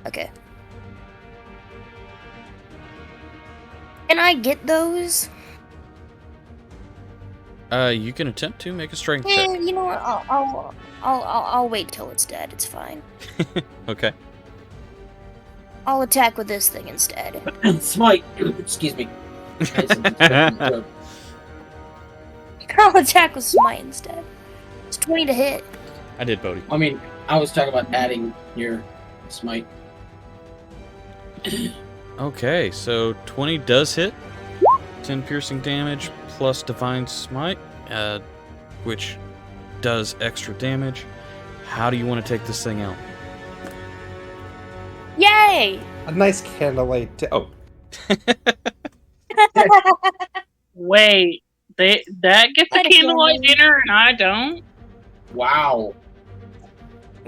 Okay. Can I get those? You can attempt to make a strength check. You know what? I'll wait till it's dead. It's fine. Okay. I'll attack with this thing instead. Smite. Excuse me. I'll attack with smite instead. It's 20 to hit. I did, Bodhi. I mean, I was talking about adding your smite. Okay, so 20 does hit. 10 piercing damage plus divine smite, which does extra damage. How do you want to take this thing out? Yay! A nice candlelight. Oh. Wait, that gets a candlelight dinner and I don't? Wow.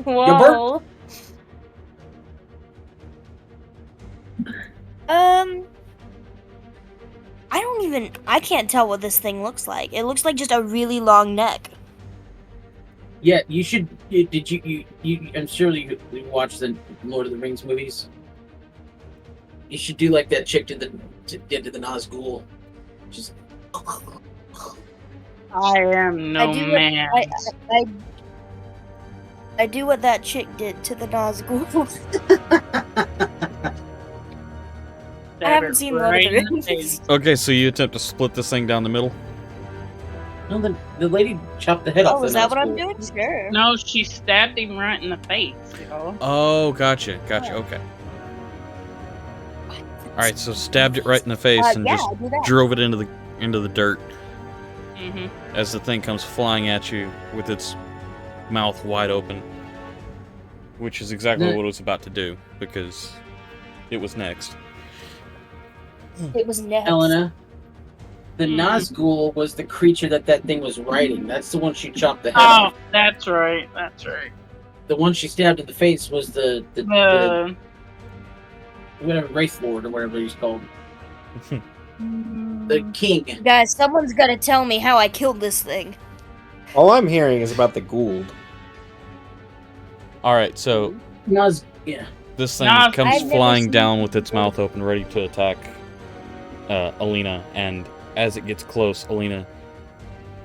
Whoa. I can't tell what this thing looks like. It looks like just a really long neck. Yeah, you should. Did you? I'm sure you watched the Lord of the Rings movies. You should do like that chick did the Nazgul. Just. I am no man. I do what that chick did to the Nazgul. I haven't seen Lord of the Rings. Okay, so you attempt to split this thing down the middle? No, the lady chopped the head off. Oh, is that what I'm doing? Sure. No, she stabbed him right in the face, yo. Oh, gotcha. Okay. All right, so stabbed it right in the face and Yeah, just I do that. drove it into the dirt Mhm. as the thing comes flying at you with its mouth wide open, which is exactly what it was about to do because it was next. It was next. Helena, the Mhm. Nazgul was the creature that thing was riding. That's the one she chopped the head Oh, off. that's right. That's right. The one she stabbed in the face was the whatever Wraith Lord or whatever he's called. The king. Guys, someone's gotta tell me how I killed this thing. All I'm hearing is about the Gould. All right, so Yeah. this thing I've comes never flying seen down it with its mouth open, ready to attack Alina. And as it gets close, Alina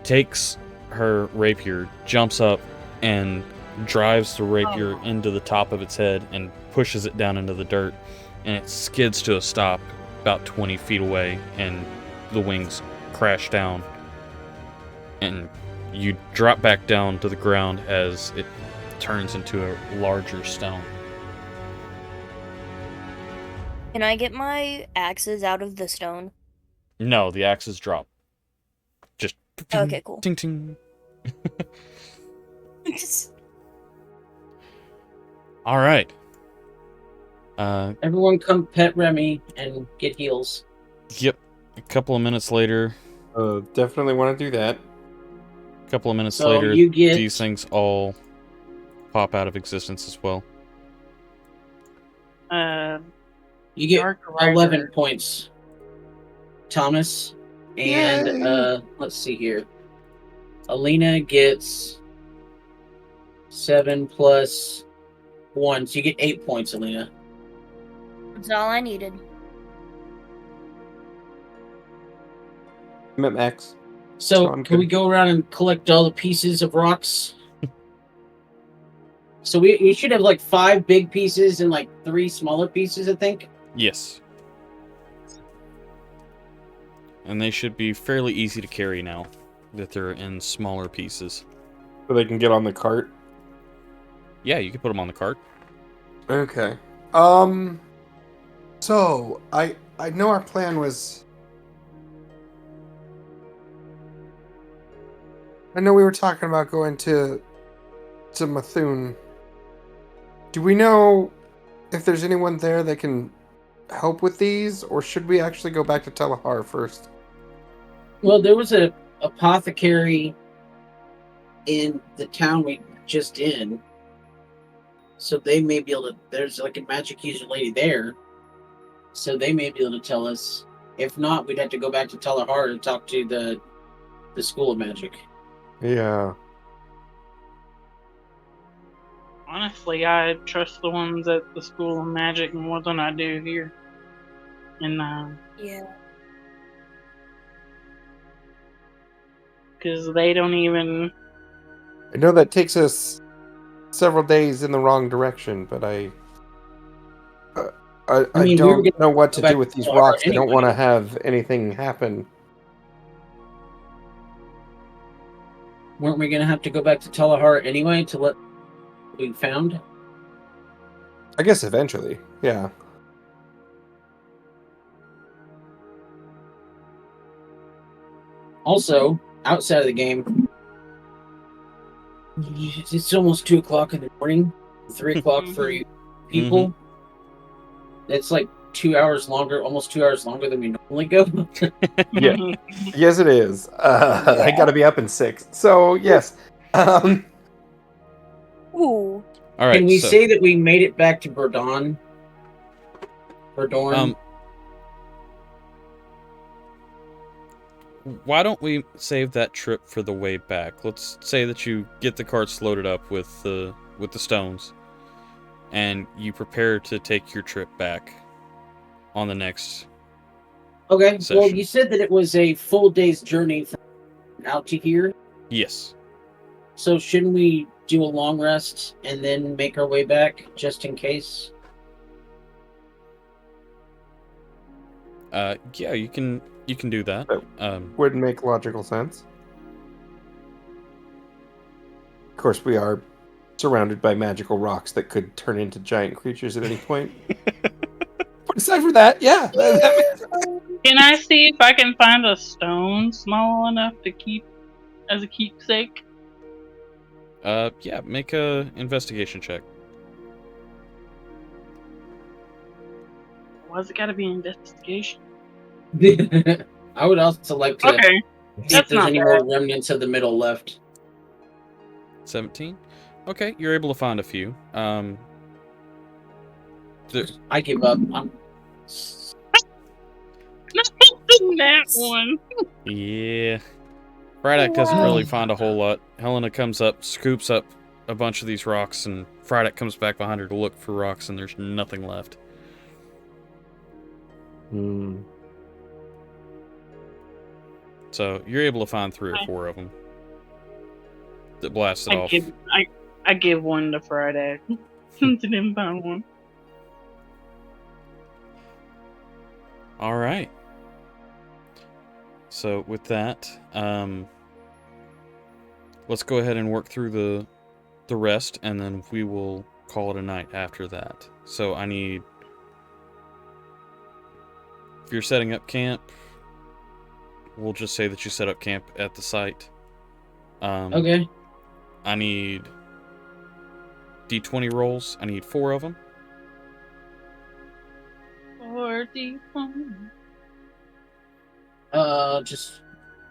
takes her rapier, jumps up, and drives the rapier into the top of its head and pushes it down into the dirt. And it skids to a stop about 20 feet away, and the wings crash down. And you drop back down to the ground as it turns into a larger stone. Can I get my axes out of the stone? No, the axes drop. Just Okay, cool. ting ting. All right. Everyone come pet Remy and get heals. Yep. A couple of minutes later, Definitely want to do that. So later, you get- these things all pop out of existence as well. You get Dark Rider. 11 points, Thomas. And let's see here. Alina gets 7 plus 1. So you get 8 points, Alina. That's all I needed. I'm at max. So I'm can good. we go around and collect all the pieces of rocks? So we should have like 5 big pieces and like 3 smaller pieces, I think. Yes. And they should be fairly easy to carry now that they're in smaller pieces. So they can get on the cart. Yeah, you can put them on the cart. Okay. So I know our plan was. I know we were talking about going to Methune. Do we know if there's anyone there that can help with these, or should we actually go back to Telehar first? Well, there was a apothecary in the town we just in. So they may be able to. There's like a magic user lady there. So they may be able to tell us. If not, we'd have to go back to Telehar and talk to the School of Magic. Yeah. Honestly, I trust the ones at the School of Magic more than I do here. And Yeah. because they don't even. I know that takes us several days in the wrong direction, but I I mean, we were don't gonna know what go to back do with to these Telehar rocks. I don't anyway. want to have anything happen. Weren't we going to have to go back to Telehar anyway to let we found? I guess eventually, yeah. Also, outside of the game, it's almost 2 o'clock in the morning, 3 o'clock for you people. It's like 2 hours longer, almost 2 hours longer than we normally go. Yeah. Yes, it is. I got to be up in 6. So yes. Ooh. All right. Can we so, say that we made it back to Verdorn? why don't we save that trip for the way back? Let's say that you get the carts loaded up with the stones, and you prepare to take your trip back on the next. Okay, well, Session. you said that it was a full day's journey from out to here. Yes. So shouldn't we do a long rest and then make our way back just in case? Yeah, you can do that. Wouldn't make logical sense. Of course, we are surrounded by magical rocks that could turn into giant creatures at any point. Aside from that, yeah. Can I see if I can find a stone small enough to keep as a keepsake? Yeah, make a investigation check. Why's it gotta be investigation? I would also like to Okay, see if that's there's not any bad. more remnants of the middle left. 17. Okay, you're able to find a few. I give up. That one. Yeah. Frydek doesn't really find a whole lot. Helena comes up, scoops up a bunch of these rocks, and Frydek comes back behind her to look for rocks, and there's nothing left. So you're able to find 3 or 4 of them that blasted off. I give one to Friday. Didn't find one. All right. So with that, let's go ahead and work through the rest, and then we will call it a night after that. So I need, if you're setting up camp, we'll just say that you set up camp at the site. Okay. I need D20 rolls. I need 4 of them. 41. Just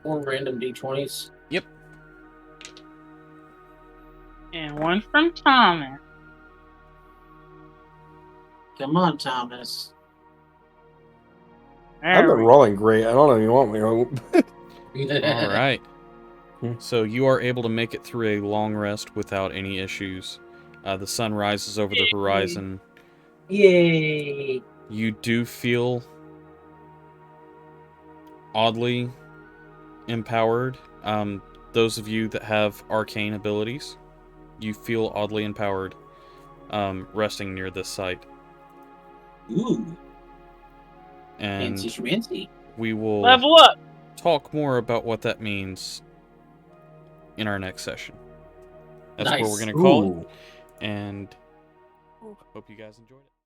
4 random D20s. Yep. And one from Thomas. Come on, Thomas. I've been rolling great. I don't know if you want me to. All right. So you are able to make it through a long rest without any issues. The sun rises over the horizon. Yay! You do feel oddly empowered. Those of you that have arcane abilities, you feel oddly empowered resting near this site. Ooh. And Fancy schmancy. we will Level up. talk more about what that means in our next session. That's Nice. where we're going to call it. And hope you guys enjoyed it.